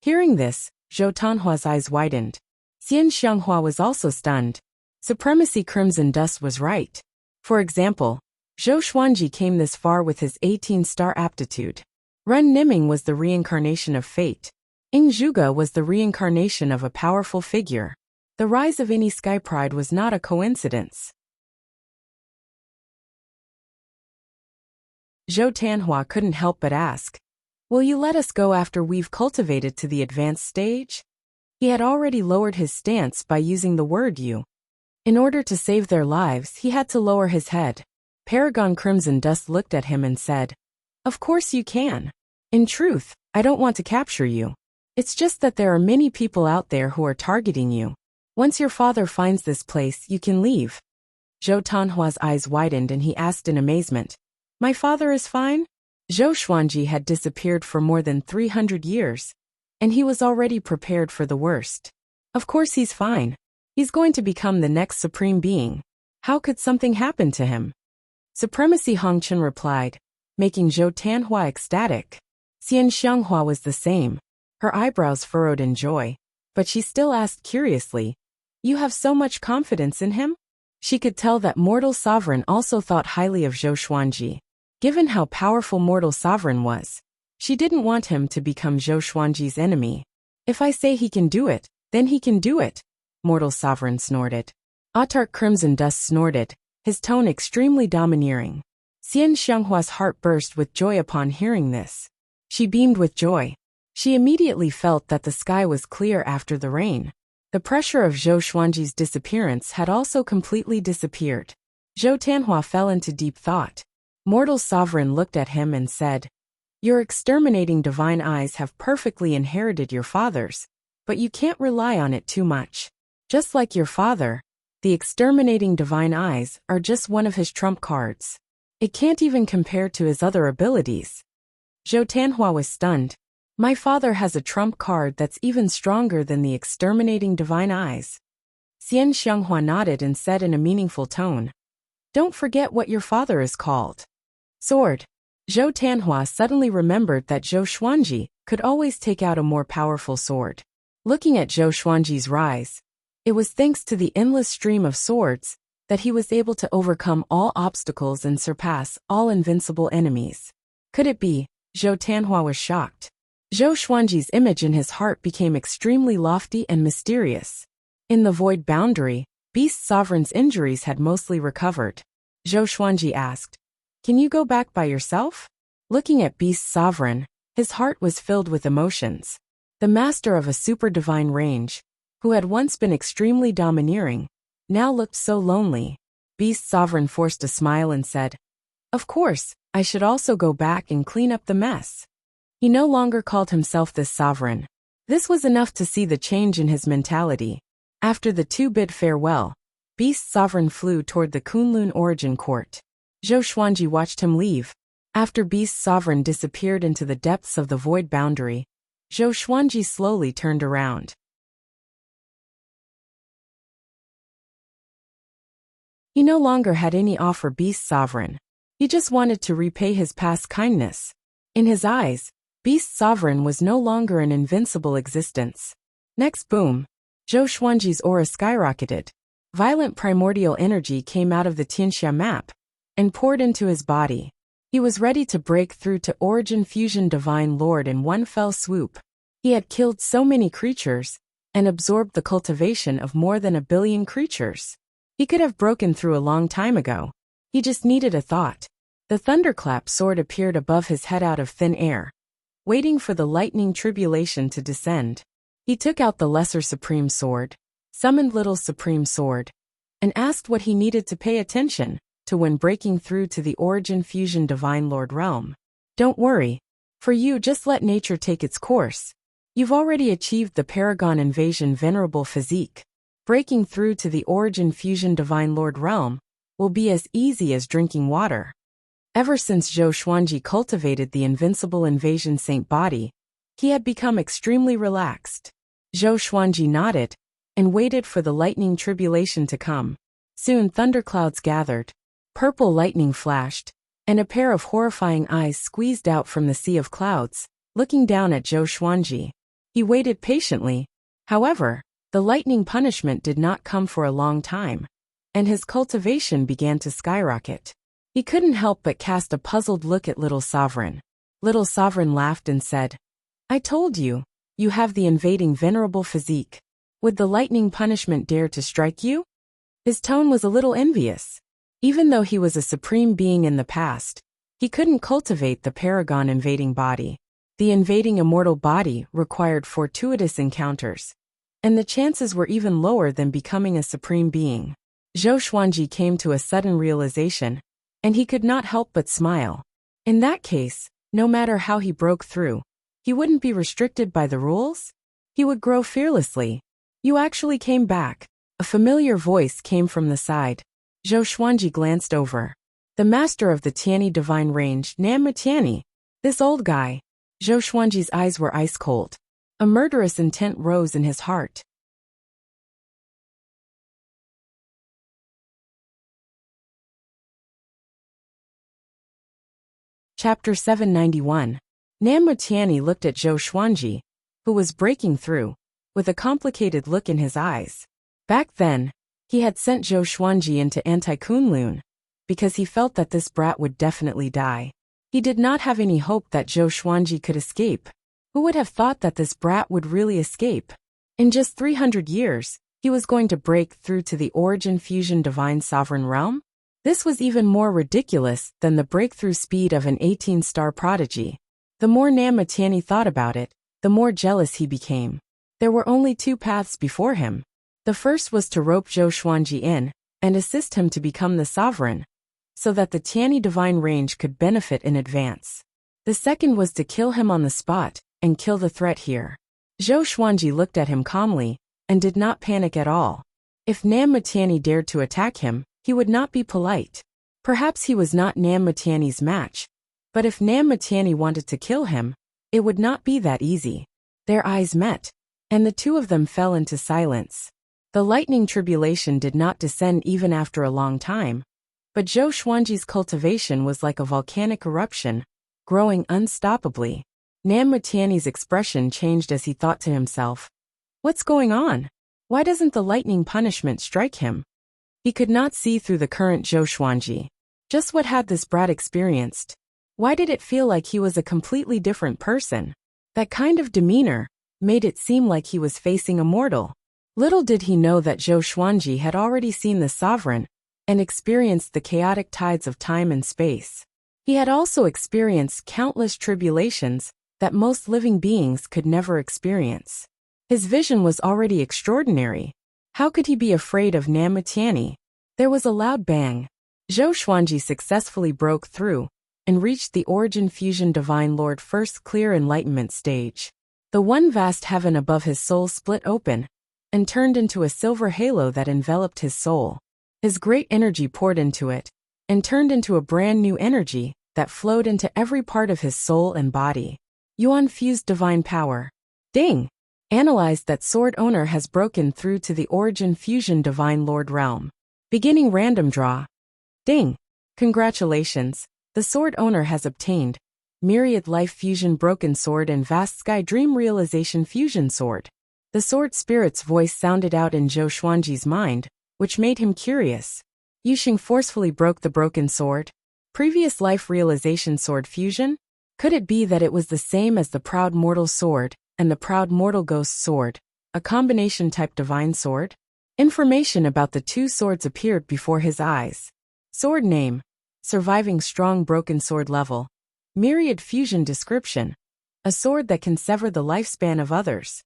Hearing this, Zhou Tanhua's eyes widened. Xian Xianghua was also stunned. Supremacy Crimson Dust was right. For example, Zhou Xuanji came this far with his 18-star aptitude. Ren Niming was the reincarnation of fate. Ing Zhuge was the reincarnation of a powerful figure. The rise of any Sky Pride was not a coincidence. Zhou Tanhua couldn't help but ask, "Will you let us go after we've cultivated to the advanced stage?" He had already lowered his stance by using the word you. In order to save their lives, he had to lower his head. Paragon Crimson Dust looked at him and said, "Of course you can. In truth, I don't want to capture you. It's just that there are many people out there who are targeting you. Once your father finds this place, you can leave." Zhou Tanhua's eyes widened and he asked in amazement, "My father is fine?" Zhou Xuanji had disappeared for more than 300 years, and he was already prepared for the worst. Of course he's fine. He's going to become the next supreme being. How could something happen to him? Supremacy Hongqian replied, making Zhou Tanhua ecstatic. Xian Xianghua was the same. Her eyebrows furrowed in joy, but she still asked curiously, "You have so much confidence in him?" She could tell that Mortal Sovereign also thought highly of Zhou Xuanji. Given how powerful Mortal Sovereign was, she didn't want him to become Zhou Xuanji's enemy. "If I say he can do it, then he can do it," Mortal Sovereign snorted. Autarch Crimson Dust snorted, his tone extremely domineering. Xian Xianghua's heart burst with joy upon hearing this. She beamed with joy. She immediately felt that the sky was clear after the rain. The pressure of Zhou Xuanji's disappearance had also completely disappeared. Zhou Tanhua fell into deep thought. Mortal Sovereign looked at him and said, "Your exterminating divine eyes have perfectly inherited your father's, but you can't rely on it too much. Just like your father, the exterminating divine eyes are just one of his trump cards. It can't even compare to his other abilities." Zhou Tanhua was stunned. "My father has a trump card that's even stronger than the exterminating divine eyes." Xian Xianghua nodded and said in a meaningful tone, "Don't forget what your father is called." Sword. Zhou Tanhua suddenly remembered that Zhou Xuanji could always take out a more powerful sword. Looking at Zhou Xuanji's rise, it was thanks to the endless stream of swords that he was able to overcome all obstacles and surpass all invincible enemies. Could it be? Zhou Tanhua was shocked. Zhou Xuanji's image in his heart became extremely lofty and mysterious. In the void boundary, Beast Sovereign's injuries had mostly recovered. Zhou Xuanji asked, "Can you go back by yourself?" Looking at Beast Sovereign, his heart was filled with emotions. The master of a super divine range, who had once been extremely domineering, now looked so lonely. Beast Sovereign forced a smile and said, "Of course, I should also go back and clean up the mess." He no longer called himself this sovereign. This was enough to see the change in his mentality. After the two bid farewell, Beast Sovereign flew toward the Kunlun Origin Court. Zhou Xuanji watched him leave. After Beast Sovereign disappeared into the depths of the void boundary, Zhou Xuanji slowly turned around. He no longer had any offer Beast Sovereign. He just wanted to repay his past kindness. In his eyes, Beast Sovereign was no longer an invincible existence. Next boom, Zhou Xuanji's aura skyrocketed. Violent primordial energy came out of the Tianxia map and poured into his body. He was ready to break through to Origin Fusion Divine Lord in one fell swoop. He had killed so many creatures and absorbed the cultivation of more than 1 billion creatures. He could have broken through a long time ago. He just needed a thought. The thunderclap sword appeared above his head out of thin air, waiting for the lightning tribulation to descend. He took out the lesser supreme sword, summoned little supreme sword, and asked what he needed to pay attention to when breaking through to the origin fusion divine lord realm. Don't worry. For you, just let nature take its course. You've already achieved the Paragon Invasion venerable physique. Breaking through to the origin fusion divine lord realm will be as easy as drinking water. Ever since Zhou Xuanji cultivated the invincible invasion saint body, he had become extremely relaxed. Zhou Xuanji nodded and waited for the lightning tribulation to come. Soon thunderclouds gathered, purple lightning flashed, and a pair of horrifying eyes squeezed out from the sea of clouds, looking down at Zhou Xuanji. He waited patiently. However, the lightning punishment did not come for a long time, and his cultivation began to skyrocket. He couldn't help but cast a puzzled look at Little Sovereign. Little Sovereign laughed and said, "I told you, you have the invading venerable physique. Would the lightning punishment dare to strike you?" His tone was a little envious. Even though he was a supreme being in the past, he couldn't cultivate the Paragon invading body. The invading immortal body required fortuitous encounters, and the chances were even lower than becoming a supreme being. Zhou Xuanji came to a sudden realization, and he could not help but smile. In that case, no matter how he broke through, he wouldn't be restricted by the rules. He would grow fearlessly. "You actually came back." A familiar voice came from the side. Zhou Xuanji glanced over. The master of the Tianyi divine range, Namma Tianyi. This old guy. Zhou Xuanji's eyes were ice cold. A murderous intent rose in his heart. Chapter 791. Namma Tianyi looked at Zhou Xuanji, who was breaking through, with a complicated look in his eyes. Back then, he had sent Zhou Xuanji into Anti-Kunlun, because he felt that this brat would definitely die. He did not have any hope that Zhou Xuanji could escape. Who would have thought that this brat would really escape? In just 300 years, he was going to break through to the origin fusion divine sovereign realm? This was even more ridiculous than the breakthrough speed of an 18-star prodigy. The more Namma Tianyi thought about it, the more jealous he became. There were only two paths before him. The first was to rope Zhou Xuanji in and assist him to become the sovereign, so that the Tianyi divine range could benefit in advance. The second was to kill him on the spot and kill the threat here. Zhou Xuanji looked at him calmly and did not panic at all. If Namma Tianyi dared to attack him, he would not be polite. Perhaps he was not Namma Tianyi's match, but if Namma Tianyi wanted to kill him, it would not be that easy. Their eyes met, and the two of them fell into silence. The lightning tribulation did not descend even after a long time, but Zhou Xuanji's cultivation was like a volcanic eruption, growing unstoppably. Namma Tianyi's expression changed as he thought to himself, "What's going on? Why doesn't the lightning punishment strike him?" He could not see through the current Zhou Xuanji. Just what had this brat experienced? Why did it feel like he was a completely different person? That kind of demeanor made it seem like he was facing a mortal. Little did he know that Zhou Xuanji had already seen the sovereign and experienced the chaotic tides of time and space. He had also experienced countless tribulations that most living beings could never experience. His vision was already extraordinary. How could he be afraid of Namma Tianyi? There was a loud bang. Zhou Xuanji successfully broke through and reached the origin fusion divine lord first clear enlightenment stage. The one vast heaven above his soul split open and turned into a silver halo that enveloped his soul. His great energy poured into it and turned into a brand new energy that flowed into every part of his soul and body. Yuan fused divine power. Ding! Analyzed that sword owner has broken through to the origin fusion divine lord realm. Beginning random draw. Ding! Congratulations, the sword owner has obtained Myriad Life Fusion Broken Sword and Vast Sky Dream Realization Fusion Sword. The sword spirit's voice sounded out in Zhou Xuanji's mind, which made him curious. Yuxing forcefully broke the broken sword. Previous life realization sword fusion? Could it be that it was the same as the Proud Mortal Sword and the Proud Mortal Ghost Sword, a combination type divine sword? Information about the two swords appeared before his eyes. Sword name: surviving strong broken sword level. Myriad fusion description: a sword that can sever the lifespan of others.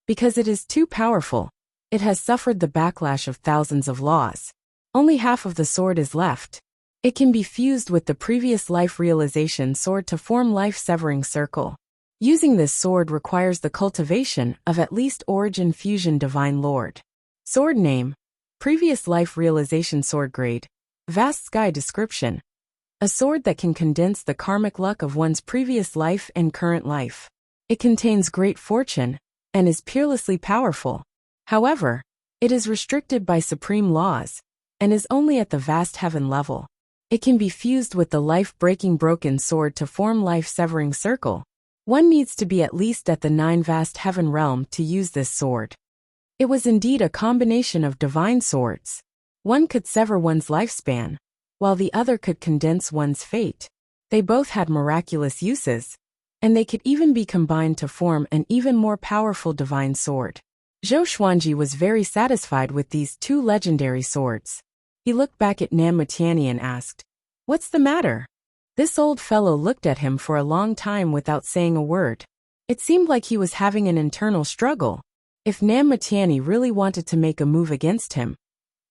Because it is too powerful, it has suffered the backlash of thousands of laws. Only half of the sword is left. It can be fused with the previous life realization sword to form life-severing circle. Using this sword requires the cultivation of at least origin fusion divine lord. Sword name: previous life realization sword grade. Vast sky description: a sword that can condense the karmic luck of one's previous life and current life. It contains great fortune and is peerlessly powerful. However, it is restricted by supreme laws and is only at the vast heaven level. It can be fused with the life-breaking broken sword to form life-severing circle. One needs to be at least at the 9 vast heaven realm to use this sword. It was indeed a combination of divine swords. One could sever one's lifespan, while the other could condense one's fate. They both had miraculous uses, and they could even be combined to form an even more powerful divine sword. Zhou Xuanji was very satisfied with these two legendary swords. He looked back at Nan Mutiani and asked, "What's the matter?" This old fellow looked at him for a long time without saying a word. It seemed like he was having an internal struggle. If Nan Mutiani really wanted to make a move against him,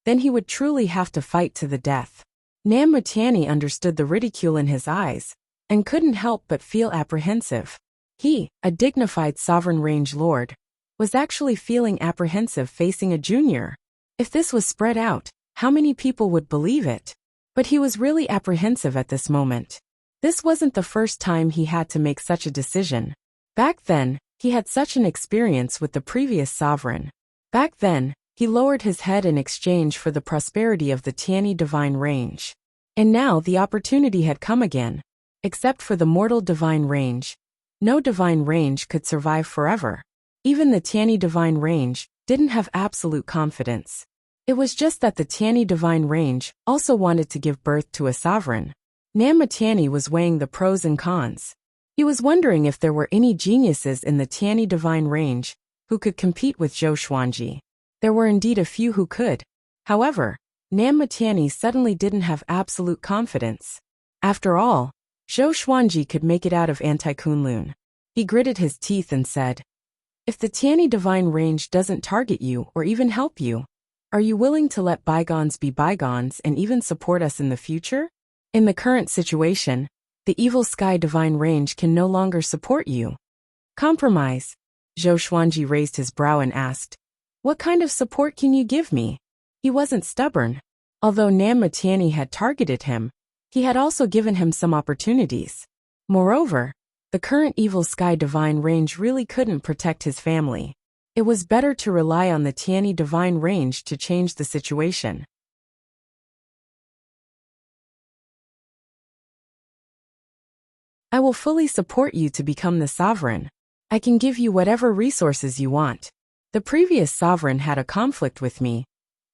then he would truly have to fight to the death. Nan Mutiani understood the ridicule in his eyes, and couldn't help but feel apprehensive. He, a dignified sovereign range lord, was actually feeling apprehensive facing a junior. If this was spread out, how many people would believe it? But he was really apprehensive at this moment. This wasn't the first time he had to make such a decision. Back then, he had such an experience with the previous sovereign. Back then, he lowered his head in exchange for the prosperity of the Tianyi divine range. And now the opportunity had come again. Except for the mortal divine range, no divine range could survive forever. Even the Tianyi divine range didn't have absolute confidence. It was just that the Tianyi divine range also wanted to give birth to a sovereign. Nan Mutiani was weighing the pros and cons. He was wondering if there were any geniuses in the Tianyi divine range who could compete with Zhou Xuanji. There were indeed a few who could. However, Nan Mutiani suddenly didn't have absolute confidence. After all, Zhou Xuanji could make it out of Anti-Kunlun. He gritted his teeth and said, "If the Tianyi divine range doesn't target you or even help you, are you willing to let bygones be bygones and even support us in the future? In the current situation, the evil sky divine range can no longer support you." Compromise. Zhou Xuanji raised his brow and asked, "What kind of support can you give me?" He wasn't stubborn. Although Nan Mutiani had targeted him, he had also given him some opportunities. Moreover, the current evil sky divine range really couldn't protect his family. It was better to rely on the Tianyi divine range to change the situation. "I will fully support you to become the sovereign. I can give you whatever resources you want. The previous sovereign had a conflict with me,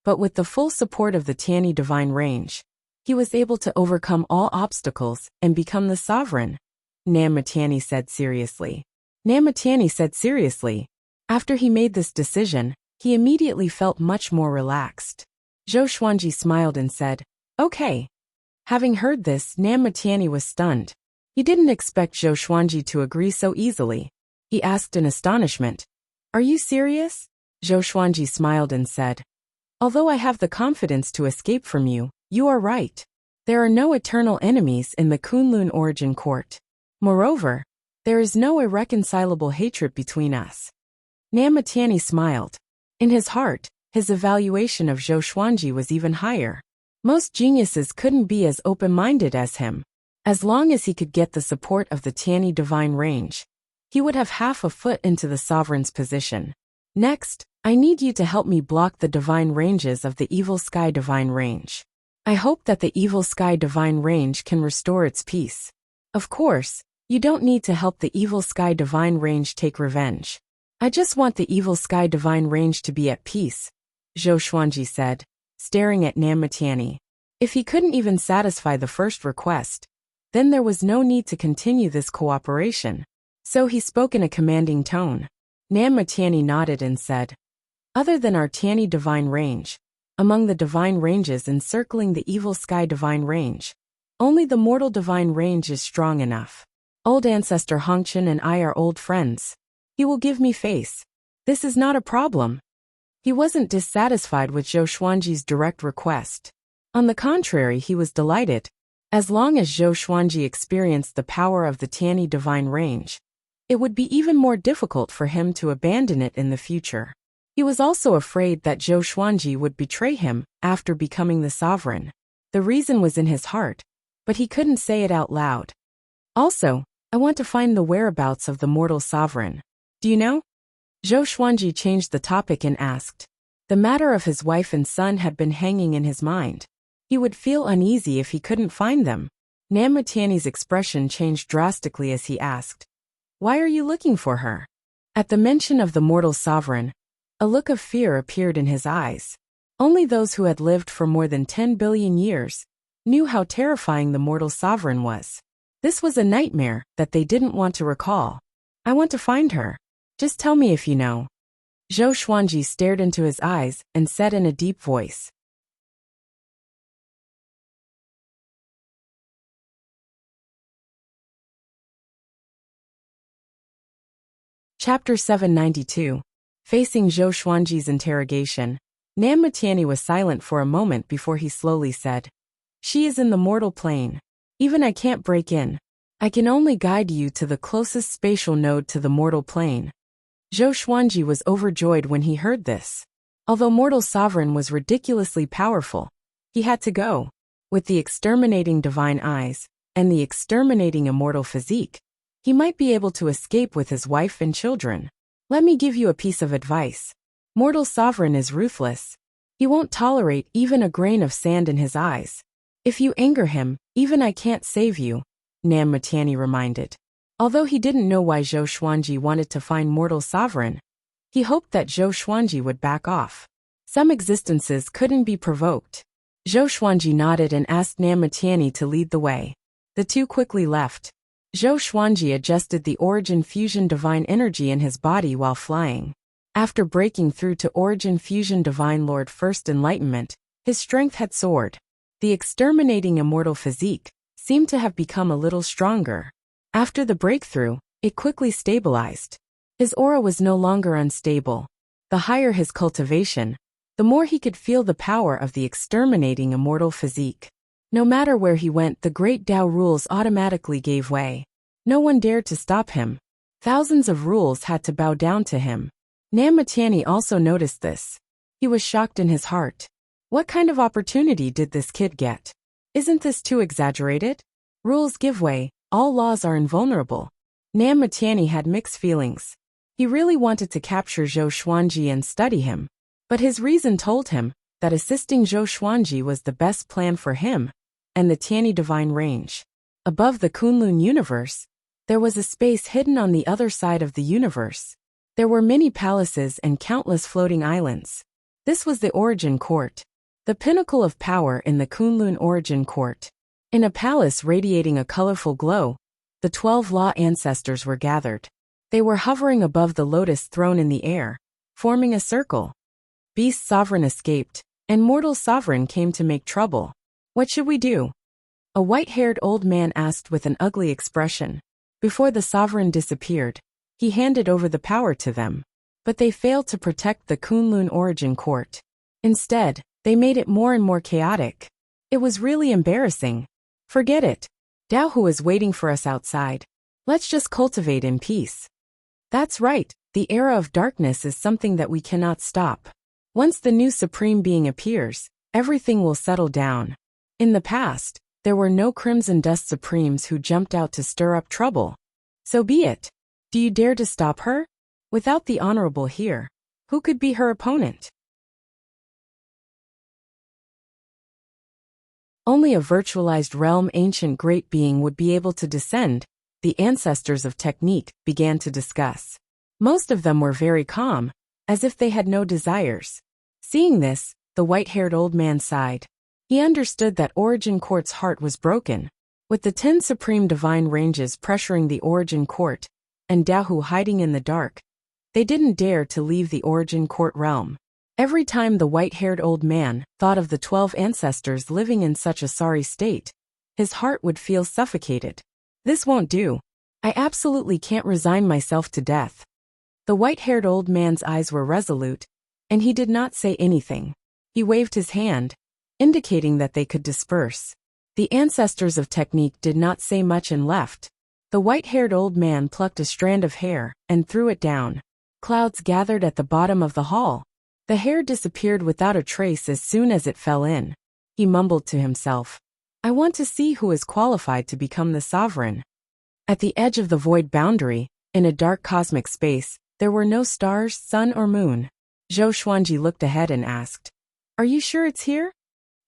but with the full support of the Tianyi divine range, he was able to overcome all obstacles and become the sovereign," Nan Mutiani said seriously. Nan Mutiani said seriously. After he made this decision, he immediately felt much more relaxed. Zhou Xuanji smiled and said, "Okay." Having heard this, Nan Mutiani was stunned. He didn't expect Zhou Xuanji to agree so easily. He asked in astonishment, "Are you serious?" Zhou Xuanji smiled and said, "Although I have the confidence to escape from you, you are right. There are no eternal enemies in the Kunlun origin court. Moreover, there is no irreconcilable hatred between us." Nan Mutiani smiled. In his heart, his evaluation of Zhou Xuanji was even higher. Most geniuses couldn't be as open-minded as him. As long as he could get the support of the Tianyi divine range, he would have half a foot into the sovereign's position. "Next, I need you to help me block the divine ranges of the evil sky divine range. I hope that the evil sky divine range can restore its peace. Of course, you don't need to help the evil sky divine range take revenge. I just want the evil sky divine range to be at peace," Zhou Xuanji said, staring at Nan Mutiani. If he couldn't even satisfy the first request, then there was no need to continue this cooperation. So he spoke in a commanding tone. Namma Tianyi nodded and said, "Other than our Tianyi divine range, among the divine ranges encircling the evil sky divine range, only the mortal divine range is strong enough. Old ancestor Hongchen and I are old friends. He will give me face. This is not a problem." He wasn't dissatisfied with Zhou Xuanji's direct request. On the contrary, he was delighted. As long as Zhou Xuanji experienced the power of the Tianyi divine range, it would be even more difficult for him to abandon it in the future. He was also afraid that Zhou Xuanji would betray him after becoming the sovereign. The reason was in his heart, but he couldn't say it out loud. "Also, I want to find the whereabouts of the mortal sovereign. Do you know?" Zhou Xuanji changed the topic and asked. The matter of his wife and son had been hanging in his mind. He would feel uneasy if he couldn't find them. Namma Tianyi's expression changed drastically as he asked, "Why are you looking for her?" At the mention of the mortal sovereign, a look of fear appeared in his eyes. Only those who had lived for more than 10 billion years knew how terrifying the mortal sovereign was. This was a nightmare that they didn't want to recall. "I want to find her. Just tell me if you know." Zhou Xuanji stared into his eyes and said in a deep voice. Chapter 792. Facing Zhou Xuanji's interrogation, Namma Tianyi was silent for a moment before he slowly said, "She is in the mortal plane. Even I can't break in. I can only guide you to the closest spatial node to the mortal plane." Zhou Xuanji was overjoyed when he heard this. Although mortal sovereign was ridiculously powerful, he had to go. With the exterminating divine eyes and the exterminating immortal physique, he might be able to escape with his wife and children. Let me give you a piece of advice. Mortal sovereign is ruthless. He won't tolerate even a grain of sand in his eyes. If you anger him, even I can't save you, Namma Tianyi reminded. Although he didn't know why Zhou Xuanji wanted to find mortal sovereign, he hoped that Zhou Xuanji would back off. Some existences couldn't be provoked. Zhou Xuanji nodded and asked Namma Tianyi to lead the way. The two quickly left. Zhou Xuanji adjusted the origin fusion divine energy in his body while flying. After breaking through to origin fusion divine Lord First Enlightenment, his strength had soared. The exterminating immortal physique seemed to have become a little stronger. After the breakthrough, it quickly stabilized. His aura was no longer unstable. The higher his cultivation, the more he could feel the power of the exterminating immortal physique. No matter where he went, the great Tao rules automatically gave way. No one dared to stop him. Thousands of rules had to bow down to him. Namma Tianyi also noticed this. He was shocked in his heart. What kind of opportunity did this kid get? Isn't this too exaggerated? Rules give way. All laws are invulnerable. Namma Tianyi had mixed feelings. He really wanted to capture Zhou Xuanji and study him. But his reason told him that assisting Zhou Xuanji was the best plan for him and the Tianyi divine range. Above the Kunlun universe, there was a space hidden on the other side of the universe. There were many palaces and countless floating islands. This was the Origin Court, the pinnacle of power in the Kunlun Origin Court. In a palace radiating a colorful glow, the 12 Law ancestors were gathered. They were hovering above the lotus throne in the air, forming a circle. Beast sovereign escaped, and mortal sovereign came to make trouble. What should we do? A white-haired old man asked with an ugly expression. Before the sovereign disappeared, he handed over the power to them. But they failed to protect the Kunlun Origin Court. Instead, they made it more and more chaotic. It was really embarrassing. Forget it. Daohu is waiting for us outside. Let's just cultivate in peace. That's right, the era of darkness is something that we cannot stop. Once the new Supreme Being appears, everything will settle down. In the past, there were no Crimson Dust Supremes who jumped out to stir up trouble. So be it. Do you dare to stop her? Without the Honorable here, who could be her opponent? Only a virtualized realm ancient great being would be able to descend, the ancestors of technique began to discuss. Most of them were very calm, as if they had no desires. Seeing this, the white-haired old man sighed. He understood that Origin Court's heart was broken. With the 10 supreme divine ranges pressuring the Origin Court, and Daohu hiding in the dark, They didn't dare to leave the origin court realm. Every time the white-haired old man thought of the 12 ancestors living in such a sorry state, his heart would feel suffocated. This won't do. I absolutely can't resign myself to death. The white-haired old man's eyes were resolute, and he did not say anything. He waved his hand, indicating that they could disperse. The ancestors of technique did not say much and left. The white-haired old man plucked a strand of hair and threw it down. Clouds gathered at the bottom of the hall. The hair disappeared without a trace as soon as it fell in. He mumbled to himself, I want to see who is qualified to become the sovereign. At the edge of the void boundary, in a dark cosmic space, there were no stars, sun or moon. Zhou Xuanji looked ahead and asked, Are you sure it's here?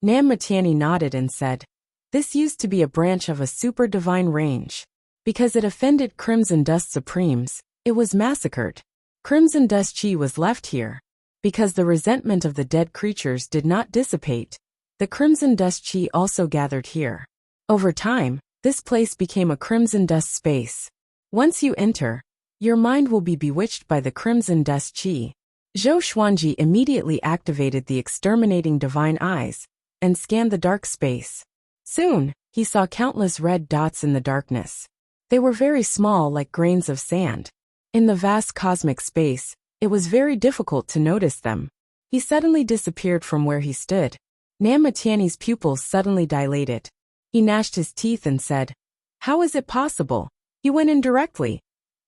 Nam Matiani nodded and said, This used to be a branch of a super divine range. Because it offended Crimson Dust Supremes, it was massacred. Crimson Dust Chi was left here. Because the resentment of the dead creatures did not dissipate, the Crimson Dust Chi also gathered here. Over time, this place became a Crimson Dust space. Once you enter, your mind will be bewitched by the Crimson Dust Chi. Zhou Xuanji immediately activated the exterminating divine eyes and scanned the dark space. Soon, he saw countless red dots in the darkness. They were very small, like grains of sand. In the vast cosmic space, it was very difficult to notice them. He suddenly disappeared from where he stood. Nam Matiani's pupils suddenly dilated. He gnashed his teeth and said, How is it possible? He went in directly.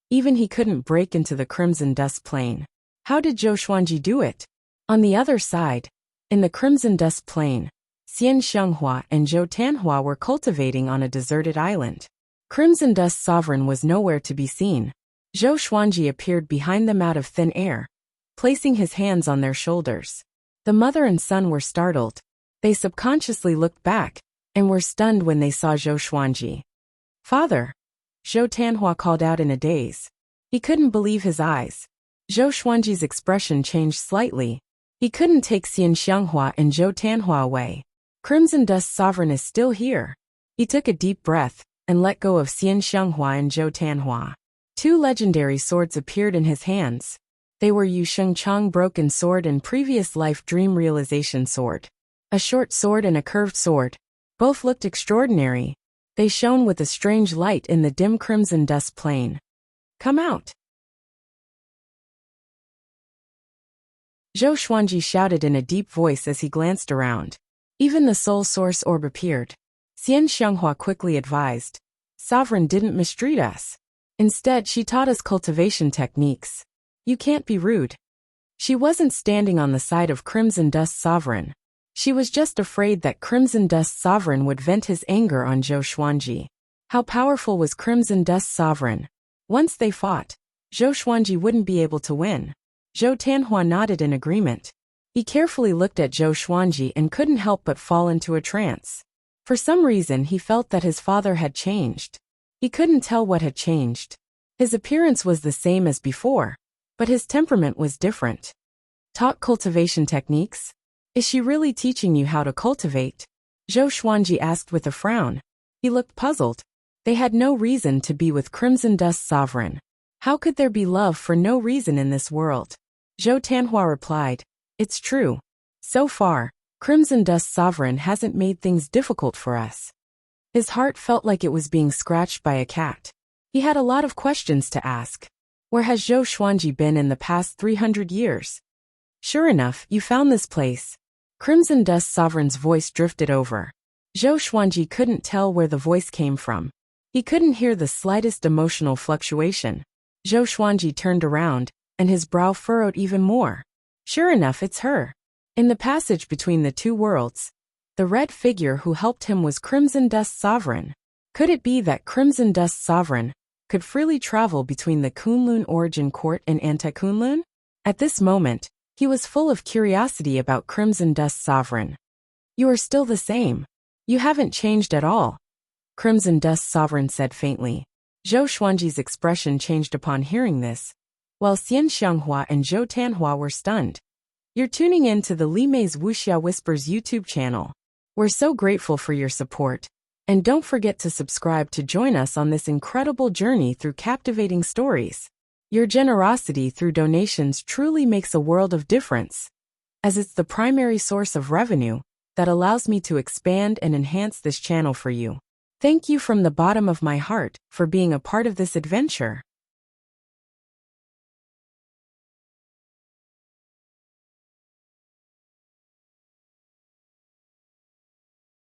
Even he couldn't break into the Crimson Dust Plane. How did Zhou Xuanji do it? On the other side, in the Crimson Dust Plain, Xian Xianghua and Zhou Tanhua were cultivating on a deserted island. Crimson Dust Sovereign was nowhere to be seen. Zhou Xuanji appeared behind them out of thin air, placing his hands on their shoulders. The mother and son were startled. They subconsciously looked back, and were stunned when they saw Zhou Xuanji. Father! Zhou Tanhua called out in a daze. He couldn't believe his eyes. Zhou Xuanji's expression changed slightly. He couldn't take Xian Xianghua and Zhou Tanhua away. Crimson Dust Sovereign is still here. He took a deep breath and let go of Xian Xianghua and Zhou Tanhua. Two legendary swords appeared in his hands. They were Yu Shengchang Broken Sword and Previous Life Dream Realization Sword. A short sword and a curved sword. Both looked extraordinary. They shone with a strange light in the dim Crimson Dust Plain. Come out! Zhou Xuanji shouted in a deep voice as he glanced around. Even the Soul Source Orb appeared. Xian Xianghua quickly advised, Sovereign didn't mistreat us. Instead, she taught us cultivation techniques. You can't be rude. She wasn't standing on the side of Crimson Dust Sovereign. She was just afraid that Crimson Dust Sovereign would vent his anger on Zhou Xuanji. How powerful was Crimson Dust Sovereign? Once they fought, Zhou Xuanji wouldn't be able to win. Zhou Tanhua nodded in agreement. He carefully looked at Zhou Xuanji and couldn't help but fall into a trance. For some reason he felt that his father had changed. He couldn't tell what had changed. His appearance was the same as before, but his temperament was different. Taught cultivation techniques? Is she really teaching you how to cultivate? Zhou Xuanji asked with a frown. He looked puzzled. They had no reason to be with Crimson Dust Sovereign. How could there be love for no reason in this world? Zhou Tanhua replied, It's true. So far, Crimson Dust Sovereign hasn't made things difficult for us. His heart felt like it was being scratched by a cat. He had a lot of questions to ask. Where has Zhou Xuanji been in the past 300 years? Sure enough, you found this place. Crimson Dust Sovereign's voice drifted over. Zhou Xuanji couldn't tell where the voice came from. He couldn't hear the slightest emotional fluctuation. Zhou Xuanji turned around, and his brow furrowed even more. Sure enough, it's her. In the passage between the two worlds, the red figure who helped him was Crimson Dust Sovereign. Could it be that Crimson Dust Sovereign could freely travel between the Kunlun Origin Court and Anti-Kunlun? At this moment, he was full of curiosity about Crimson Dust Sovereign. You are still the same. You haven't changed at all, Crimson Dust Sovereign said faintly. Zhou Xuanji's expression changed upon hearing this, while Xian Xianghua and Zhou Tanhua were stunned. You're tuning in to the Li Mei's Wuxia Whispers YouTube channel. We're so grateful for your support, and don't forget to subscribe to join us on this incredible journey through captivating stories. Your generosity through donations truly makes a world of difference, as it's the primary source of revenue that allows me to expand and enhance this channel for you. Thank you from the bottom of my heart for being a part of this adventure.